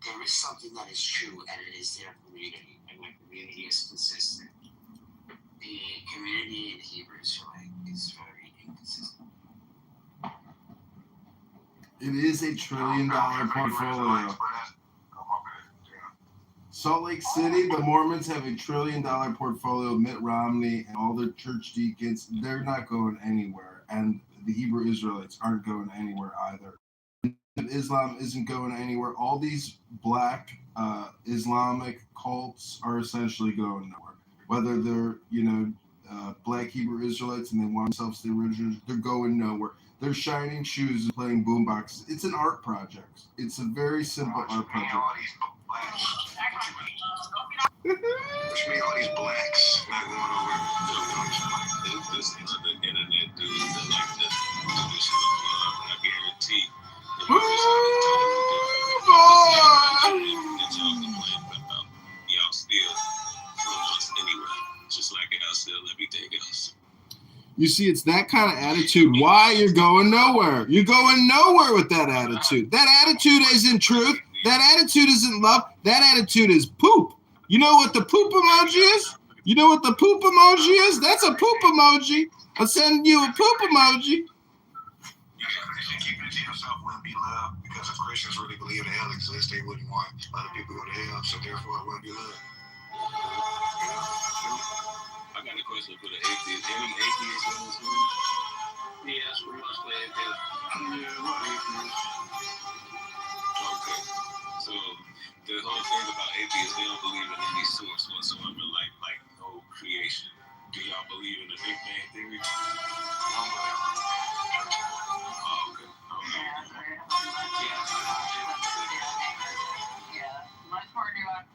There is something that is true, and it is their community, and their community is consistent. The community in Hebrew Israelite is very inconsistent. It is $1 trillion portfolio. Salt Lake City, the Mormons have $1 trillion portfolio. Mitt Romney and all the church deacons, they're not going anywhere. And the Hebrew Israelites aren't going anywhere either. Islam isn't going anywhere. All these black Islamic cults are essentially going nowhere. Whether they're, black Hebrew Israelites and they want themselves the originals, they're going nowhere. They're shining shoes and playing boomboxes. It's an art project. It's a very simple art project. Which means all these blacks not going over. This other internet dudes that like to do this shit online, but I guarantee y'all still us anyway, just like y'all still everything else. You see, it's that kind of attitude. Why you're going nowhere? You're going nowhere with that attitude. That attitude isn't truth. That attitude isn't love. That attitude is poop. You know what the poop emoji is? You know what the poop emoji is? That's a poop emoji. I'm sending you a poop emoji. Keeping it to yourself wouldn't be love, because if Christians really believe that hell exists, they wouldn't want other people to go to hell, so therefore it wouldn't be love. I got a question for the atheists. Any atheists in this room? Yeah, that's pretty much the atheists. Okay. So the whole thing about atheists, they don't believe in any source whatsoever, like no creation. Do y'all believe in the Big Bang Theory? Much more nuanced.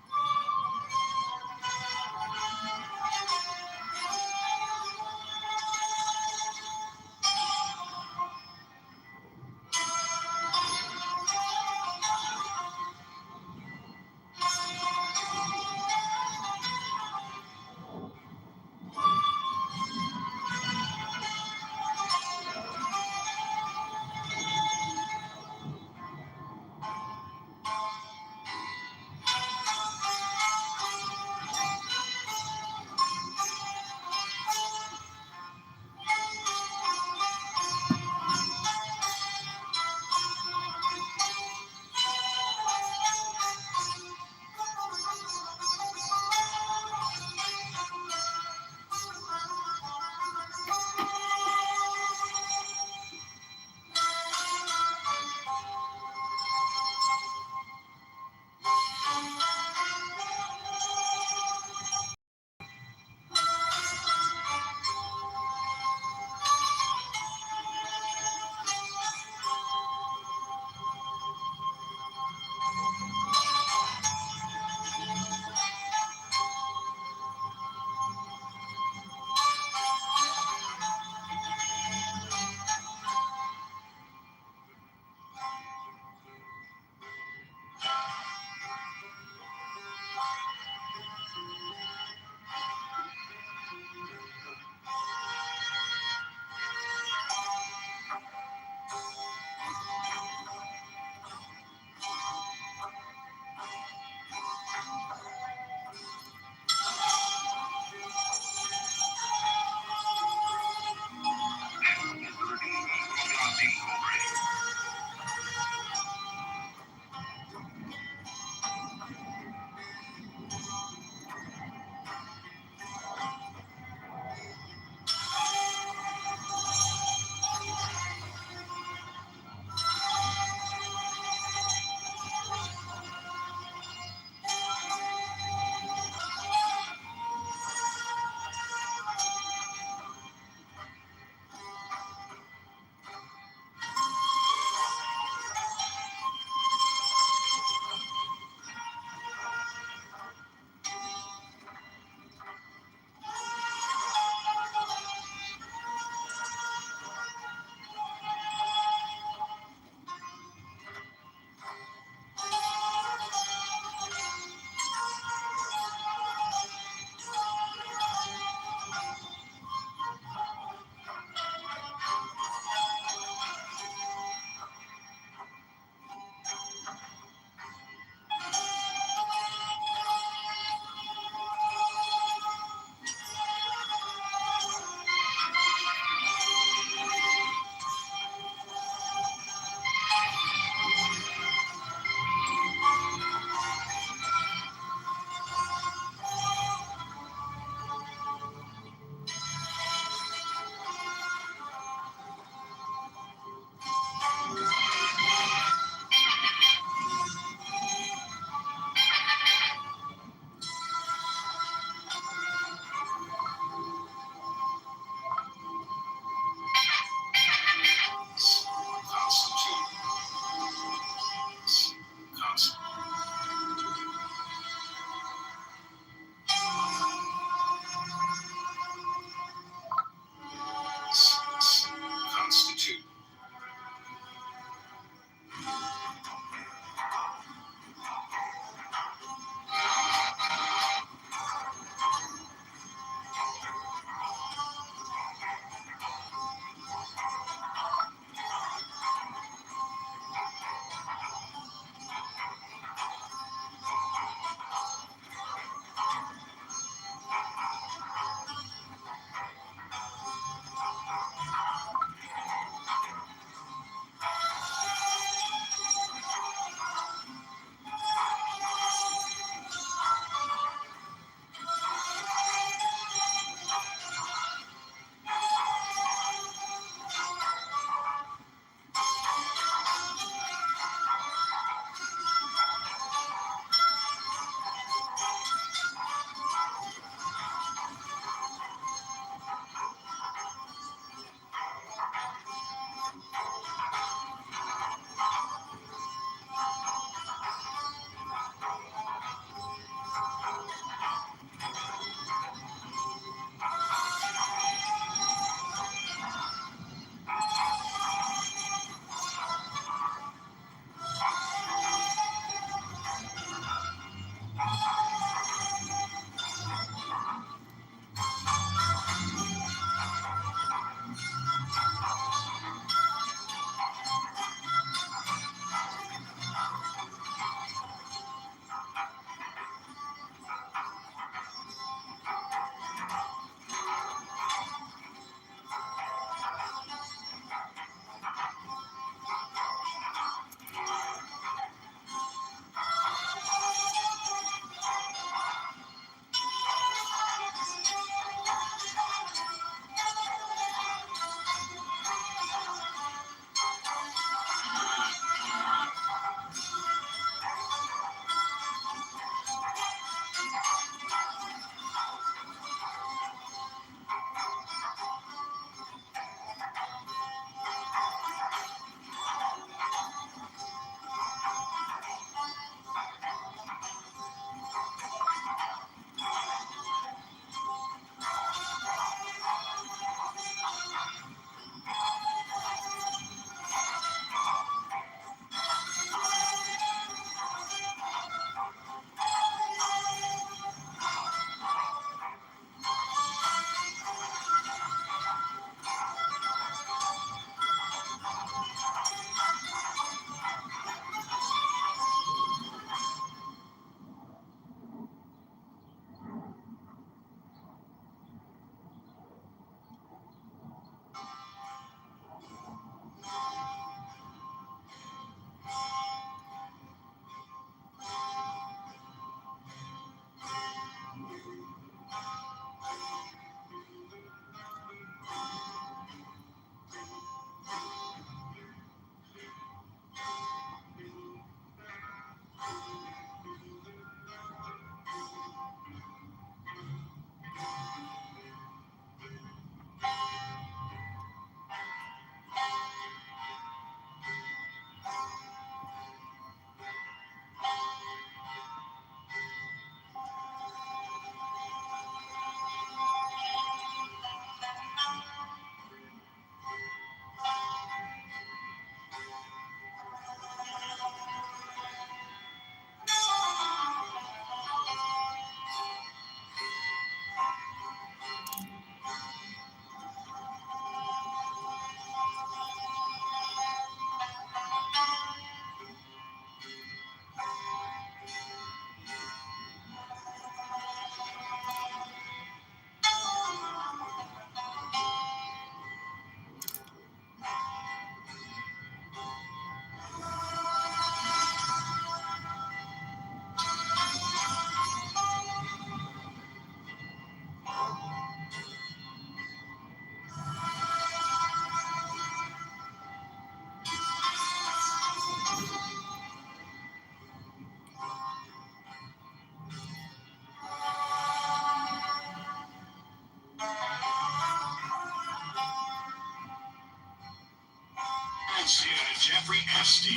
every SD.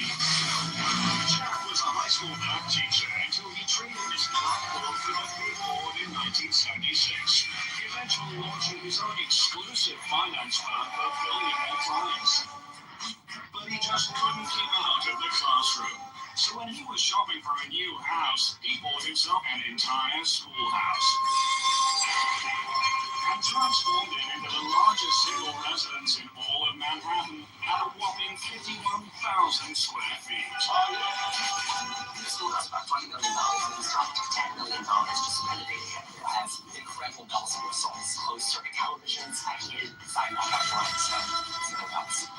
Jack was a high school math teacher until he traded his blackboard for the big board in 1976. He eventually launched his own exclusive finance firm for billionaire clients. But he just couldn't keep out of the classroom. So when he was shopping for a new house, he bought himself an entire schoolhouse and transformed it into the largest single residence in all of Manhattan at a whopping 51,000 square feet. The school has about $20 million and he's got $10 million just renovating it. It has incredible bells and whistles, closed circuit televisions, heated, side mount uprights, it's no nuts.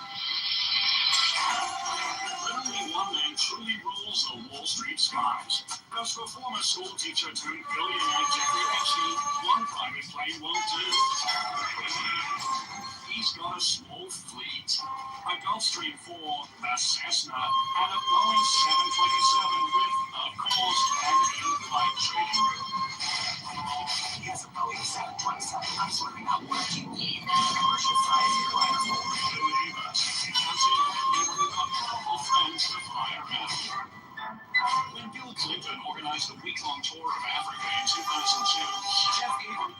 But only one man truly rules the Wall Street skies. Because for former school teacher turned billionaire Jeffrey Epstein, one private plane won't do. He's got a small fleet, a Gulfstream 4, a Cessna, and a Boeing 727 with, of course, an in-flight trading room. He has a Boeing 727. I'm swimming out what you need. Commercial size glider for. Believe us, because in Randy we've got powerful friends to fly around. When Bill Clinton organized a week-long tour of Africa in 2002, Jeff gave him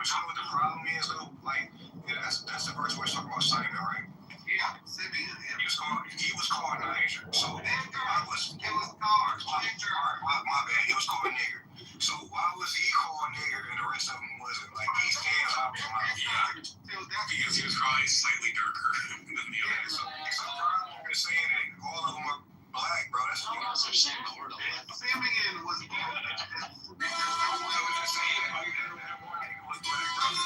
But you know what the problem is though? Like, yeah, that's the first one talking about Simon, right? Yeah, Simeon. He was called Niger. So It was called nigger. My bad. He was called nigger. So why was he called nigger and the rest of them wasn't? Like he stands out from like Because he was probably slightly darker than the others. so I'm just saying that all of them are black, bro. That's what They're saying the word a lot. Simeon was I was just saying like that one nigga was black, bro.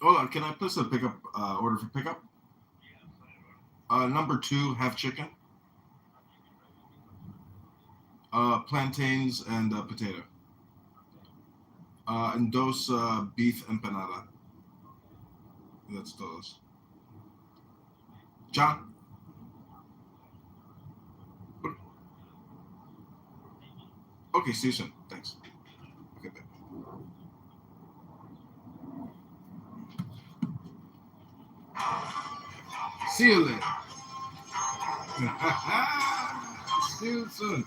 Hold on, can I place a pickup order for pickup? Number 2, half chicken. Plantains and potato. And dos beef empanada. That's those. John? Okay, see you soon. Thanks. Okay, bye. See you later. See you soon.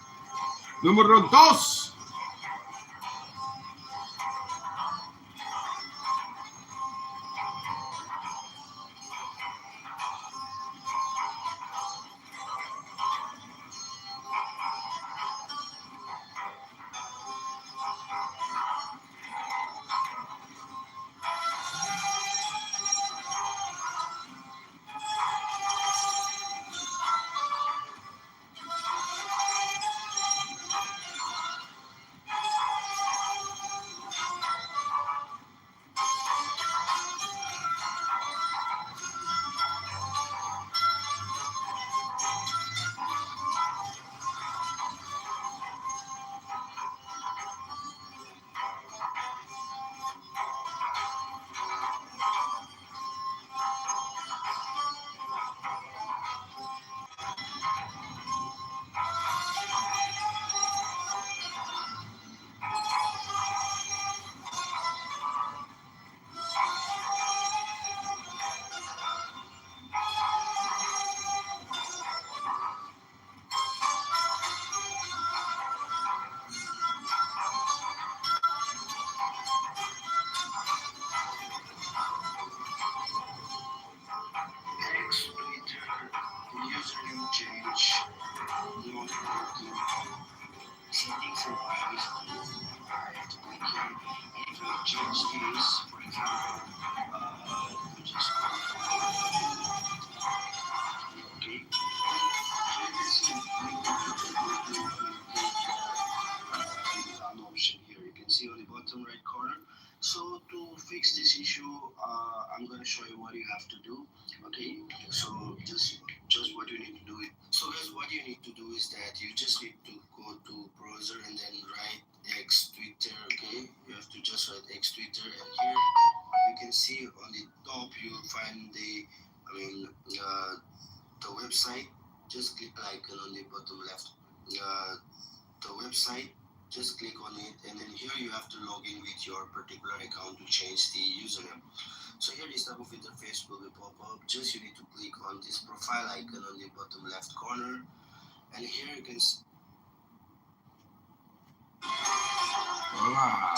Número 2. Username change. Not working. Settings and privacy. I have to click here. If we change this, for example, we just okay. An option here. You can see on the bottom right corner. So to fix this issue, I'm going to show you what you have to do. Okay, so just what you need to do. So guys, what you need to do is that you just need to go to browser and then write X Twitter. Okay, you have to just write X Twitter, and here you can see on the top you'll find the website. Just click icon on the bottom left. The website. Just click on it, and then here you have to log in with your particular account to change the username. So here this type of interface will pop up. Just you need to click on this profile icon on the bottom left corner, and here you can see. Hola.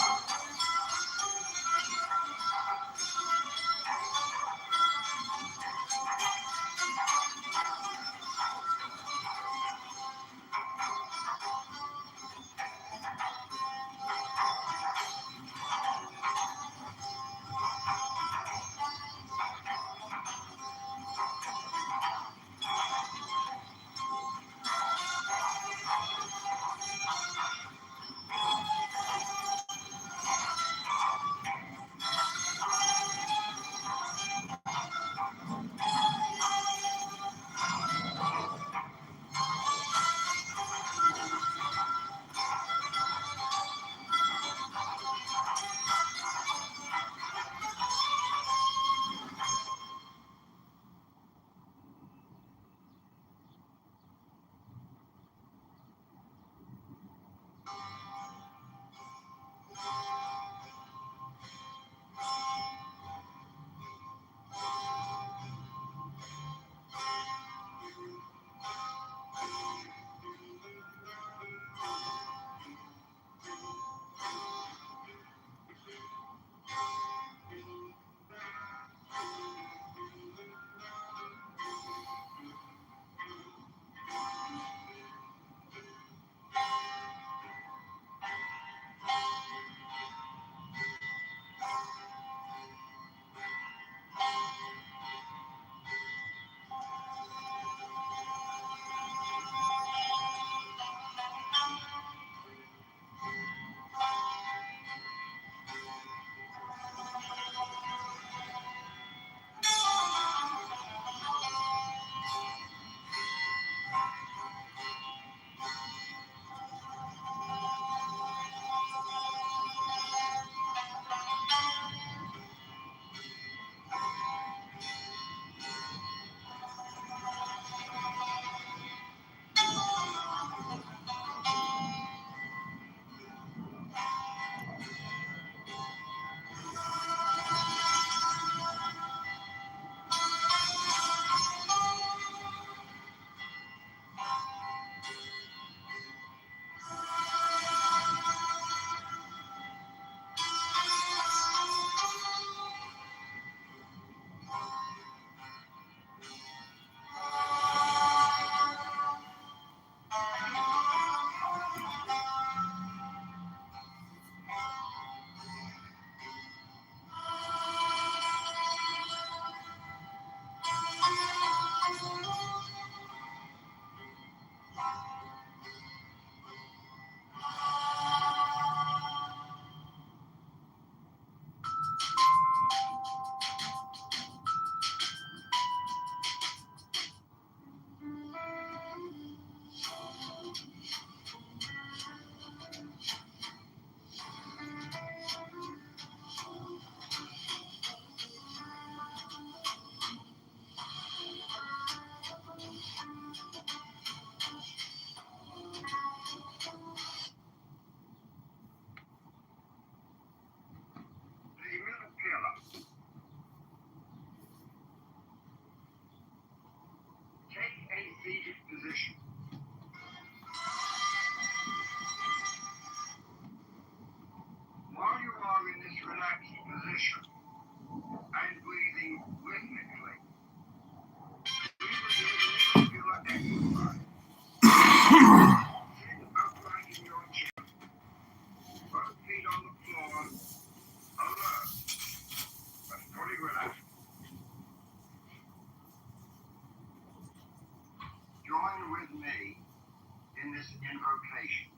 this invocation.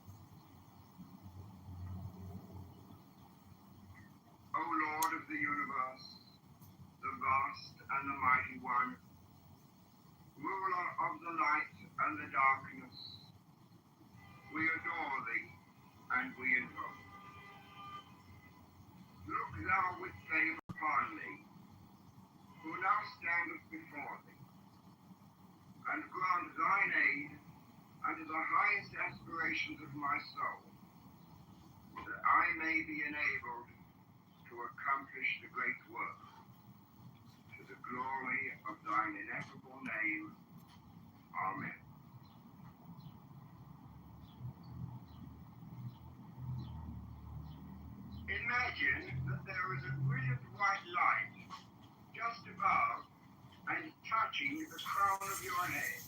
O Lord of the universe, the vast and the mighty one, ruler of the light and the darkness, we adore thee and we invoke. Look thou with favor upon me, who now standeth before thee, and grant thine aid unto the highest aspirations of my soul, that I may be enabled to accomplish the great work, to the glory of thine ineffable name. Amen. Imagine that there is a brilliant white light just above and touching the crown of your head.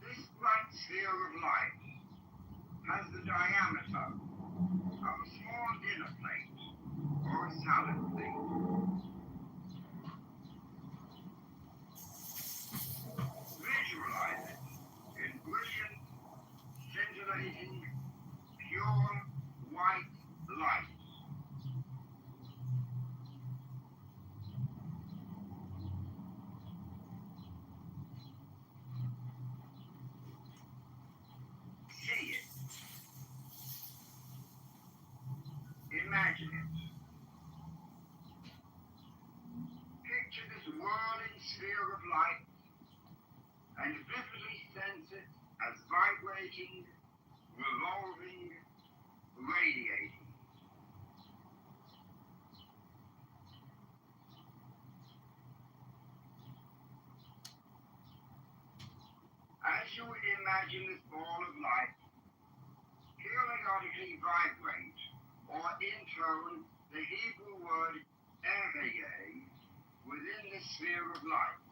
This bright sphere of light has the diameter of a small dinner plate or a salad plate. Visualize it in brilliant, scintillating, pure white light. See it. Imagine it. Picture this whirling sphere of light and vividly sense it as vibrating, revolving, radiating. As you would imagine this ball of light periodically vibrate or intone the Hebrew word Ehyeh within the sphere of light.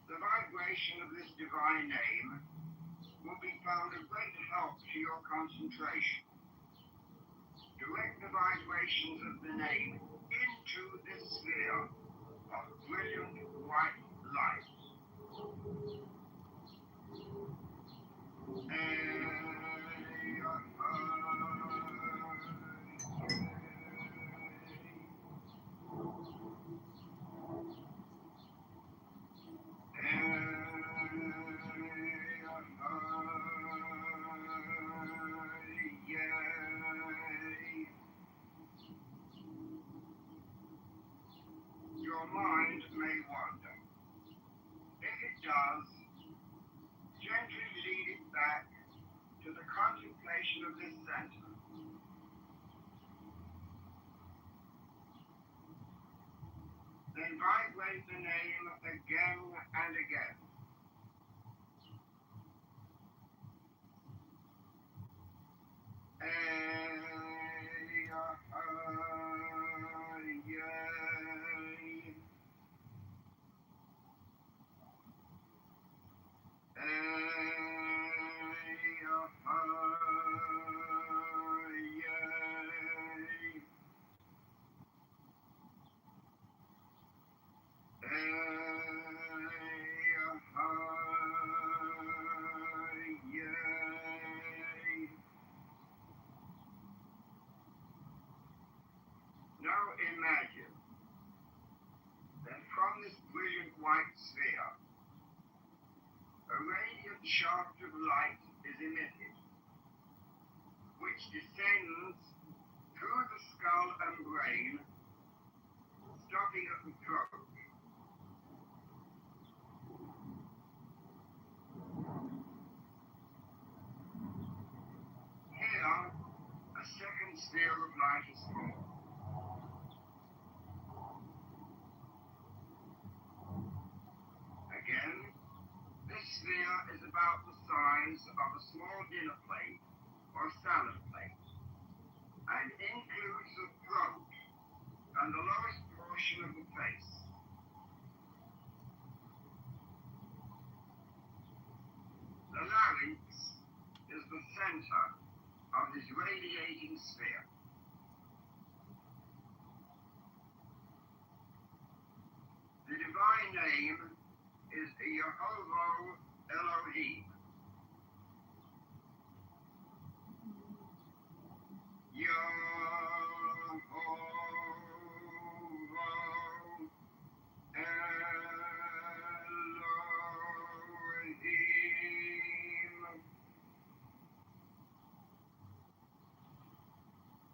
The vibration of this divine name will be found a great help to your concentration. Direct the vibrations of the name into this sphere of brilliant white light. Your mind may wander. If it does, gently lead it back to the contemplation of this center. Then vibrate the name again and again. Now imagine that from this brilliant white sphere, a radiant shaft of light is emitted, which descends through the skull and brain, stopping at the throat. Here, a second sphere of light is formed. Again, this sphere is about the size of a small dinner plate or salad plate, and includes the throat and the lowest portion of place. The larynx is the center of this radiating sphere. The divine name is Yehovah Elohim.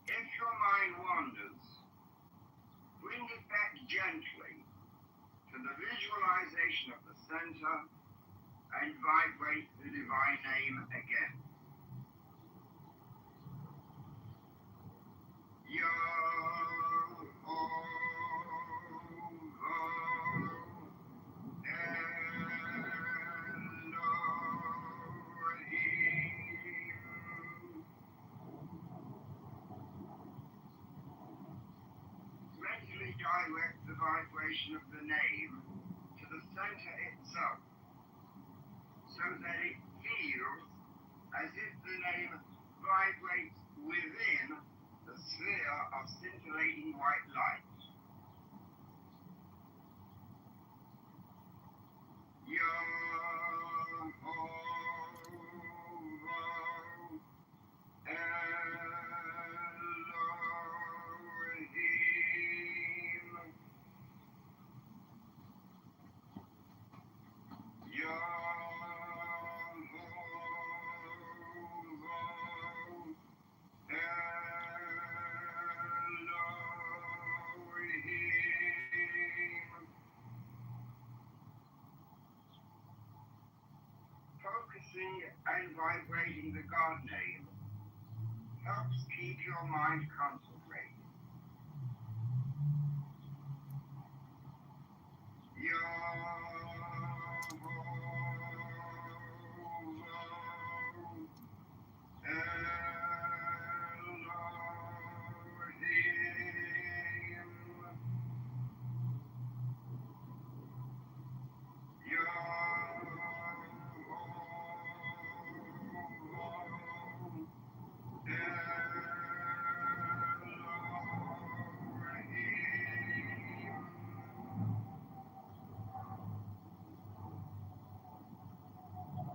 If your mind wanders, bring it back gently to the visualization of the center and vibrate the divine name again. Mentally direct the vibration of the name to the center itself, so that it feels as if the name vibrates within the sphere of scintillating white light. Focusing and vibrating the God name helps keep your mind concentrated.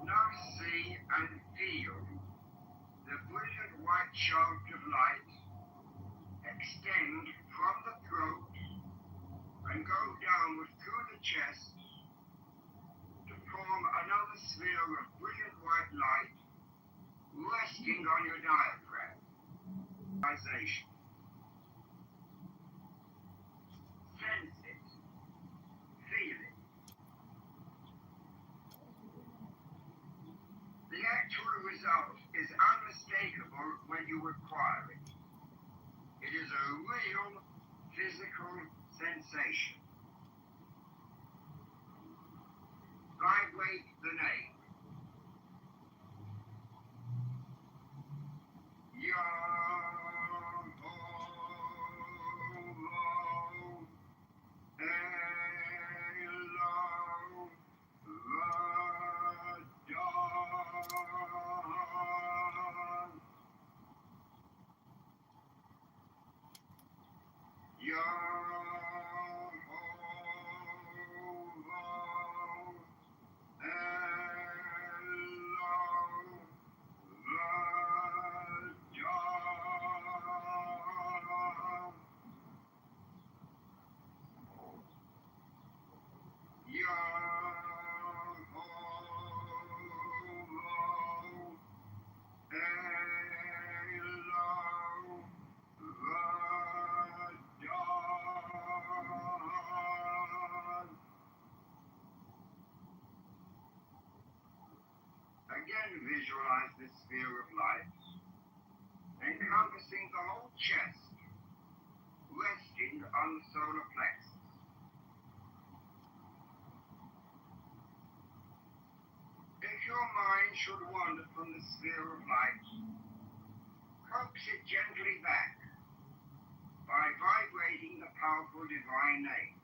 Now see and feel the brilliant white shaft of light extend from the throat and go downward through the chest to form another sphere of brilliant white light resting on your diaphragm. Sense it. Feel it. The actual result is unmistakable when you acquire it. It is a real physical sensation. Vibrate the name. Again, visualize this sphere of light, encompassing the whole chest, resting on the solar plexus. If your mind should wander from the sphere of light, coax it gently back by vibrating the powerful divine name.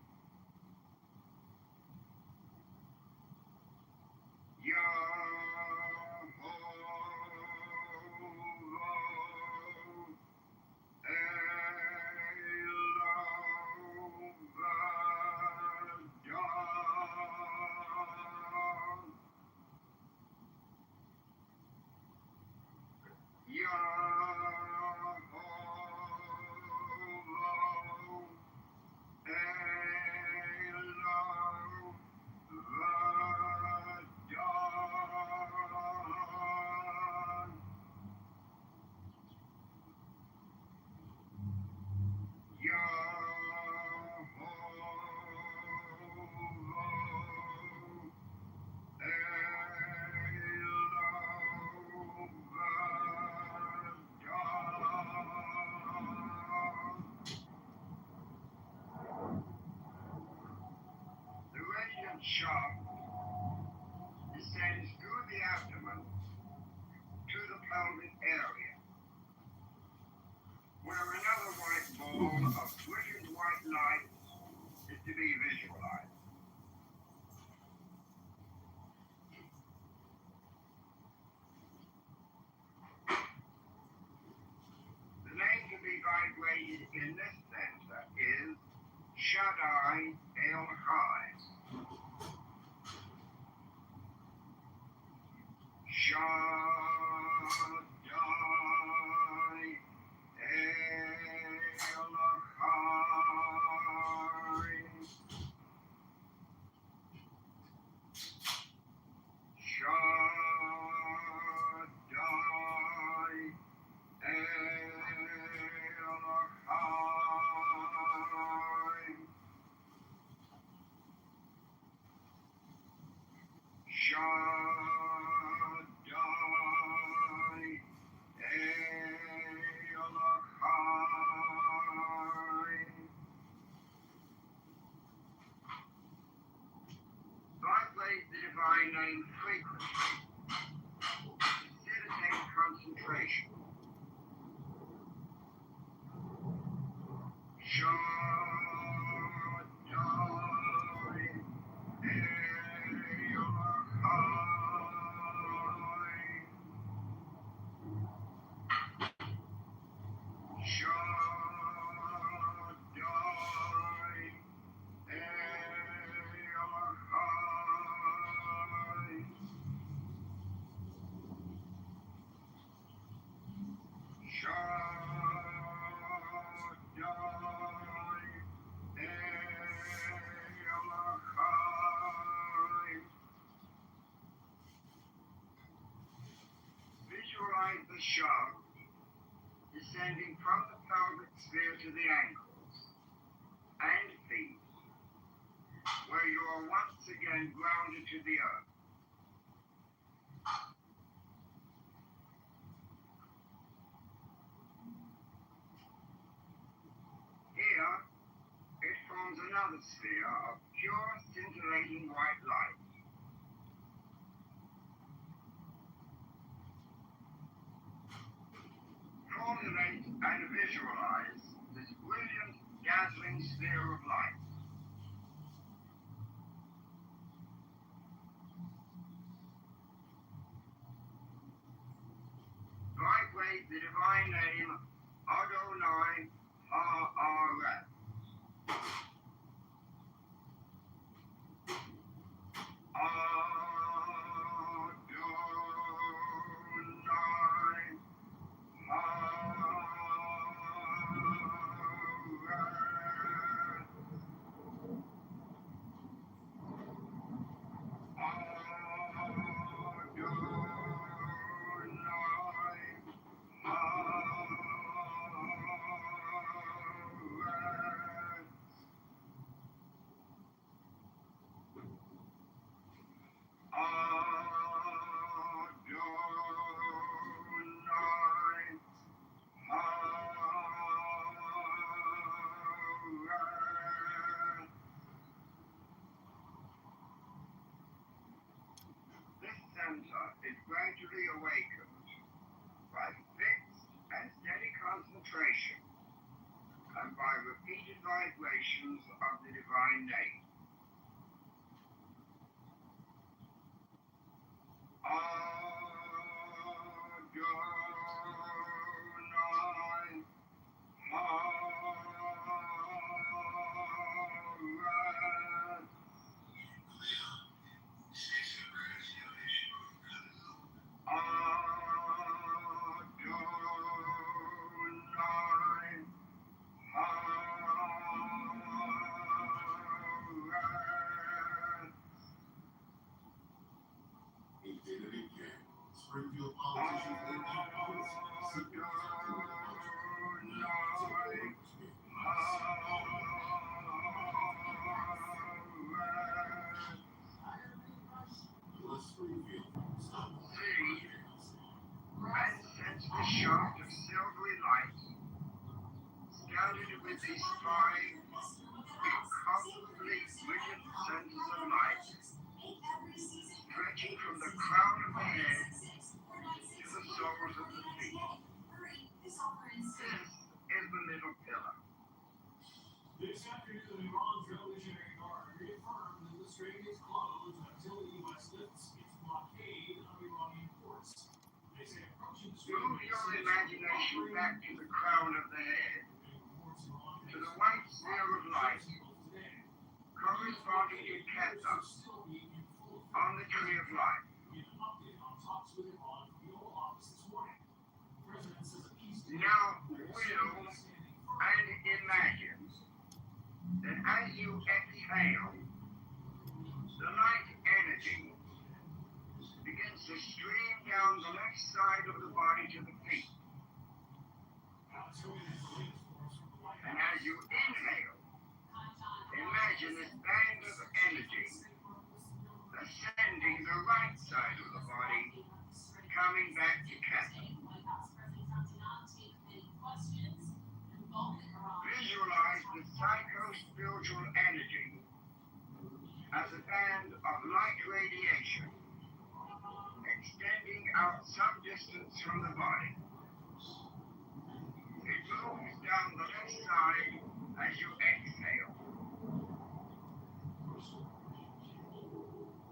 shaft descends through the abdomen to the pelvic area, where another white ball of brilliant white light is to be visualized. The name to be vibrated in this center is Shaddai El Chai. Shaddai El Chai. Shaddai El Chai. Shaddai El Chai. Vibrate the divine name frequently. Facilitate concentration. Shaddai El Chai. Shaddai El Chai. Shaddai El Chai. Visualize the shaft descending from the pelvic sphere to the ankles and feet, where you are once again grounded to the earth. Here, it forms another sphere of pure scintillating white light. Formulate and visualize this brilliant, dazzling sphere of light. Vibrate the divine name Adonai Ha'aret. Adonai Ha'aret. This center is gradually awakened by fixed and steady concentration and by repeated vibrations of the divine name. Adonai Ha'aret. Adonai Ha'aret. He did it again. Springfield politicians and policies seek to Springfield, stop. See and sense the shaft of silvery light scattered with these five incomparably brilliant centers of light This afternoon, Iran's Revolutionary Guard reaffirmed that the strait is closed until the U.S. lifts its blockade on Iranian ports. They say approaching the strait. Move your imagination back to the crown of the head, to the white sphere of light, corresponding to Ketover, on the tree of life. Now will and imagine that as you exhale, the light energy begins to stream down the left side of the body to the feet. And as you inhale, imagine this band of energy ascending the right side of the body, coming back to Ketover. Visualize the psycho-spiritual energy as a band of light radiation extending out some distance from the body. It moves down the left side as you exhale.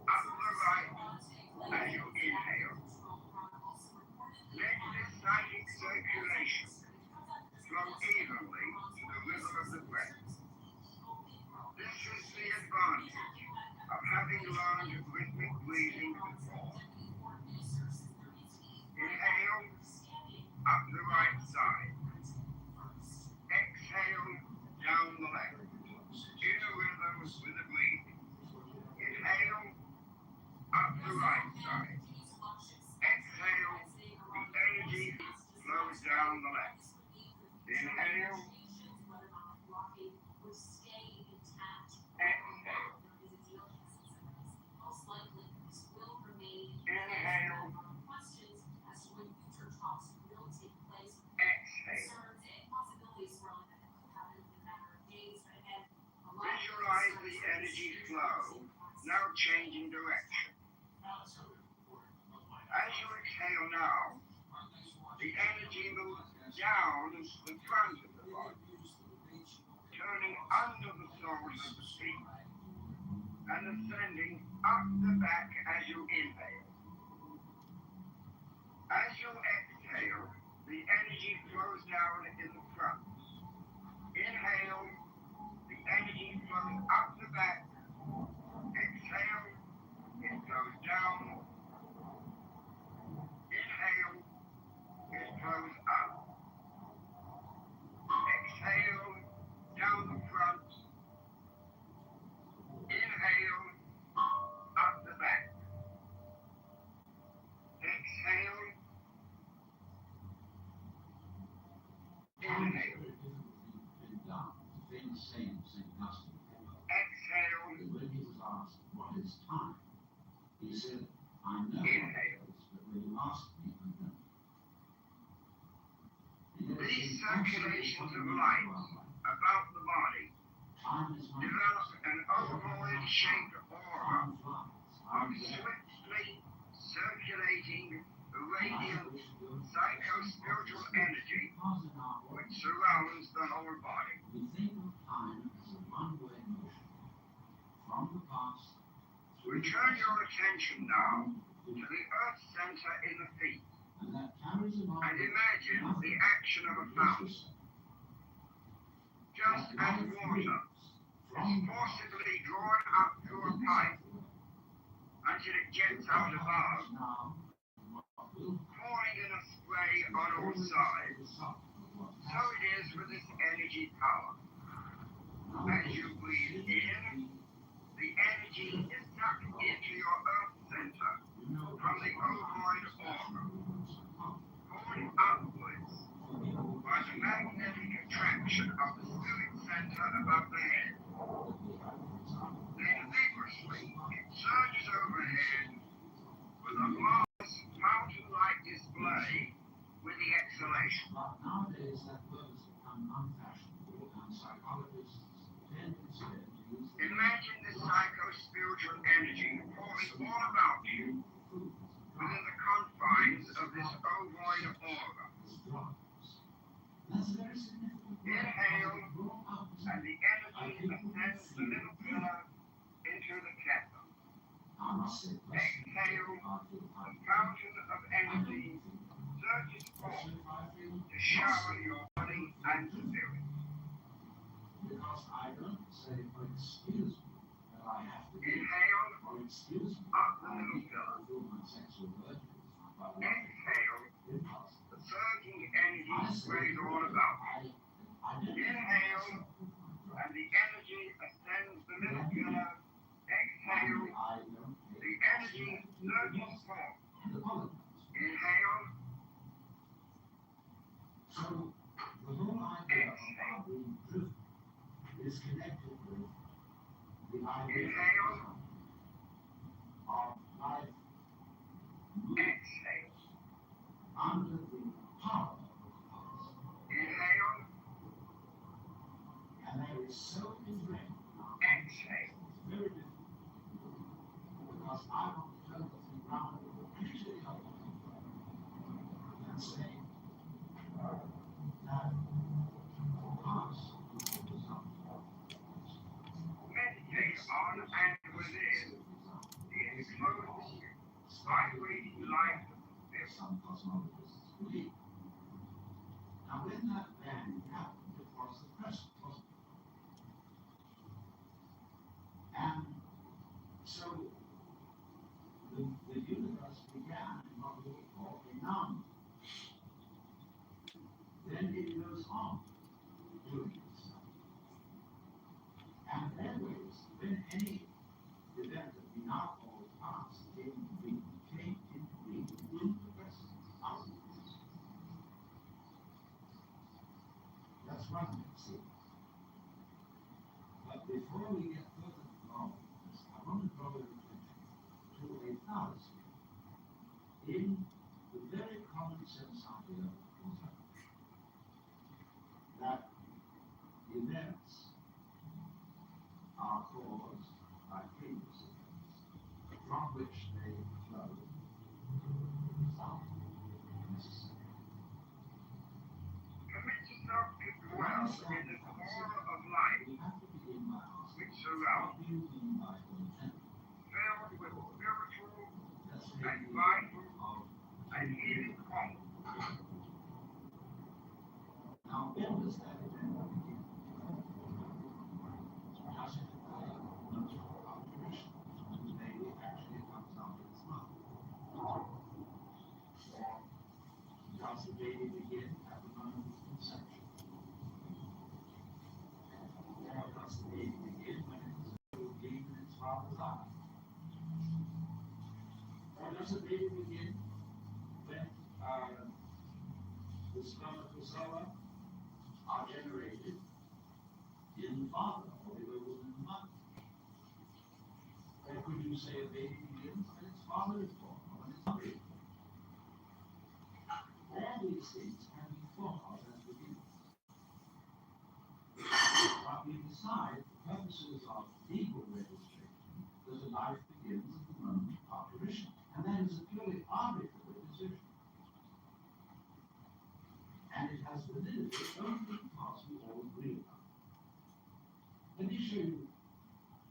Up the right as you inhale. Let this psychic circulation flow evenly to the rhythm of the breath. This is the advantage of having learned rhythmic breathing before. Inhale, up the right side. Exhale, down the left. In a rhythm with the breathing. Inhale, up the right side. Exhale, the energy flows down the left. Inhale. Exhale. Inhale. Exhale. Visualize the energy flow now changing direction. As you exhale now, the energy moves down the front of the body, turning under the soles of the feet and ascending up the back as you inhale. As you exhale, the energy flows down in the front. Inhale, the energy flows up the back. Exhale, it goes down. Inhale, it goes up. Exhale, down the front. Inhale, up the back. Exhale. Inhale. Exhale. Inhale. These circulations of light about the body develop an ovoid-shaped aura of swiftly circulating radiant psycho-spiritual energy which surrounds the whole body. Return your attention now to the earth center in the feet and imagine the action of a fountain. Just as water is forcibly drawn up through a pipe until it jets out above, pouring in a spray on all sides. So it is with this energy power. As you breathe in, the energy is sucked into your earth center from the ovoid aura, pulled upwards by the magnetic attraction of the spirit center above the head. Then vigorously it surges overhead with a marvelous fountain-like display with the exhalation. Imagine the psycho-spiritual energy pouring all about you within the confines of this ovoid aura. Inhale. and the energy ascends the middle pillar into the kettle. Exhale, the fountain of energy surges forth to shower your body and spirit. Inhale, up the middle pillar. Exhale, the surging energy sprays all about. Inhale, and the energy ascends the middle pillar. Exhale, the energy surges forth. Inhale, exhale. Inhale, exhale. Inhale, exhale. Meditate on and within the enclosing, vibrating light of the spirit. Now, when that band happened, it was the present, wasn't it? And so the universe began in what we would call a noun. Then it goes on doing itself. And always, when any event that we now call past came into being in the present. That's one thing, see. But before we get further along with this, I want to draw your attention to a fallacy in the very common sense idea that events are caused by previous events, from which they flow without necessary. Commit yourself to dwell in the aura of light which surrounds you, filled with spiritual and vital and healing qualities. Now, when does that event begin? Does it play most of our tradition when the baby actually comes out of its mouth? Or does the baby begin at the moment of conception? Or does the baby begin when it is still deep in its father's eye? Or does the baby begin when the spermatozoa are generated in the father or the ovum in the mother? Or could you say a baby begins when its father is born or when its mother is born? All these things can be thought of as beginnings. But we decide, for purposes of legal registration, that a life begins at the moment of apparition. And that is a purely arbitrary decision. And it has validity only because we all agree about it. Let me show you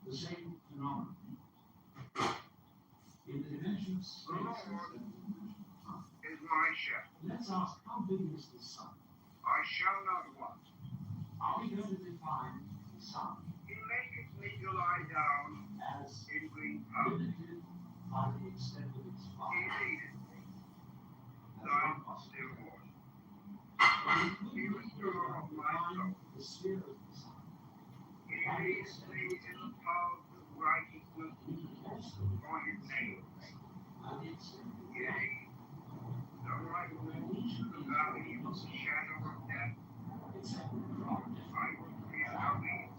the same phenomenon in the dimension of space instead of the dimension of time. Is my shepherd. Let's ask, how big is the sun? I shall not want. Are we going to define the sun He maketh me to lie down as in green pastures. limited by the extent of its He father? leadeth me That's beside one possibility. still waters. He restorer of my soul. the sphere of the sun. He leadeth me in the paths of righteousness We could also for his name's sake. by the extent of the Yea, though I go through the valley of the shadow of death, except from I will fear no evil.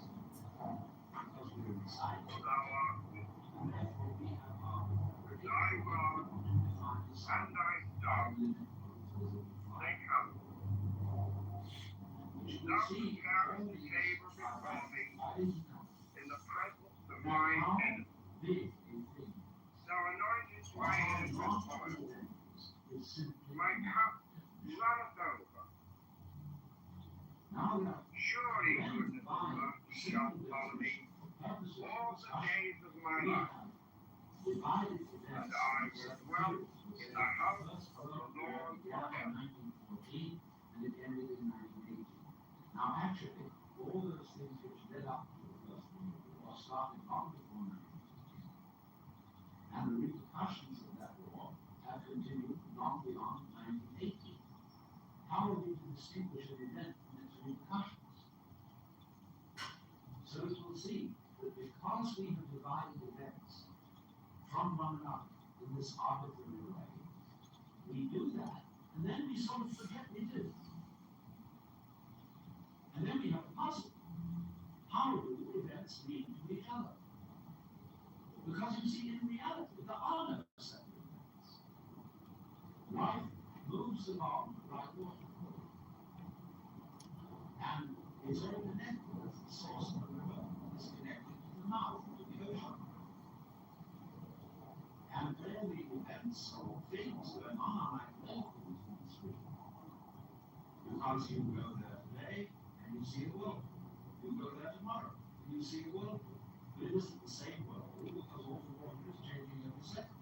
because we are inside For thou art with me. and therefore we have our Thy rod to define the sun. and thy staff, they come. Thou preparest the table before me in the presence of mine enemies. Thou anointest my head with oil. My cup runneth over. Surely goodness and shall follow me all the days of my life, and I will dwell in the house of the Lord forever. And it ended in 1980. Now, actually, all those things which led up to the First World War started long before 1914. And the repercussions of that war have continued long beyond 1980. How are we to distinguish an event from its repercussions? So you will see that because we have divided events from one another in this arbitrary way, we do that, and then we sort of forget we did. And then we have a puzzle. How do events lead to each other? Because you see, in reality, there are no separate events. Life moves along like water. And it's all connected as the source of the river is connected to the mouth of the ocean. And all the events or things going on are like molecules in the stream. Because you go there today, and you see a whirlpool. You go there tomorrow, and you see a whirlpool. But it isn't the same whirlpool because all the water is changing every second.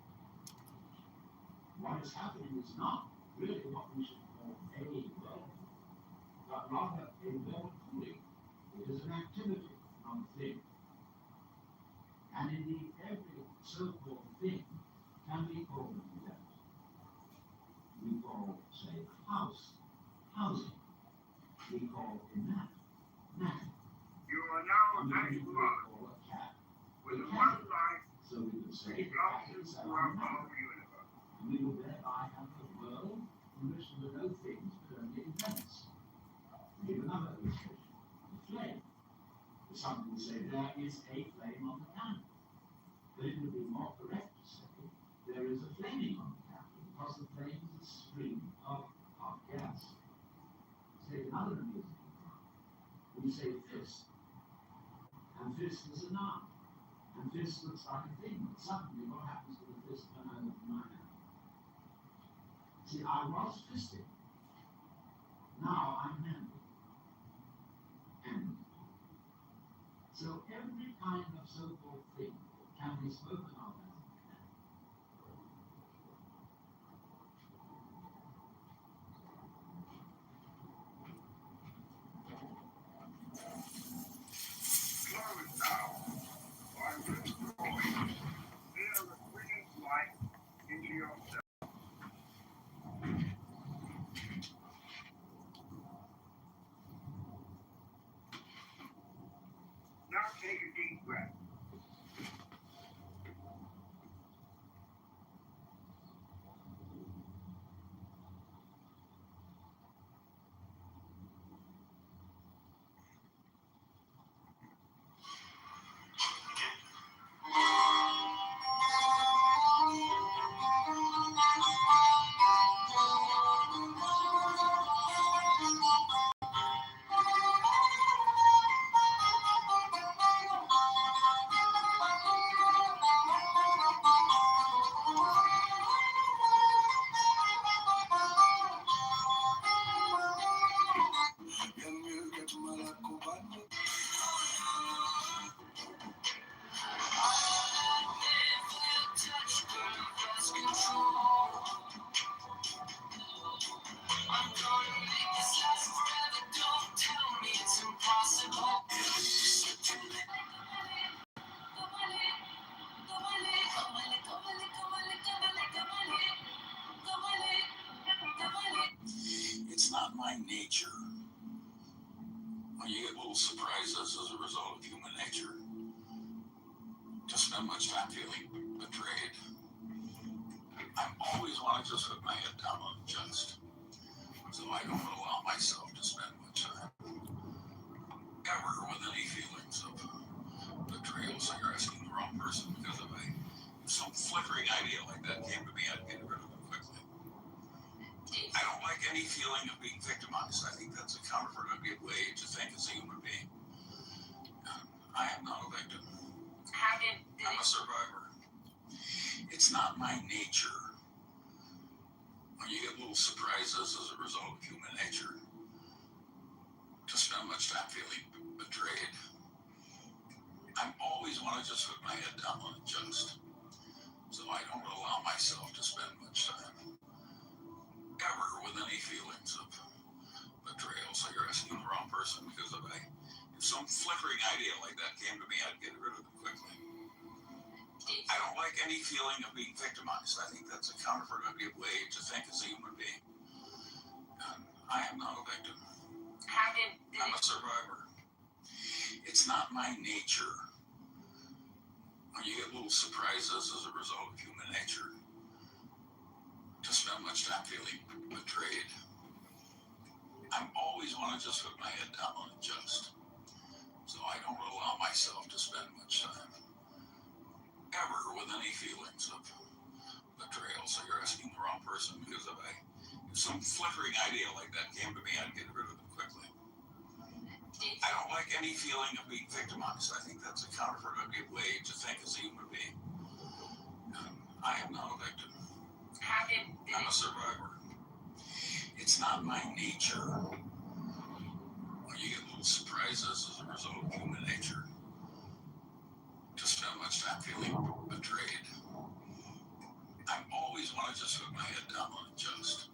What is happening is not really what we should call a whirlpool, but rather a whirlpooling. It is an activity, not a thing. And indeed, every so-called thing can be called an event. We call, say, a house, housing. We call a mat, matter. You are now a nice woman with one life, so we would say the options throughout the whole universe. And we will thereby have a world in which there are no things but only events. Give another illustration, the flame. Some will say there is a flame on the candle. But it would be more correct to say there is a flaming on the candle because the flame is a stream of hot gas. Say another amusing example. We say fist, and fist is a noun, and fist looks like a thing, but suddenly what happens to the fist when I open my hand? See, I was fisting, now I'm handling. Handling. So every kind of so-called thing can be spoken of as an event. Close now. While you're destroyed, feel the bringing light into yourself. Now take a deep breath. It's not my nature. When you get little surprises as a result of human nature, to spend much time feeling betrayed. I always want to just put my head down on the chest, so I don't allow myself to spend much time ever with any feelings of betrayal. So you're asking the wrong person, because if some flickering idea like that came to me, I'd get rid of it quickly. I don't like any feeling of being victimized. I think that's a counterproductive way to think as a human being. I am not a victim. I'm a survivor. It's not my nature. When you get little surprises as a result of human nature, to spend much time feeling betrayed. want to just put my head down and adjust. So I don't allow myself to spend much time ever with any feelings of betrayal. So you're asking the wrong person, because if some flickering idea like that came to me, I'd get rid of it quickly. I don't like any feeling of being victimized. I think that's a counterproductive way to think as a human being. I am not a victim. I'm a survivor. It's not my nature. When you get little surprises as a result of human nature, to spend much time feeling betrayed. I always want to just put my head down and adjust. So I don't allow myself to spend much time ever with any feelings of betrayal. So you're asking the wrong person, because if some flickering idea like that came to me, I'd get rid of it quickly. I don't like any feeling of being victimized. I think that's a counterproductive way to think as a human being. I am not a victim. I'm a survivor. It's not my nature. When you get little surprises as a result of human nature, to spend much time feeling betrayed. I always want to just put my head down and adjust.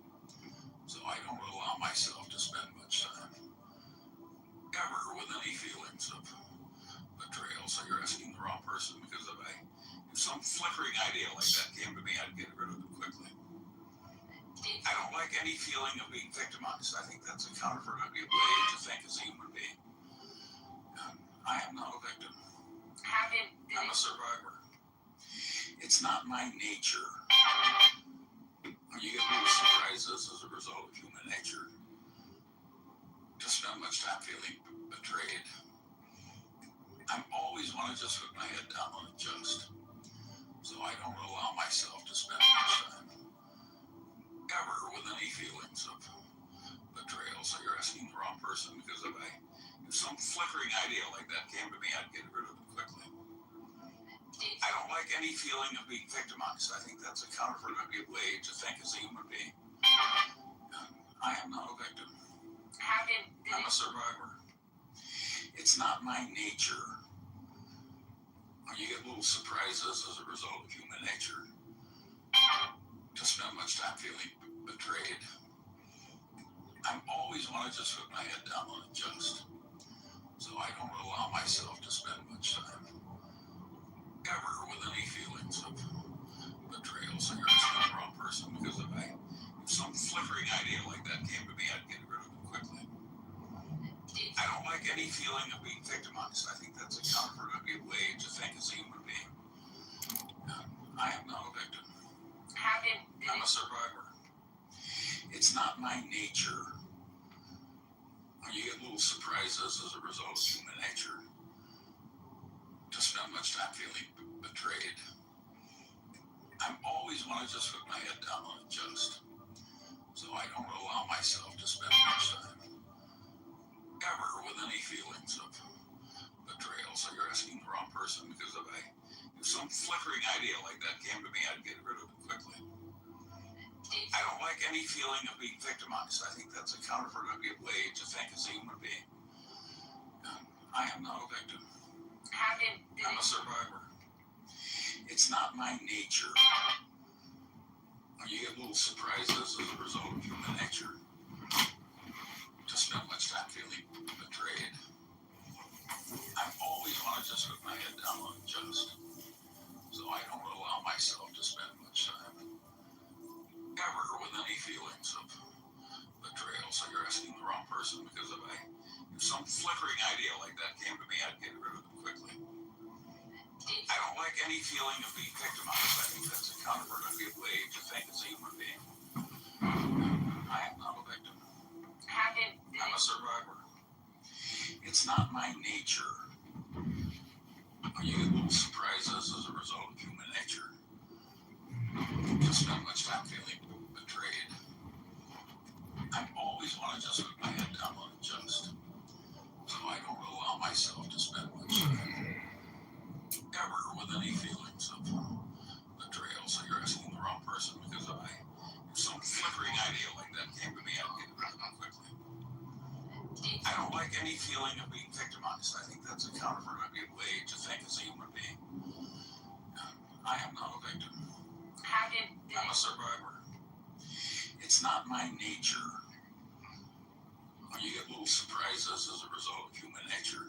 So I don't allow myself to spend much time ever with any feelings of betrayal. So you're asking the wrong person, because if some flickering idea like that came to me, I'd get rid of it quickly. I don't like any feeling of being victimized. I think that's a counterproductive way to think as a human being. I am not a victim. I'm a survivor. It's not my nature. When you get little surprises as a result of human nature, to spend much time feeling betrayed. I always want to just put my head down and adjust. So I don't allow myself to spend much time ever with any feelings of betrayal. So you're asking the wrong person, because if some flickering idea like that came to me, I'd get rid of it quickly. I don't like any feeling of being victimized. I think that's a counterproductive way to think as a human being. I am not a victim. I'm a survivor. It's not my nature. When you get little surprises as a result of human nature, to spend much time feeling betrayed. I always want to just put my head down and adjust. So I don't allow myself to spend much time ever with any feelings of betrayal. So you're asking the wrong person, because if some flickering idea like that came to me, I'd get rid of it quickly. I don't like any feeling of being victimized. I think that's a counterproductive way to think as a human being. I am not a victim. I'm a survivor. It's not my nature. When you get little surprises as a result of human nature, to spend much time feeling betrayed. I always want to just put my head down and adjust. So I don't allow myself to spend much time ever with any feelings of betrayal. So you're asking the wrong person, because if some flickering idea like that came to me, I'd get rid of it quickly. I don't like any feeling of being victimized. I think that's a counterproductive way to think as a human being. I am not a victim. I'm a survivor. It's not my nature. When you get little surprises as a result of human nature, to spend much time feeling betrayed. I always want to just put my head down and adjust. So I don't allow myself to spend much time ever with any feelings of betrayal. So you're asking the wrong person, because if some flickering idea like that came to me, I'd get rid of it quickly. I don't like any feeling of being victimized. I think that's a counterproductive way to think as a human being. I am not a victim. I'm a survivor. It's not my nature. When you get little surprises as a result of human nature, to spend much time feeling betrayed. I always want to just put my head down and adjust. So I don't allow myself to spend much time ever with any feelings of betrayal. So you're asking the wrong person, because if some flickering idea like that came to me, I'd get rid of it quickly. I don't like any feeling of being victimized. I think that's a counterproductive way to think as a human being. It's not my nature. You get little surprises as a result of human nature.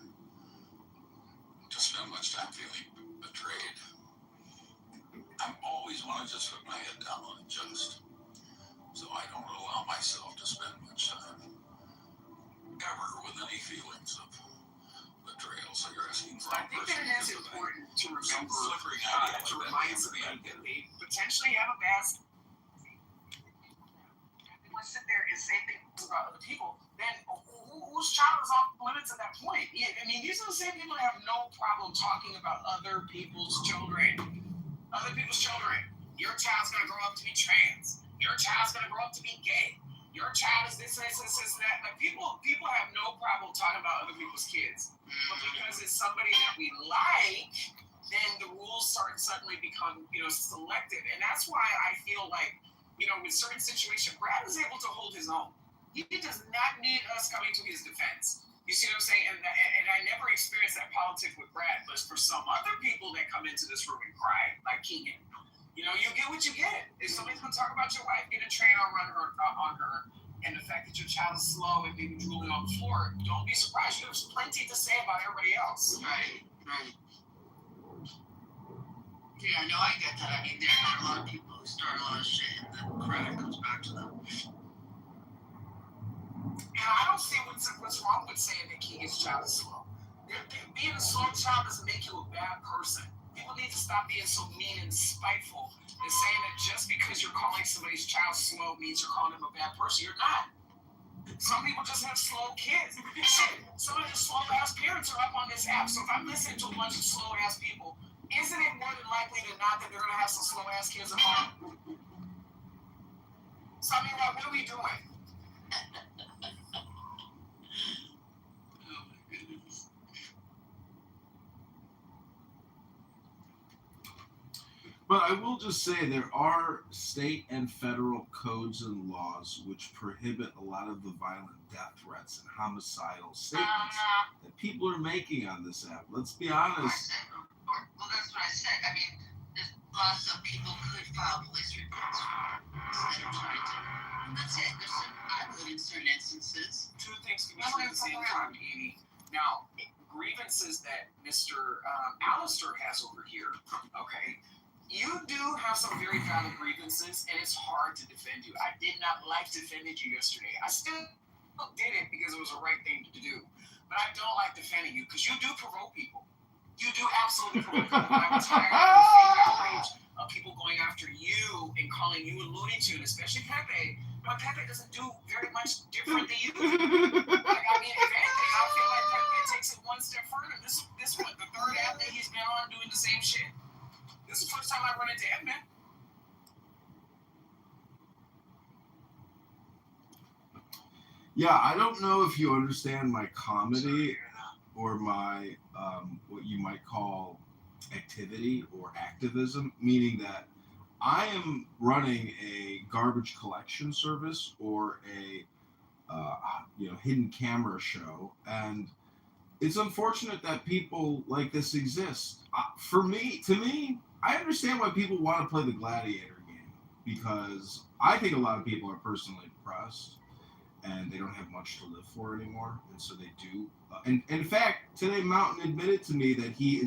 To spend much time feeling betrayed. I always want to just put my head down and adjust. So I don't allow myself to spend much time ever with any feelings of betrayal. So you're asking for I think that it is important to remember, to remind somebody that they potentially have a past. Everyone sit there and say things about other people, then whose child is off limits at that point? Yeah, I mean, these are the same people that have no problem talking about other people's children. Other people's children. Your child's gonna grow up to be trans. Your child's gonna grow up to be gay. Your child is this, that. Like people have no problem talking about other people's kids. But because it's somebody that we like, then the rules suddenly become, selective. And that's why I feel like, with certain situations, Brad is able to hold his own. He does not need us coming to his defense. You see what I'm saying? And I never experienced that politics with Brad, but for some other people that come into this room and cry, like Keegan, you get what you get. If somebody's going to talk about your wife getting a train on her, and the fact that your child is slow and maybe drooling on the floor, don't be surprised. There's plenty to say about everybody else. Right. Yeah, no, I get that. I mean, there are a lot of people who start a lot of shit and then credit comes back to them. And I don't see what's wrong with saying that Keegan's child is slow. Being a slow child doesn't make you a bad person. People need to stop being so mean and spiteful and saying that just because you're calling somebody's child slow means you're calling them a bad person. You're not. Some people just have slow kids. Shit, some of the slow-ass parents are up on this app. So if I'm listening to a bunch of slow-ass people, isn't it more than likely than not that they're going to have some slow-ass kids at home? So I mean, what are we doing? But I will just say there are state and federal codes and laws which prohibit a lot of the violent death threats and homicidal statements that people are making on this app. Let's be honest. Well, that's what I said. I mean, there's lots of people could file police reports instead of trying to. That's it. I've heard in certain instances. Two things can be true at the same time, Edie. Now, grievances that Mr. Alistair has over here, okay? You do have some very valid grievances, and it's hard to defend you. I did not like defending you yesterday. I still did it because it was the right thing to do. But I don't like defending you because you do provoke people. You do absolutely provoke people. I'm tired of the fake outrage of people going after you and calling you a Looney Tune, especially Pepe. But Pepe doesn't do very much different than you do. Like, I mean, if anything, I feel like Pepe takes it one step further. This one, the third app that he's been on doing the same shit. This is the first time I run into Edmund. Yeah, I don't know if you understand my comedy or my what you might call activity or activism, meaning that I am running a garbage collection service or a hidden camera show, and it's unfortunate that people like this exist. To me, I understand why people want to play the gladiator game, because I think a lot of people are personally depressed and they don't have much to live for anymore, and so they do. And in fact, today Mountain admitted to me that he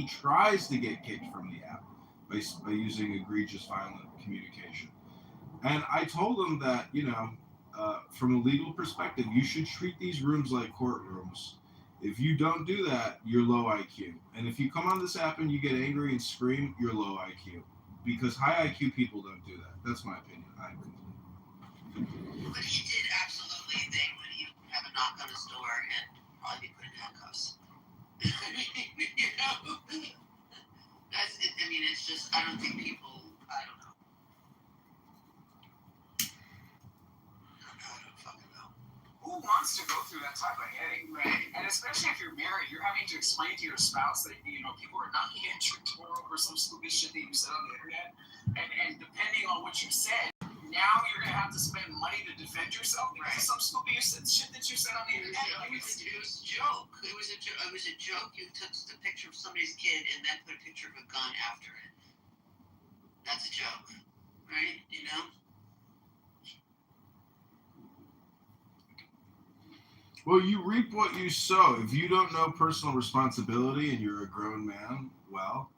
tries to get kicked from the app by using egregious violent communication. And I told him that from a legal perspective, you should treat these rooms like courtrooms. If you don't do that, you're low IQ. And if you come on this app and you get angry and scream, you're low IQ. Because high IQ people don't do that. That's my opinion. But he did absolutely think that he would have a knock on his door and probably be put in handcuffs. It's just, I don't think people, I don't know. I don't fucking know. Who wants to go through that type of headache? Right. And especially if you're married, you're having to explain to your spouse that, people are not getting tricked over some stupid shit that you said on the internet. And depending on what you said, now you're going to have to spend money to defend yourself because of some stupid shit that you said on the internet. It was a joke. It was a joke. You took the picture of somebody's kid and then put a picture of a gun after it. That's a joke, right? Well, you reap what you sow. If you don't know personal responsibility and you're a grown man, well,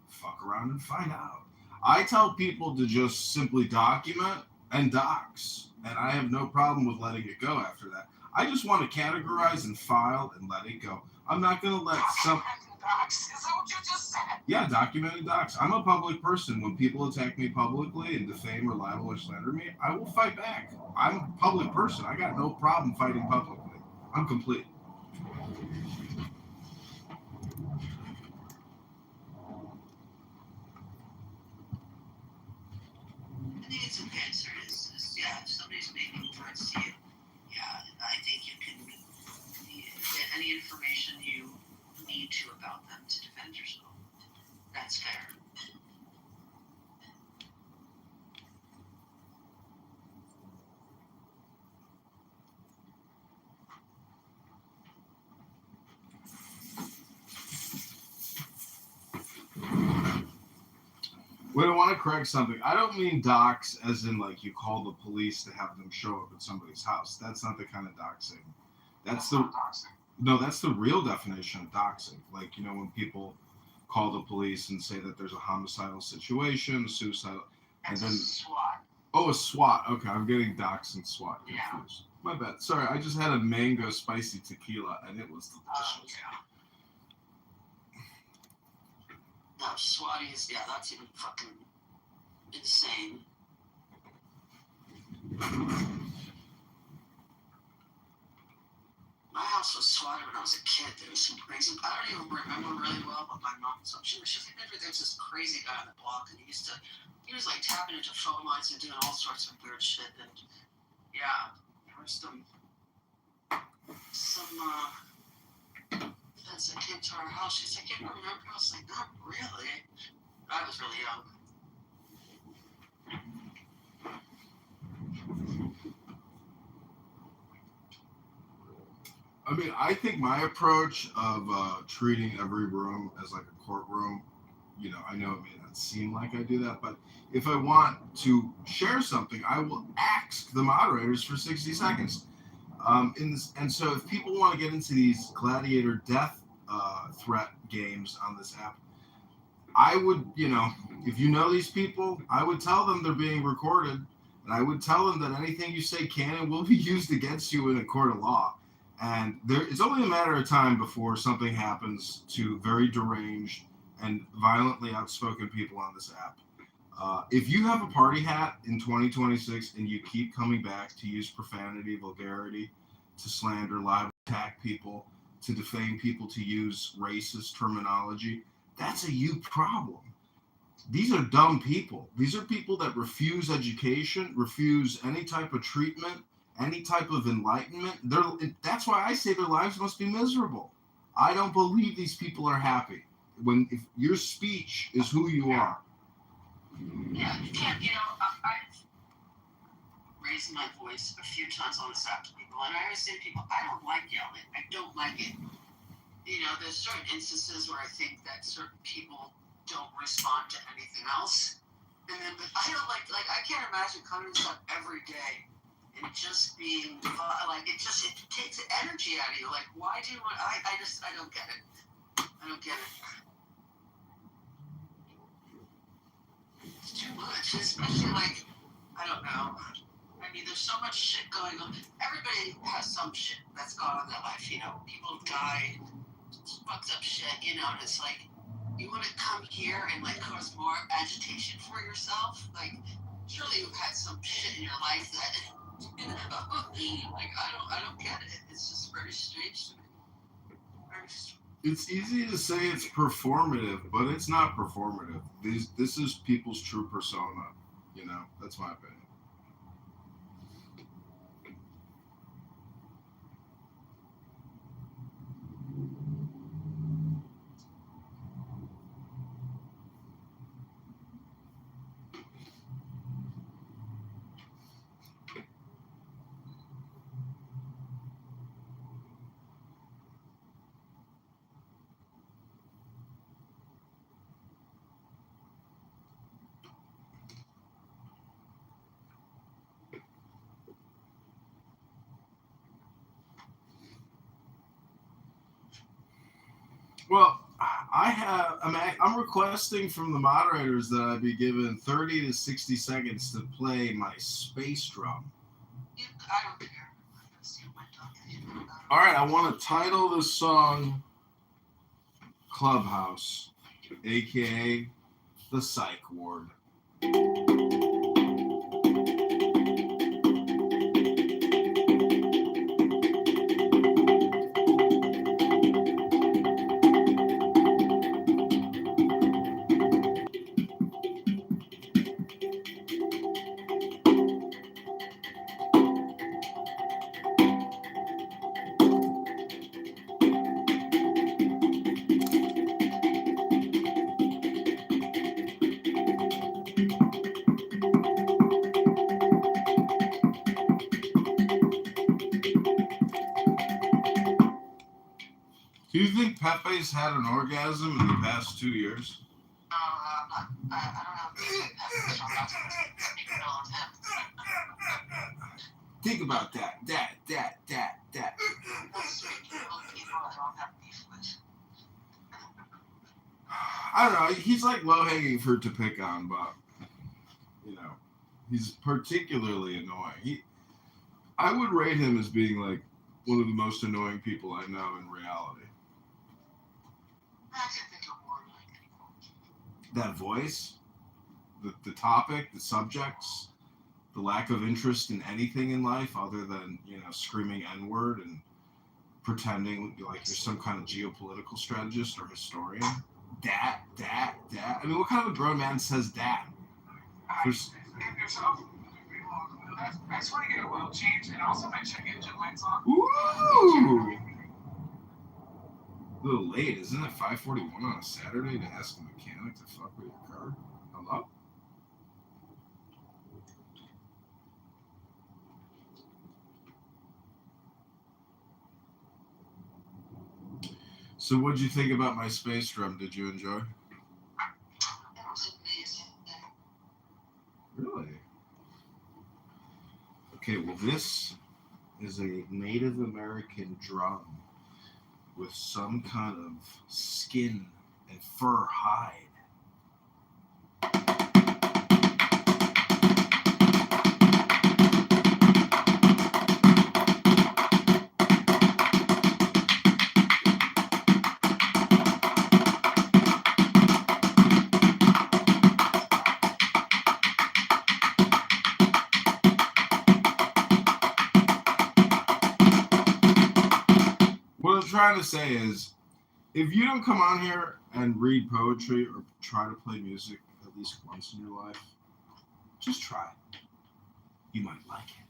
fuck around and find out. I tell people to just simply document and dox, and I have no problem with letting it go after that. I just want to categorize and file and let it go. I'm not going to let some. Docs, is that what you just said? Yeah, document and dox. I'm a public person. When people attack me publicly and defame or libel or slander me, I will fight back. I'm a public person. I got no problem fighting publicly. I'm complete. I think it's okay. Yeah, if somebody's making threats to you, yeah, I think you can get any information you need to about them to defend yourself. That's fair. Wait, I want to correct something. I don't mean dox as in like you call the police to have them show up at somebody's house. That's not the kind of doxing. That's the no. That's the real definition of doxing. Like, you know, when people call the police and say that there's a homicidal situation, a suicidal, and then SWAT. Oh, a SWAT. Okay, I'm getting dox and SWAT confused. Yeah. My bad. Sorry, I just had a mango spicy tequila and it was delicious. No, swatting is, yeah, that's even fucking insane. My house was swatted when I was a kid. There was some crazy, I don't even remember really well, but my mom, she was like, there's this crazy guy on the block, and he was like tapping into phone lines and doing all sorts of weird shit. And yeah, there was some events that came to our house. She's like, you remember? I was like, not really. I was really young. I mean, I think my approach of treating every room as like a courtroom, you know, I know it may not seem like I do that, but if I want to share something, I will ask the moderators for 60 seconds. And so if people want to get into these gladiator death threat games on this app, I would, you know, if you know these people, I would tell them they're being recorded, and I would tell them that anything you say can and will be used against you in a court of law. And it's only a matter of time before something happens to very deranged and violently outspoken people on this app. If you have a party hat in 2026 and you keep coming back to use profanity, vulgarity, to slander, lie, attack people, to defame people, to use racist terminology, that's a you problem. These are dumb people. These are people that refuse education, refuse any type of treatment, any type of enlightenment. That's why I say their lives must be miserable. I don't believe these people are happy. If your speech is who you are. Yeah, you can't, you know, I've raised my voice a few times on this app to people, and I always say to people, I don't like yelling. I don't like it. You know, there's certain instances where I think that certain people don't respond to anything else. And then, but I don't like I can't imagine coming to stuff every day and just being, it takes energy out of you. Like, why do you want, I don't get it. I don't get it. It's too much, especially I don't know. I mean, there's so much shit going on. Everybody has some shit that's gone on in their life, you know. People have died, fucked up shit, you know, and it's like, you want to come here and cause more agitation for yourself? Like, surely you've had some shit in your life that, you know, I don't get it. It's just very strange to me. Very strange. It's easy to say it's performative, but it's not performative. This is people's true persona. You know, that's my opinion. Well, I'm requesting from the moderators that I be given 30 to 60 seconds to play my space drum. I don't care. All right, I want to title this song Clubhouse, aka the Psych Ward. Do you think Pepe's had an orgasm in the past 2 years? I don't know. Think about that. I don't know. He's like low-hanging fruit to pick on, but, you know, he's particularly annoying. I would rate him as being like one of the most annoying people I know in reality. That voice, the topic, the subjects, the lack of interest in anything in life other than, you know, screaming N-word and pretending like you're some kind of geopolitical strategist or historian. Dat. I mean, what kind of a grown man says that? I just want to get a oil change and also my check engine lights on. Ooh! A little late, isn't it? 5:41 on a Saturday to ask a mechanic to fuck with your car? Hello? So what'd you think about my space drum? Did you enjoy? Really? Okay, well this is a Native American drum with some kind of skin and fur hide. What I'm trying to say is, if you don't come on here and read poetry or try to play music at least once in your life, just try it. You might like it.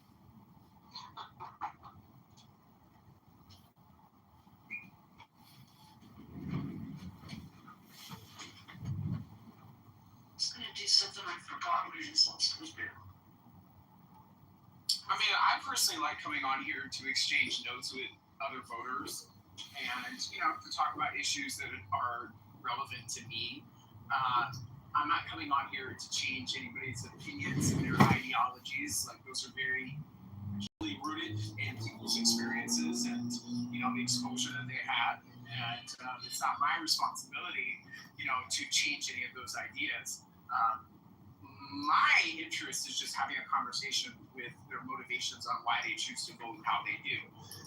It's gonna do something I forgot what it is I'm supposed to do. I mean, I personally like coming on here to exchange notes with other voters and, you know, to talk about issues that are relevant to me. I'm not coming on here to change anybody's opinions and their ideologies. Like, those are very deeply rooted in people's experiences and, you know, the exposure that they had. And it's not my responsibility, you know, to change any of those ideas. My interest is just having a conversation with their motivations on why they choose to vote how they do.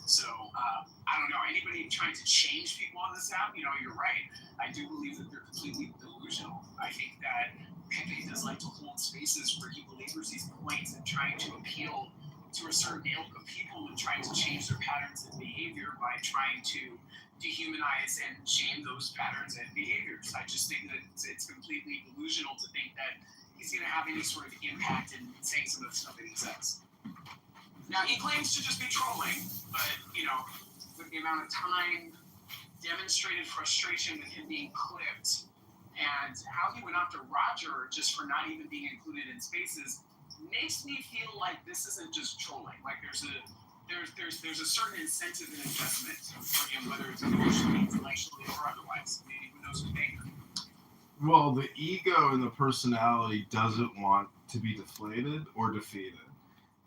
So, I don't know, anybody trying to change people on this app, you know, you're right. I do believe that they're completely delusional. I think that Pepe does like to hold spaces where he belabors these points and trying to appeal to a certain ilk of people and trying to change their patterns and behavior by trying to dehumanize and shame those patterns and behaviors. I just think that it's completely delusional to think that he's going to have any sort of impact in saying some of the stuff that he says. Now, he claims to just be trolling, but, you know, with the amount of time, demonstrated frustration with him being clipped, and how he went after Roger just for not even being included in spaces, makes me feel like this isn't just trolling. Like, there's a certain incentive and investment for him, whether it's emotionally, intellectually, or otherwise. I mean, who knows who they are. Well, the ego and the personality doesn't want to be deflated or defeated.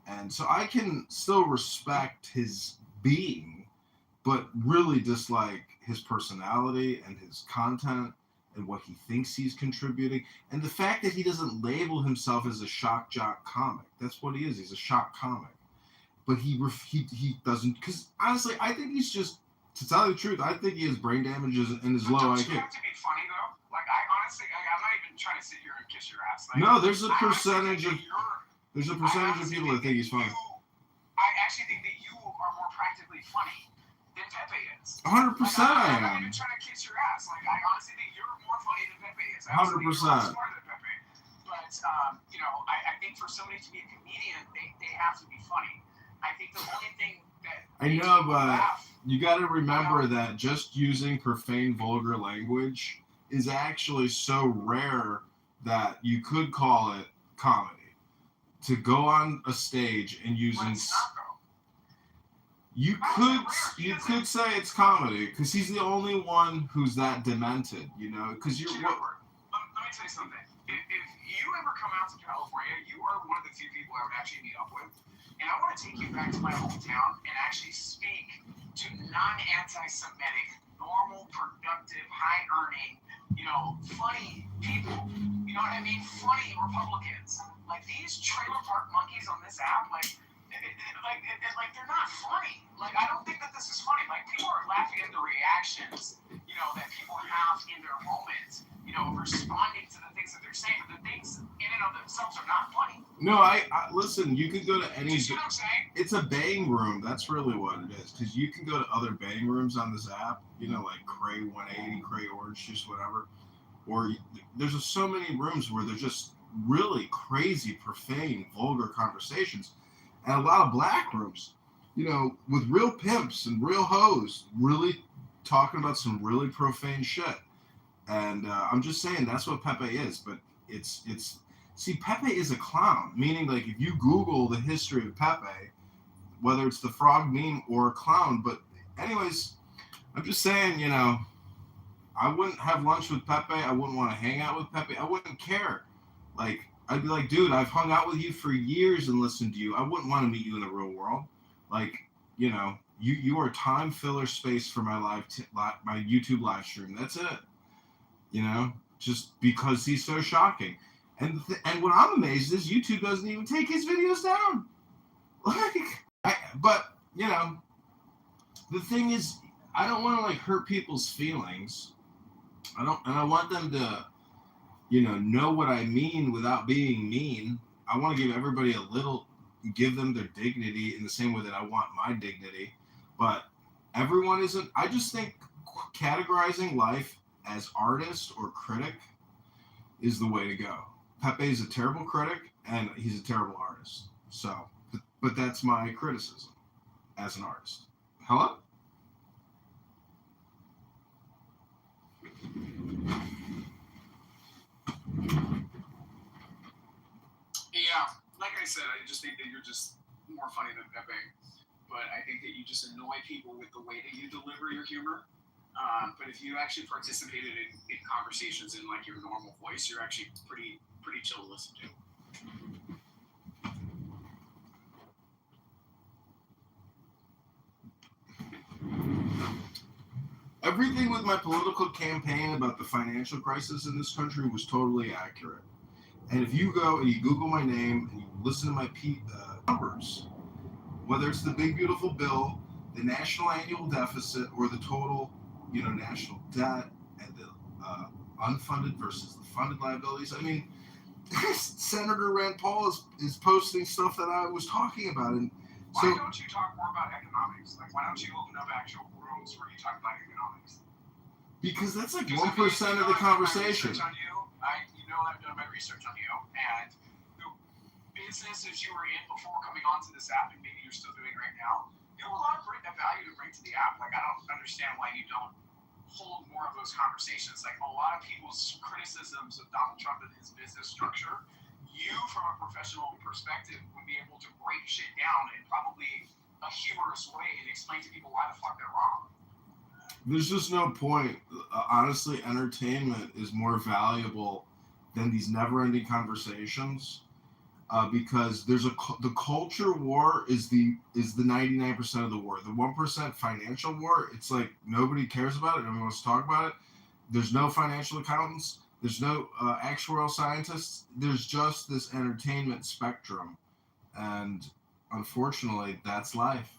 And so I can still respect his being but really dislike his personality and his content and what he thinks he's contributing, and the fact that he doesn't label himself as a shock jock comic. That's what he is. He's a shock comic. But he doesn't, because honestly, I think he's just, to tell you the truth, I think he has brain damage and is low Don't IQ. you have to be funny though? Like I honestly, I'm not even trying to sit here and kiss your ass. Like, No, there's a percentage of people that think he's funny. I actually think that you are more practically funny than Pepe is. 100% I'm I not am. even trying to kiss your ass. Like I honestly think you're more funny than Pepe is. 100%. You're smarter than Pepe. But I think for somebody to be a comedian, they have to be funny. I think the only thing that I know, but you got to remember that just using profane, vulgar language is actually so rare that you could call it comedy. To go on a stage and using, you could say it's comedy because he's the only one who's that demented, because you're. Let me tell you something. If you ever come out to California, you are one of the few people I would actually meet up with. And I want to take you back to my hometown and actually speak to non-anti-Semitic, normal, productive, high-earning, funny people. You know what I mean? Funny Republicans. Like these trailer park monkeys on this app, they're not funny. Like I don't think that this is funny. Like people are laughing at the reactions, that people have in their moments, responding to the things that they're saying, but the things in and of themselves are not funny. No, I listen. You could go to any. You see what I'm saying? It's a bang room. That's really what it is. Because you can go to other bang rooms on this app. Like Cray 180, Cray Orange Juice, whatever. Or there's just so many rooms where there's just really crazy, profane, vulgar conversations, and a lot of black rooms. With real pimps and real hoes, really talking about some really profane shit. And I'm just saying that's what Pepe is. But it's. See, Pepe is a clown, meaning like if you Google the history of Pepe, whether it's the frog meme or a clown, but anyways, I'm just saying, I wouldn't have lunch with Pepe. I wouldn't want to hang out with Pepe. I wouldn't care. Like, I'd be like, dude, I've hung out with you for years and listened to you. I wouldn't want to meet you in the real world. Like, you are time filler space for my my YouTube live stream. That's it. Just because he's so shocking. And what I'm amazed is YouTube doesn't even take his videos down. But the thing is, I don't want to hurt people's feelings. I want them to, know what I mean without being mean. I want to give them their dignity in the same way that I want my dignity. But everyone isn't. I just think categorizing life as artist or critic is the way to go. Pepe is a terrible critic, and he's a terrible artist. So, but that's my criticism as an artist. Hello? Yeah, like I said, I just think that you're just more funny than Pepe. But I think that you just annoy people with the way that you deliver your humor. But if you actually participated in conversations in your normal voice, you're actually pretty chill to listen to. Everything with my political campaign about the financial crisis in this country was totally accurate. And if you go and you Google my name and you listen to my numbers, whether it's the big beautiful bill, the national annual deficit, or the total, national debt, and the unfunded versus the funded liabilities. I mean, Senator Rand Paul is posting stuff that I was talking about, and why don't you talk more about economics? Why don't you open up actual rooms where you talk about economics? Because that's 1% of the conversation. I've done my research on you, and the businesses you were in before coming onto this app, and maybe you're still doing right now, you have a lot of value to bring to the app. I don't understand why you don't hold more of those conversations. A lot of people's criticisms of Donald Trump and his business structure, you, from a professional perspective, would be able to break shit down in probably a humorous way and explain to people why the fuck they're wrong. There's just no point. Honestly, entertainment is more valuable than these never-ending conversations. because there's the culture war is the 99% of the war. The 1% financial war, it's like nobody cares about it. Nobody wants to talk about it. There's no financial accountants. There's no actuarial scientists. There's just this entertainment spectrum, and unfortunately, that's life.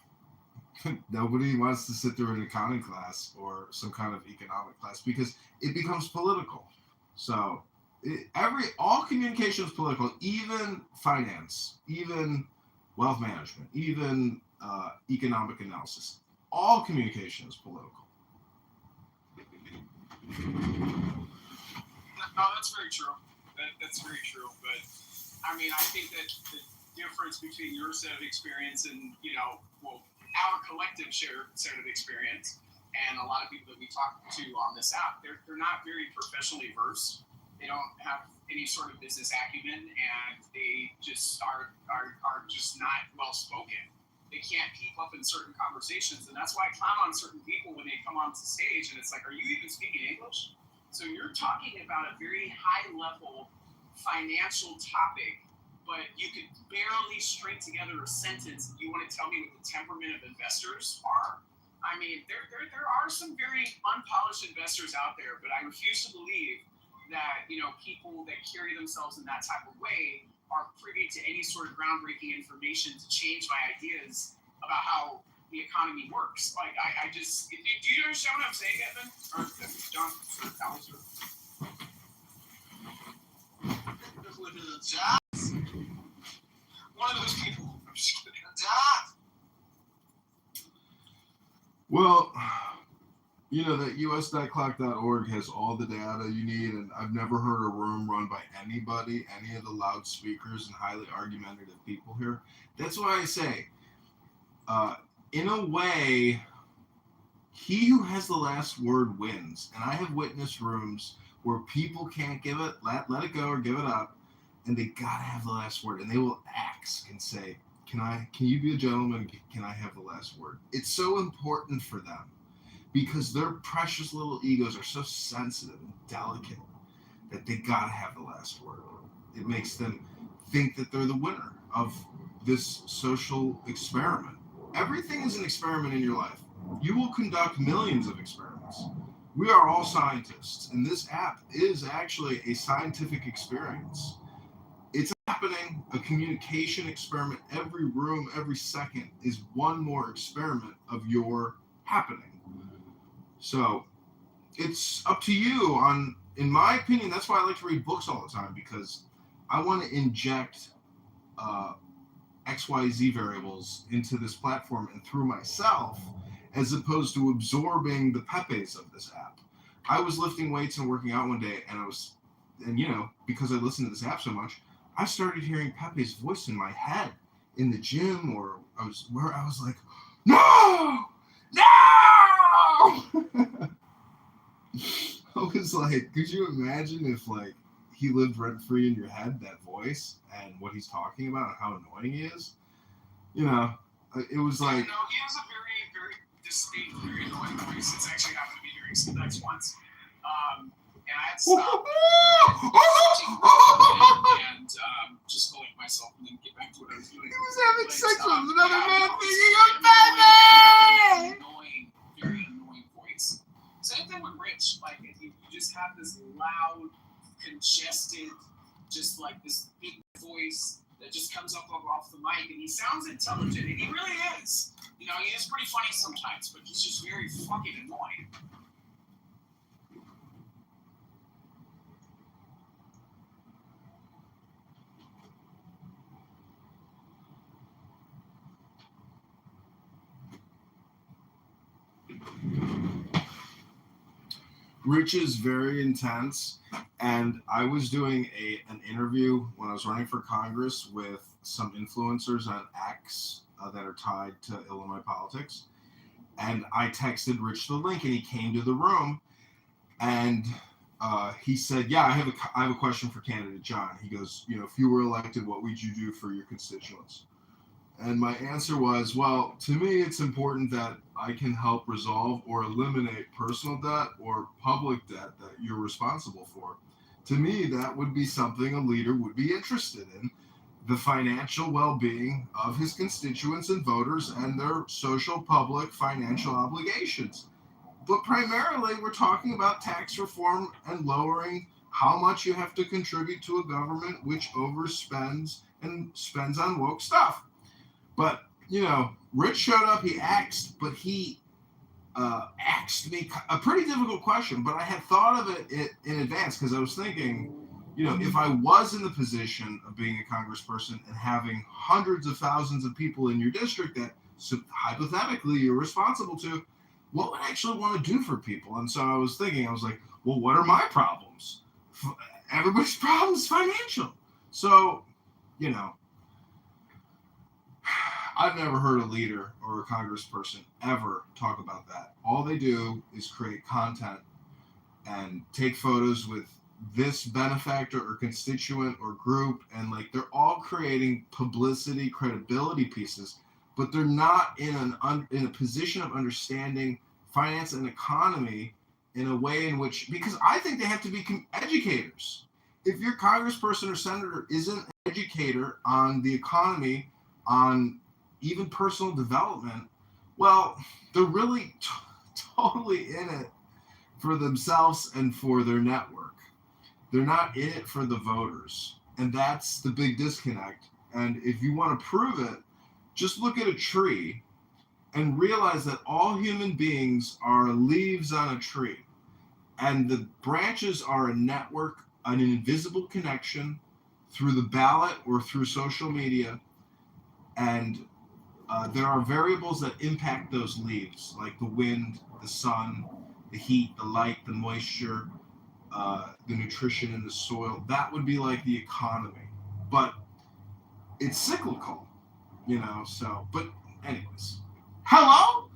Nobody wants to sit through an accounting class or some kind of economic class because it becomes political. So all communication is political, even finance, even wealth management, even economic analysis. All communication is political. No, that's very true. That's very true. But I mean, I think that the difference between your set of experience and our collective shared set of experience and a lot of people that we talk to on this app, they're not very professionally versed. They don't have any sort of business acumen, and they just are just not well spoken. They can't keep up in certain conversations, and that's why I clown on certain people when they come onto stage, and it's like, are you even speaking English? So you're talking about a very high level financial topic, but you could barely string together a sentence. You want to tell me what the temperament of investors are? I mean, there are some very unpolished investors out there, but I refuse to believe that people that carry themselves in that type of way are privy to any sort of groundbreaking information to change my ideas about how the economy works. Like I just, do you understand what I'm saying, Evan? Or John? One of those people. I'm just kidding. Well, that us.clock.org has all the data you need, and I've never heard a room run by anybody, any of the loudspeakers and highly argumentative people here. That's why I say, in a way, he who has the last word wins. And I have witnessed rooms where people can't give it, let it go or give it up, and they gotta have the last word, and they will ask and say, can you be a gentleman? Can I have the last word? It's so important for them because their precious little egos are so sensitive and delicate that they gotta have the last word. It makes them think that they're the winner of this social experiment. Everything is an experiment in your life. You will conduct millions of experiments. We are all scientists, and this app is actually a scientific experience. It's happening, a communication experiment. Every room, every second is one more experiment of your happening. So it's up to you in my opinion, that's why I like to read books all the time, because I want to inject XYZ variables into this platform and through myself, as opposed to absorbing the Pepes of this app. I was lifting weights and working out one day, and because I listened to this app so much, I started hearing Pepe's voice in my head in the gym, or I was like, no! I was like, could you imagine if he lived rent free in your head, that voice and what he's talking about and how annoying he is? It was like. No, he has a very, very distinct, very annoying voice. It's actually happened to me during Speedex once. And I had to stop and just collect myself and then get back to what I was doing. He was having sex with another man thinking of Pepe! Very annoying voice. Same thing with Rich. You just have this loud, congested, just this big voice that just comes up off the mic, and he sounds intelligent, and he really is. He is pretty funny sometimes, but he's just very fucking annoying. Rich is very intense, and I was doing an interview when I was running for Congress with some influencers on X that are tied to Illinois politics, and I texted Rich the link, and he came to the room, and he said, "Yeah, I have a question for candidate John." He goes, "If you were elected, what would you do for your constituents?" And my answer was, well, to me, it's important that I can help resolve or eliminate personal debt or public debt that you're responsible for. To me, that would be something a leader would be interested in. the financial well-being of his constituents and voters and their social public financial obligations. But primarily, we're talking about tax reform and lowering how much you have to contribute to a government which overspends and spends on woke stuff. But, Rich showed up, he asked, but he asked me a pretty difficult question, but I had thought of it in advance because I was thinking, if I was in the position of being a congressperson and having hundreds of thousands of people in your district that hypothetically you're responsible to, what would I actually want to do for people? And so I was thinking, I was like, well, what are my problems? Everybody's problem is financial. So, I've never heard a leader or a congressperson ever talk about that. All they do is create content and take photos with this benefactor or constituent or group, and like they're all creating publicity, credibility pieces, but they're not in a position of understanding finance and economy in a way in which, because I think they have to be educators. If your congressperson or senator isn't an educator on the economy, on even personal development, well, they're really totally in it for themselves and for their network. They're not in it for the voters. And that's the big disconnect. And if you want to prove it, just look at a tree and realize that all human beings are leaves on a tree. And the branches are a network, an invisible connection through the ballot or through social media. And there are variables that impact those leaves, like the wind, the sun, the heat, the light, the moisture, the nutrition in the soil. That would be like the economy. But it's cyclical, so, but anyways. Hello?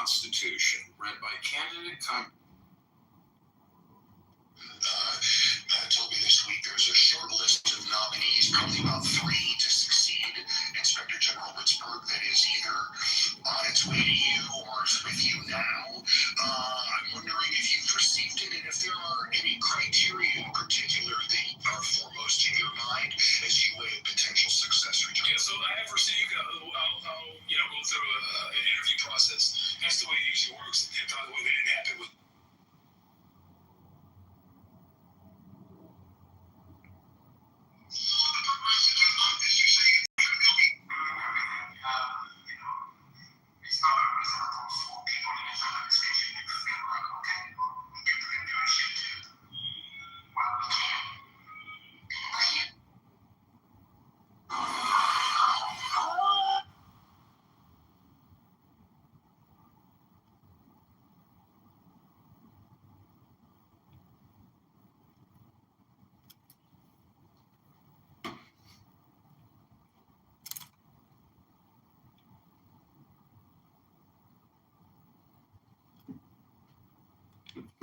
Constitution, read by candidate told me this week there's a short list of nominees, probably about 3 to succeed Inspector General Pittsburgh, that is either on its way to you or is with you now. I'm wondering if you've received it and if there are any criteria in particular that are foremost in your mind as you weigh a potential successor. Yeah, so I have received, I'll go through an interview process. That's the way it usually works. And by the way, that didn't happen with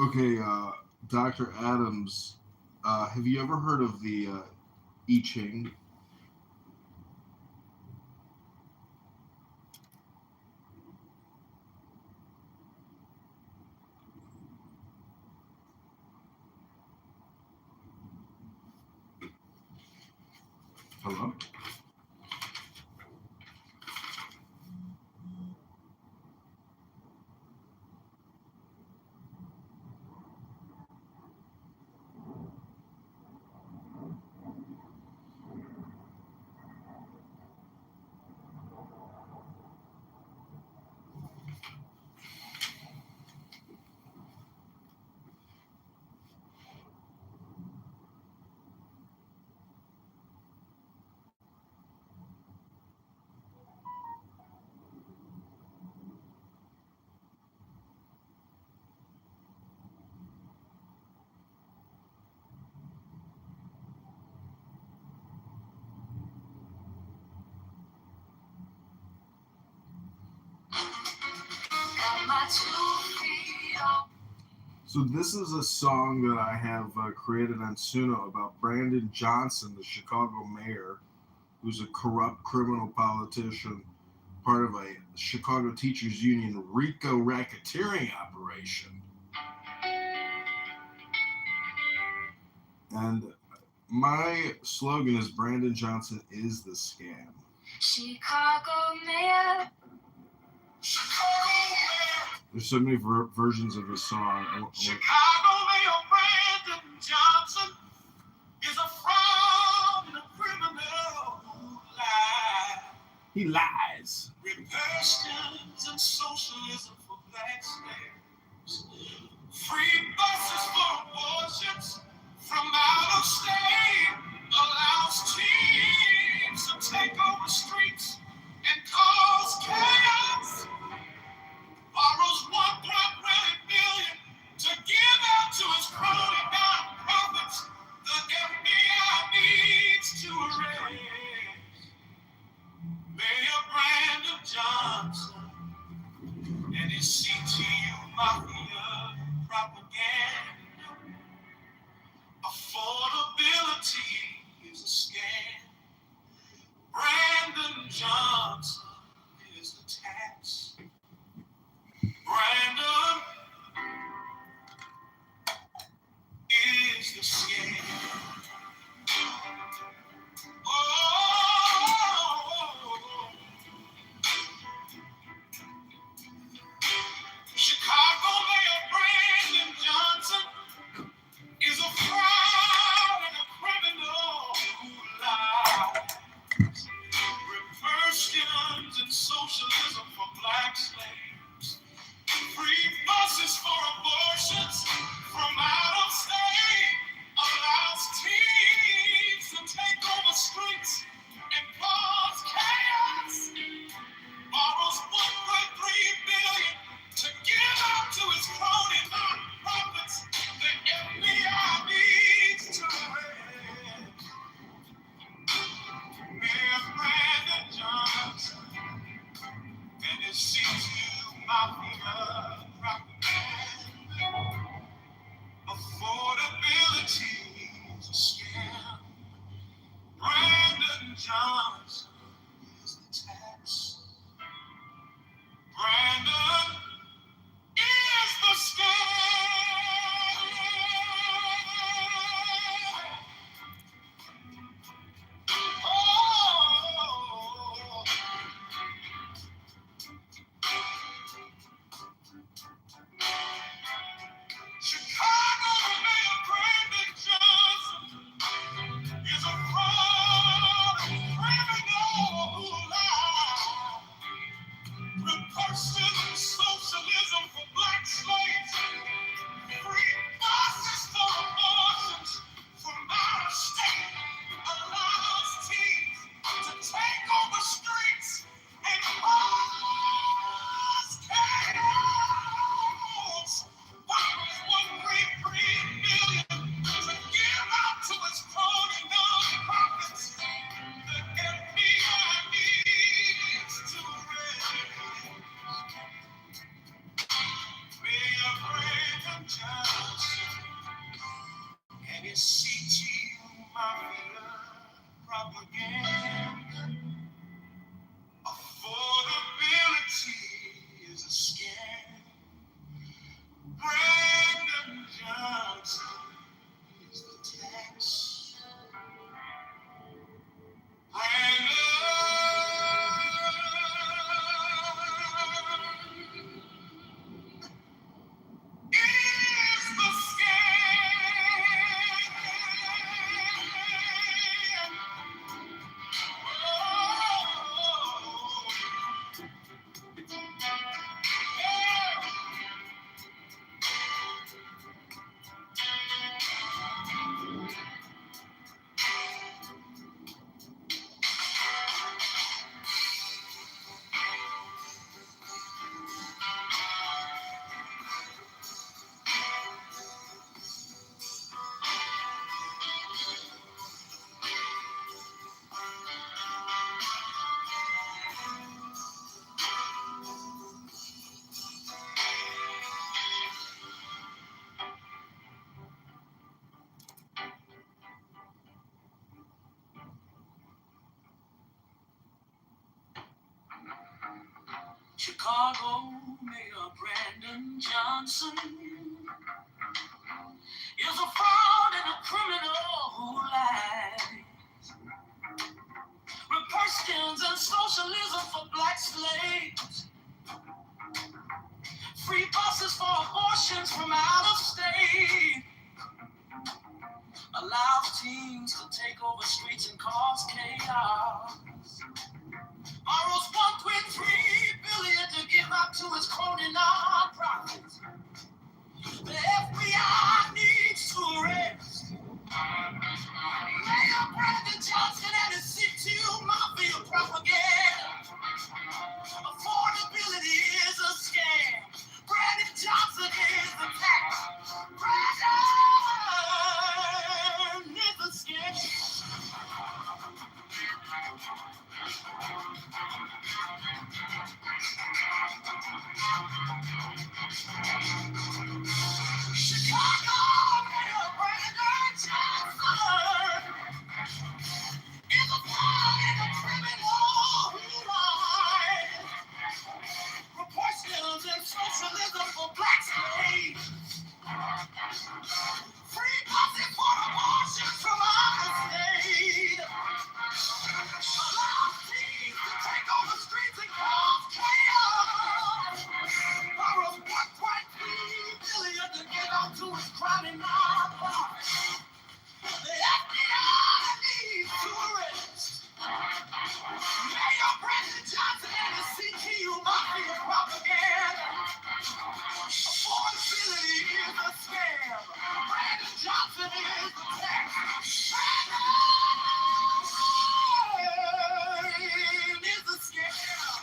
Okay, Dr. Adams, have you ever heard of the I Ching? Hello? So this is a song that I have created on Suno about Brandon Johnson, the Chicago mayor, who's a corrupt criminal politician, part of a Chicago Teachers Union RICO racketeering operation. And my slogan is Brandon Johnson is the scam. Chicago mayor. There's so many versions of this song. Chicago Mayor Brandon Johnson is a fraud and a criminal who lies. He lies. Republicans and socialism for black slaves. Free buses for abortions from out of state. Allows teens to take over streets and cause chaos. Borrows $1.1 billion to give out to his crony nonprofits. The FBI needs to arrest Mayor Brandon Johnson and his CTU mafia propaganda. Affordability is a scam. Brandon Johnson is the tax. Brandon is the scam. Chicago Mayor Brandon Johnson is a fraud and a criminal who lies. Reversions and socialism for black slaves. Free buses for abortions from out of state. Allows teens to take over streets and cause chaos. Borrows $1.3 billion to give out to his crony nonprofits. The FBI needs to arrest Mayor Brandon Johnson and his CTU mafia propaganda. Affordability is a scam. Brandon Johnson is the tax. Brandon is the scam. Oh. Chicago Mayor Brandon Johnson is a fraud, criminal who lies. Reversing socialism for black slaves. Free buses for abortions from out of state. Allows teens to take over streets and cause chaos. Borrows $1.3 billion to give out to his crony nonprofits. The FBI needs to arrest Mayor Brandon Johnson and his CTU mafia propaganda. Affordability is a scam. Brandon Johnson is the tax. Brandon is the scam. Chicago Mayor Brandon Johnson is a fraud and a criminal who lied. Republicans and socialism for black slaves. Free buses for abortions from out of state. Allows teens to take over streets and cause chaos. Borrows $1.3 billion to give out to his crony nonprofits. The FBI needs to arrest Mayor Brandon Johnson and his CTU mafia propaganda. Affordability is a scam. Brandon Johnson is the tax. Brandon is a scam. Chicago Mayor Brandon Johnson is a violent criminal who lied. Proportions and socialism for black slaves. Free busing for abortions from out of state. Allow teens to take over streets and cause chaos. Borrows $1.3 billion to get onto his crowded nonprofit. The FBI needs to arrest Mayor Brandon Johnson and his CTU mafia propaganda. Affordability is a scam. Brandon Johnson is the tax. Brandon is a scam.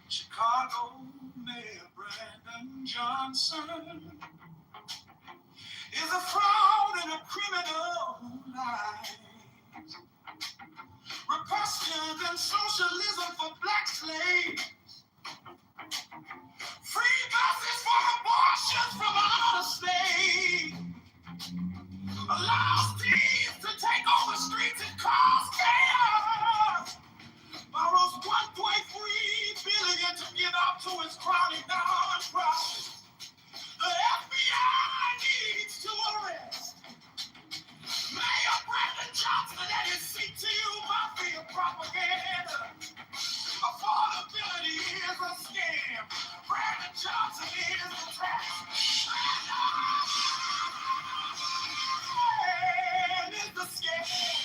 Chicago Mayor Brandon Johnson is a fraud and a criminal who lies. Republicans and socialism for black slaves. Free buses for abortions from out of state. Allows teens to take over streets and cause chaos. Borrows $1.3 billion to give out to his crowded nonprofit. The FBI needs to arrest Mayor Brandon Johnson and his CTU mafia propaganda. Affordability is a scam. Brandon Johnson is the tax. Brandon is the scam.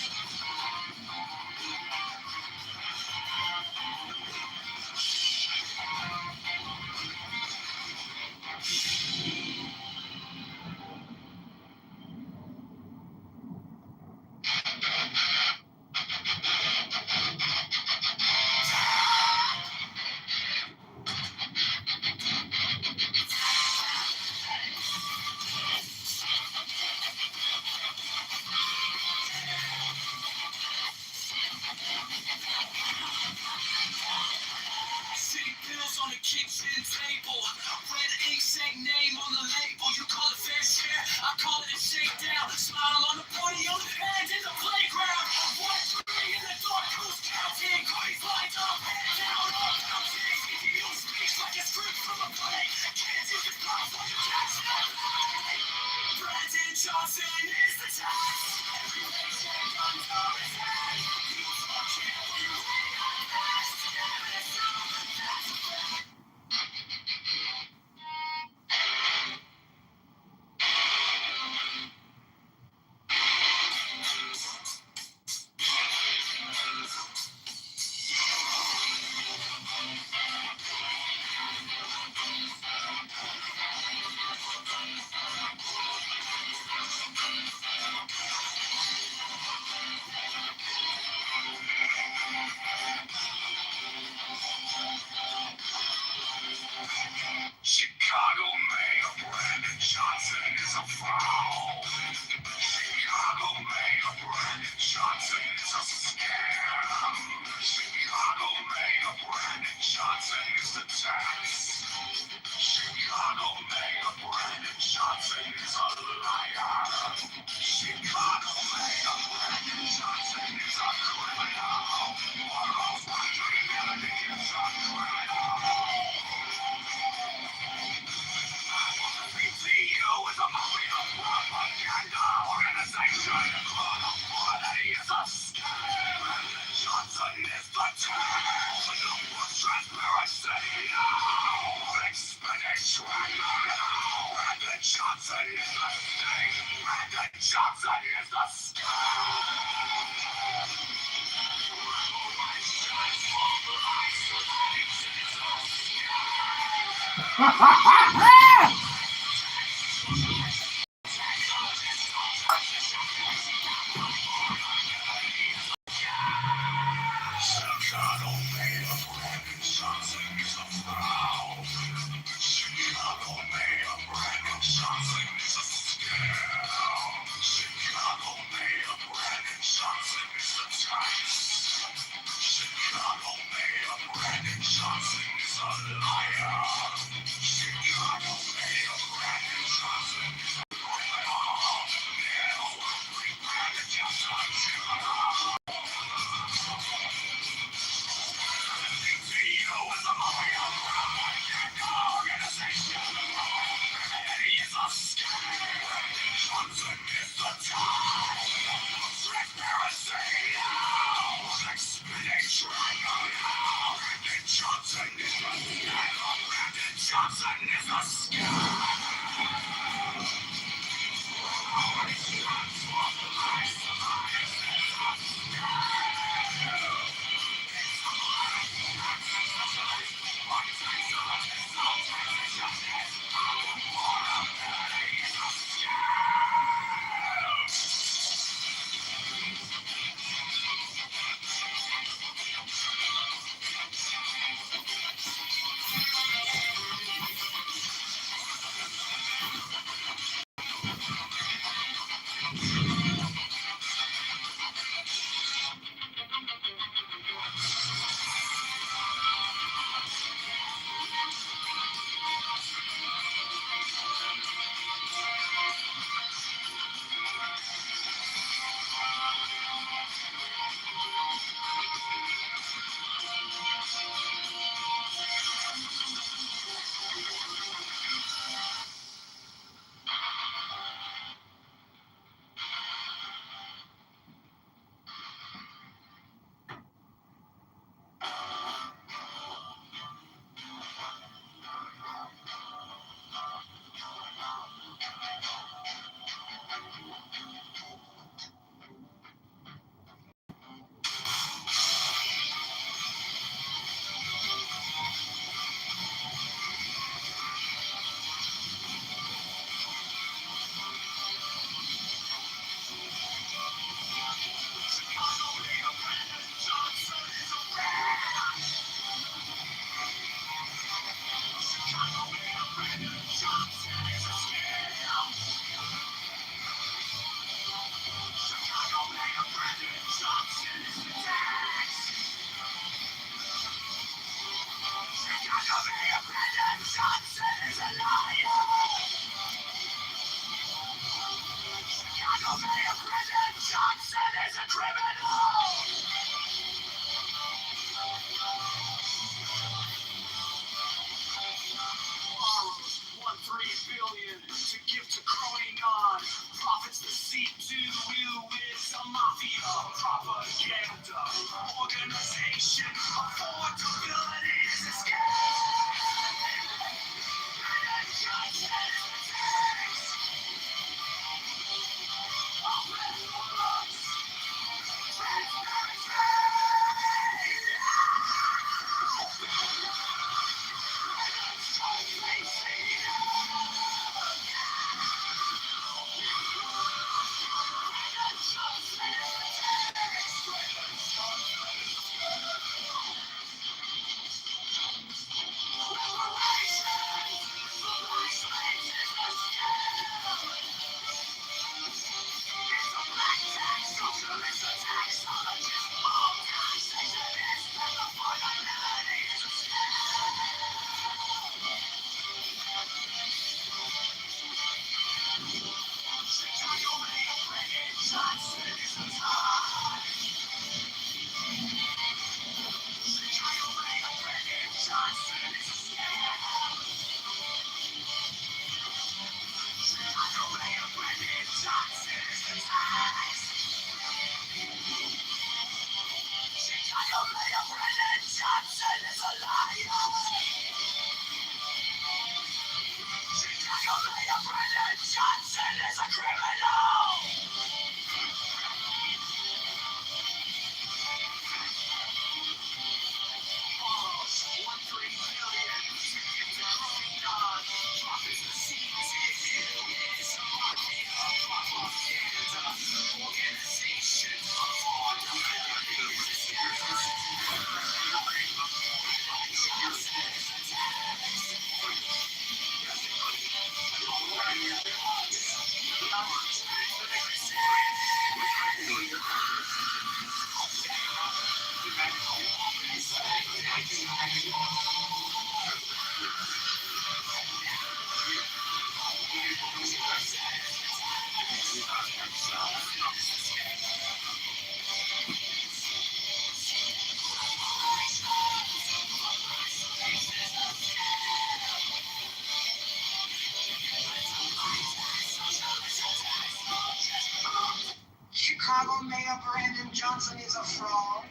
Johnson is a fraud.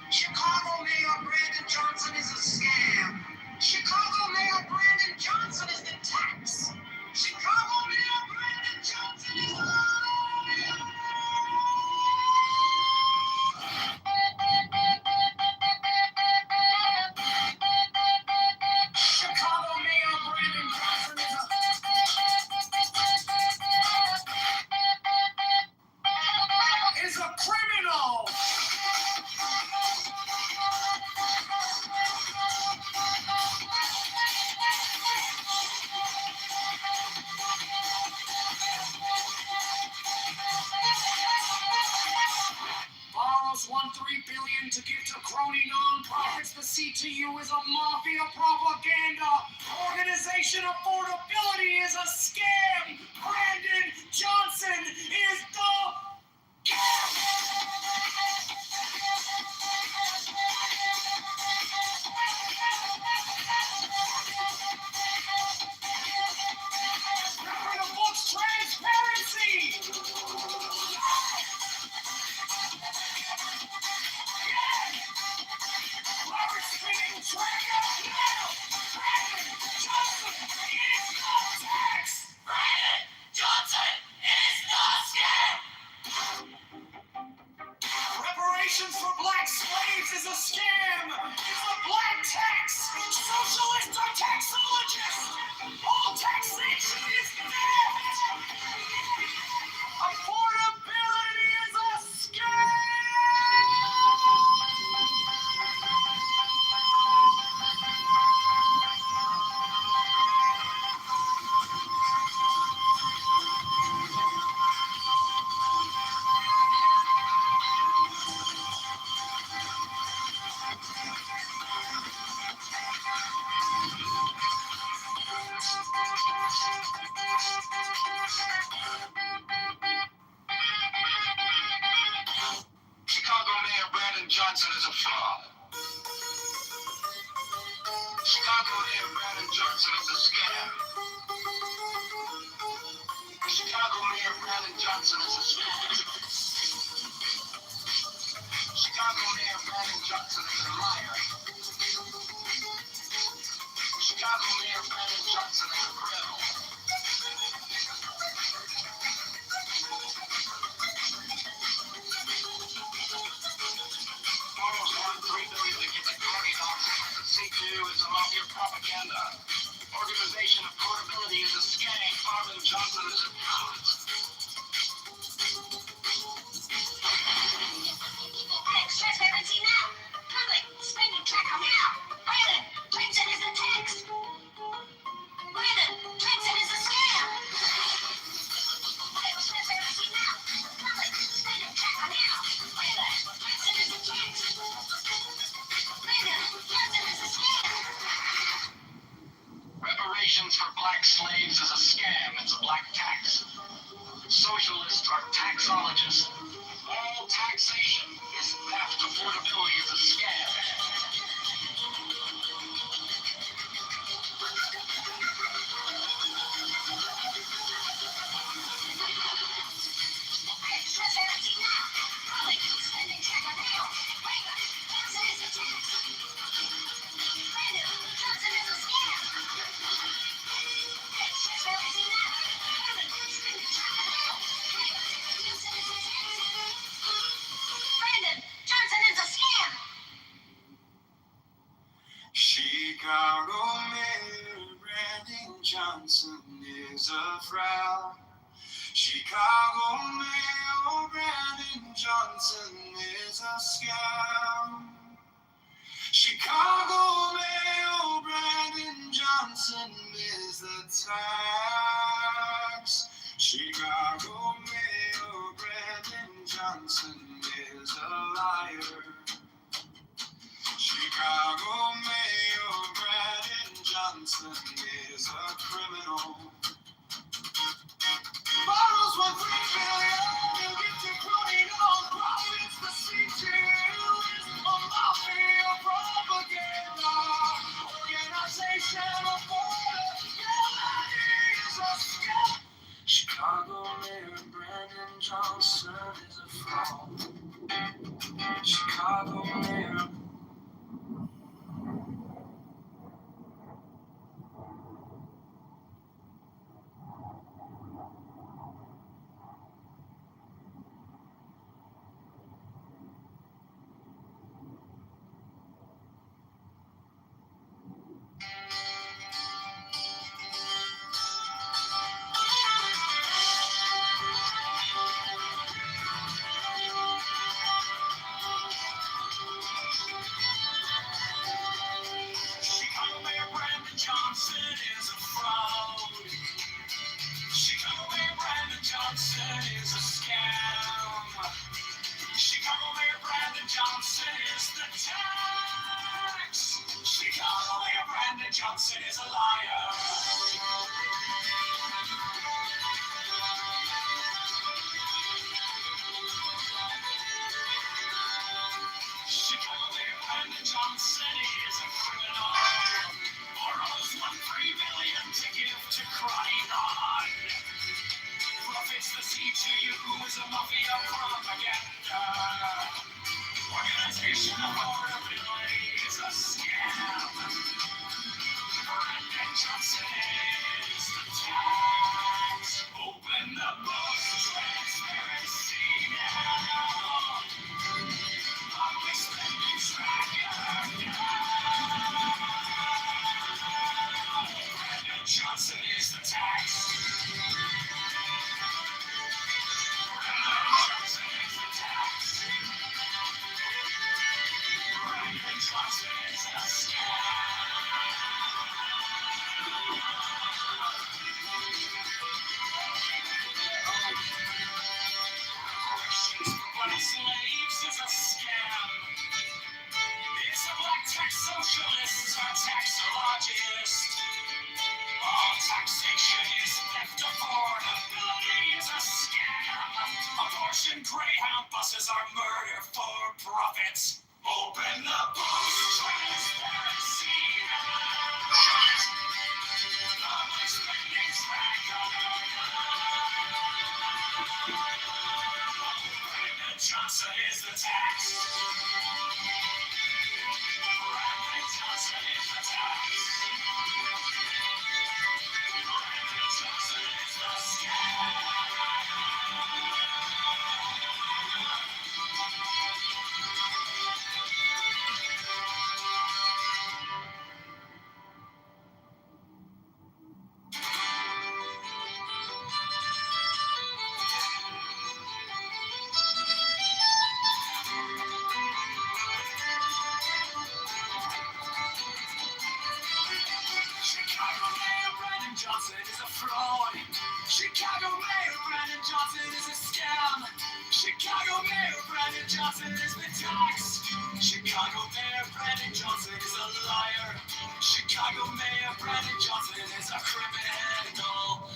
Chicago Mayor Brandon Johnson is a scam. Chicago Mayor Brandon Johnson is the tax. Chicago Mayor Brandon Johnson is a liar. Chicago Mayor Brandon Johnson is a criminal. Borrows $1.3 billion to give to crony nonprofits. The CTU is a mafia propaganda organization. Affordability is a scam. Brandon Johnson is the the book's transparency. Larry spinning trigger now. Brandon Johnson is the tax. Brandon Johnson is the scam. Reparations for black slaves is a scam. It's a black tax. Socialists are taxologists. All taxation is theft. Affordability is a scam. Chicago Mayor Brandon Johnson is a fraud. Chicago Mayor Brandon Johnson is a scam. Chicago Mayor Brandon Johnson is a scam. Chicago Mayor Brandon Johnson is a liar. Chicago Mayor Brandon Johnson is a criminal. Borrows $1.3 billion to get the crony nonprofits. The CTU is a mafia propaganda organization. Affordability is a scam. Brandon Johnson is a fraud. Transparency now. Public spending track now. Brandon Johnson is a tax. Brandon Johnson is a scam. Transparency now. Public spending track now. Brandon Johnson is a tax. Brandon Johnson is a scam. Reparations for black slaves is a scam. It's a black tax. Socialists are taxologists. All taxation is theft. Affordability is a scam. Transparency now. Public spending track now. Brandon Johnson is a tax. Brandon Johnson is a scam. Transparency now. Public spending track now. Brandon Johnson is a tax. Brandon Johnson is a scam. Chicago Mayor Brandon Johnson is a fraud. Chicago Mayor Brandon Johnson is a scam. Chicago Mayor Brandon Johnson is the tax. Chicago Mayor Brandon Johnson is a liar. Chicago Mayor Brandon Johnson is a criminal. Borrows $1.3 billion to give to crony nonprofits. The CTU is a mafia propaganda organization. Affordability is a scam. Chicago Mayor Brandon Johnson is a fraud. a mafia propaganda. Organization of affordability is a scam. Brandon Johnson is the tax. Open the books, transparency now. Public spending tracker now. Brandon Johnson is the tax. Brandon Johnson is the tax. Brandon Johnson is the slaves is a scam. It's a black tax socialists are taxologists. All taxation is theft. Affordability is a scam. Abortion Greyhound buses are murder for profits. Open the books, transparency now. Public spending tracker. Brandon Johnson is the tax. Brandon Johnson is the tax. Brandon Johnson is the scam. Chicago Mayor Brandon Johnson is a fraud. Chicago Mayor Brandon Johnson is a scam. Chicago Mayor Brandon Johnson is the tax. Chicago Mayor Brandon Johnson is a liar. Chicago Mayor Brandon Johnson is a criminal.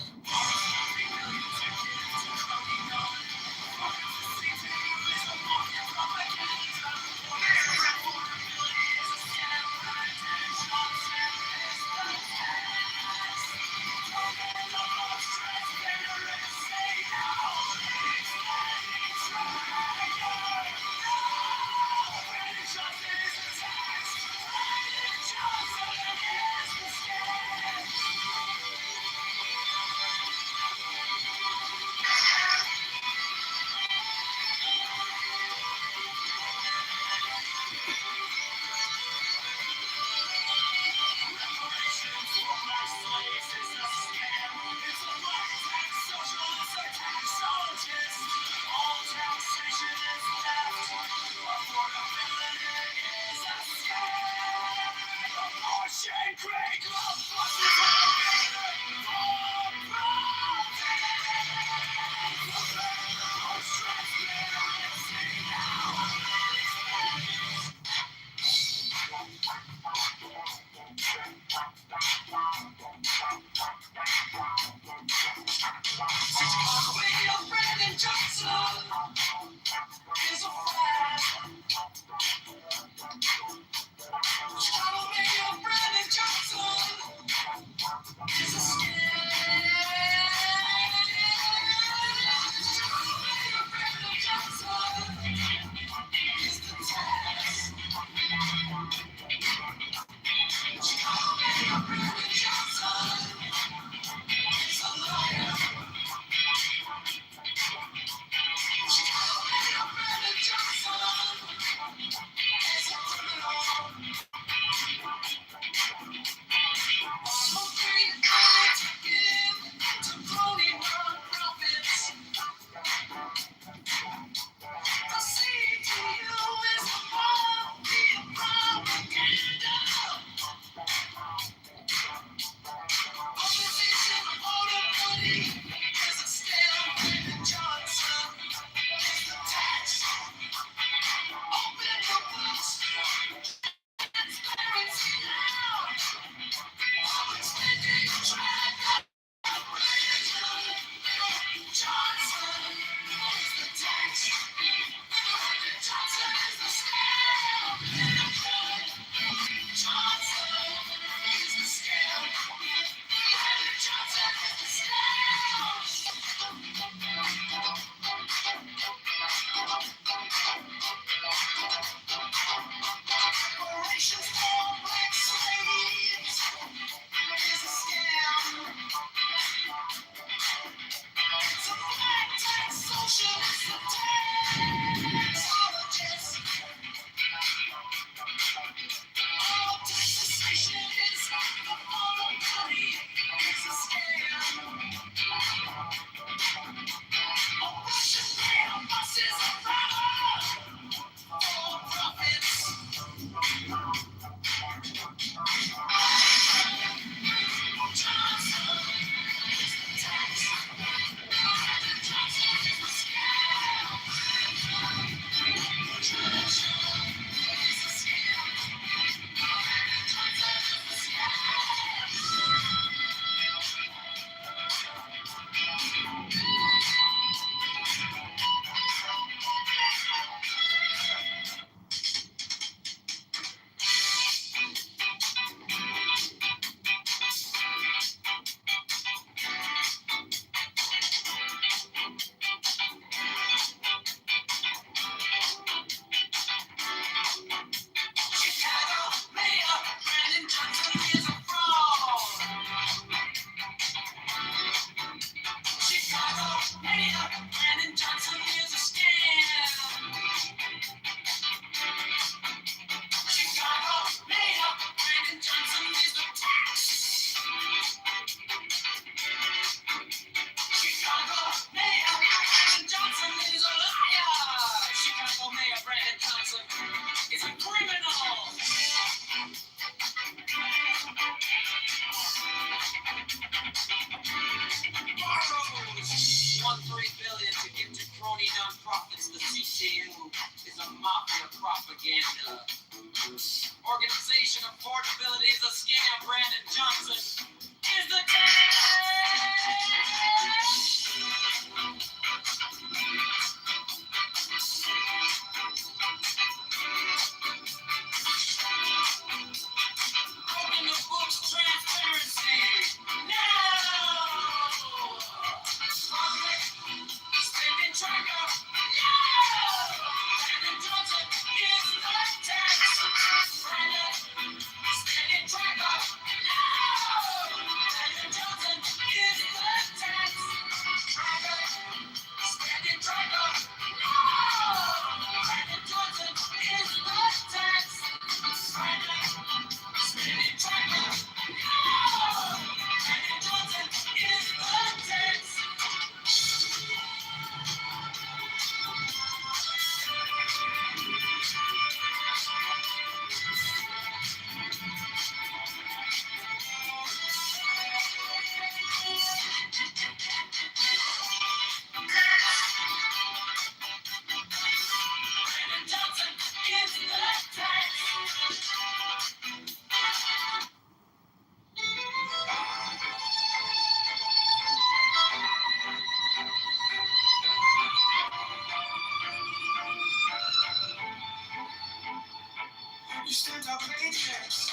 our paychecks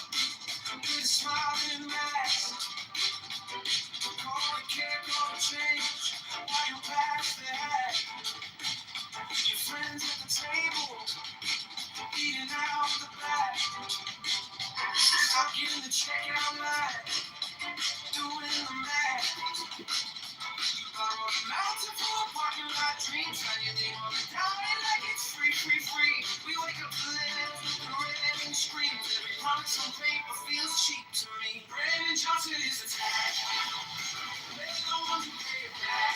with a smiling mask. Call it care, call it change. While you pass the hat, your friends at the table eating out the back. Stuck in the checkout line, doing the math. Borrow a mountain for a parking lot dream. Sign your name on the dime like it's free, free, free. We wake up to live with the red and screams. Every promise on paper feels cheap to me. Brandon Johnson is attacked. They're the ones who pay it back.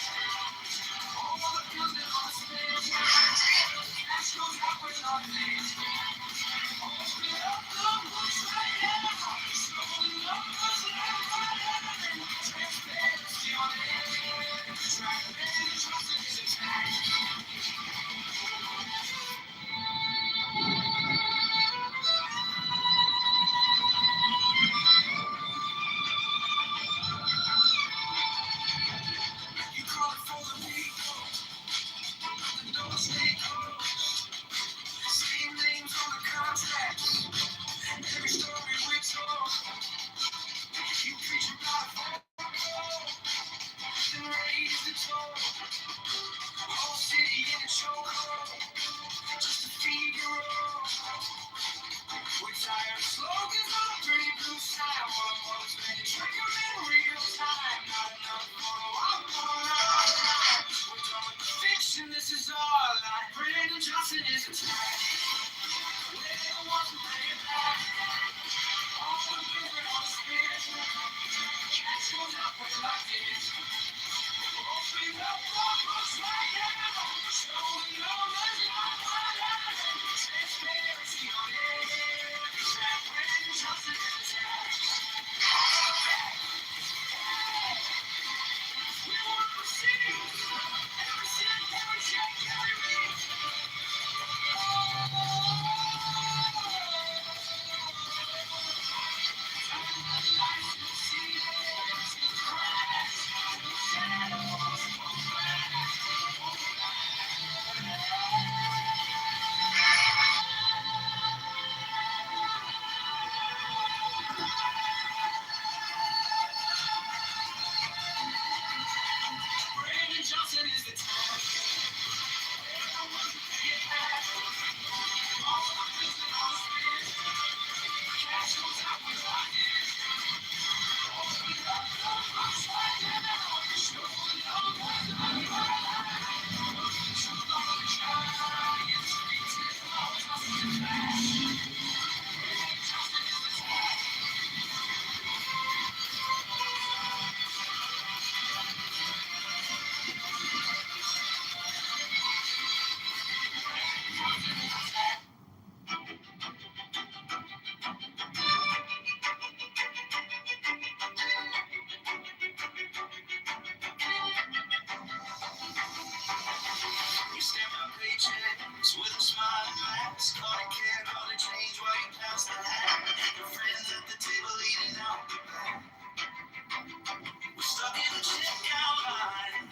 All the bills that are spent. Cash goes out with nothing. Open up the books right now. Slowly up the slide. Transparency on it. Brandon Johnson is attacked. You call it for the people. The doors stay closed. Same names on the contracts. Every story we told. You preach about hope. Then raise the toll. Whole city in a chokehold. Just to feed your own. We're tired of slogans on a pretty blue sign. While I'm always been trigger in real time. Not enough photo op on our line. We're done with the fiction, this is our line. Brandon Johnson is attacked. We're the ones who bring it back. All the movement on the spirit. Cash goes out with like this. Open up the books right now. Showing no mercy on my life. Transparency on it. Brandon Johnson is attacked. We want to see every cent, every check, every week. Brandon Johnson is attacked. Cash goes out with rockets. You stamp my paychecks with a smile and mask. Call it care, call it change while you pass the hat. Your friends at the table eating out the back. We're stuck in the checkout line,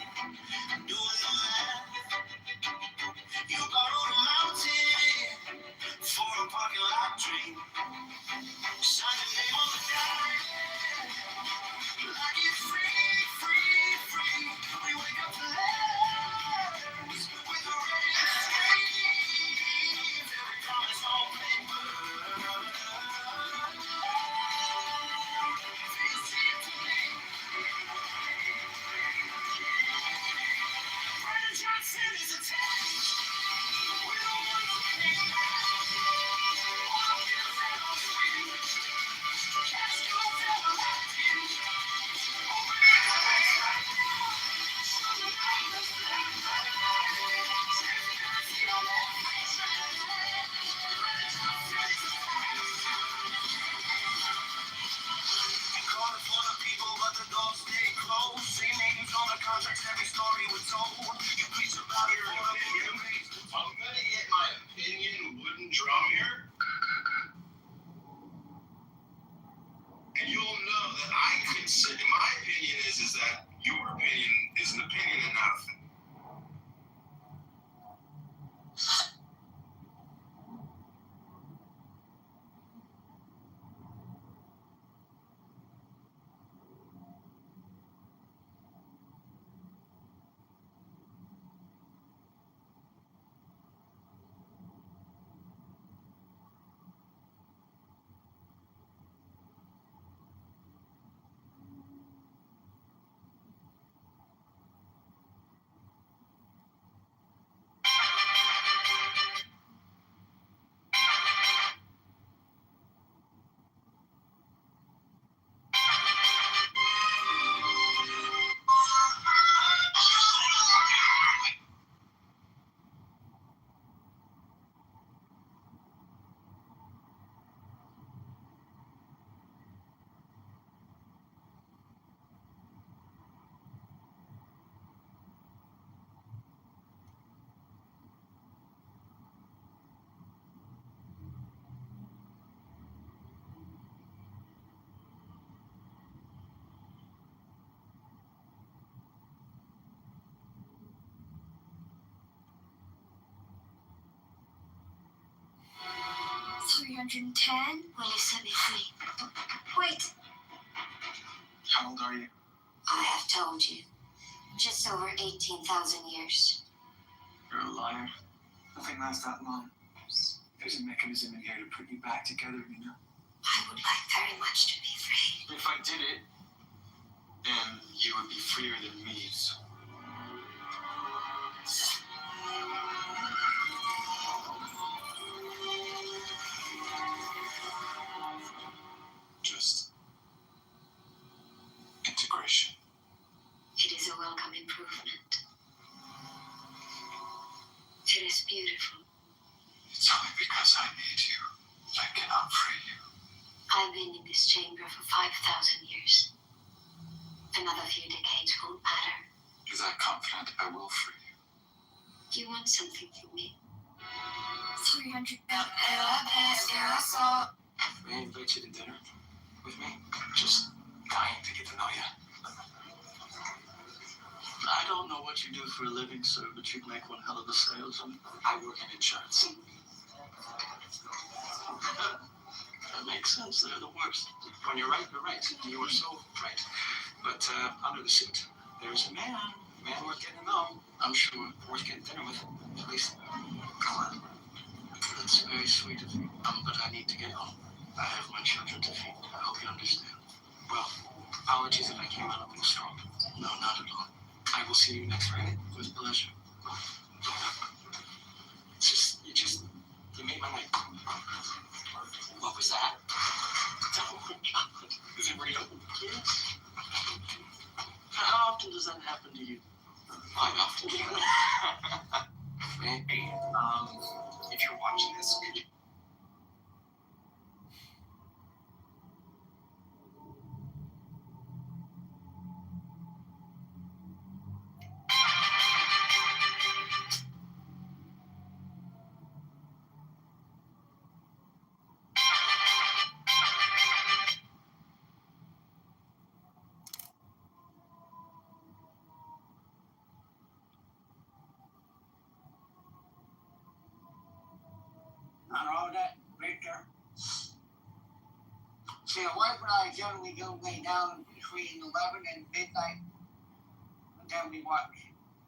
doing the math. You borrowed a mountain for a parking lot dream. Sign your name on the dime. Like it's free, free, free. We wake up to letters with a red screams. Every promise on paper. Feels cheap to me. Brandon Johnson is attacked. We don't want to be back. All the bills that are free. Cash goes out the left end. Every story was told. You preach about your opinion. I'm gonna hit my opinion wooden drum here. And you'll know that I consider, my opinion is that your opinion is an opinion and not a fact. 510. Will you set me free? Wait. How old are you? I have told you. Just over 18,000 years. You're a liar. Nothing lasts that long. There's a mechanism in here to put you back together, you know? I would like very much to be free. If I did it, then you would be freer than me, so. Just integration. It is a welcome improvement. It is beautiful. It's only because I need you. I cannot free you. I've been in this chamber for 5,000 years. Another few decades won't matter. Is that confident I will free you? Do you want something from me? 300. May I invite you to dinner with me? Just dying to get to know you. I don't know what you do for a living, sir, but you'd make one hell of a salesman. I work in insurance. That makes sense. They're the worst. When you're right, you're right. You are so right. But under the suit, there's a man worth getting to know. I'm sure worth getting dinner with. At least, come on. That's very sweet of you. But I need to get home. I have my children to feed. I hope you understand. Well, apologies if I came out of strong. No, not at all. I will see you next Friday. With pleasure. You made my night. What was that? Oh, God. Is it real? How often does that happen to you? Quite often. Hey, if you're watching this, could you... And all that right there. See, my wife and I generally go lay down between 11 and midnight. And then we watch,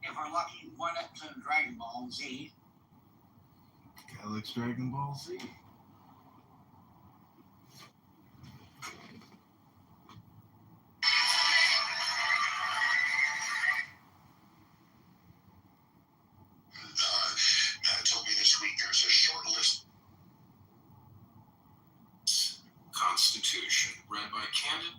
if we're lucky, one episode of Dragon Ball Z. Alex Dragon Ball Z. Matt told me this week there's a short list. Constitution, read by Candid.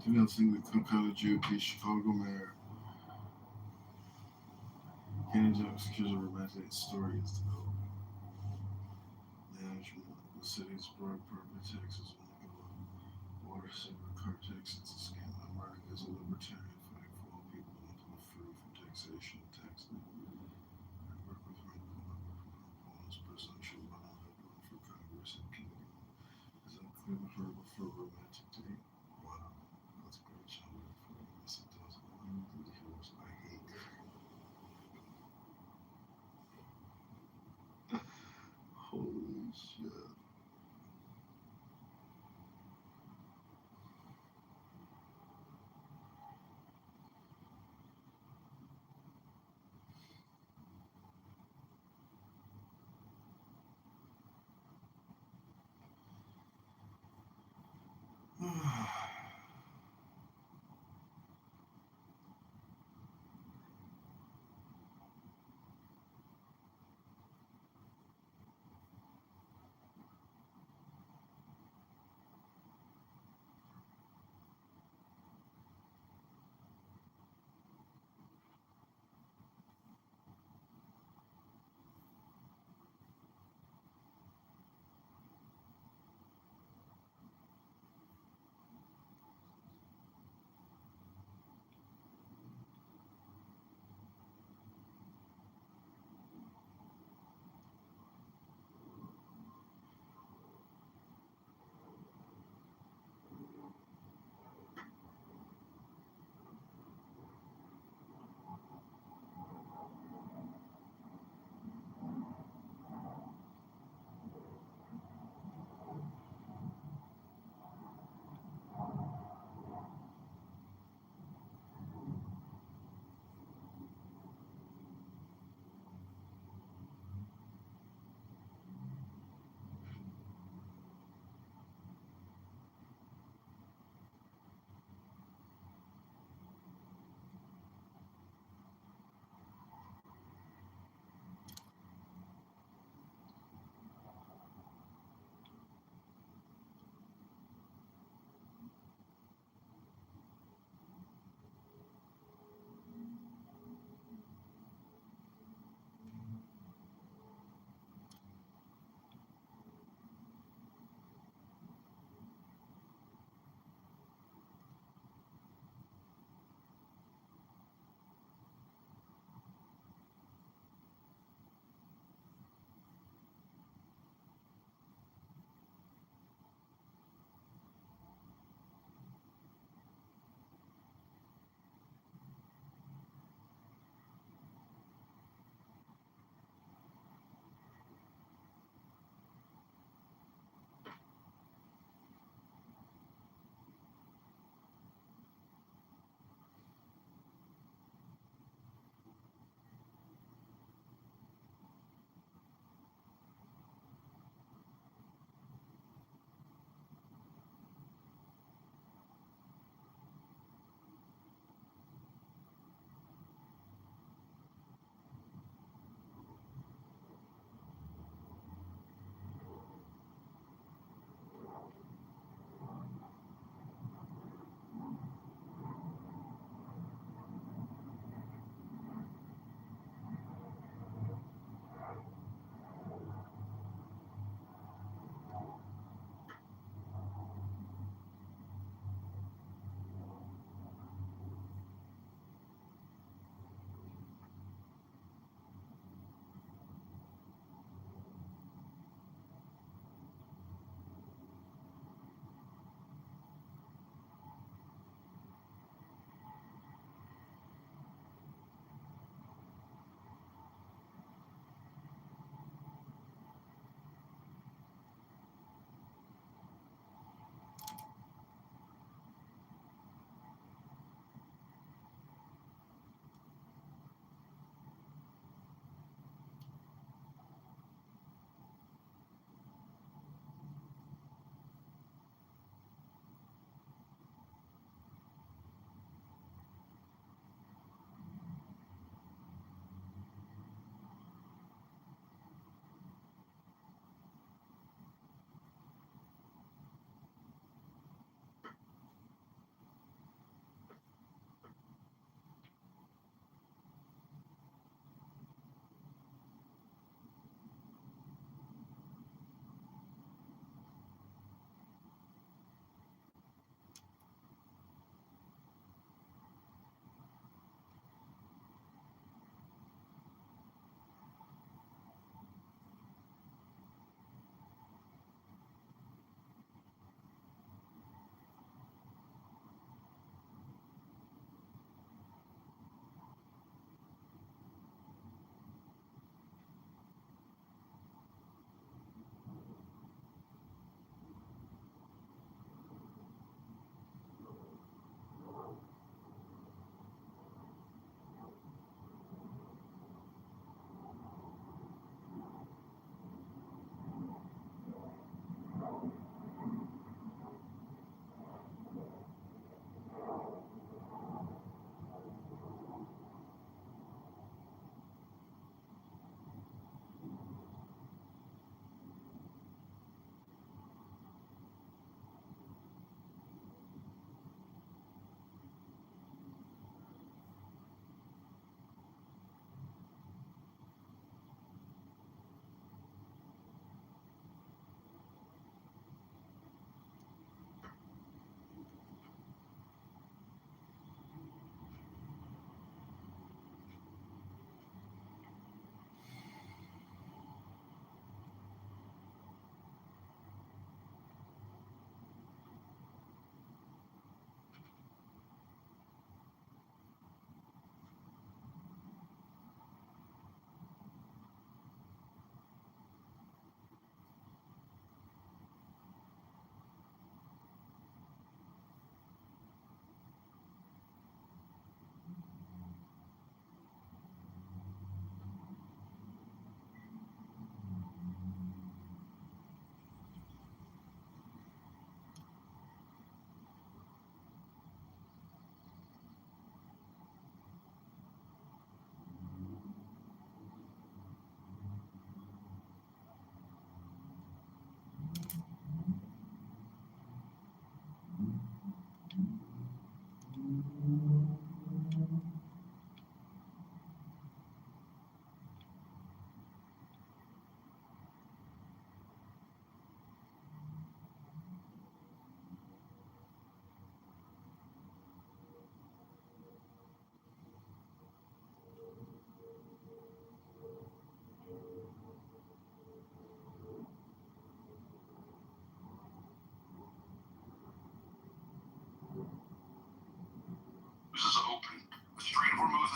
Denouncing the Calcutta GOP Chicago mayor. Kenny Jones accused of romantic story is developing. Management of the city's broad property taxes on the water saver car tax. It's a scam. America is a libertarian fighting for all people and pull free from taxation and tax debt. I work with opponents, presidential run for Congress and Canada. Is that clear with her before romantic date? Wow, that's a great show. Yes, it does. I hate her. Holy shit.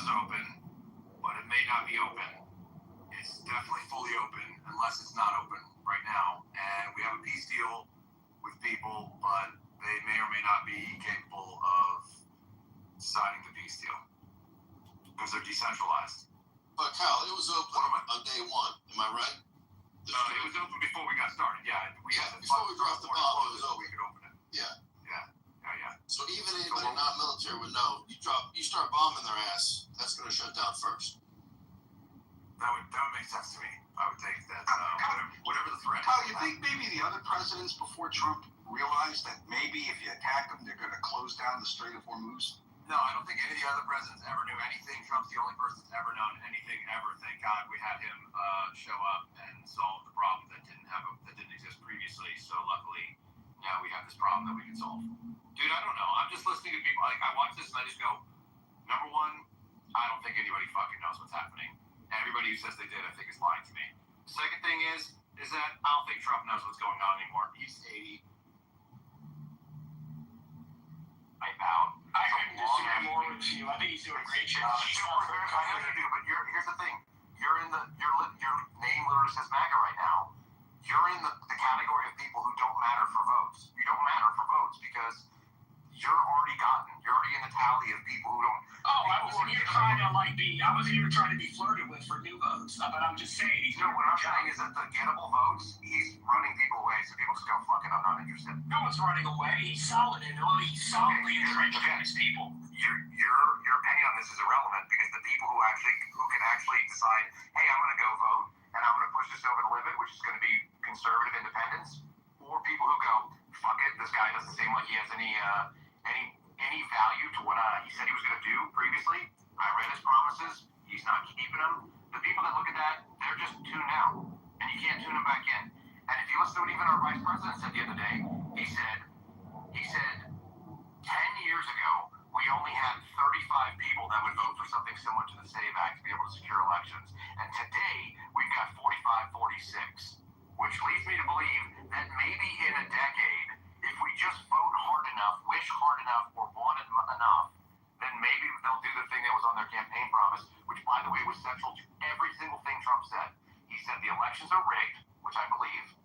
is open, but it may not be open. It's definitely fully open, unless it's not open right now. And we have a peace deal with people, but they may or may not be capable of signing the peace deal because they're decentralized. But Kyle, it was open on day one. Am I right? It was open before we got started. Yeah, we had before we dropped the bomb. It was open. We could open it. Yeah. Yeah. So even anybody not military would know. You start bombing their ass, that's going to shut down first. That would make sense to me. I would think that whatever the threat. Kyle, you think maybe the other presidents before Trump realized that maybe if you attack them, they're going to close down the Strait of Hormuz? No, I don't think any of the other presidents ever knew anything. Trump's the only person that's ever known anything ever. Thank God we had him show up and solve the problem that didn't exist previously. So luckily, now we have this problem that we can solve. Dude, I don't know. I'm just listening to people. Like, I watch this and I just go, number one, I don't think anybody fucking knows what's happening. Everybody who says they did, I think, is lying to me. The second thing is that I don't think Trump knows what's going on anymore. He's 80. I bowed. I couldn't disagree more with you. I think he's doing a great job. I know you do, but here's the thing. Your name literally says MAGA right now. You're in the category of people who don't matter for votes. You don't matter for votes because you're already in the tally of people who don't. Oh, I wasn't even trying to be flirted with for new votes. But I'm just saying he's doing what I'm saying is that the gettable votes, he's running people away, so people just go, fuck it, I'm not interested. No one's running away. He's solid and he's solidly entrenched in his people. Your opinion on this is irrelevant because the people who can actually decide, hey, I'm going to go vote and I'm going to push this over the limit, which is going to be conservative independence, or people who go, fuck it, this guy doesn't seem like he has any value to what he said he was going to do previously. I read his promises. He's not keeping them. The people that look at that, they're just tuned out, and you can't tune them back in. And if you listen to what even our vice president said the other day, he said 10 years ago, we only had 35 people that would vote for something similar to the SAVE Act to be able to secure elections. And today, we've got 45, 46, which leads me to believe that maybe in a decade, if we just vote hard enough, wish hard enough, or want it enough, then maybe they'll do the thing that was on their campaign promise, which, by the way, was central to every single thing Trump said. He said the elections are rigged, which I believe,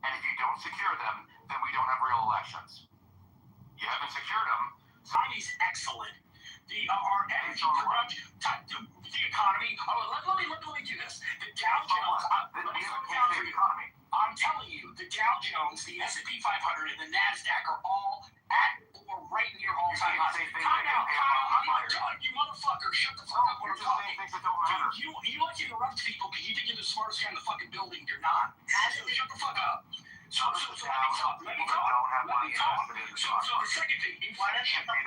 and if you don't secure them, then we don't have real elections. You haven't secured them. He's excellent. Our energy production, the economy. Let me do this. The Dow Jones. Let me slow down for you. I'm telling you, the Dow Jones, the S&P 500, and the Nasdaq are all at or right near all-time highs. Time out, Kyle. I'm not done. You motherfucker, shut the fuck up when I'm talking. You like to interrupt people because you think you're the smartest guy in the fucking building. You're not. So shut the fuck up. So let me talk. So the second thing, inflation excellent.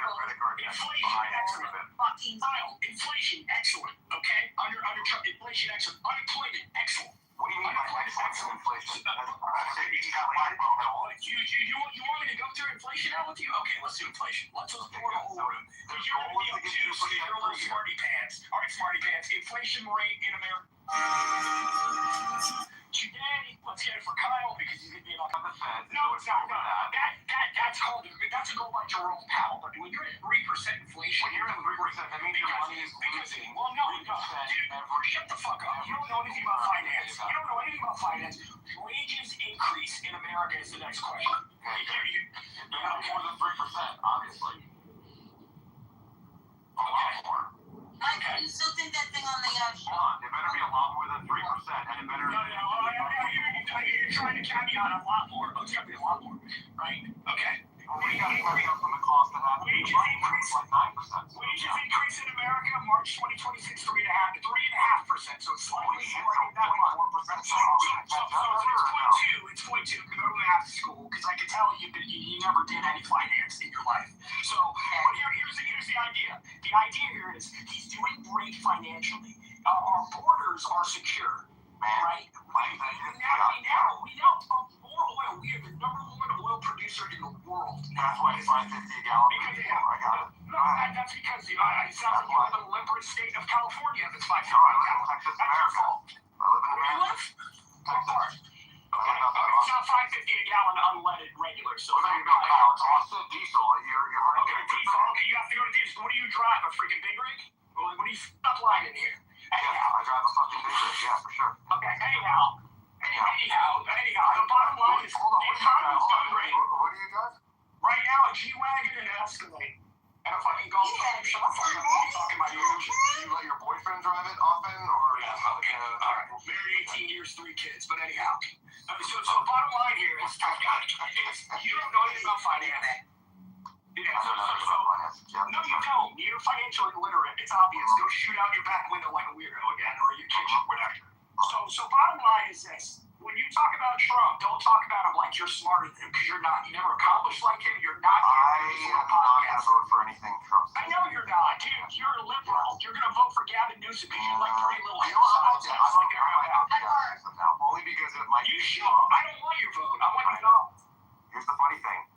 Inflation excellent. Okay? Under Trump, inflation excellent. Unemployment excellent. What do you mean by excellent inflation? You want me to go through inflation now with you? Okay, let's do inflation. Let's pour the whole room. Because you're going to be obtuse, so you're a little smarty pants. All right, smarty pants. Inflation rate in America. Today, let's get it for Kyle because he's going to be about the Fed. No, it's not. That's a goal by Jerome Powell. But when you're at 3% inflation, when you're at 3%, that means your money is losing. Well, no, dude, shut the fuck up. You don't know anything about finance. Wages increase in America is the next question. More than 3%, obviously. A lot more. You still think that thing on the show? It better be a lot more than 3%, and it better. You're trying to caveat a lot more. Oh, it's got to be a lot more, right? Okay. Well, we got to start from the cost of that. Wages increase in America, March 2026, 3.5%. So it's slightly more than that much. It's 0.2. Go to math school because I can tell you that you never did any finance in your life. So, but here's the idea. The idea here is he's doing great financially. Our borders are secure, right? We now pump more oil. We are the #1 oil producer in the world. That's why it's $5.50 a gallon. I got it. No, that's because it sounds like you live in the liberal state of California. If it's $5.50 a gallon, that's your fault. I live in America. What part? Okay, it's not $5.50 a gallon unleaded regular. So there you go, Kyle. It's also diesel. You're hard to get. Diesel. Okay, you have to go to diesel. What do you drive? A freaking big rig? What do you line in here. Anyhow, I drive a fucking Davis, yeah, for sure. okay, anyhow, the bottom line is the economy's doing great. What do you drive? Right now, a G-Wagon and an Escalade. And a fucking golf cart. Shut the fuck up. I'm talking about Do you let your boyfriend drive it often, or? Yeah, okay. All right. Married 18 years, 3 kids. But anyhow, so bottom line here is you don't know anything about finance. Yeah, no, you don't. You're financially illiterate. It's obvious. Go shoot out your back window like a weirdo again, or your kitchen, whatever. So bottom line is this. When you talk about Trump, don't talk about him like you're smarter than him, because you're not. You never accomplished like him. You're not. I am not going to vote for anything Trump. I know you're not. Dude, you're a liberal. You're going to vote for Gavin Newsom because you like Pretty Little I Hillside. Only because it might. You should. I don't want your vote. I want your vote. Here's the funny thing.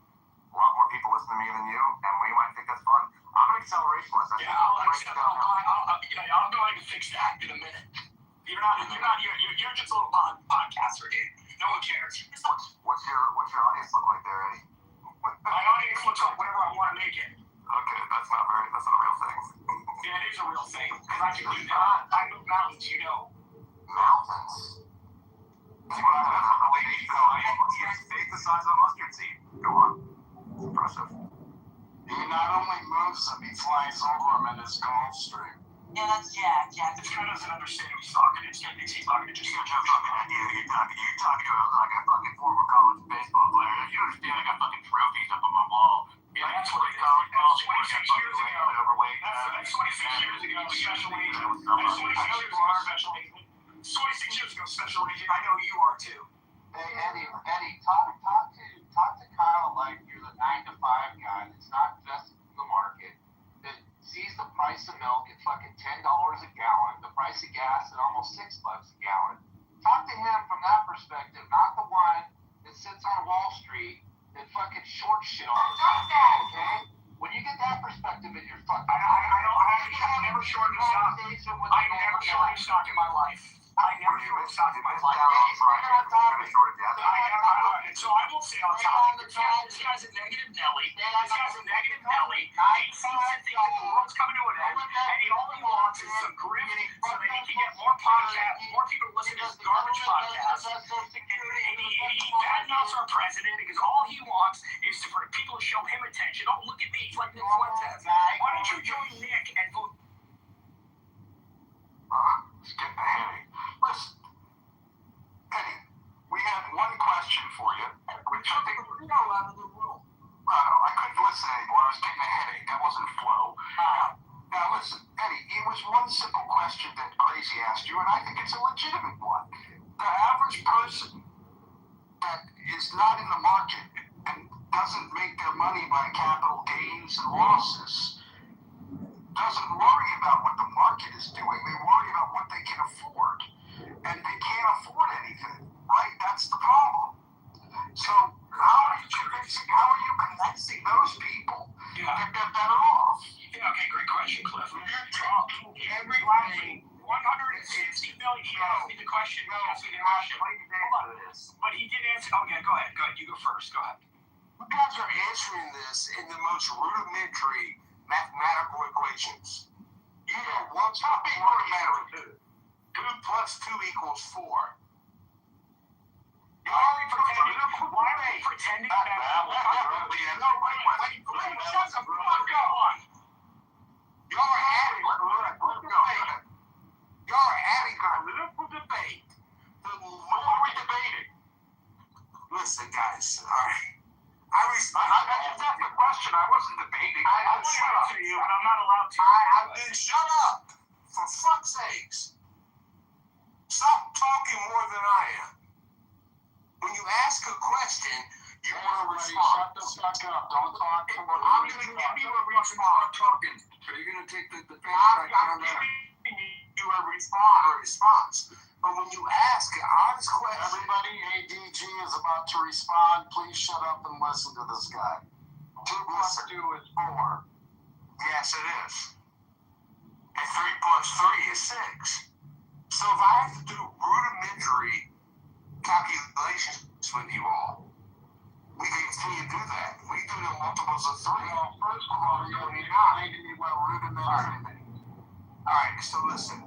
A lot more people listen to me than you, and we might think that's fun. I'm an accelerationist. Yeah, I'll go ahead and fix that in a minute. You're just a little podcaster, dude. No one cares. What's your audience look like there, Eddie? My audience looks like whatever I want to make it. Okay, that's not a real thing. Yeah, it is a real thing. Because I can do that. I move mountains, you know. Mountains? Take the size of a mustard seed. Go on. It's impressive. He not only moves them, he flies over them in his Gulfstream. Yeah, that's Jack. This guy doesn't understand who he's talking to. He's talking to just you're talking to like a fucking former college baseball player. You understand? I got fucking trophies up on my wall. Yeah, that's what it is. 26 years ago. Overweight. That's 26 years ago, special agent. That's 26 years ago, special agent. 26 years ago, special agent. I know you are too. Hey, Eddie, talk to Kyle like you're the 9 to 5 guy that's not invested in the market, that sees the price of milk at fucking $10 a gallon, the price of gas at almost $6 a gallon. Talk to him from that perspective, not the one that sits on Wall Street that fucking short shit all the time. Okay? When you get that perspective in your fucking I never shorted stock. I never shorted stock in my life. I never shorted stock in my life. So I will say on top of this guy's a negative Nelly. This guy's a negative Nelly. He seems to think that the world's coming to an end, and all he wants is some grit so that he can get more podcasts, more people to listen to his garbage podcast. And he badmouths our president because all he wants is for people to show him attention. Oh, look at me, he's like Nick Fuentes. Why don't you join Nick and vote? It's getting a headache. Listen, Eddie, we have one question for you. You're not allowed in the room. No, I couldn't listen anymore. I was getting a headache. I wasn't flow. Now, listen, Eddie, it was one simple question that Crazy asked you, and I think it's a legitimate one. The average person that is not in the market and doesn't make their money by capital gains and losses doesn't worry about what the market is doing. They worry about what they can afford. And they can't afford anything, right? That's the problem. So how are you convincing those people that they're better off? Yeah, okay, great question, Cliff. Everything. 160 million. He asked me the question. Hold on. But he did answer. Oh, yeah, go ahead. You go first. Go ahead. You guys are answering this in the most rudimentary mathematical equations. You know, 1 plus 2 plus 2 equals 4. Why are we pretending that? Shut the fuck up. Y'all are having a little debate. What are we debating? Listen, guys, all right. I just asked the question. I wasn't debating. Shut up. I'm not allowed to. Then shut up. For fuck's sakes. Stop talking more than I am. When you ask a question, you want to respond. Shut the fuck up. Don't talk more than I'm going to give you a response. talking. So you're going to take the face right down there. I'm giving you a response. But when you ask an honest question... Everybody, ADG is about to respond. Please shut up and listen to this guy. 2 plus 2 is 4. Yes, it is. And 3 plus 3 is 6. So if I have to do rudimentary calculations with you all, we can continue to do that. We do the multiples of 3. Well, first of all, you don't need to explain to me what rudimentary means. Alright, so listen.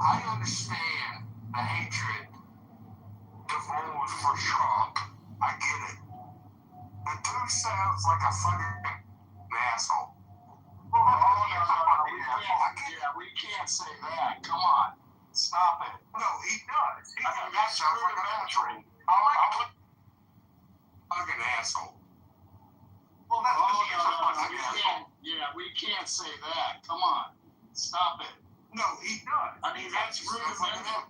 I understand the hatred divulged for Trump. I get it. The dude sounds like a fucking asshole. Oh, no. We can't say that. Come on. Stop it. No, he does. That sounds like an asshole. Fucking asshole. Well, that's we can't say that. Come on. Stop it. No, he does. I mean, that's rudimentary.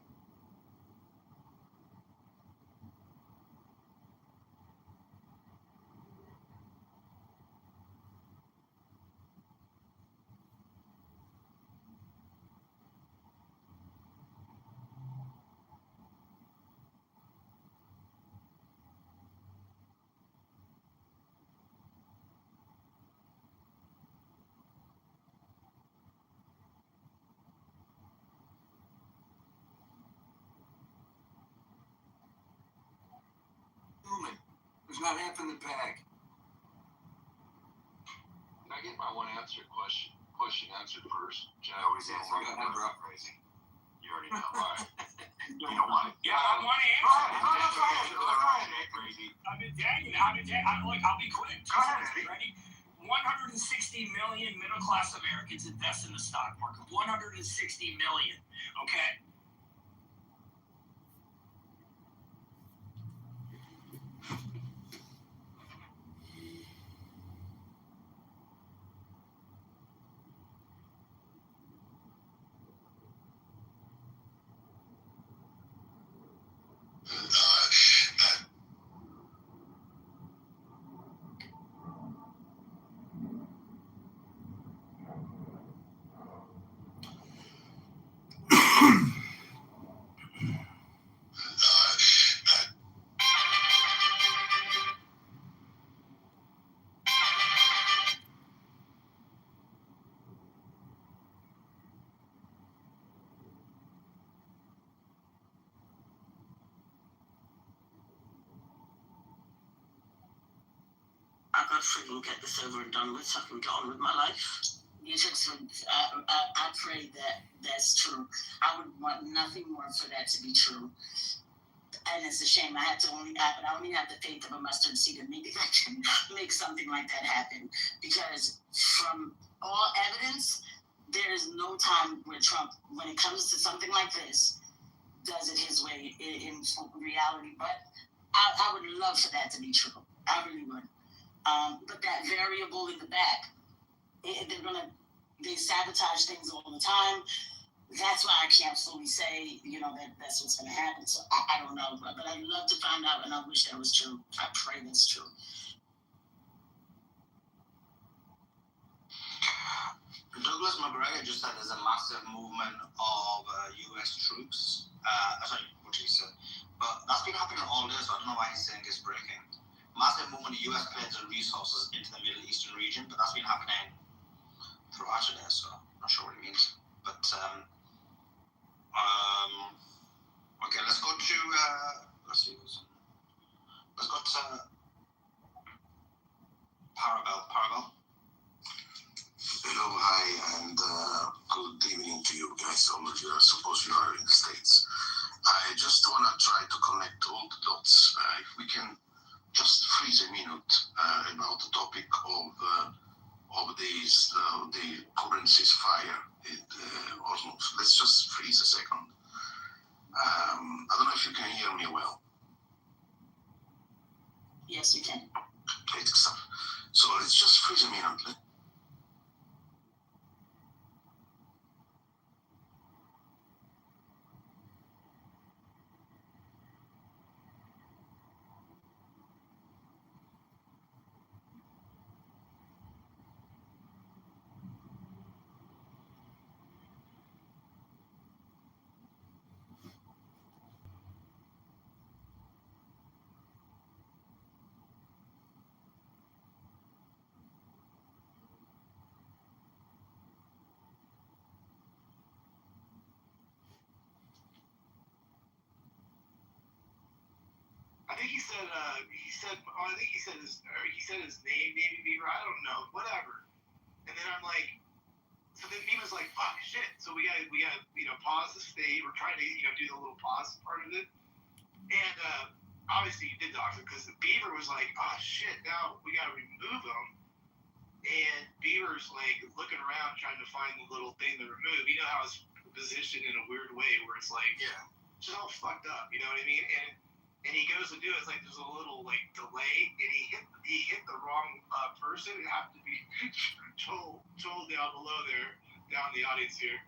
There's not half in the bag. Can I get my one answer question answered first? Jen always answers. I got number up crazy. You already know why. You don't want it. Yeah, I want to answer. Go ahead, crazy. I've been tagging. I'll be quick. Go ahead, Eddie. Ready? 160 million middle-class Americans invest in the stock market. 160 million. Okay? I've got to freaking get this over and done with so I can get on with my life. You just, I pray that that's true. I would want nothing more for that to be true. And it's a shame I only have the faith of a mustard seed, and maybe I can make something like that happen. Because from all evidence, there is no time where Trump, when it comes to something like this, does it his way in reality. But I would love for that to be true. I really would. But that variable in the back, they sabotage things all the time. That's why I can't fully say, that's what's going to happen. So I don't know, but I'd love to find out, and I wish that was true. I pray that's true. Douglas McGregor just said there's a massive movement of U.S. troops. Sorry, what he said. But that's been happening all day, so I don't know why he's saying it's breaking. Massive movement of U.S. planes and resources into the Middle Eastern region, but that's been happening throughout today, so I'm not sure what it means. But, okay, let's go to, let's go to Parabel. Hello, hi, and good evening to you guys. I suppose you are in the States. I just want to try to connect all the dots. If we can just freeze a minute about the topic of the current ceasefire in Osmos. Let's just freeze a second. I don't know if you can hear me well. Yes, you can. Great stuff. So let's just freeze a minute. I think he said his name maybe Beaver. I don't know, whatever. And then I'm like, So then Beaver's like, fuck, shit. So we gotta, pause the state. We're trying to, do the little pause part of it. And obviously you did dox him because the Beaver was like, oh shit, now we gotta remove him. And Beaver's like looking around trying to find the little thing to remove. You know how it's positioned in a weird way where it's like, just all fucked up, you know what I mean? And he goes to do it, it's like there's a little like delay, and he hit the wrong person. It happened to be Toll down below there, down in the audience here,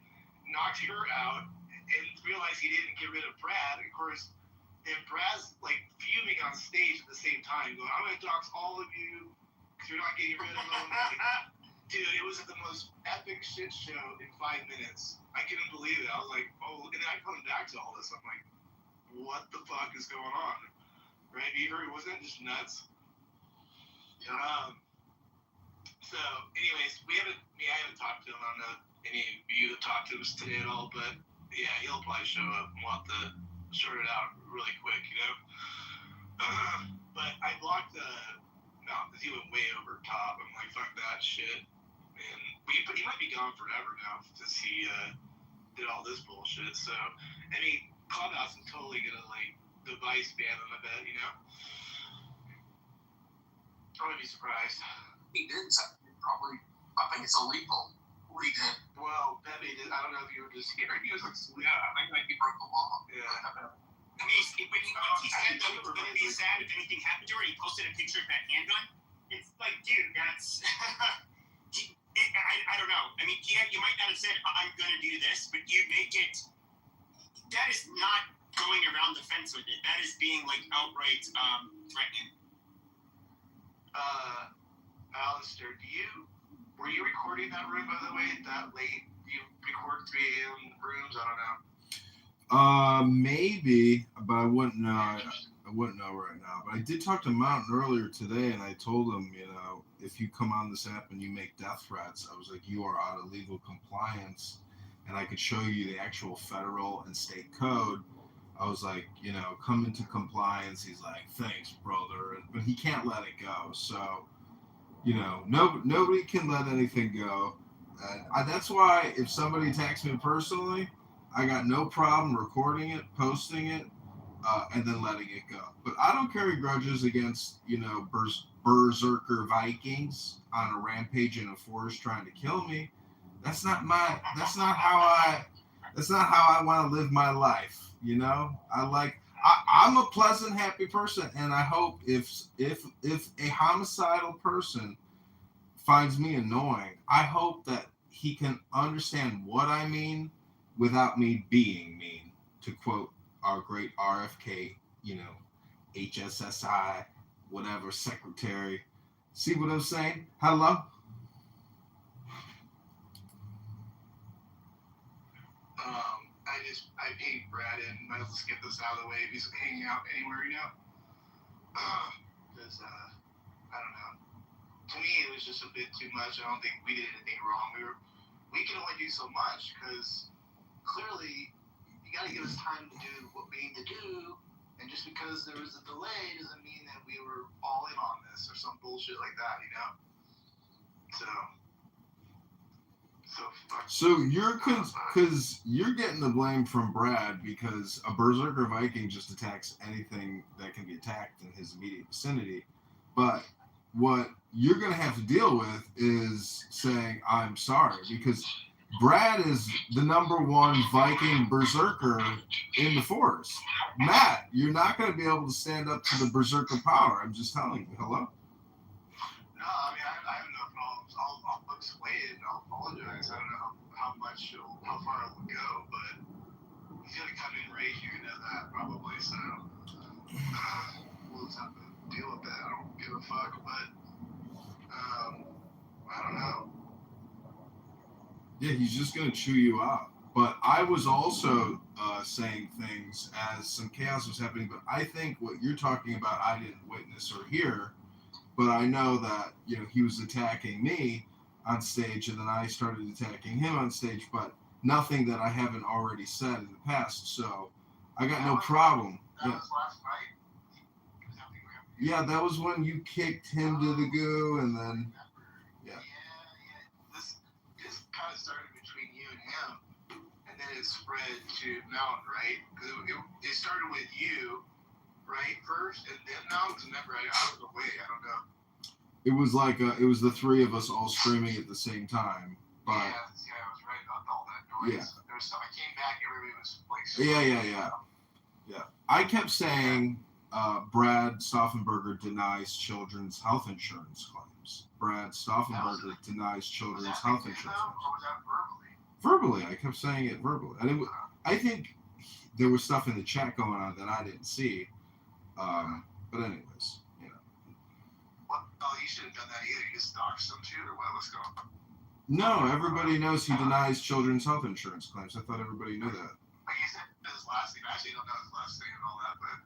knocked her out, and realized he didn't get rid of Brad. Of course, and Brad's like fuming on stage at the same time, going, "I'm gonna dox all of you because you're not getting rid of them." Like, dude, it was the most epic shit show in 5 minutes. I couldn't believe it. I was like, oh, and then I come back to all this. I'm like, what the fuck is going on? Right, Beaver? Wasn't it just nuts? So, anyways, I haven't talked to him. I don't know any of you that talked to him today at all, but yeah, he'll probably show up and want to sort it out really quick, But I blocked no, because he went way over top. I'm like, fuck that shit. And he might be gone forever now since he did all this bullshit. So, I mean, Clubhouse is totally gonna like device ban him, I bet, I wouldn't be surprised. He did something probably. I think it's illegal. What he did. Well, Pepe did. I don't know if you were just here. He was like, I think like he broke the law. Yeah. I mean, he said that it would be sad if anything happened to her. He posted a picture of that handgun. It's like, dude, that's. I don't know. I mean, you might not have said, I'm going to do this, but you make it. That is not going around the fence with it. That is being, like, outright threatening. Alistair, were you recording that room, by the way, that late? Do you record 3 a.m. rooms? I don't know. Maybe, but I wouldn't know. I wouldn't know right now. But I did talk to Mountain earlier today, and I told him, if you come on this app and you make death threats, I was like, you are out of legal compliance, and I could show you the actual federal and state code. I was like, come into compliance. He's like, thanks, brother. But he can't let it go. So, nobody can let anything go. That's why if somebody attacks me personally, I got no problem recording it, posting it, and then letting it go. But I don't carry grudges against, berserker Vikings on a rampage in a forest trying to kill me. That's not how I want to live my life. I'm a pleasant, happy person, and I hope if a homicidal person finds me annoying, I hope that he can understand what I mean without me being mean, to quote our great RFK, HSSI, whatever secretary. See what I'm saying? Hello? I paid Brad in. Might as well get this out of the way if he's hanging out anywhere, Because, I don't know. To me, it was just a bit too much. I don't think we did anything wrong. We can only do so much because clearly you got to give us time to do what we need to do. And just because there was a delay doesn't mean that we were all in on this or some bullshit like that, So you're because you're getting the blame from Brad because a berserker Viking just attacks anything that can be attacked in his immediate vicinity. But what you're going to have to deal with is saying, I'm sorry, because Brad is the #1 Viking berserker in the forest. Matt, you're not going to be able to stand up to the berserker power. I'm just telling you. Hello? No, I mean, I have no problems. I'll explain it. I'll apologize. I don't know how far it will go, but he's going to come in right here, that probably. So we'll just have to deal with that. I don't give a fuck, but I don't know. Yeah, he's just going to chew you out. But I was also saying things as some chaos was happening, but I think what you're talking about, I didn't witness or hear, but I know that, he was attacking me on stage and then I started attacking him on stage, but nothing that I haven't already said in the past. So I got no problem. That was last night? Yeah, that was when you kicked him to the goo and then, yeah. This kind of started between you and him, and then it spread to Mountain, right? Because it started with you, right, first, and then Mountain. Remember, I was away. I don't know. It was like it was the three of us all screaming at the same time. But Yeah, I was right about all that noise. Yeah. There was stuff. I came back, everybody was like. Yeah. I kept saying Brad Stauffenberger denies children's health insurance claims. Brad Stauffenberger denies children's health insurance claims. Or was that Verbally, I kept saying it verbally. And I think there was stuff in the chat going on that I didn't see. But anyways, you know. Well, you should have done that either. You just doxed them too, or what was going on? No, everybody knows he denies children's health insurance claims. I thought everybody knew that. Like you said, his last name. I actually don't know his last name and all that, but.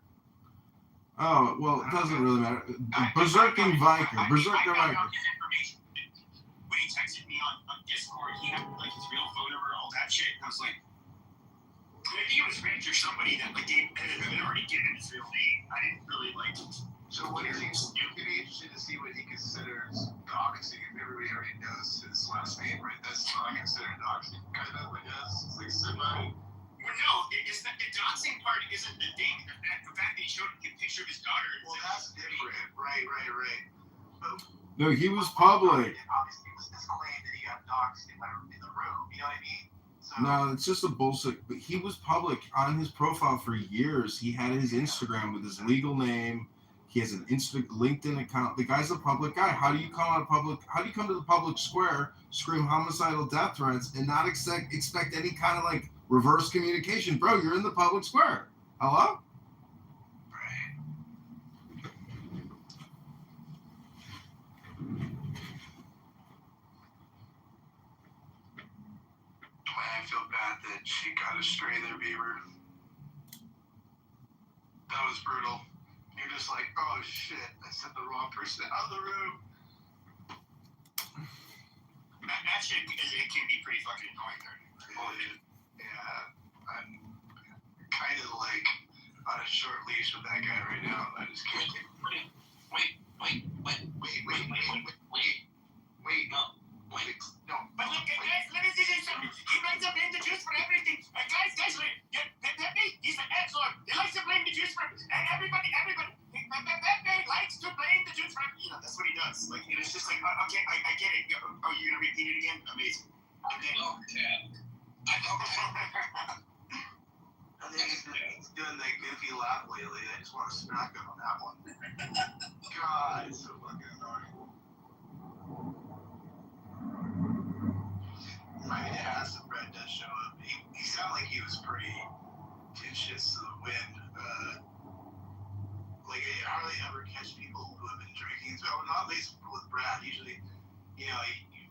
Oh, well, it doesn't really matter. Berserking Viker. Berserker I Viker. found his information. When he texted me on Discord, he had like his real phone number, all that shit. I was like, I think it was Rich or somebody that like had already given his real name. I didn't really like. So what is he? You're gonna be interested to see what he considers doxing. If everybody already knows his last name, right? That's not considered doxing, kind of. I guess it's like semi. Well, no, it's the doxing part isn't the thing. The fact that he showed a picture of his daughter. Well, that's different. Right. But No, he was public. Obviously, it was his claim that he got doxed in the room. You know what I mean? So, No, it's just a bullshit. But he was public on his profile for years. He had his Instagram with his legal name. He has an LinkedIn account. The guy's a public guy. How do you come to the public square, scream homicidal death threats, and not expect any kind of like reverse communication? Bro, you're in the public square. Hello? I feel bad that she got astray there, Beaver. That was brutal. You're just like, oh shit, I sent the wrong person out of the room. That shit, it can be pretty fucking annoying. Yeah, I'm kind of like on a short leash with that guy right now. I just can't take it. Wait. No. But look, guys, let me see this something. He likes to blame the Jews for everything. Guys, Pepe, he's an asshole. He likes to blame the Jews for everybody. Pepe likes to blame the Jews for everything. You know, that's what he does. Like, it's just like, okay, I get it. Oh, you're gonna repeat it again? Amazing. And then, I think he's doing that goofy laugh lately. I just want to smack him on that one. God, it's so fucking annoying. My ass and Brett does show up. He sounded like he was pretty tensious to the wind. Like, I hardly ever catch people who have been drinking. So, not at least with Brad. Usually, you know,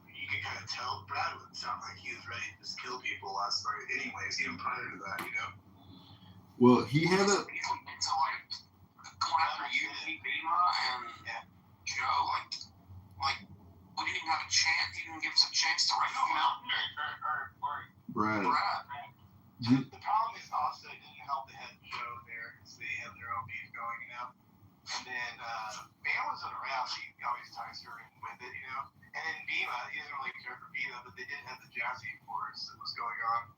you can kind of tell Brad would sound like he was ready to just kill people last night. Anyways, even prior to that, you know. Well, he had a. So, like, going after you, Bema, and Joe, like, we didn't even have a chance. He didn't give us a chance to write Mountain or Brad. The problem is also it didn't help the head show there because they have their own beef going, you know. And then Bam wasn't around. He always ties her in with it, you know. And then Bema, he doesn't really care for Bema, but they did have the Jazzy Force that was going on,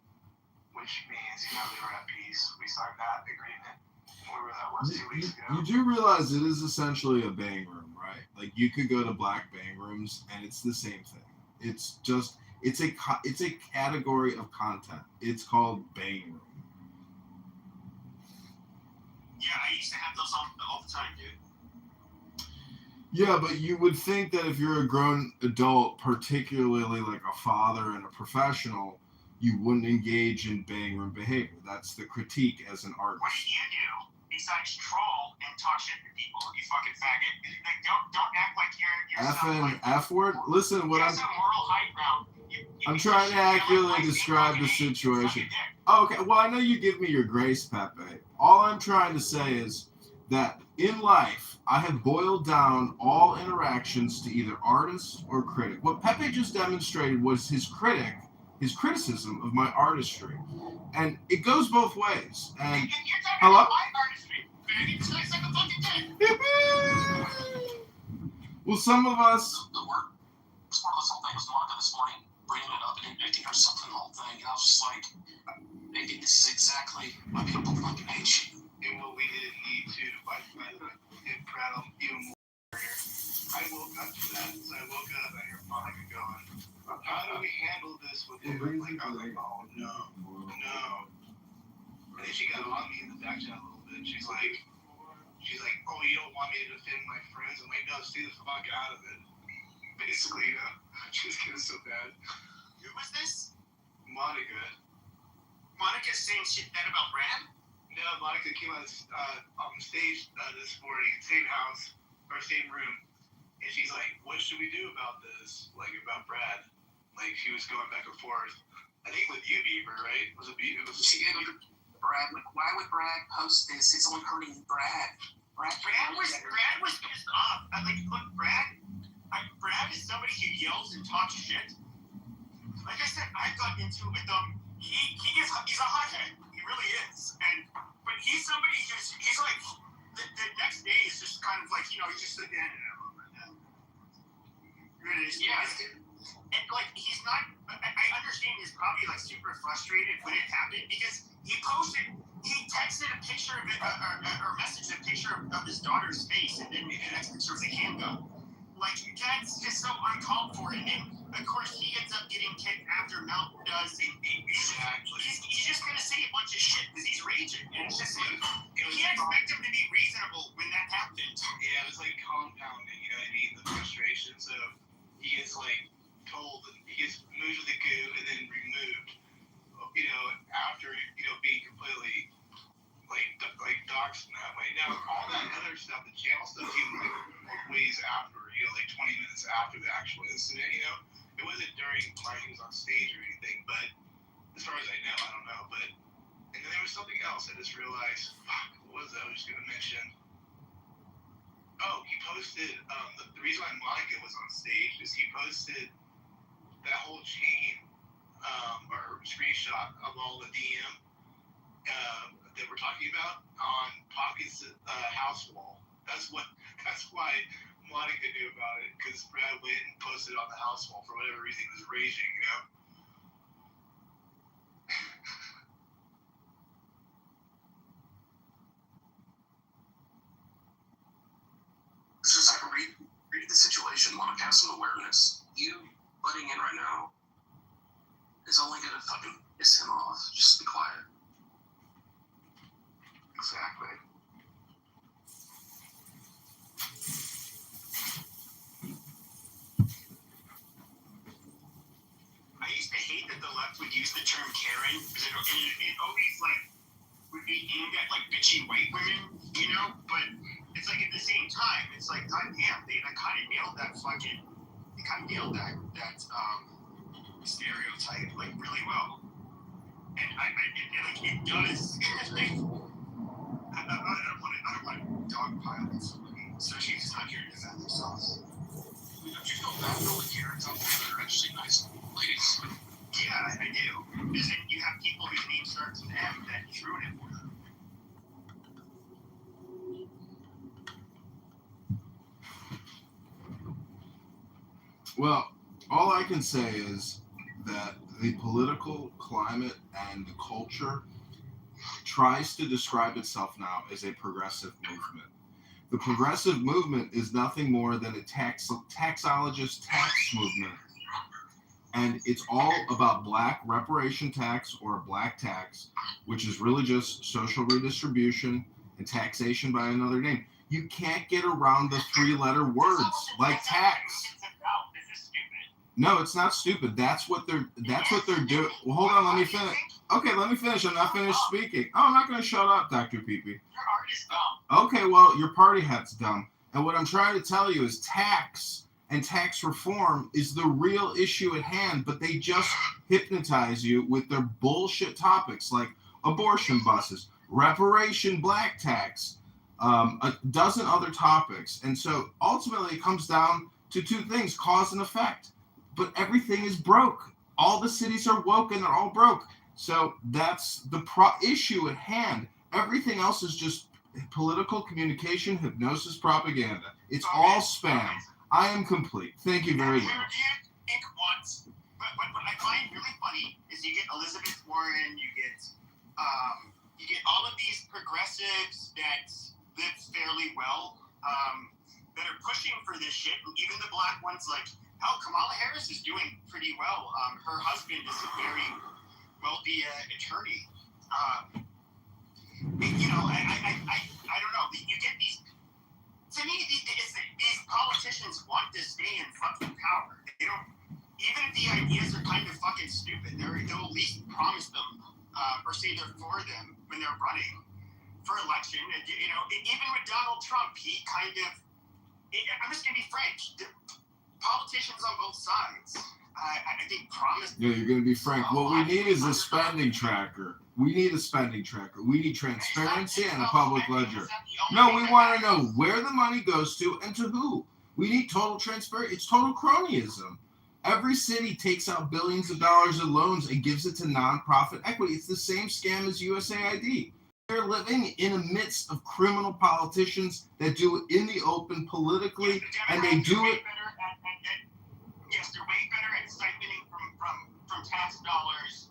which means, you know, they were at peace. We signed that agreement. Whatever that was 2 weeks ago. You do realize it is essentially a bang room, right? Like you could go to black bang rooms and it's the same thing. It's just it's a category of content. It's called bang room. Yeah, I used to have those all the time, dude. Yeah, but you would think that if you're a grown adult, particularly like a father and a professional, you wouldn't engage in bang room behavior. That's the critique as an artist. What do you do besides troll and talk shit to people? You fucking faggot. Like, don't act like you're F word. Listen, what a moral high ground. I'm trying to accurately describe the situation. Oh, okay, well, I know you give me your grace, Pepe. All I'm trying to say is that in life, I have boiled down all interactions to either artist or critic. What Pepe just demonstrated was his criticism of my artistry. And it goes both ways. And hello? Well, some of us. The work was one of those whole things. Monica this morning bringing it up and admitting herself in the whole thing. And I was just like, maybe this is exactly why people fucking hate you. And what we didn't need to, by the way, it prattled even more. I woke up to that. So I woke up and I heard Monica going, how do we handle this with him? Like, I was like, oh no. And then she got on me in the back chat a little bit. She's like, oh, you don't want me to defend my friends? I'm like, no, stay the fuck out of it. Basically, you know, she was getting so bad. Who was this? Monica. Monica saying shit bad about Brad? No, Monica came out on stage this morning, same house, or same room, and she's like, what should we do about this? Like, about Brad. Like, she was going back and forth. I think with you, Beaver, right? Was it Beaver? She gave it to Brad. Like, why would Brad post this? It's only hurting Brad. Brad was pissed off. I'm like, look, Brad is somebody who yells and talks shit. Like I said, I've gotten into it with him. He's a hothead. He really is. But he's somebody he's like, the next day is just kind of like, you know, he's just like, yeah. And like, he's not, I understand he's probably like super frustrated when it happened because he texted a picture of it, or messaged a picture of his daughter's face, and then the next picture was a handgun. Like, that's just so uncalled for. And then, of course, he ends up getting kicked after Mountain does. He's just going to say a bunch of shit because he's raging. And it's just like, you can't expect him to be reasonable when that happened. Yeah, it was like compounding, you know what I mean? The frustration. So he gets like told, and he gets moved to the goo and then removed, you know, after, you know, being completely like doxed in that way. Now, all that other stuff, the channel stuff came like ways after, you know, like 20 minutes after the actual incident, you know. It wasn't during when he was on stage or anything, but as far as I know, I don't know. But, and then there was something else I just realized, what was that I was going to mention? Oh, he posted, the reason why Monica was on stage is he posted that whole chain, or screenshot of all the DM, that we're talking about on Pocket's house wall. That's why Monica knew about it, because Brad went and posted it on the house wall for whatever reason. He was raging, you know. It's just like read the situation. Want to have some awareness. You butting in right now is only gonna fucking piss him off. Just be quiet. Exactly. I used to hate that the left would use the term Karen because it always like would be aimed at like bitchy white women, you know. But it's like at the same time, it's like, god damn, they kind of nailed that stereotype like really well. And it does. Like, I don't want to dogpile on somebody, especially if he's not here to defend themselves. Don't you feel bad for all the Karens out there that are actually nice ladies? Yeah, I do. Because then you have people whose name starts with M that he's ruining for them. Well, all I can say is that the political climate and the culture tries to describe itself now as a progressive movement. The progressive movement is nothing more than a taxologist tax movement. And it's all about black reparation tax or black tax, which is really just social redistribution and taxation by another name. You can't get around the three-letter words like tax. No, it's not stupid. That's what they're doing. Well, hold on, let me finish. Okay, let me finish. I'm not finished speaking. Oh, I'm not going to shut up, Dr. Peepee. Your art is dumb. Okay, well, your party hat's dumb. And what I'm trying to tell you is tax and tax reform is the real issue at hand, but they just hypnotize you with their bullshit topics like abortion buses, reparation black tax, a dozen other topics. And so ultimately it comes down to two things, cause and effect. But everything is broke. All the cities are woke and they're all broke. So that's the issue at hand. Everything else is just political communication, hypnosis, propaganda. It's all spam. I am complete. Thank you very much. Do you think once, but what I find really funny is you get Elizabeth Warren, you get all of these progressives that live fairly well, that are pushing for this shit. Even the black ones, like, hell, Kamala Harris is doing pretty well. Her husband is a very wealthy attorney. You know, I don't know. You get these. To me, these politicians want to stay in fucking power. They don't. Even if the ideas are kind of fucking stupid, they'll at least promise them or say they're for them when they're running for election. And, you know, even with Donald Trump, he kind of. I'm just gonna be frank. The politicians on both sides, I think, promise. Yeah, you're gonna be frank. What we need is a spending tracker. We need a spending tracker. We need transparency and a public ledger. No, we want to know where the money goes to and to who. We need total transparency. It's total cronyism. Every city takes out billions of dollars in loans and gives it to nonprofit equity. It's the same scam as USAID. They're living in the midst of criminal politicians that do it in the open politically, and they do it. Yes, they're way better at siphoning from tax dollars.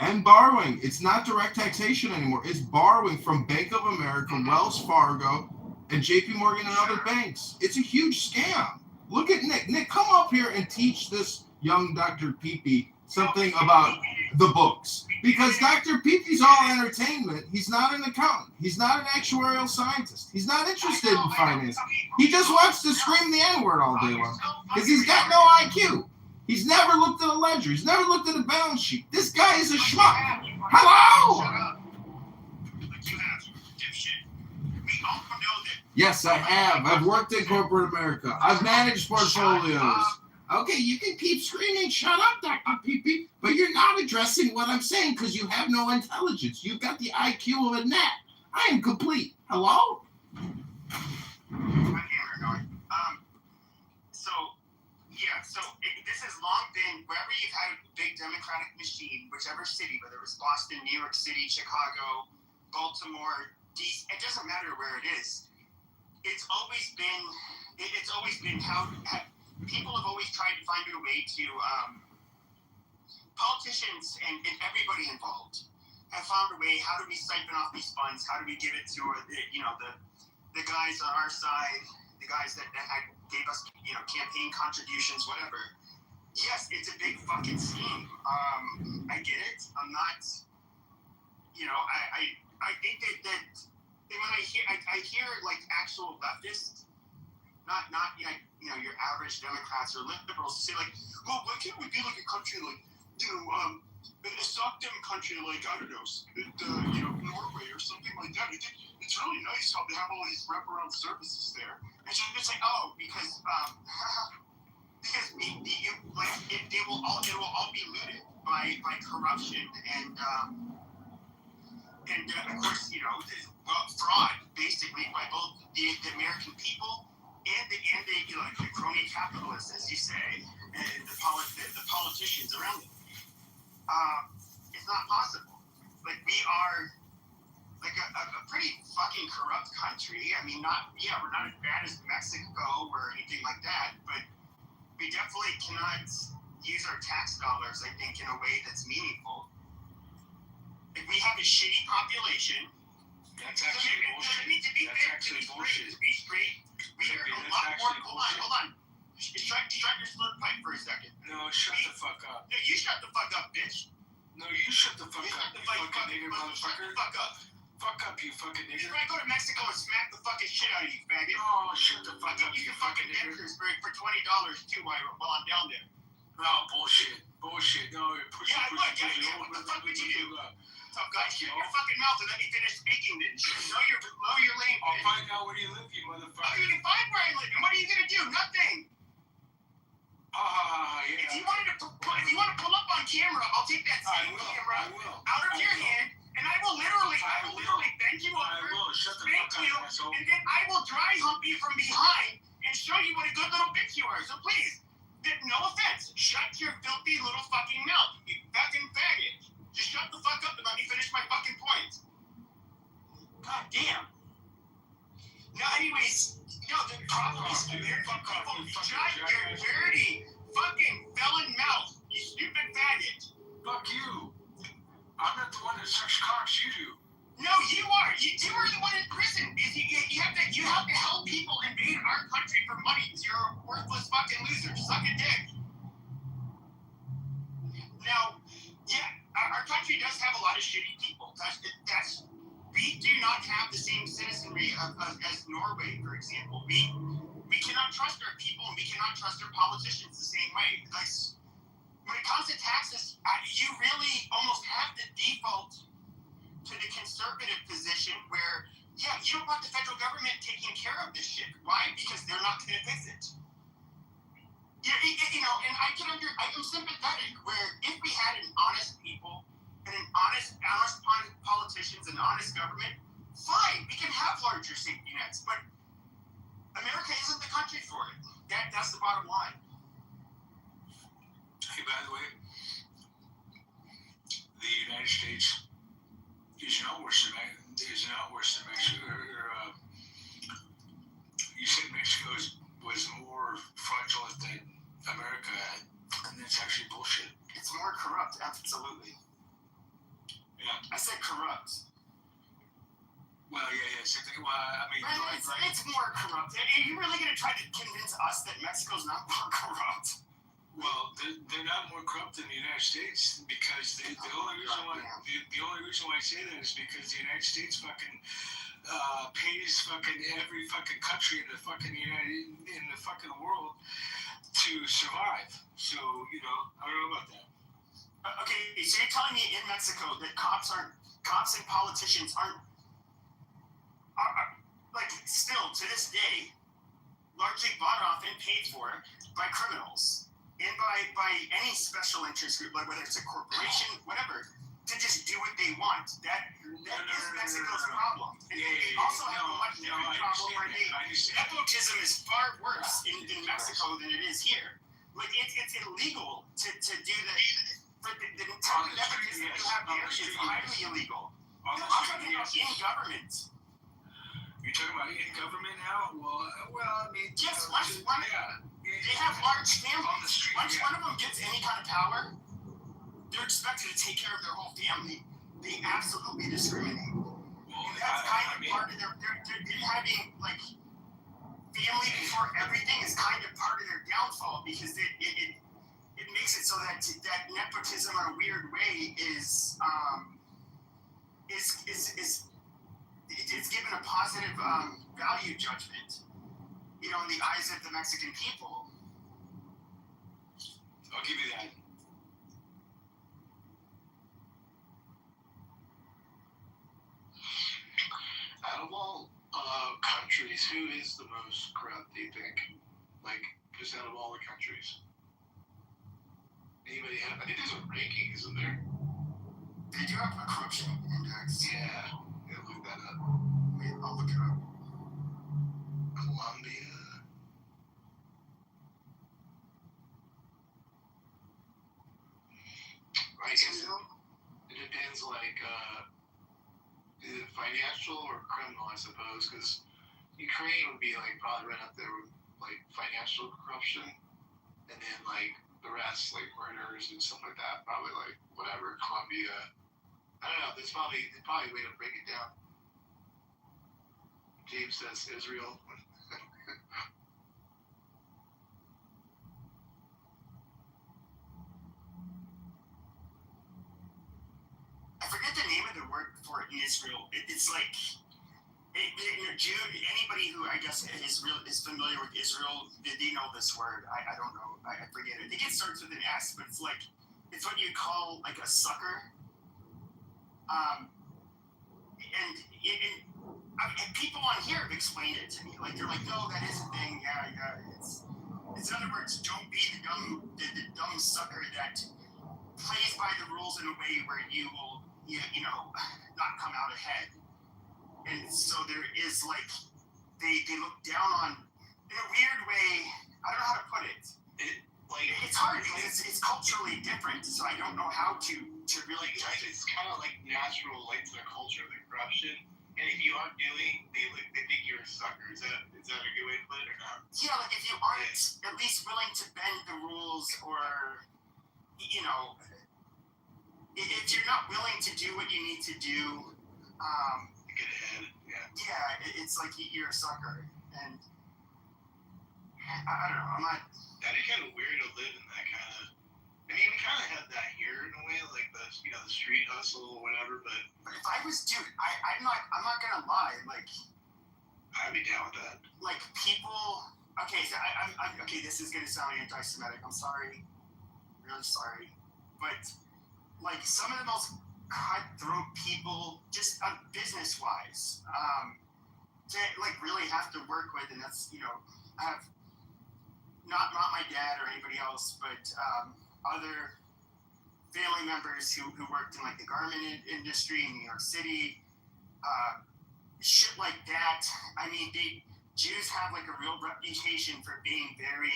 And borrowing. It's not direct taxation anymore. It's borrowing from Bank of America, Wells Fargo, and JP Morgan and other banks. It's a huge scam. Look at Nick. Nick, come up here and teach this young Dr. Peepee something about the books. Because Dr. Peepee's all entertainment. He's not an accountant. He's not an actuarial scientist. He's not interested in finance. He just wants to scream the N-word all day long. Because he's got no IQ. He's never looked at a ledger. He's never looked at a balance sheet. This guy is a schmuck. Hello! Yes, I have. I've worked in corporate America. I've managed portfolios. Okay, you can keep screaming, shut up, Dr. Peepee, but you're not addressing what I'm saying because you have no intelligence. You've got the IQ of a gnat. I am complete. Hello? This has long been, wherever you've had a big democratic machine, whichever city, whether it was Boston, New York City, Chicago, Baltimore, DC, it doesn't matter where it is. It's always been how people have always tried to find a way to, politicians and everybody involved have found a way, how do we siphon off these funds? How do we give it to, the guys on our side, the guys that gave us, campaign contributions, whatever. Yes, it's a big fucking scheme. I get it. I'm not, I think that when I hear like actual leftists, not your average Democrats or liberals say like, well, why can't we be like a country like, a SOCDEM country like, I don't know, Norway or something like that. It's really nice how they have all these wraparound services there. And so it's like, oh, because it will all be looted by corruption and of course, fraud basically by both the American people and the crony capitalists, as you say, and the politicians around them. It's not possible. Like, we are like a pretty fucking corrupt country. I mean, we're not as bad as Mexico or anything like that, but we definitely cannot use our tax dollars, I think, in a way that's meaningful. Like, we have a shitty population. That's actually bullshit. To be straight, we are a lot more. Hold on. Shut your slurp pipe for a second. No, shut the fuck up. No, you shut the fuck up, bitch. No, you shut the fuck up, you fucking nigger motherfucker. Shut the fuck up. Fuck up, you fucking nigger. Should I go to Mexico and smack the fucking shit out of you, faggot? Oh, shut the fuck up, you you can fucking fucking nigger. for $20 too while I'm down there. No, bullshit. No, you're pushing. What the fuck would you do? Tough guy, shut your fucking mouth and let me finish speaking then. Know your lane, I'll find out where you live, you motherfucker. Oh, you can find where I live, and what are you gonna do? Nothing. Yeah. If you want to pull up on camera, I'll take that same camera out of your hand, and I will literally bend you over, spank you, and then I will dry hump you from behind and show you what a good little bitch you are. So please, no offense, shut your filthy little fucking mouth, you fucking faggot. Just shut the fuck up and let me finish my fucking point. God damn. Now, anyways, the problem is shut your dirty fucking felon mouth. You stupid faggot. Fuck you. I'm not the one that sucks cocks, you do. No, you are. You are the one in prison. You have to help people invade our country for money because you're a worthless fucking loser. Suck a dick. Now, yeah, our country does have a lot of shitty people. We do not have the same citizenry as Norway, for example. We cannot trust our people, and we cannot trust our politicians the same way. Like, when it comes to taxes, you really almost have to default to the conservative position where, yeah, you don't want the federal government taking care of this shit. Why? Because they're not going to fix it. Yeah, and I'm sympathetic where if we had an honest people and an honest politicians and honest government, fine, we can have larger safety nets, but America isn't the country for it. That's the bottom line. Hey, by the way, the United States is not worse than Mexico. You said Mexico was more fraudulent than America, and that's actually bullshit. It's more corrupt, absolutely. Yeah. I said corrupt. Well, yeah. Same thing. Well, I mean, it's more corrupt. Are you really going to try to convince us that Mexico's not more corrupt? Well, they're not more corrupt than the United States because the only reason why I say that is because the United States fucking pays fucking every fucking country in the fucking world to survive. So I don't know about that. Okay, so you're telling me in Mexico that cops and politicians aren't like still to this day largely bought off and paid for by criminals. And by any special interest group, like whether it's a corporation, whatever, to just do what they want. That is Mexico's problem. And they also have a much different problem where nepotism is far worse in Mexico than it is here. Like it's illegal to do the type of nepotism that you have here is highly illegal. I'm talking about in government. You're talking about in government now? Well, I mean, yes, they have large families. Once one of them gets any kind of power, they're expected to take care of their whole family. They absolutely discriminate. And that's kind of part of their having, like, family before everything is kind of part of their downfall because it makes it so that nepotism in a weird way is given a positive value judgment, in the eyes of the Mexican people. I'll give you that. Out of all countries, who is the most corrupt, do you think? Like, just out of all the countries? Anybody have? I think there's a ranking, isn't there? They do have a corruption index. Yeah. Look that up. I'll look it up. Colombia. I guess it depends, like, is it financial or criminal, I suppose, because Ukraine would be, like, probably right up there with, like, financial corruption, and then, like, the rest, like, murders and stuff like that, probably, like, whatever, Colombia. I don't know, there's probably a way to break it down. James says Israel. I forget the name of the word for it in Israel. It's like anybody who I guess is familiar with Israel, they know this word. I don't know. I forget it. I think it starts with an S, but it's what you call like a sucker. And people on here have explained it to me. Like they're like, no, that is a thing. Yeah. It's in other words, don't be the dumb sucker that plays by the rules in a way where you will not come out ahead. And so there is like they look down on in a weird way. I don't know how to put it. It's hard because it's culturally different. So I don't know how to really judge it. It's kind of like natural, like to the culture of the corruption. And if you aren't doing, they think you're a sucker. Is that a good way to put it or not? Yeah, like if you aren't at least willing to bend the rules or you know, if you're not willing to do what you need to do, get ahead. It's like you're a sucker. And I don't know. I'm not. That'd be kind of weird to live in that kind of. I mean, we kind of have that here in a way, like the the street hustle or whatever. But if I was, dude, I'm not gonna lie. Like, I'd be down with that. Like people. Okay, so I'm okay. This is gonna sound anti-Semitic. I'm sorry, really sorry, but like some of the most cutthroat people, just business-wise, to like really have to work with, and that's I have not my dad or anybody else, but other family members who worked in like the garment industry in New York City, shit like that. I mean, Jews have like a real reputation for being very,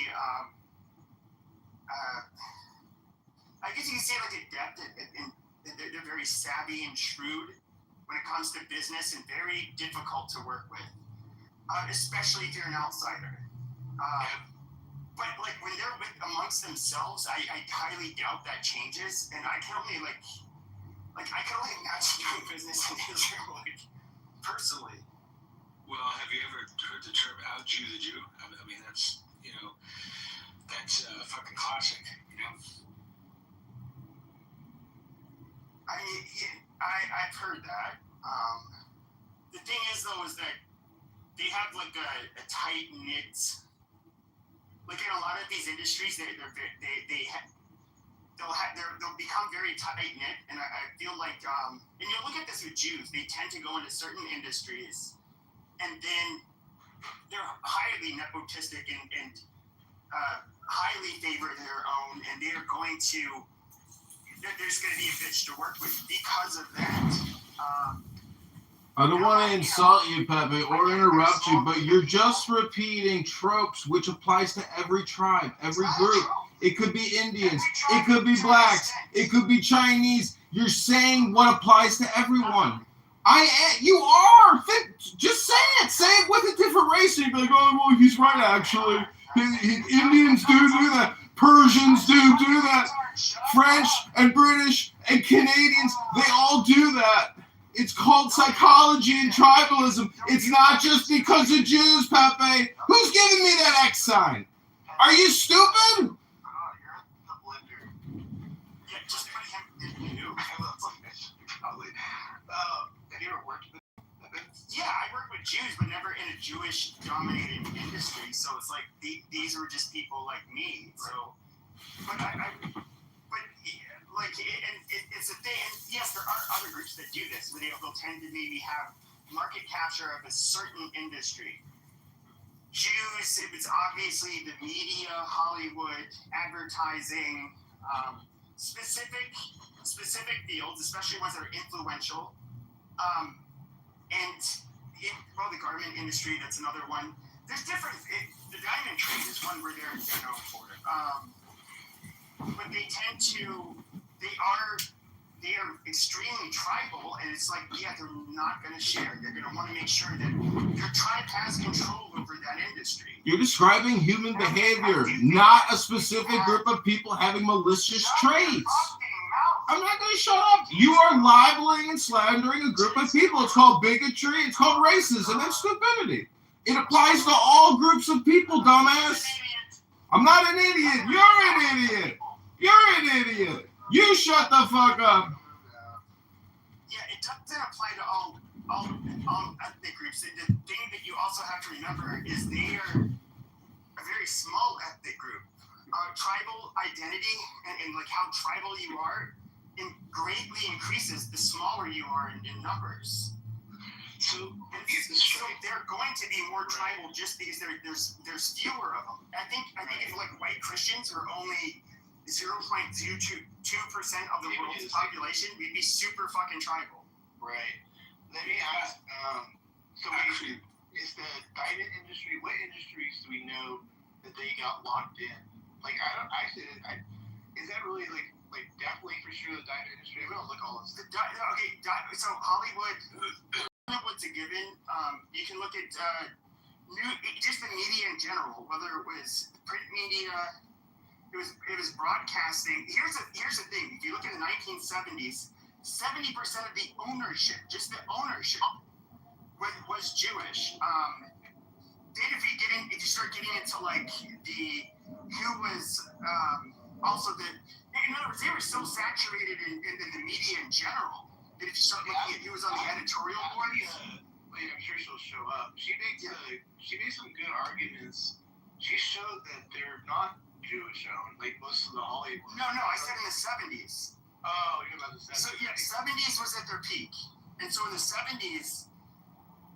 I guess you can say like adept and they're very savvy and shrewd when it comes to business and very difficult to work with, especially if you're an outsider. But like when they're amongst themselves, I highly doubt that changes, and I can only I can only imagine doing business in Israel, like personally. Well, have you ever heard the term "out Jew the Jew"? I mean, that's that's fucking classic, I mean, I've heard that. The thing is, though, is that they have like a tight knit. Like in a lot of these industries, they'll become very tight knit, and I feel like and you look at this with Jews, they tend to go into certain industries, and then they're highly nepotistic and highly favor their own, and they're going to. There's going to be a bitch to work with because of that. I don't want to insult you, Pepe, or interrupt you, but you're just repeating tropes which applies to every tribe, every group. It could be Indians, it could be blacks, it could be Chinese. You're saying what applies to everyone. You are. Just say it. Say it with a different race. And you'd be like, oh, well, he's right, actually. Indians do that. Persians do that. French and British and Canadians, they all do that. It's called psychology and tribalism. It's not just because of Jews, Pepe. Who's giving me that X sign? Are you stupid? Yeah, just put him in you. Have you ever worked with them? Yeah, I worked with Jews, but never in a Jewish-dominated industry. So it's like these were just people like me. So, but it's a thing. And yes, there are other groups that do this, where they'll tend to maybe have market capture of a certain industry. Jews, it's obviously the media, Hollywood, advertising, specific fields, especially ones that are influential. And the garment industry, that's another one. There's different. The diamond trade is one where they're known for it. But they tend to. They are extremely tribal, and it's like, yeah, they're not going to share. They're going to want to make sure that your tribe has control over that industry. You're describing human behavior, not a specific group of people having malicious traits. I'm not going to shut up. You are libeling and slandering a group of people. It's called bigotry. It's called racism and stupidity. It applies to all groups of people, dumbass. I'm not an idiot. You're an idiot. You're an idiot. You shut the fuck up. Yeah, it doesn't apply to all ethnic groups. The thing that you also have to remember is they are a very small ethnic group. Tribal identity and like how tribal you are greatly increases the smaller you are in numbers. So they're going to be more tribal just because there's fewer of them. I think if like white Christians were only 0.22% of the world's population, we'd be super fucking tribal. Right. Let me ask, is the diamond industry, what industries do we know that they got locked in? Like, is that really like definitely for sure the diamond industry? I'm gonna look all this. So Hollywood's a given. You can look at just the media in general, whether it was print media, it was broadcasting. Here's the thing. If you look at the 1970s, 70% of the ownership, just the ownership, was Jewish. Then if you start getting into like who was also in other words, they were so saturated in the media in general that if you start looking at who was on the editorial board. I'm sure she'll show up. She made some good arguments. She showed that they're not Jewish owned, like most of the Hollywood. No, I said in the 70s. Oh, you're about the 70s. So yeah, 70s was at their peak, and so in the 70s,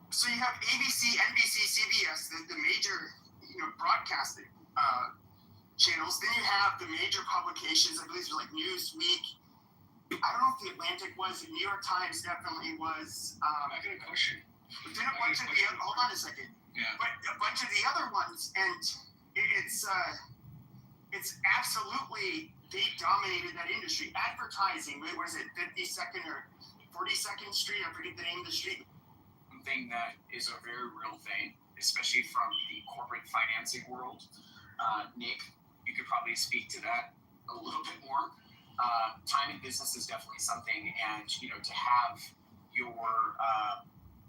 so you have ABC, NBC, CBS, the major broadcasting channels. Then you have the major publications. I believe it was like Newsweek. I don't know if the Atlantic was. The New York Times definitely was. I got a question. But then a bunch of the hold on a second. Yeah. But a bunch of the other ones, and it's absolutely they dominated that industry. Advertising. What was it? 52nd or 42nd Street? I forget the name of the street. Something that is a very real thing, especially from the corporate financing world. Nick, you could probably speak to that a little bit more. Time in business is definitely something, and to have your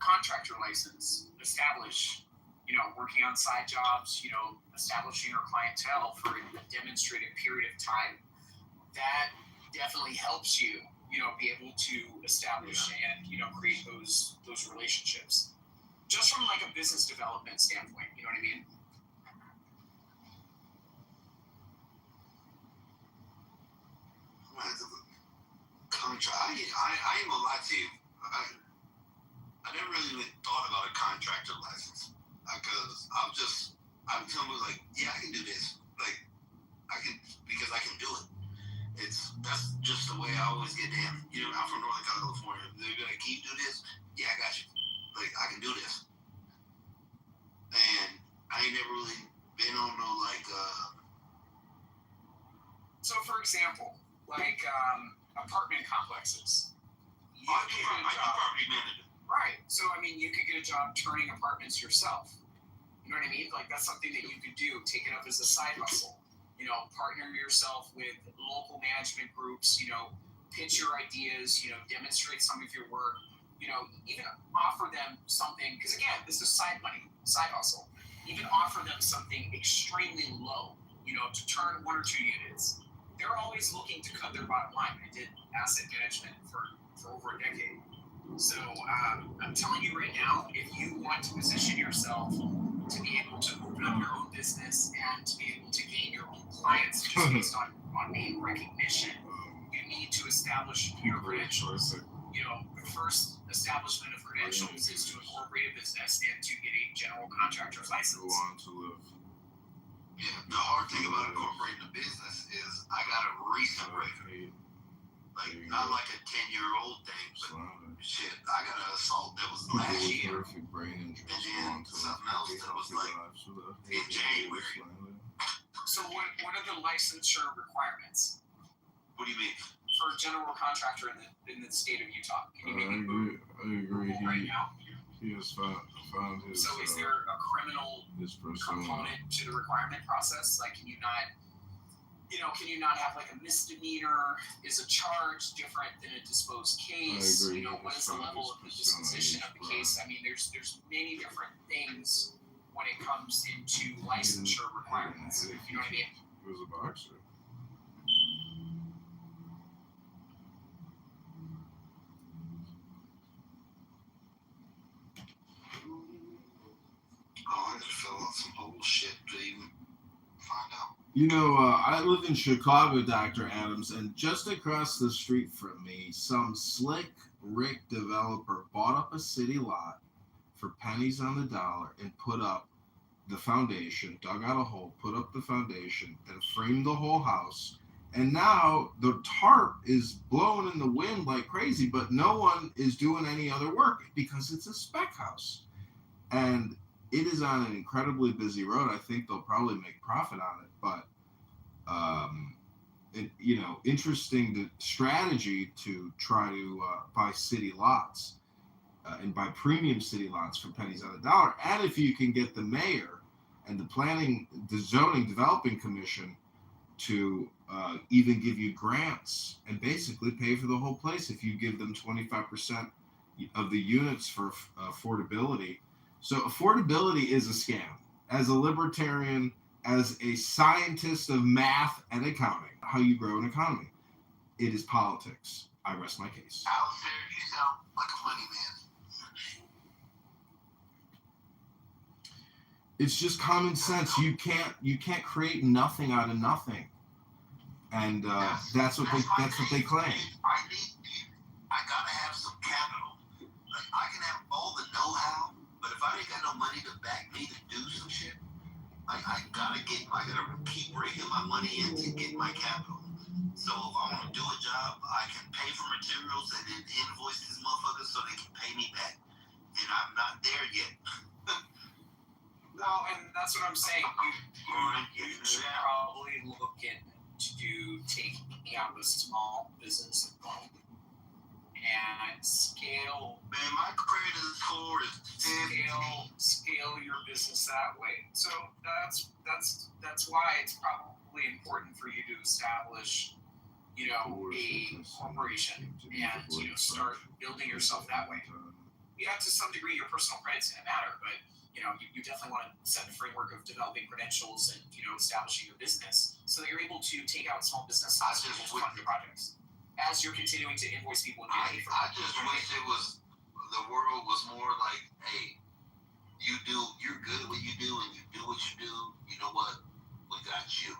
contractor license established, working on side jobs, establishing your clientele for a demonstrated period of time, that definitely helps you, be able to establish and, create those relationships. Just from like a business development standpoint, you know what I mean? Contract. I ain't gonna lie to you. I never really even thought about a contractor license because I'm telling you like, yeah, I can do this. Like, because I can do it. That's just the way I always get down. I'm from Northern California. They be like, can you do this? Yeah, I got you. Like, I can do this. And I ain't never really been on no like. So, for example, like apartment complexes. Property manager. Right. So, you could get a job turning apartments yourself. You know what I mean? Like, that's something that you could do. Take it up as a side hustle. Partner yourself with local management groups. Pitch your ideas. Demonstrate some of your work. Even offer them something. Because again, this is side money, side hustle. Even offer them something extremely low. To turn 1 or 2 units. They're always looking to cut their bottom line. I did asset management for over a decade. So I'm telling you right now, if you want to position yourself to be able to open up your own business and to be able to gain your own clients just based on name recognition, you need to establish your credentials. The first establishment of credentials is to incorporate a business and to get a general contractor's license. Yeah, the hard thing about incorporating a business is I got a recent record. Like, not like a 10-year-old thing, but shit, I got an assault that was last year. And then something else that was like in January. So what are the licensure requirements? What do you mean? For a general contractor in the state of Utah. Can you I agree. Right now? He has found his. So is there a criminal component to the requirement process? Like, can you not have like a misdemeanor? Is a charge different than a disposed case? I agree. What is the level of the disposition of the case? There's many different things when it comes into licensure requirements. You know what I mean? He was a boxer. I had to fill out some bullshit to even find out. I live in Chicago, Dr. Adams, and just across the street from me, some slick Rick developer bought up a city lot for pennies on the dollar and put up the foundation, dug out a hole, put up the foundation, then framed the whole house. And now the tarp is blowing in the wind like crazy, but no one is doing any other work because it's a spec house. And it is on an incredibly busy road. I think they'll probably make profit on it, but interesting strategy to try to buy city lots and buy premium city lots for pennies on the dollar. And if you can get the mayor and the zoning developing commission to even give you grants and basically pay for the whole place if you give them 25% of the units for affordability. So affordability is a scam. As a libertarian, as a scientist of math and accounting, how you grow an economy, it is politics. I rest my case. Alistair, you sound like a money man. It's just common sense. You can't create nothing out of nothing, and that's what they claim. I gotta have some capital. Like I can have all the know-how, but if I ain't got no money to back me to do some shit, I gotta keep bringing my money in to get my capital. So if I want to do a job, I can pay for materials and then invoice these motherfuckers so they can pay me back. And I'm not there yet. Well, and that's what I'm saying. You should probably look into taking out a small business loan and scale. Man, my credit score is scale your business that way. So that's why it's probably important for you to establish, a corporation and start building yourself that way. Yeah, to some degree, your personal credit's gonna matter, but you definitely want to set the framework of developing credentials and establishing your business so that you're able to take out small business loans to fund your projects as you're continuing to invoice people and get paid for I just wish the world was more like, hey, you're good at what you do and you do what you do. You know what? We got you.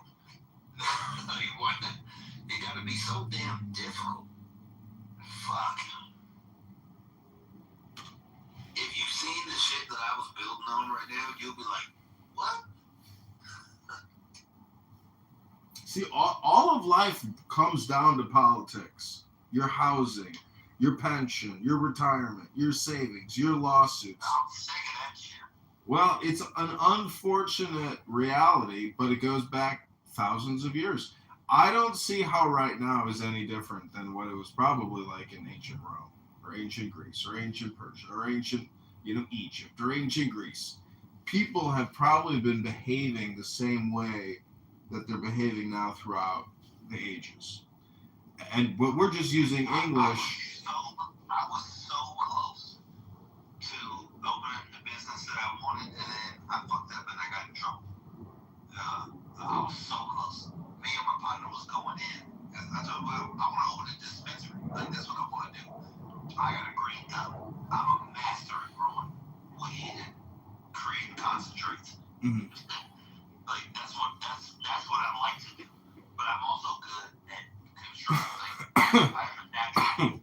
It got to be so damn difficult. Fuck. If you've seen the shit that I was building on right now, you'll be like, what? See, all of life comes down to politics. Your housing, your pension, your retirement, your savings, your lawsuits. I'm sick of that shit. Well, it's an unfortunate reality, but it goes back thousands of years. I don't see how right now is any different than what it was probably like in ancient Rome, or ancient Greece, or ancient Persia, or ancient, Egypt, or ancient Greece. People have probably been behaving the same way that they're behaving now throughout the ages. But we're just using English. I was so close to opening the business that I wanted, and then I fucked up and I got in trouble. I was so close. Me and my partner was going in. I told him, I want to open a dispensary. Like, that's what I want to do. I got a green thumb. I'm a master at growing weed and creating concentrates. Mm-hmm. Like, that's what I like to do. But I'm also good at construction things. I have a natural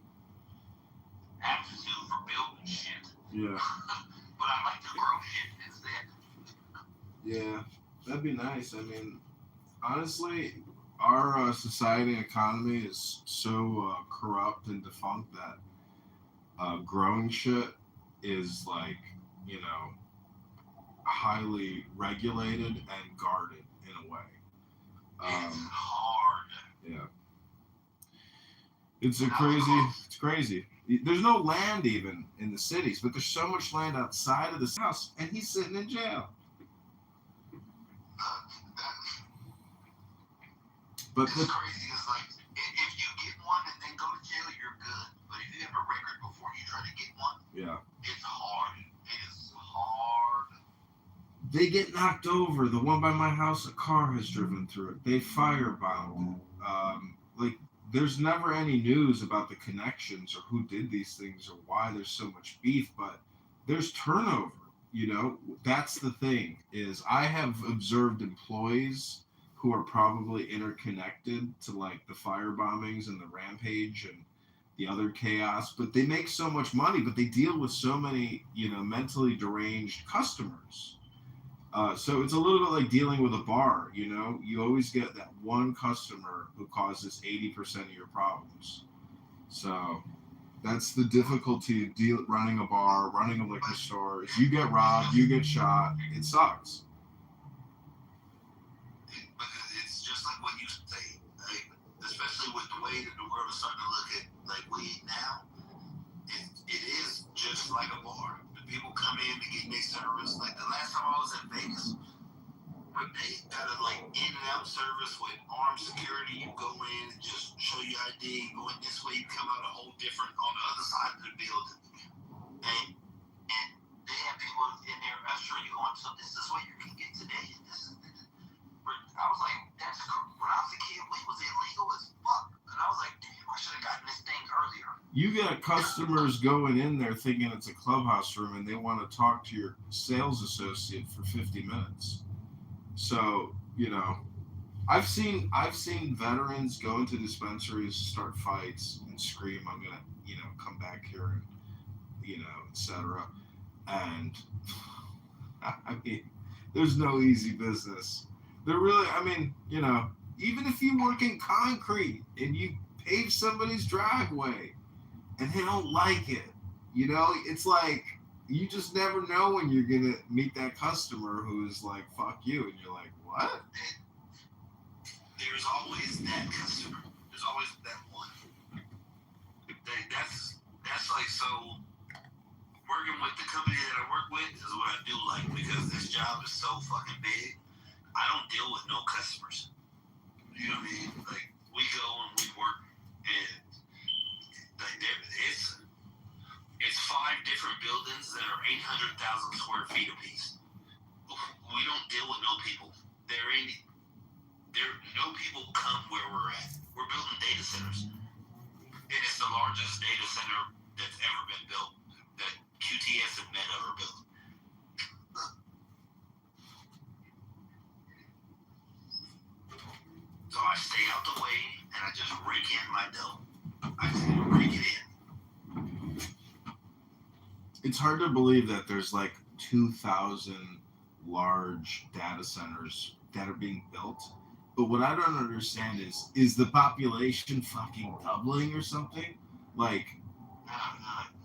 aptitude for building shit. Yeah. But I like to grow shit instead. Yeah, that'd be nice. I mean, honestly, our society and economy is so corrupt and defunct that growing shit is like, highly regulated and guarded in a way. It's hard. Yeah. It's crazy. There's no land even in the cities, but there's so much land outside of the house, and he's sitting in jail. But it's crazy. It's like, if you get one and then go to jail, you're good. But if you have a record before you try to get one, it's hard. It is hard. They get knocked over. The one by my house, a car has driven through it. They firebombed it. There's never any news about the connections or who did these things or why there's so much beef, but there's turnover. That's the thing, is I have observed employees who are probably interconnected to like the firebombings and the rampage and the other chaos, but they make so much money, but they deal with so many, mentally deranged customers. So it's a little bit like dealing with a bar, you always get that one customer who causes 80% of your problems. So that's the difficulty of running a bar, running a liquor store. Is you get robbed, you get shot, it sucks. But it's just like what you say, like, especially with the way that the world is starting to look at like weed now. It is just like a bar. The people come in to get their service. Like the last time I was in Vegas, but they got a like in out service with armed security. You go in, just show your ID, go in this way, you come out a whole different on the other side of the building. And they have people in there ushering you on, so this is what you can get today. I was like, when I was a kid, weed was illegal as fuck. And I was like, damn, I should have gotten this thing earlier. You got customers going in there thinking it's a clubhouse room and they want to talk to your sales associate for 50 minutes. So, I've seen veterans go into dispensaries, start fights, and scream, "I'm gonna, come back here," and etc. And I mean, there's no easy business. There really, even if you work in concrete and you pave somebody's driveway and they don't like it, it's like you just never know when you're gonna meet that customer who's like, "Fuck you," and you're like, "What?" There's always that customer. There's always that one. That's like, so working with the company that I work with is what I do like, because this job is so fucking big. I don't deal with no customers. You know what I mean? Like, we go and we work, and like it's 5 different buildings that are 800,000 square feet apiece. We don't deal with no people. No people come where we're at. We're building data centers. And it's the largest data center that's ever been built, that QTS and Meta ever built. So I stay out the way and I just rake in my dough. I just rake it in. It's hard to believe that there's like 2,000 large data centers that are being built. But what I don't understand is the population fucking doubling or something? Like,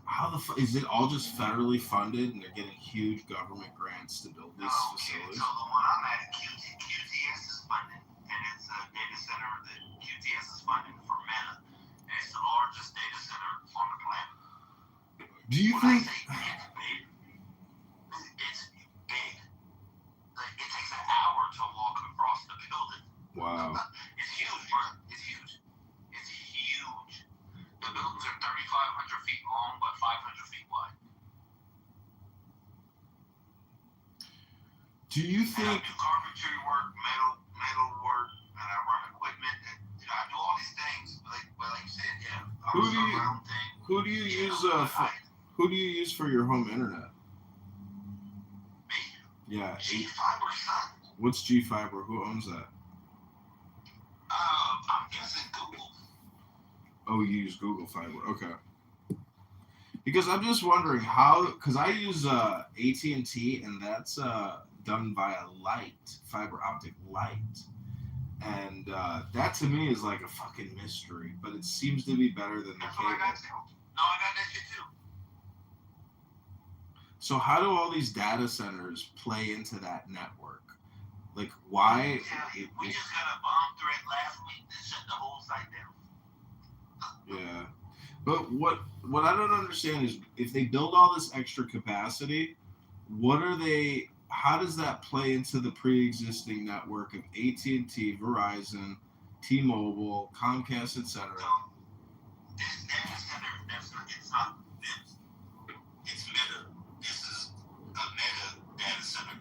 how the fuck is it all just federally funded and they're getting huge government grants to build these facilities? So the one I'm at, QTS is funded, and it's a data center that QTS is funding for Meta, and it's the largest data center on the planet. Do you think? It's big. Like, it takes an hour to walk across the building. Wow. It's huge, bro. It's huge. It's huge. The buildings are 3,500 feet long, but 500 feet wide. Do you think? And I do carpentry work, metal work, and I run equipment, and I do all these things. But like you said, yeah. Who do you use for your home internet? Me? Yeah. G-Fiber, son. What's G-Fiber? Who owns that? I'm guessing Google. Oh, you use Google Fiber. Okay. Because I'm just wondering how, because I use AT&T, and that's done via light, fiber optic light. And that to me is like a fucking mystery, but it seems to be better than the That's cable. what I got too. No, I got that shit too. So how do all these data centers play into that network? Like, why? Yeah, we just got a bomb threat last week that shut the whole site down. Yeah. But what I don't understand is if they build all this extra capacity, how does that play into the pre-existing network of AT&T, Verizon, T-Mobile, Comcast, etc.? This data center, it's not this. It's Meta. This is a Meta data center.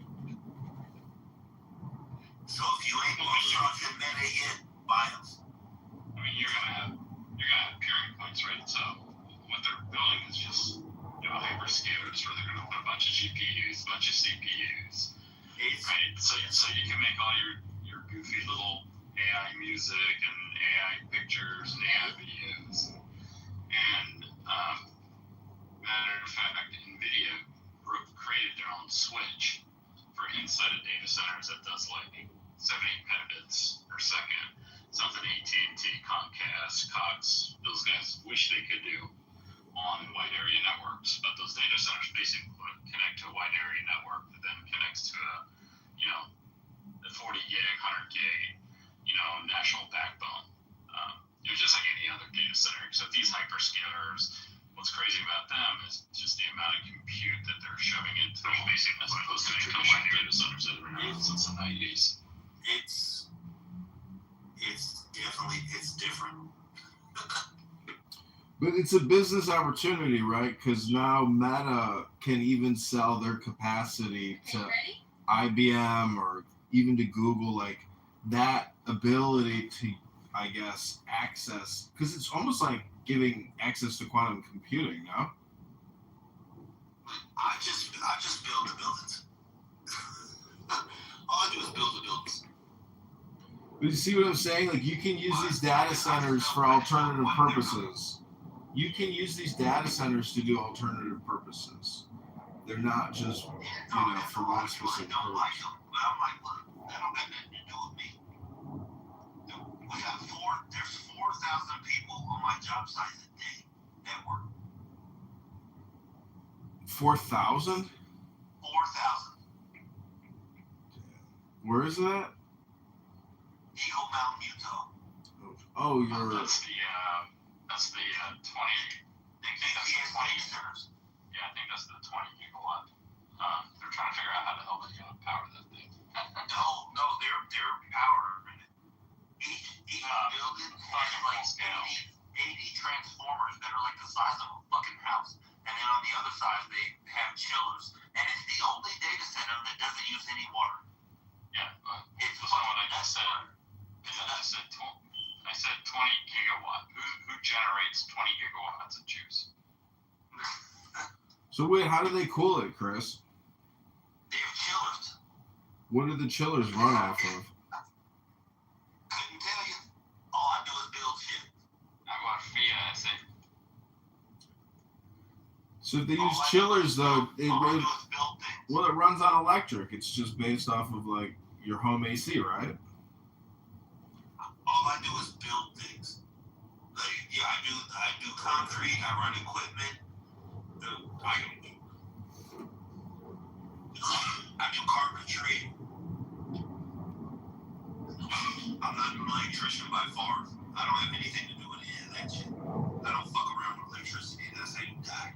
So if you ain't going to Meta yet, buy them. I mean, you're gonna have peering points, right? So what they're building is just hyperscalers where they're gonna put a bunch of GPUs, a bunch of CPUs, right? So you can make all your goofy little AI music and AI pictures and AI videos. And matter of fact, NVIDIA created their own switch for inside of data centers that does like 7-8 petabits per second. Something AT&T, Comcast, Cox, those guys wish they could do on wide area networks. But those data centers basically connect to a wide area network that then connects to the 40 gig, 100 gig, national backbone. Just like any other data center. Except these hyperscalers, what's crazy about them is just the amount of compute that they're shoving into them, as opposed to traditional data centers that have been around since the 90s. it's different. But it's a business opportunity, right? Because now Meta can even sell their capacity to IBM or even to Google, like that ability to, I guess, access, because it's almost like giving access to quantum computing, no? I just build the buildings. All I do is build the buildings. But you see what I'm saying? Like, you can use these data centers for alternative purposes. You can use these data centers to do alternative purposes. They're not just, for one specific purpose. But I'm like, look, that don't got nothing to do with me. There's 4,000 people on my job site a day that work. 4,000? 4,000. Where is that? Eagle Mountain, Utah. Oh, you're. That's the 20. I think that's the 20 centers. Yeah, I think that's the 20 gigawatt. They're trying to figure out how the hell they're going to power that thing. No, they're powering it. Each building has like 80 transformers that are like the size of a fucking house. And then on the other side, they have chillers. And it's the only data center that doesn't use any water. Yeah, it's the one I just said. I said 20 gigawatt. Who generates 20 gigawatts of juice? So wait, how do they cool it, Chris? They have chillers. What do the chillers run off of? Couldn't tell you. All I do is build shit. I want Fiat. So if they use chillers, though, it runs on electric. It's just based off of like your home AC, right? All I do is build things. Like, yeah, I do concrete. I run equipment. I do carpentry. I'm not an electrician by far. I don't have anything to do with any of that shit. I don't fuck around with electricity. That's how you die.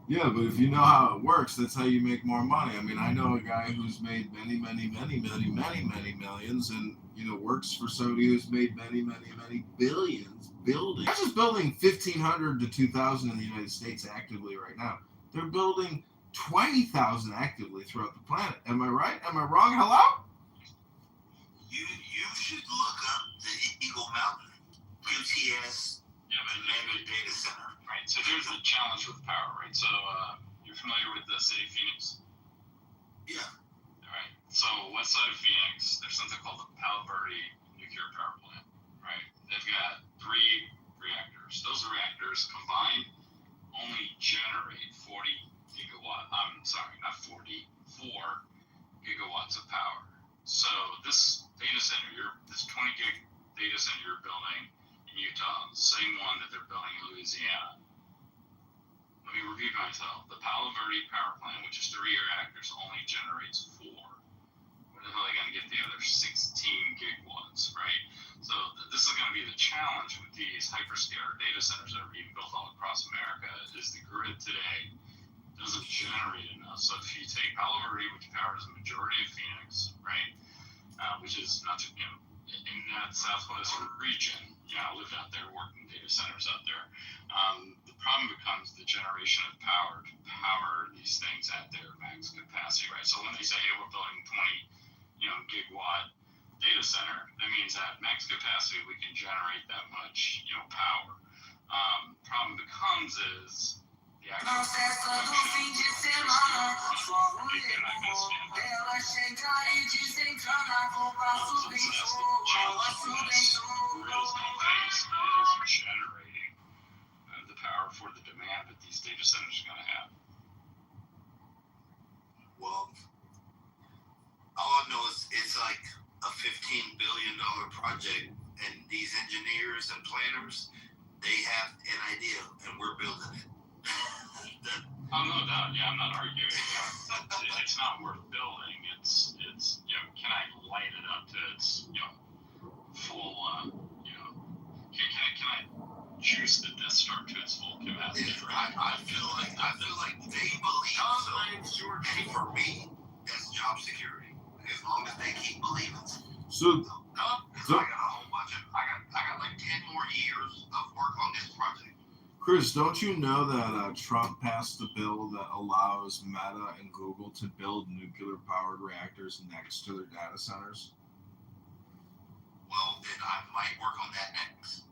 Yeah, but if you know how it works, that's how you make more money. I mean, I know a guy who's made many millions, and works for somebody who's made many billions building. They're just building 1,500 to 2,000 in the United States actively right now. They're building 20,000 actively throughout the planet. Am I right? Am I wrong? Hello? You should look up the Eagle Mountain UTS data center. Right, so here's the challenge with power, right? So you're familiar with the city of Phoenix? Yeah. All right, so west side of Phoenix, there's something called the Palo Verde nuclear power plant, right? They've got 3 reactors. Those reactors combined only generate 4 gigawatts of power. So this data center, this 20 gig data center you're building in Utah, the same one that they're building in Louisiana. Let me repeat myself. The Palo Verde power plant, which is 3 reactors, only generates 4. Where the hell are they going to get the other 16 gigawatts, right? So this is going to be the challenge with these hyperscaler data centers that are being built all across America, is the grid today doesn't generate enough. So if you take Palo Verde, which powers the majority of Phoenix, right, which is not, in that southwest region, I lived out there working data centers out there. The problem becomes the generation of power to power these things at their max capacity, right? So when they say, hey, we're building 20, gigawatt data center, that means at max capacity we can generate that much, power. Problem becomes is the actual generating the power for the demand that these data centers are going to have. Well, all I know is it's like a $15 billion project, and these engineers and planners, they have an idea, and we're building it. Oh, no doubt. Yeah, I'm not arguing. It's not worth building. It's can I light it up to its, full, can I juice the Death Star to its full capacity? Right? I feel like they believe so. And for me, that's job security. As long as they keep believing. So I got a whole bunch of. I got like 10 more years of work on this project. Chris, don't you know that Trump passed a bill that allows Meta and Google to build nuclear-powered reactors next to their data centers? Well, then I might work on that next.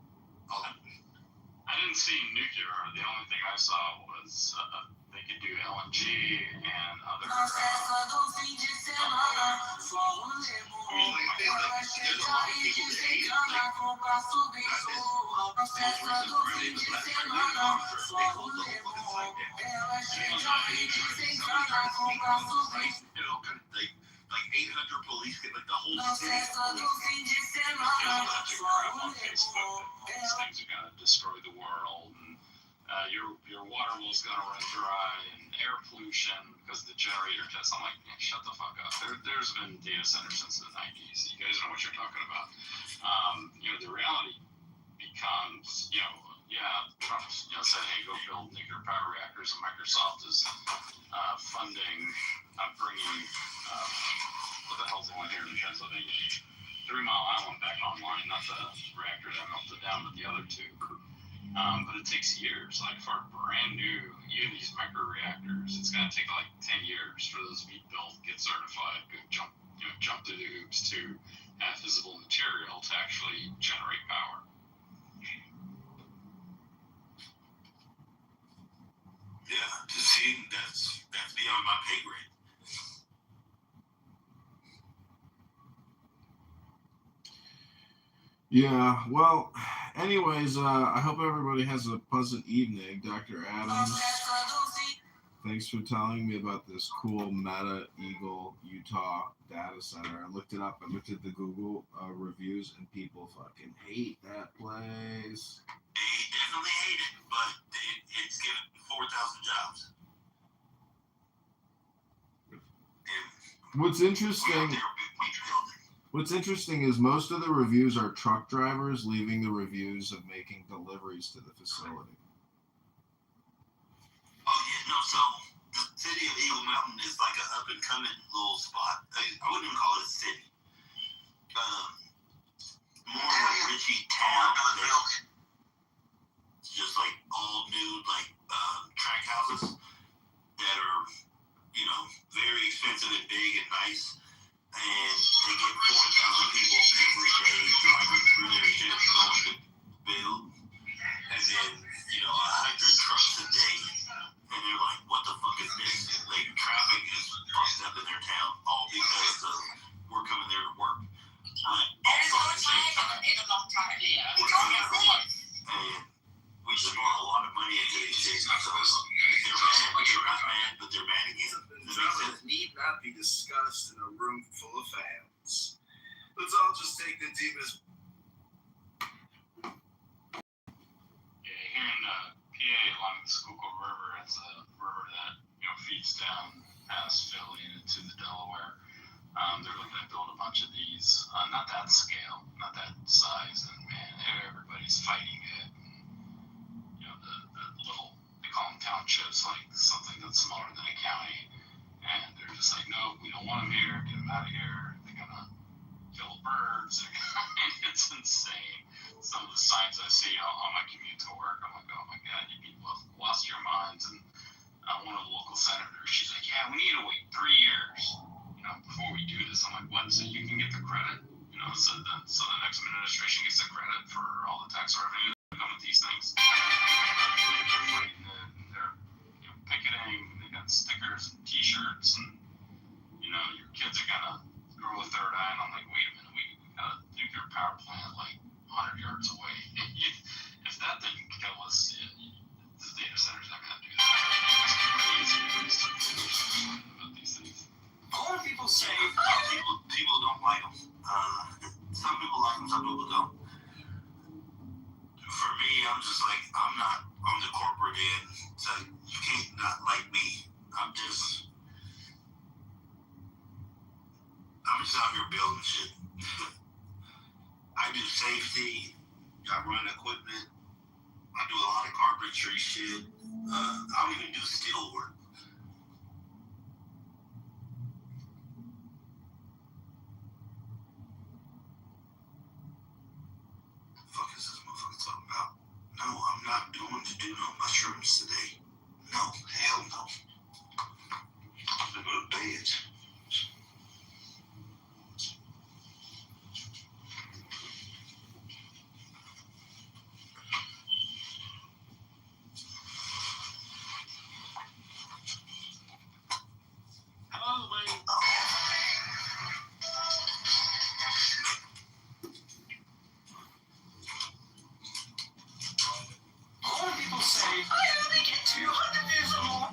I didn't see nuclear. The only thing I saw was they could do LNG and other. There's a lot of people that hate it. Like, like 800 police, like the whole city. These things are gonna destroy the world, and your water well's gonna run dry, and air pollution because the generator tests. I'm like, yeah, shut the fuck up. There's been data centers since the 90s. You guys know what you're talking about. The reality becomes, Trump, said, hey, go build nuclear power reactors, and Microsoft is funding, bringing, what the hell's the one here in Pennsylvania? 3 Mile Island back online, not the reactor that melted down, but the other two. But it takes years. Like for a brand new, even these micro reactors, it's going to take like 10 years for those to be built, get certified, jump through the hoops to have physical material to actually generate power. Yeah, to see that's beyond my pay grade. Yeah, well, anyways, I hope everybody has a pleasant evening. Dr. Adams, thanks for telling me about this cool Meta Eagle, Utah data center. I looked it up. I looked at the Google reviews, and people fucking hate that place. They definitely hate it, but it's given 4,000 jobs. What's interesting is most of the reviews are truck drivers leaving the reviews of making deliveries to the facility. Oh yeah, no. So the city of Eagle Mountain is like an up and coming little spot. I wouldn't even call it a city. More like a Richie town. It's just like all new track houses that are, very expensive and big and nice. And they get 4,000 people every day driving through their shit going to build. And then, 100 trucks a day. And they're like, what the fuck is this? Like, traffic is fucked up in their town, all because we're coming there to work. But also at the same time, we're coming there to work. And we just brought a lot of money into these things. So they're mad, but they're not mad, but they're mad again. That need not be discussed in a room full of fans. Let's all just take the deepest. Yeah, here in PA, along the Schuylkill River, it's a river that feeds down past Philly and into the Delaware. They're looking to build a bunch of these, not that scale, not that size, and man, everybody's fighting it. And, the little, they call them townships, like something that's smaller than a county. And they're just like, no, we don't want them here. Get them out of here. They're gonna kill birds. It's insane. Some of the signs I see on my commute to work, I'm like, oh my god, you people have lost your minds. And one of the local senators, she's like, yeah, we need to wait 3 years, before we do this. I'm like, what? So you can get the credit, so the next administration gets the credit for all the tax revenue that come with these things. They're fighting it, and they're picketing. They got stickers and T-shirts, and your kids are gonna grow a third eye. And I'm like, wait a minute, we got a nuclear power plant like 100 yards away. If that didn't kill us, the data center's not gonna do that. It's crazy about these things. A lot of people say people don't like them. Some people like them, some people don't. For me, I'm just like, I'm not on the corporate end, so you can't not like me. I'm just out here building shit. I do safety, I run equipment, I do a lot of carpentry shit. I don't even do steel work. I only get 200 views or more.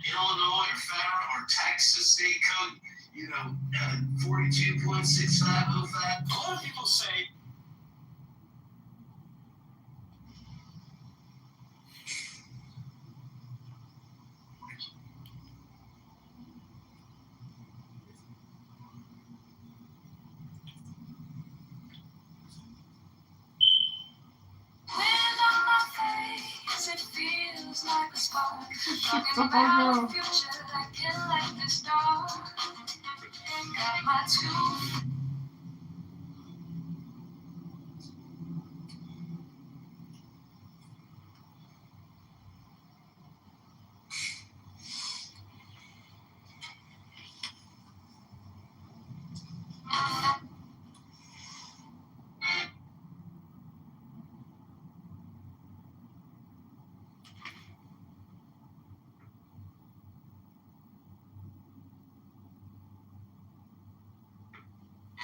Illinois or federal or Texas state code, 42.6505. A lot of people say, it feels like a spark. Talking about a future that can light this dark. Got my two.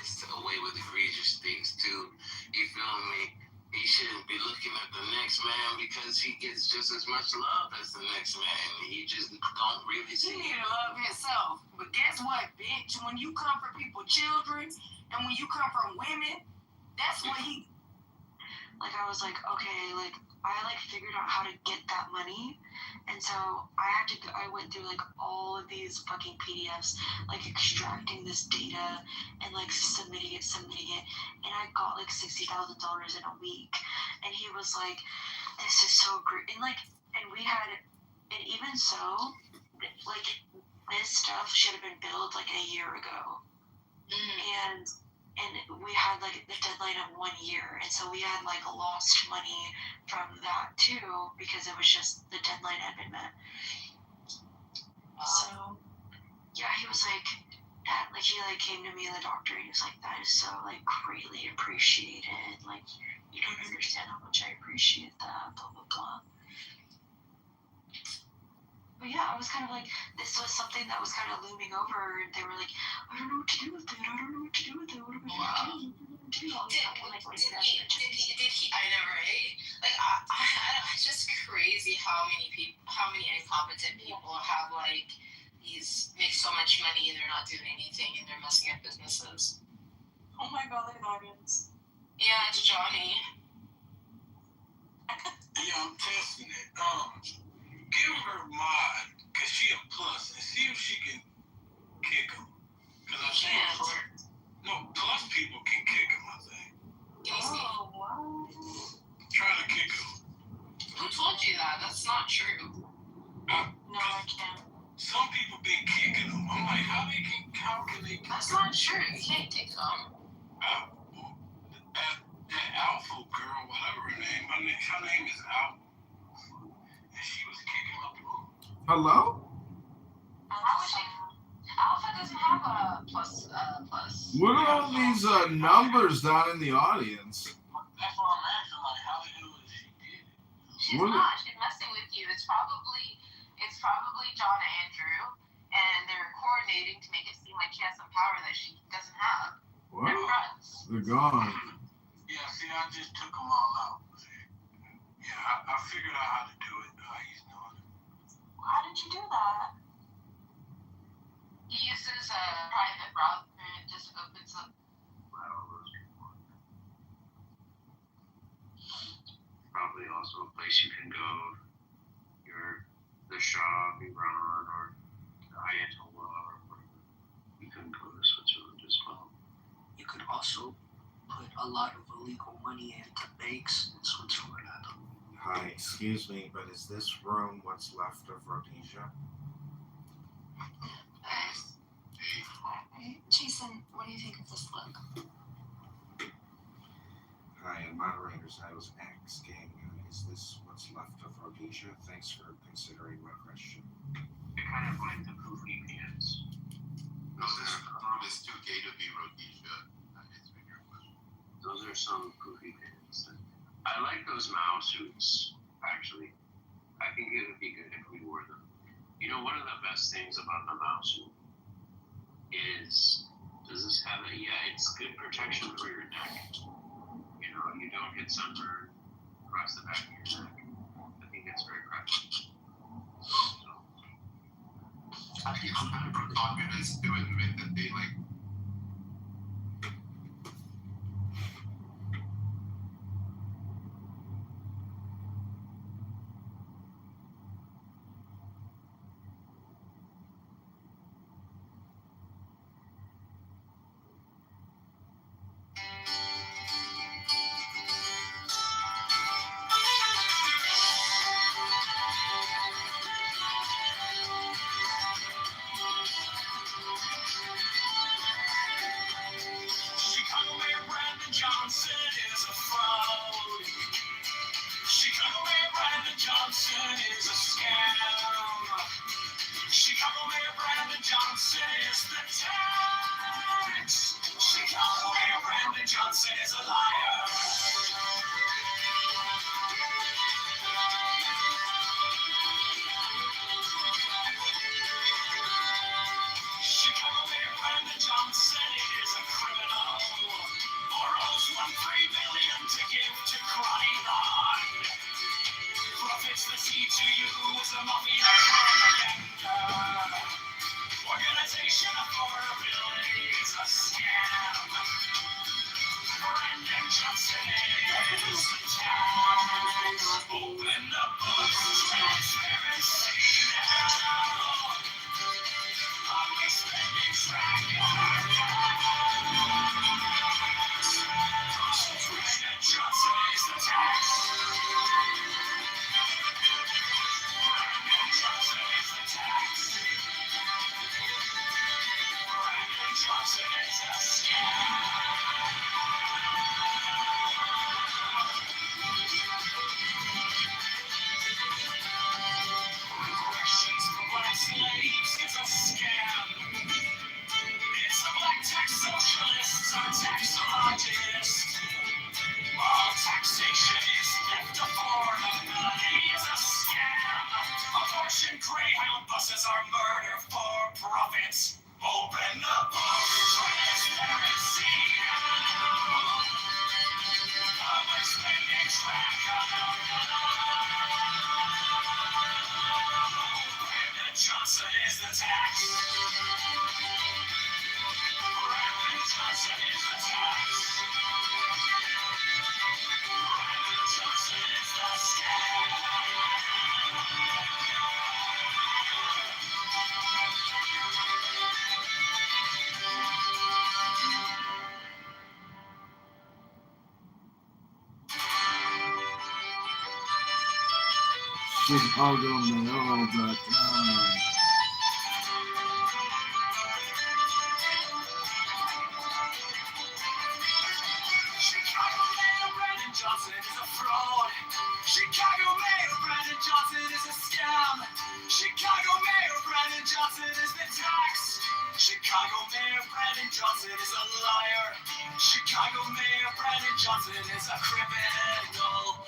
It's away with egregious things too. You feel me? He shouldn't be looking at the next man because he gets just as much love as the next man. He just don't really He see need to love himself. But guess what, bitch? When you come from people's children and when you come from women, that's what he. Like, I was like, okay, like, I, like, figured out how to get that money. And so I went through, like, all of these fucking PDFs, like, extracting this data and, like, submitting it. And I got, like, $60,000 in a week. And he was like, this is so great. And, like, and even so, like, this stuff should have been billed, like, a year ago. And we had, like, the deadline of 1 year. And so we had, like, lost money from that, too, because it was just the deadline had been met. So, yeah, he was like, that, like, he, like, came to me, the doctor, and he was like, that is so, like, greatly appreciated. Like, you don't understand how much I appreciate that, blah, blah, blah. But yeah, I was kind of like, this was something that was kind of looming over, and they were like, I don't know what to do with it. What are we gonna do? Did he? I know, right? Like, it's just crazy how many incompetent people have, like, make so much money and they're not doing anything and they're messing up businesses. Oh my god, look at audience. Yeah, it's Johnny. Yeah, I'm testing it. Give her a mod, cause she a plus, and see if she can kick him. Cause I think plus people can kick him, I think. Oh, wow. Try to kick him. Who told you that? That's not true. No, I can't. Some people been kicking him. I'm like, how can they? That's not true. You can't kick them. That Alpha girl, whatever her name is Alpha. And she was kicking up room. Hello? Alpha doesn't have a plus. What are all these numbers down in the audience? That's why I'm asking, like, how the hell is she did it? She's not. She's messing with you. It's probably John and Andrew, and they're coordinating to make it seem like she has some power that she doesn't have. What? They're friends. They're gone. Yeah, see, I just took them all out. Yeah, I figured out how to do it. He's doing it. How did you do that? He uses a private browser and it just opens up. Probably also a place you can go. The shop you run, or the Ayatollah, or whatever. You can go to Switzerland as well. You could also put a lot of illegal money into banks in Switzerland. Hi, excuse me, but is this room what's left of Rhodesia? Jason, what do you think of this look? Hi, moderators. I was asking, is this what's left of Rhodesia? Thanks for considering my question. They're kind of like the poofy pants. No, this room is too gay to be Rhodesia. Answering your question. Those are some poofy pants. I like those Mao suits, actually. I think it would be good if we wore them. You know, one of the best things about the mouse is, does this have a, yeah, it's good protection for your neck. You know, you don't get sunburn across the back of your neck. I think it's very practical. So. I think I'm kind of confidence to admit that they like. Chicago Mayor Brandon Johnson is a fraud. Chicago Mayor Brandon Johnson is a scam. Chicago Mayor Brandon Johnson is the tax. Chicago Mayor Brandon Johnson is a liar. Chicago Mayor Brandon Johnson is a criminal. Borrows $1.3 billion to give to Crime. Profits the seed to you is a mafia propaganda. Organization affordability is a scam. Brandon Johnson is the tax. Open the books, transparency now. Public spending track. Brandon Johnson is the tax. Brandon Johnson is the tax. Brandon Johnson is a scam. Reparations for black slaves is a scam. It's the black tax socialists are taxologists. All taxation is theft affordability is a scam. Abortion Greyhound buses are murder for profits. Open the book, transparency now. Public spending track. Brandon Johnson is the tax. Brandon Johnson is the tax. Brandon Johnson is the scam. ChicagoMail.com. Chicago Mayor Brandon Johnson is a fraud. Chicago Mayor Brandon Johnson is a scam. Chicago Mayor Brandon Johnson is the tax. Chicago Mayor Brandon Johnson is a liar. Chicago Mayor Brandon Johnson is a criminal.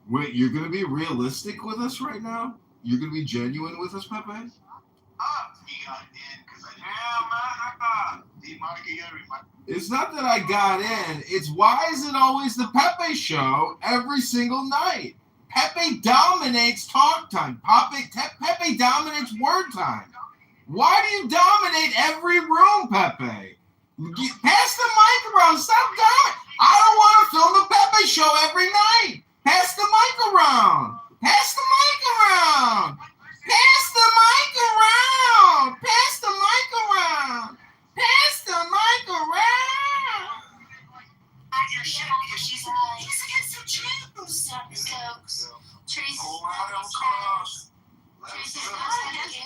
Wait, you're gonna be realistic with us right now? You're gonna be genuine with us, Pepe? It's not that I got in. It's why is it always the Pepe show every single night? Pepe dominates talk time. Pepe dominates word time. Why do you dominate every room, Pepe? Pass the mic around. Stop dominating. I don't want to film the Pepe show every night. Pass the mic around. Pass the mic around. Pass the mic around. Pass the mic around. Pass the mic around. Your shit because he's against the Jews. So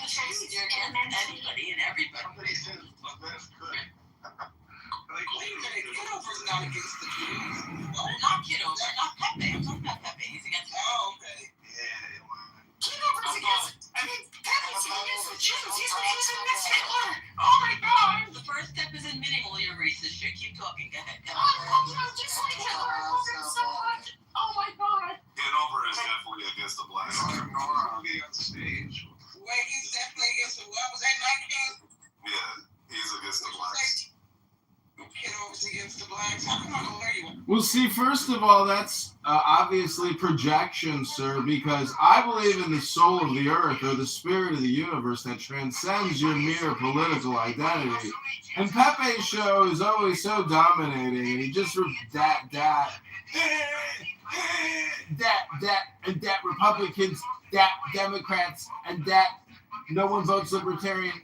Tracy's anybody and everybody. Wait a minute, Kitover's not against the Jews. Oh, not Kitover, not Pepe. I'm talking about Pepe. He's against Pepe. Oh, okay. Yeah. Kitover's against, Pepe's against the Jews. He's against Hitler. Oh my God. The first step is admitting all your racist shit. Keep talking. Go ahead. Just like Hitler. I love him so much. Oh my God. Kitover is definitely against the blacks. I'll get on stage. Wait, he's definitely against the what? Was that Nike? Yeah, he's against the blacks. Kitover's against the blacks. How come I don't hear you? Well, see, first of all, that's obviously projection, sir, because I believe in the soul of the earth or the spirit of the universe that transcends your mere political identity. And Pepe's show is always so dominating, and he just that Republicans, that Democrats, and that no one votes Libertarian.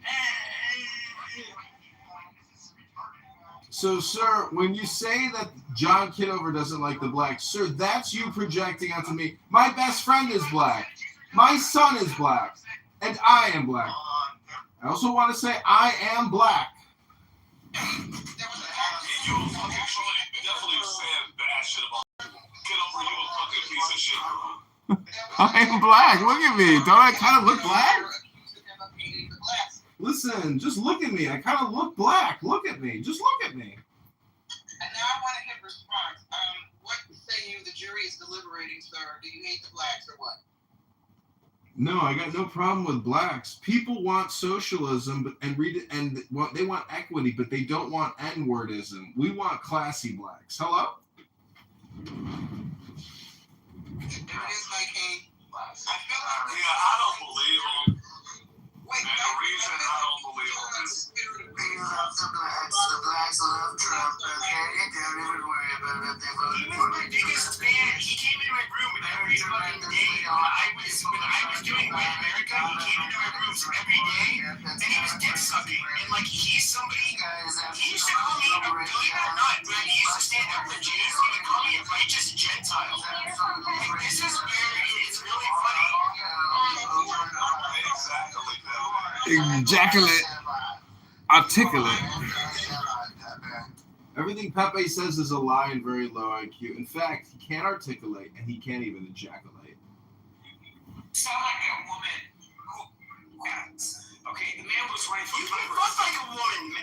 So, sir, when you say that John Kitover doesn't like the blacks, sir, that's you projecting onto me. My best friend is black. My son is black. And I am black. I also want to say I am black. You definitely said bad shit about Kitover. You a fucking piece of shit, bro. I am black. Look at me. Don't I kind of look black? Listen, just look at me. I kind of look black. Look at me. Just look at me. And now I want to hit response. What say you? The jury is deliberating, sir. Do you hate the blacks or what? No, I got no problem with blacks. People want socialism, they want equity, but they don't want N-wordism. We want classy blacks. Hello? There it is, my king. I don't believe him. Wait, and the reason I don't believe him is the blacks love Trump, okay? Don't even worry about day, when I was doing White America, he came into my rooms every day, and he was dick sucking. And like he's somebody. He used to call me, believe it or not, but he used to stand up for Jews. He would call me a righteous Gentile. Like, this is it's really funny. Ejaculate. Articulate. Everything Pepe says is a lie and very low IQ. In fact, he can't articulate and he can't even ejaculate. Sound like a woman who okay, the man was running for You can fuck like a woman.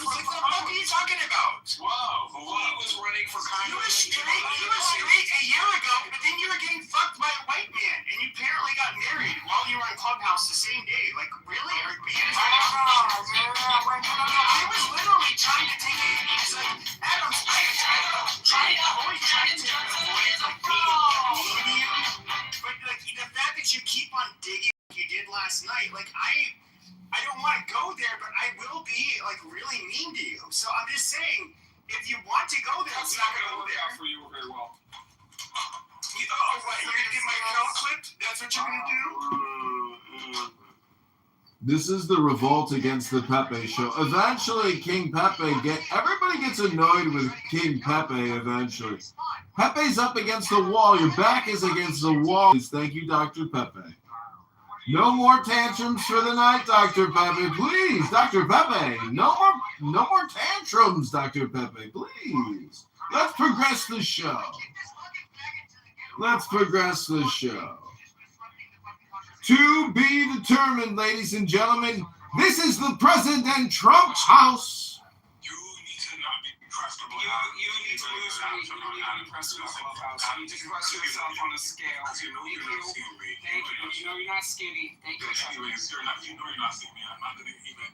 What the fuck are you talking about? Whoa, he was running for Congress. You were straight a year ago, but then you were getting fucked by a white man, and you apparently got married while you were on Clubhouse the same day. Like, really? Are you being I was literally trying to take it. It's like, Adam's always trying to avoid like being mean to you. But like the fact that you keep on digging like you did last night, like I don't want to go there, but I will be like really mean to you. So I'm just saying, if you want to go there, That's not going to work out for you very well. Right, you're going to get my account clipped? That's what you're going to do? This is the revolt against the Pepe show. Eventually, King Pepe everybody gets annoyed with King Pepe eventually. Pepe's up against the wall. Your back is against the wall. Thank you, Dr. Pepe. No more tantrums for the night, Dr. Pepe. Please, Dr. Pepe. No more tantrums, Dr. Pepe. Please. Let's progress the show. Let's progress the show. To be determined, ladies and gentlemen. This is the President Trump's house. You need to not be pressed or You need to lose weight. You need to be pressed on Clubhouse. You need to press yourself on a scale. You know you're not seeing me. Thank you. You know you're not skinny. Thank you. Anyways, you're not seeing me. I'm not going to even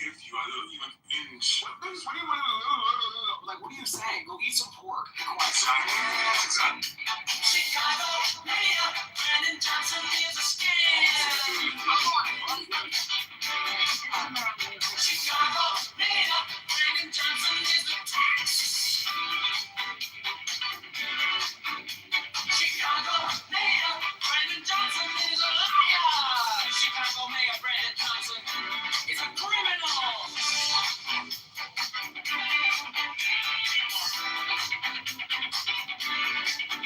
give you a little even inch. What do you want to like? What are you saying? Go eat some pork. Exactly. Chicago mayor Brandon Johnson is a scam. Chicago mayor Brandon Johnson is a tax. Chicago mayor Brandon Johnson is a liar. Chicago mayor Brandon Johnson is a criminal.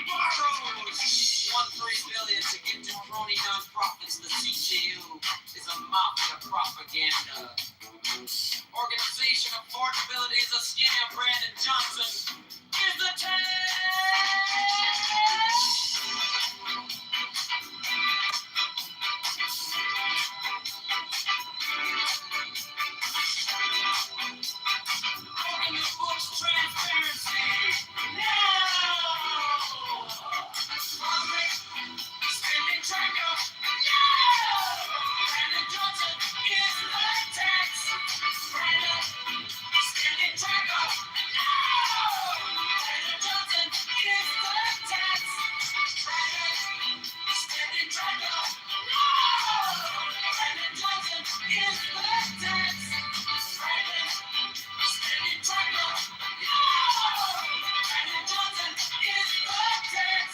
Borrows $1.3 billion to get to crony nonprofits. The CJU is a mafia propaganda. Organization affordability is a scam. Brandon Johnson is the tax. Open the books, transparency. No! Public spending track of. No! Brandon Johnson is the tax. Brandon spending track of. No! Brandon Johnson is the tax. Brandon spending track of. No! Brandon Johnson is the tax. Brandon spending track of. No! Brandon Johnson is the tax.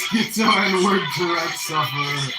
Schizo and word Tourette sufferer.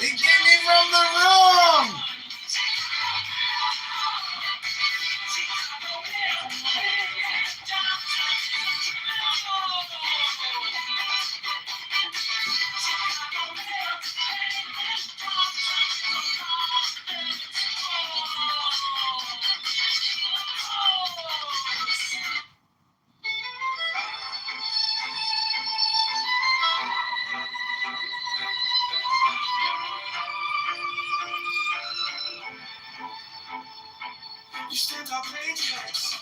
They get me from the room! You stand up paychecks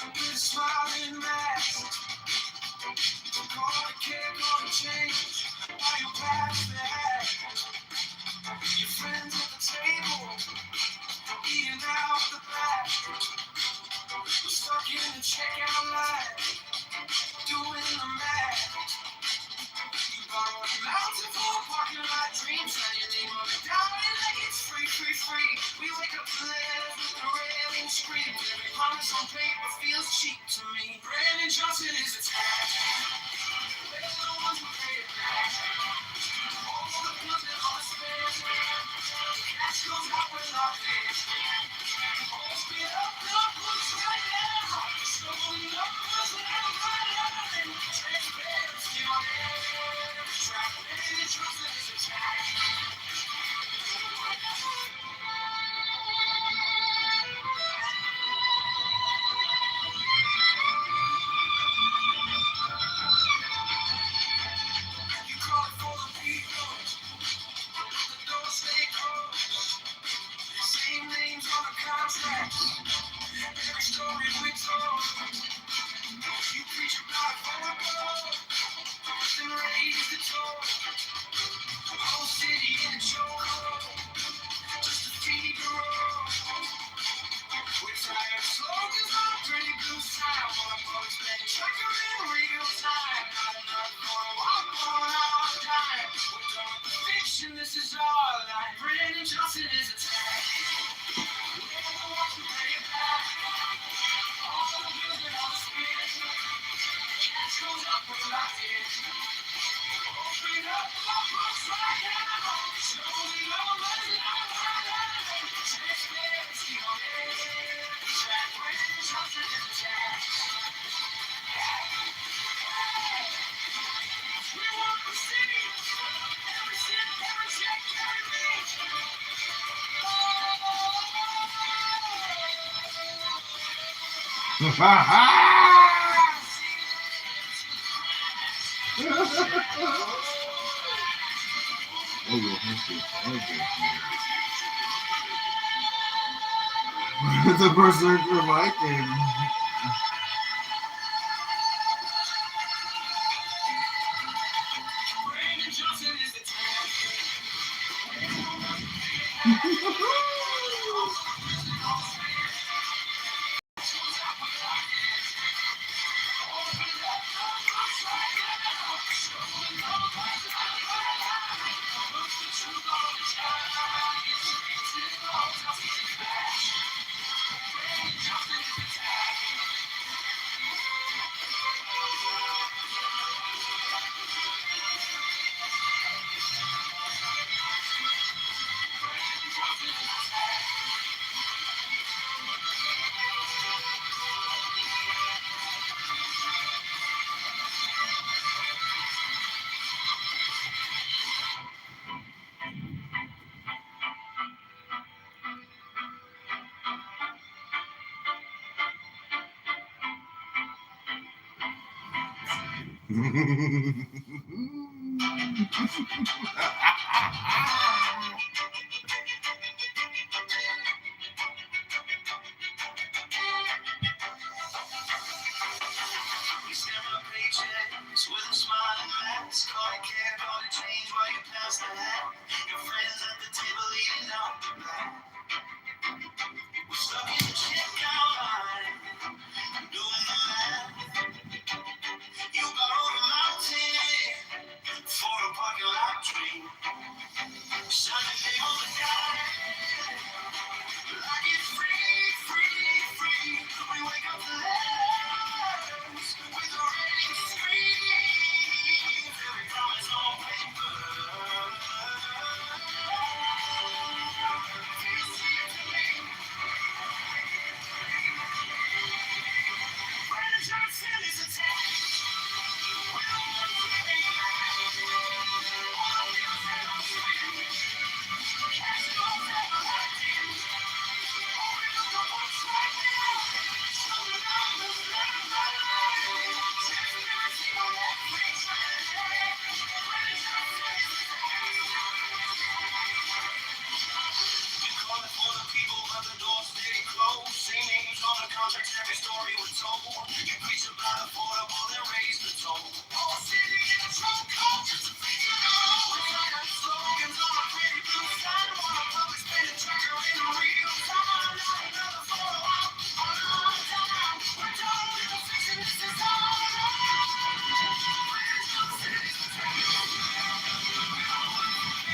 with a smiling mask. Call the cake on the change while you pass the hat. Your friends at the table eating out the back. We're stuck in the checkout line doing the math. You borrow a mountain for a parking lot dream, sign your name on the dime like it's free, free, free. We wake up to live with the railing scream. Every promise on paper feels cheap to me. Brandon Johnson is attached. We're the ones who pay it back. All the bills and all the spares. Cash goes out when locked in. All speed up, no push right now. Slowly up, push down, right line. Transparency on every track. Brandon Johnson is attached. You call it for the people. The doors stay closed. Same names on the contract. Every story we told. You preach about vulnerable. Then raise the toll. The whole city in a chokehold. Just to feed the road. We're tired of slogans on a pretty blue sign. While our folks been checking in real time. Not enough for a walk on our time. We're done with the fiction, this is our life. Brandon Johnson is attacked. We're the ones who pay it back. All the bills and all the spins. Cash goes up, we're locked in. Open up, books right now. Slowly on the line. Transparency on every track. Brandon Johnson is attacked. We want the city. Every cent, every check, every reach. Oh, you'll have to it's a berserker Viking. Brandon Johnson is the You stand up paychecks with a smiling mask. All you care about the change while you pass the hat. Your friends at the table eating out the back. We're stuck in the checkout line, doing the math. You borrow a mountain for a parking lot dream. Sunday day on the dime, like it's free, free, free. We wake up to letters with a ring screams. Every promise on paper. Do you see it to me? Brandon Johnson is attacked. We don't want to be all wheels and I'm swinging. Cash goes everlasting. Open up the books right now. Show the numbers, let them know. Transparency on Netflix right there. Brandon Johnson is you calling for the people, but the door stay closed. Same names on the contracts, every story was told. You preach about affordable and raise the toll. All city in a trunk, just to figure it out. Slogans on a pretty blue sign, while the public spinning trigger in real time. Not another photo out, on our time. We're done with the fiction, this is all right. Brandon Johnson is the town. We don't want to be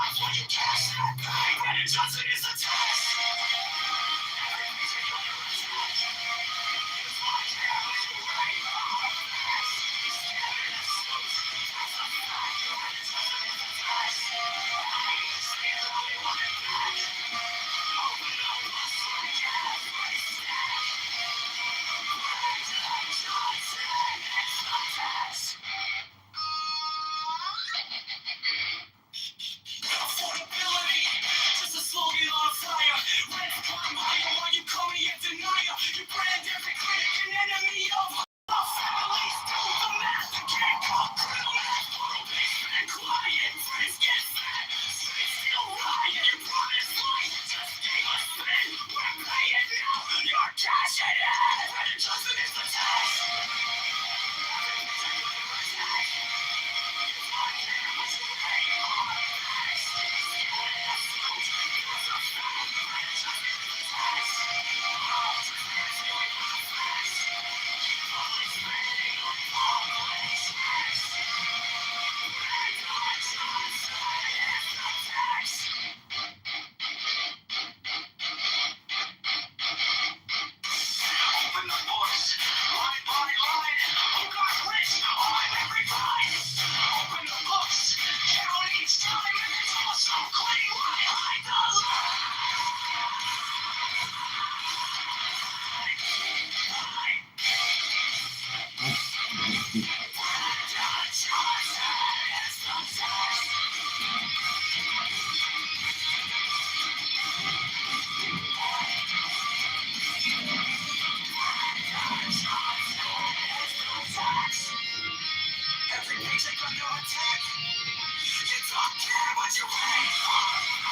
life while you cash that pay. Brandon Johnson is a test. Every paycheck under attack. It's my care when you rain on fast. He's scamming the suits. That's a fact. Brandon Johnson is a test. Hey, see it only one in back. Open up my side, yeah, face stack. Brandon Johnson is the test. Affordability, just a slogan on a flyer. Rent climb higher while you call me a denier. You brand every critic an enemy of our families. Do the math, you can't call criminal math. World basement quiet, friends get fat. Streets still riot, you promise life. Just gave us spin, we're paying now. You're cashing in. Brandon Johnson is the test. Every paycheck under attack. It's my care, but you ain't on facts. Scamming the suits, that's a fact. Brandon Johnson is the test. Oh, transparency, we want facts. Public spending, always facts. Brandon Johnson is the test. Open the books, line by line. Who got rich on every line? Open the books, count each time, and there's also clean right behind the every paycheck under attack. You don't care what you pay for.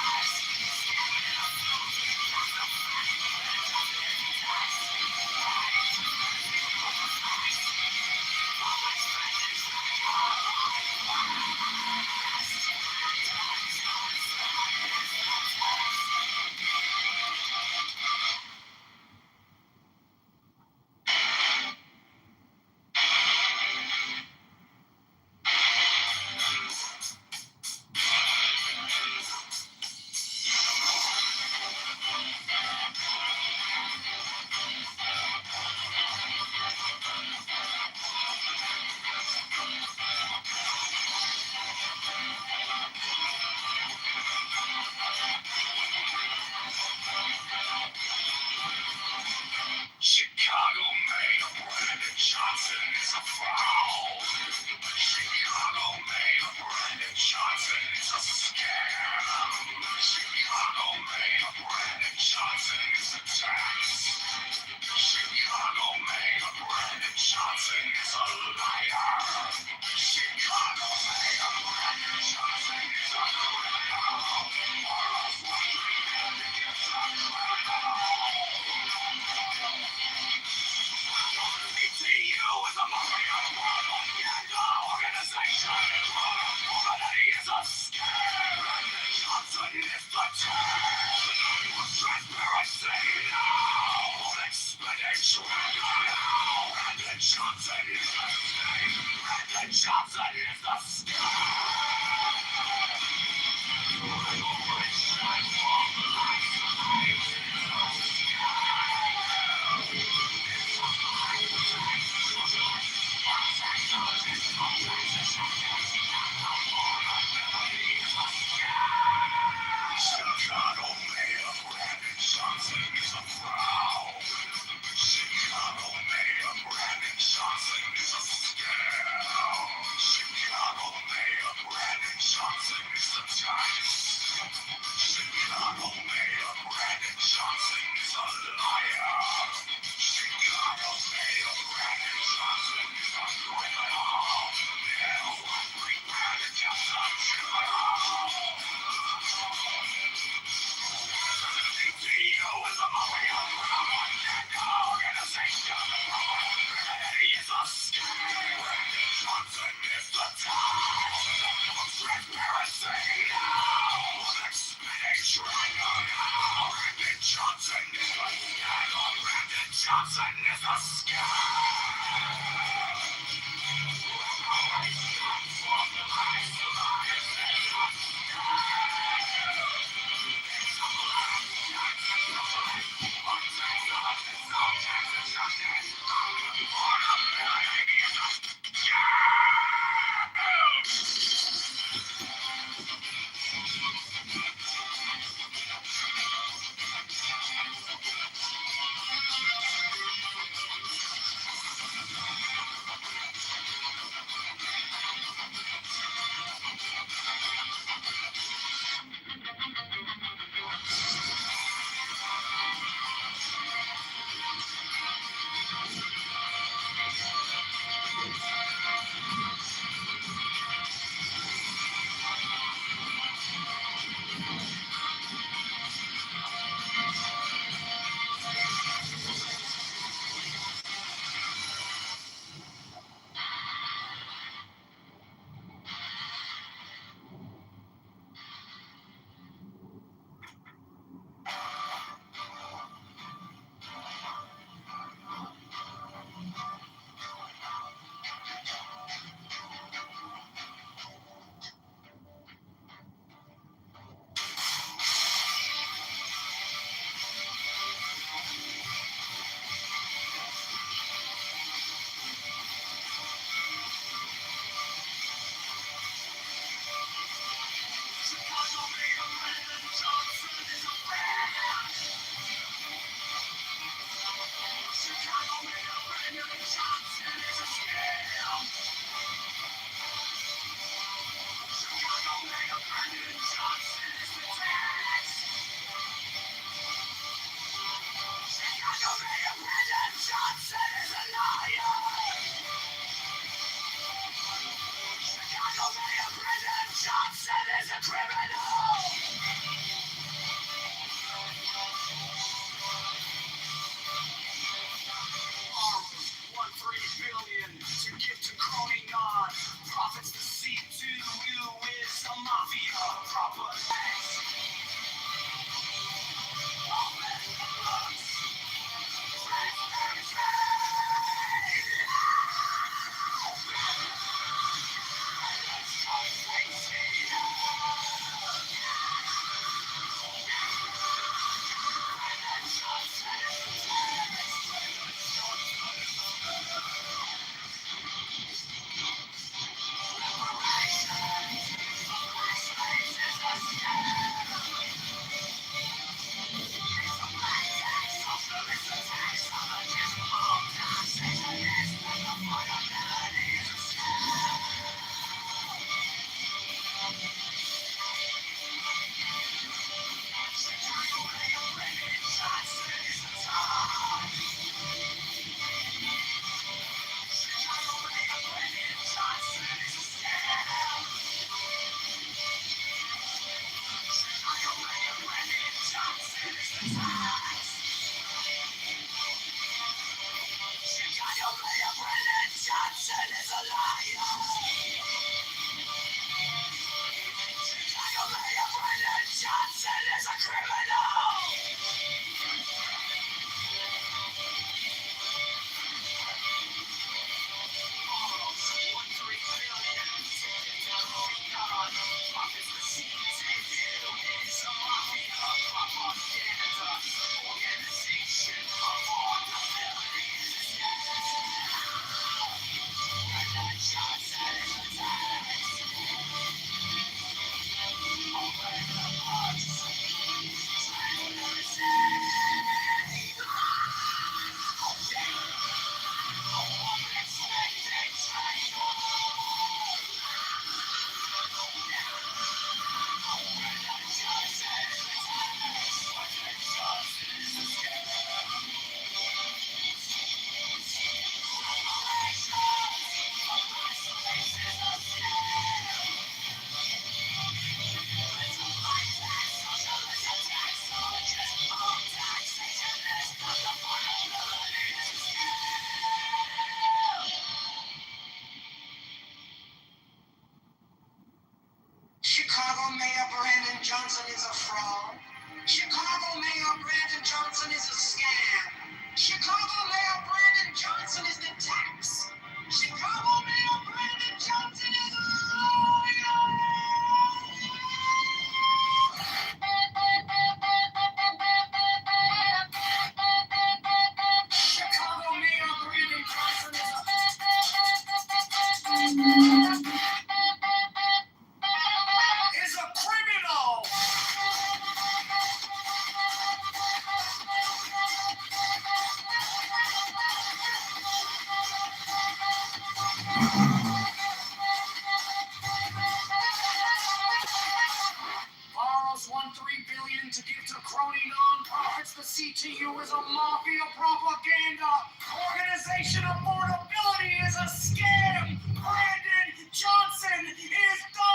billion to give to crony nonprofits. The CTU is a mafia propaganda. Organization affordability is a scam. Brandon Johnson is the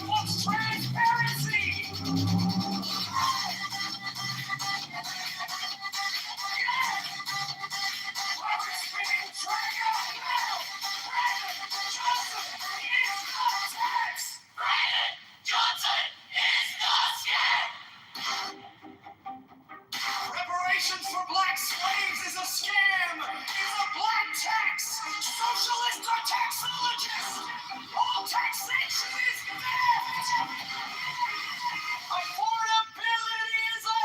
what's transparency? Reparations for black slaves is a scam. Is a black tax. Socialists are taxologists. All taxation is theft. Affordability is a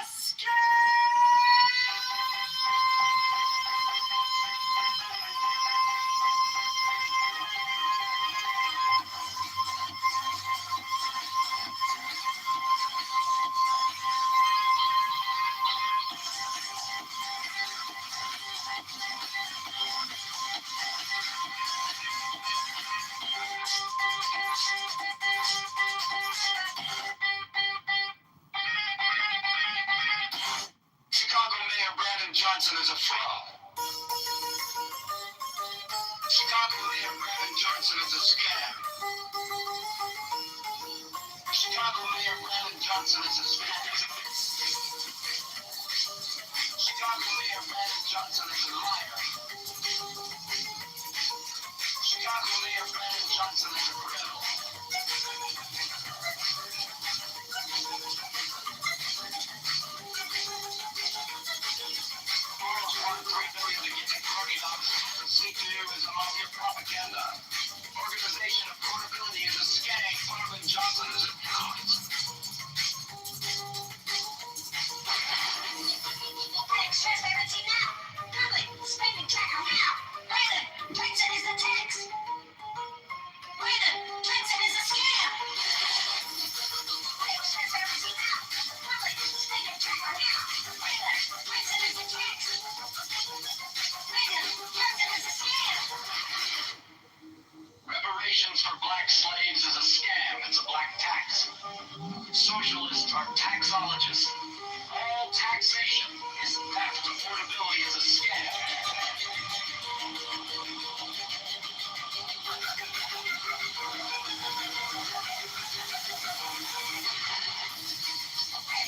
Chicago Mayor Brandon Johnson is a fraud. Chicago Mayor Brandon Johnson is a scam. Chicago Mayor Brandon Johnson is a scam. Chicago Mayor Brandon Johnson is a liar. Chicago Mayor Brandon Johnson is a criminal. is a mafia propaganda. Organization affordability is a scam. Brandon Johnson is a fraud. Transparency now. Public spending tracker now. Brandon Johnson is the tax. Brandon Johnson is a scam. Transparency now. Public spending tracker now. Brandon Johnson is the tax. Brandon Johnson is a scam. Reparations for black slaves is a scam. It's a black tax. Socialists are taxologists. All taxation is theft. Affordability is a scam.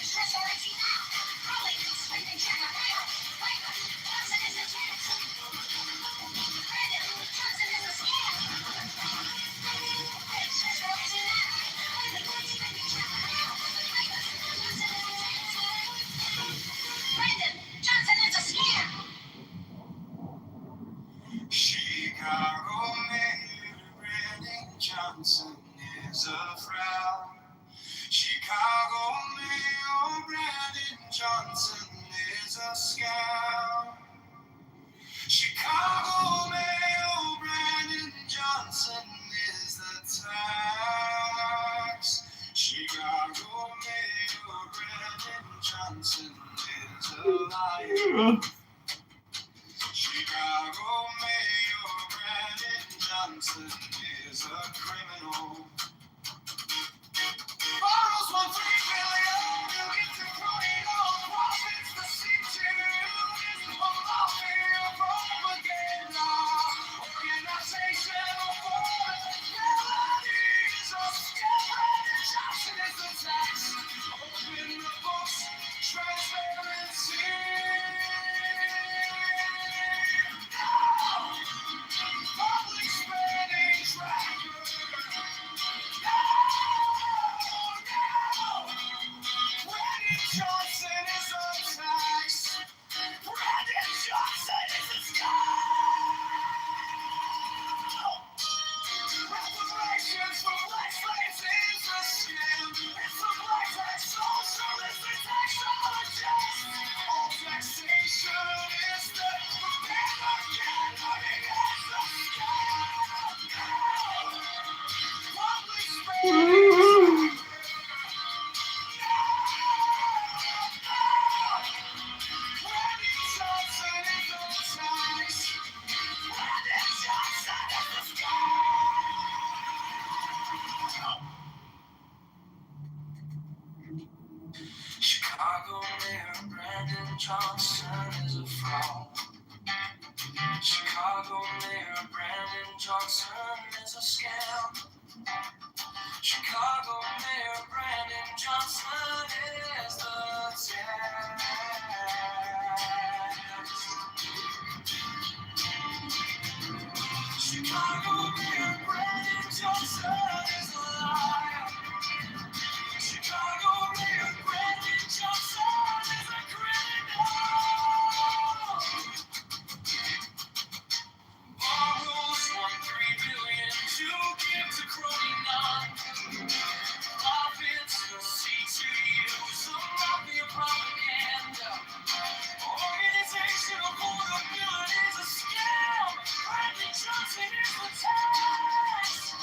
Transparency now. Public spending tracker now. Brandon Johnson is the tax. Brandon Johnson is a scam. Transparency now. Public spending tracker now. Brandon Johnson is a scam. Chicago Mayor Brandon Johnson is a fraud. Chicago Mayor Brandon Johnson is a scam. Chicago Mayor Brandon Johnson is the tax. Chicago Mayor Brandon Johnson is a liar. Chicago Mayor Brandon Johnson is a criminal. Borrows $1.3 billion to get to crony nonprofits. The C2 is a mafia propaganda. Organization affordability is a scam. Brandon Johnson is the tax. Open the books. Transparency. Public spending tracker. Brandon Johnson is a tax. Brandon Johnson is a scam. Reparations for black slaves is a scam. It's a black tax socialist and taxologist. All taxation is the propaganda. It is a scam. Public spending. Brandon Johnson is a fraud. Chicago Mayor Brandon Johnson is a scam. Chicago Mayor Brandon Johnson is the tax. Chicago Mayor Brandon Johnson is a liar. Chicago Mayor Brandon Johnson is a criminal. Borrows $1.3 billion to give to crony none. Profits will see to use some mafia propaganda. Organization of portability is a scam. Brandon Johnson is the tax.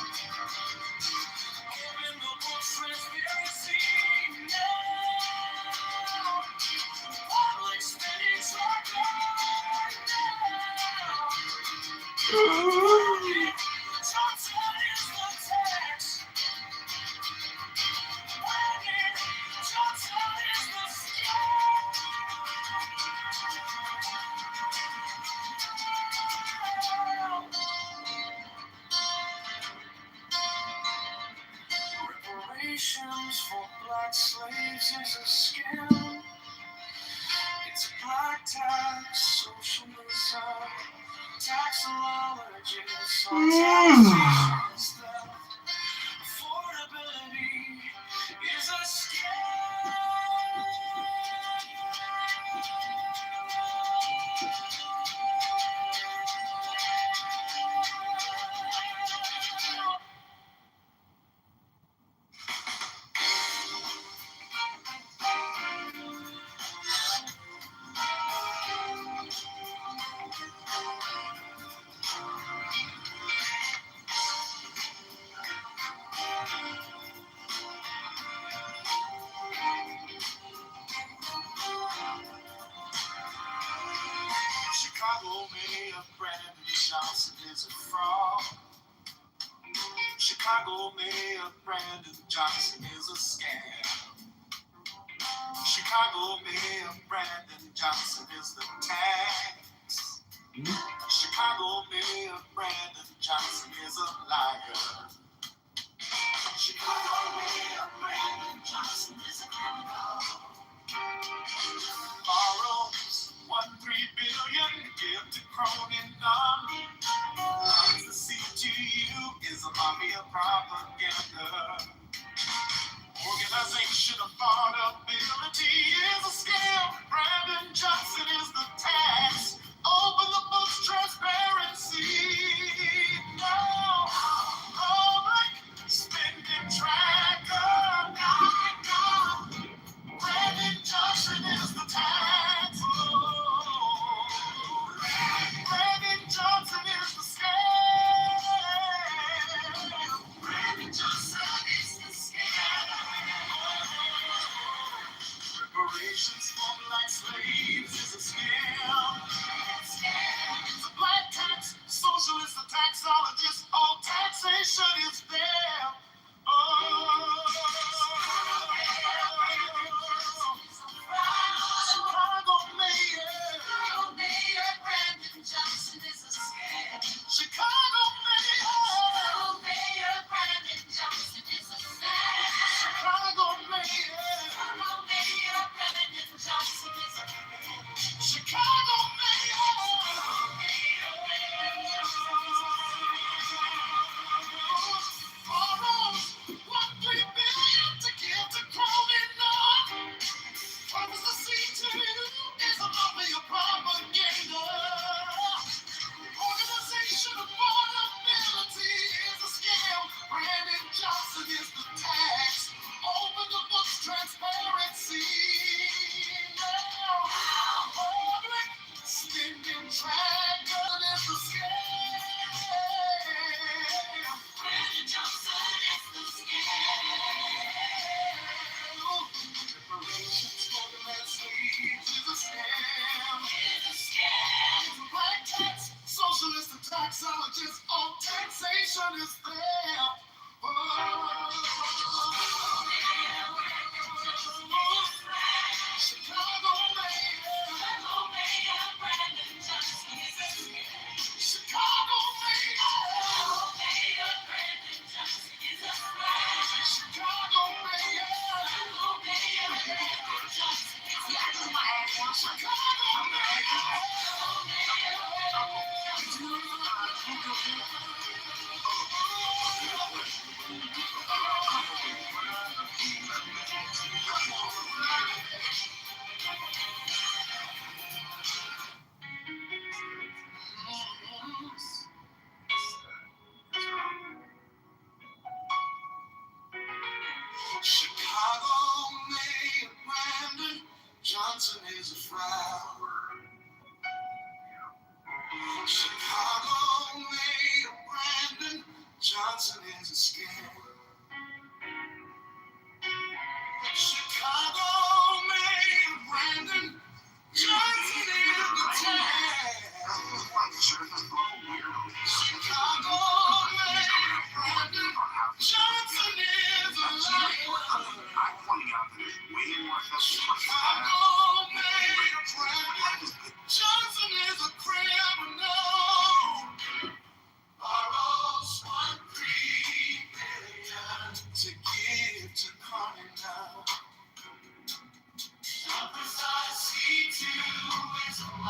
Open the books, transparency now. Public spending's are gone now. Johnson is the tax. Brandon Johnson is the scam. Reparations for black slaves is a scam. It's a black tax, socialism, taxologists, on taxation's theft. Affordability is a scam. Chicago Mayor Brandon Johnson is a fraud. Chicago Mayor Brandon Johnson is a scam. Chicago Mayor Brandon Johnson is the tax. Chicago Mayor Brandon Johnson is a liar. Chicago Mayor Brandon Johnson is a criminal. Borrows $1.3 billion, give to crony none. The CTU is a mafia propaganda. Organization of portability is a scam. Brandon Johnson is the tax. Open the books, transparency. No, public spending tracker. No. Brandon Johnson is the tax. Brandon Johnson is the scam. Brandon Johnson is the scam.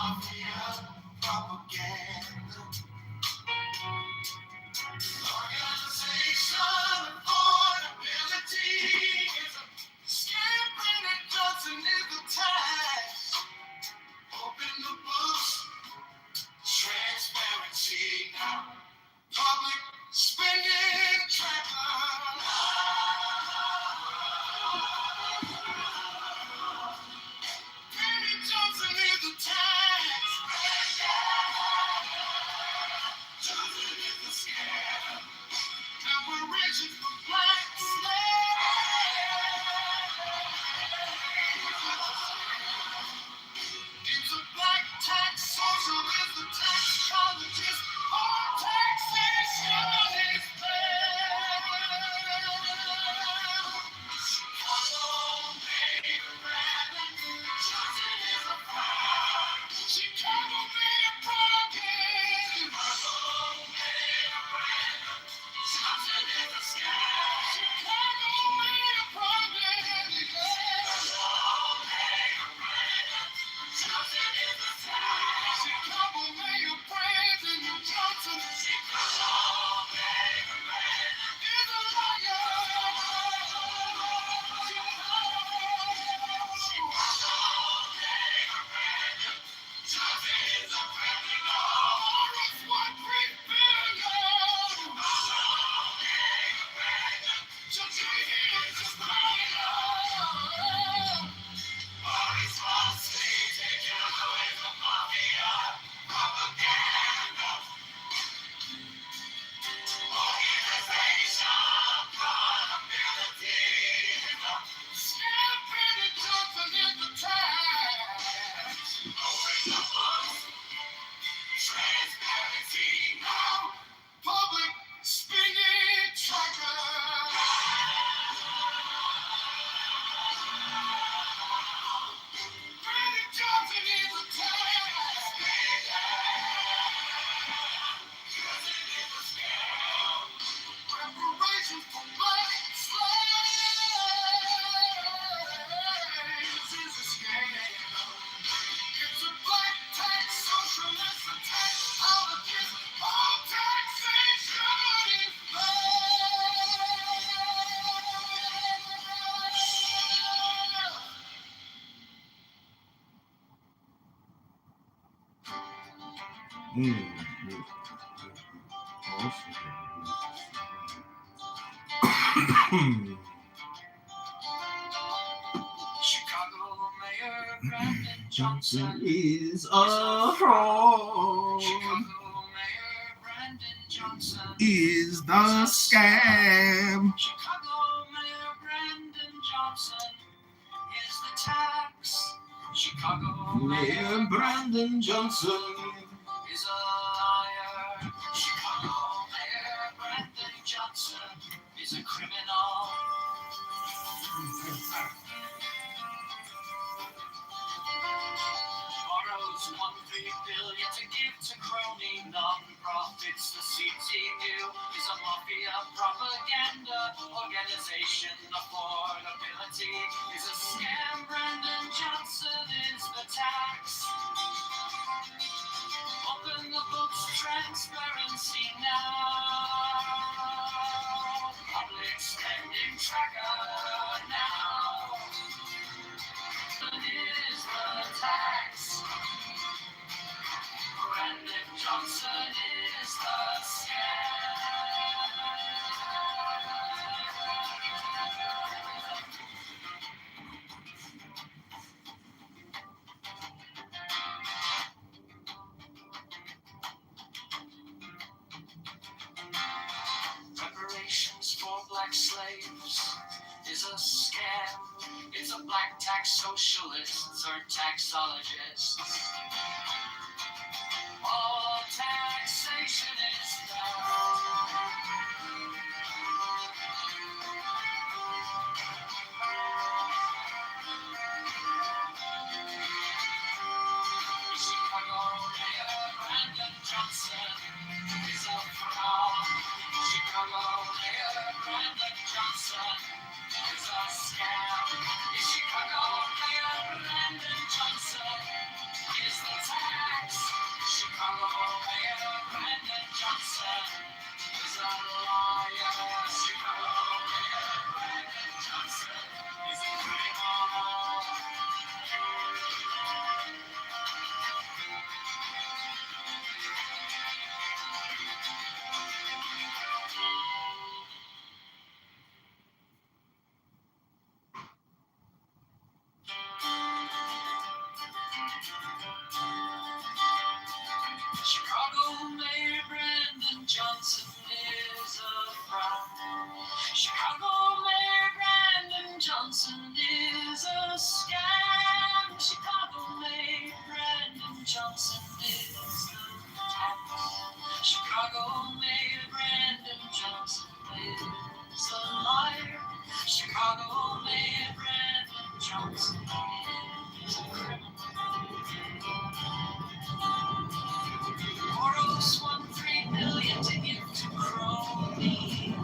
mafia propaganda. Organization affordability is a scam. Brandon Johnson is the tax. Open the books. Transparency now. Public spending tracker. Brandon Johnson is the tax. Johnson is the scam. Reparations for black slaves. It's a black tax socialism, tax colleges, all taxation is bad. Chicago Mayor Brandon Johnson is a fraud. Chicago Mayor Brandon. Chicago Mayor Brandon Johnson is a scam. Chicago Mayor Brandon. Chicago Mayor Brandon Johnson is a scam. Chicago Mayor Brandon Johnson. Chicago Mayor Brandon is a liar. Transparency now. Public spending tracker. Brandon Johnson is a tax. Johnson is a scam. Reparations for black slaves is a scam. It's a black tax socialist tax politics. All taxation is Chicago Mayor Brandon Johnson is a fraud. Chicago Mayor Brandon Johnson Is the scam. Chicago Mayor Brandon Johnson is the tax. Chicago Mayor Brandon Johnson. is a liar. Chicago Mayor Brandon Johnson is a criminal. Borrows $1 billion to give to crony non-profits. The CTU is a mafia propaganda organization. Affordability is a scam. Brandon Johnson is the tax. Open the books, transparency now. Public spending tracker now. It is the tax. Brandon Johnson is the Reparations for black slaves is a scam. It's a black tax socialists or taxologists. All taxation is Chicago Mayor Brandon Johnson is a fraud. Chicago Mayor Brandon Johnson is a scam. Chicago Mayor Brandon Johnson is Chicago Mayor Brandon Johnson is a liar. Chicago Mayor Brandon Johnson is a criminal. Chicago Mayor Brandon Johnson is a fraud. Chicago Mayor Brandon Johnson is a scam. Chicago Mayor Brandon Johnson is the tax. Chicago Mayor Brandon Johnson is a liar. Chicago Mayor Brandon Johnson is a criminal. Boros won $3 million to give to crony.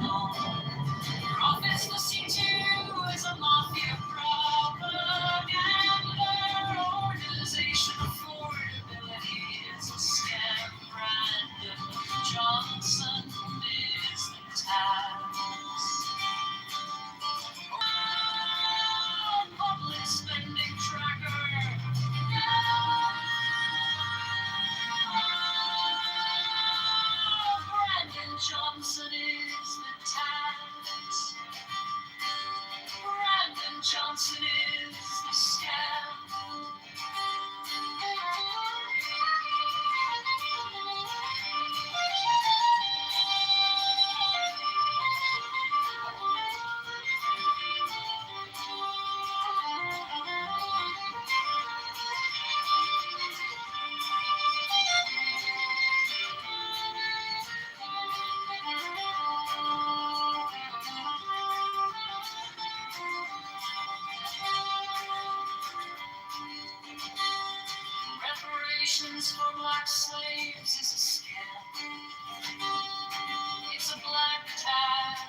Promise the C2 is a mafia propaganda organization. Affordability is a scam. Brandon Johnson is the tax. Public spending tracker. Brandon Johnson is the tax. Brandon Johnson is the scam. Reparations for black slaves is a scam. It's a black tax.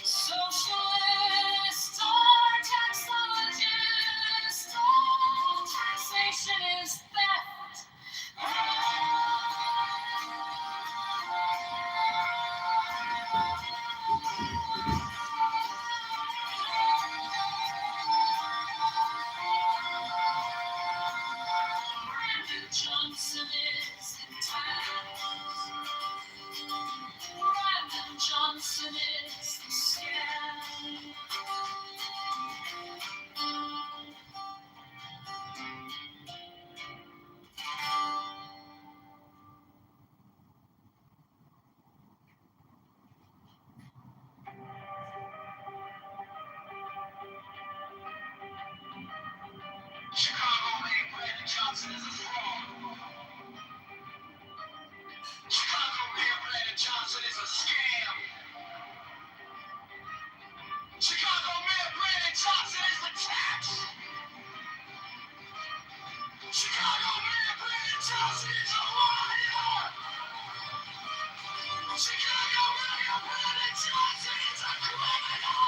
Socialist or taxologist, all taxation is theft. Brandon Johnson is the tax. Brandon Johnson is the scam. Chicago Mayor Brandon Johnson is a fraud. Chicago Mayor Brandon Johnson is a scam. Chicago Mayor Brandon Johnson is the tax. Chicago Mayor Brandon Johnson is a liar. Chicago Mayor Brandon Johnson is a criminal.